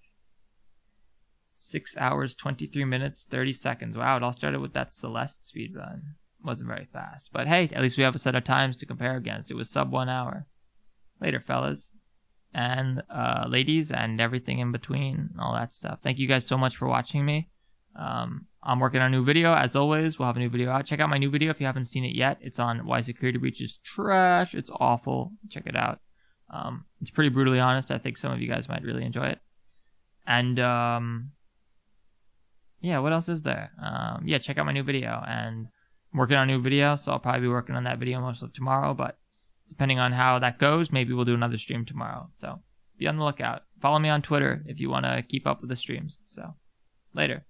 6 hours, 23 minutes, 30 seconds. Wow, it all started with that Celeste speedrun. Wasn't very fast, but hey, at least we have a set of times to compare against. It was sub 1 hour. Later, fellas and ladies and everything in between, all that stuff. Thank you guys so much for watching me. I'm working on a new video. As always, we'll have a new video out. Check out my new video if you haven't seen it yet. It's on why security breach is trash. It's awful. Check it out. It's pretty brutally honest. I think some of you guys might really enjoy it. And yeah, what else is there? Yeah, check out my new video. And I'm working on a new video, so I'll probably be working on that video most of tomorrow. But depending on how that goes, maybe we'll do another stream tomorrow. So be on the lookout. Follow me on Twitter if you want to keep up with the streams. So later.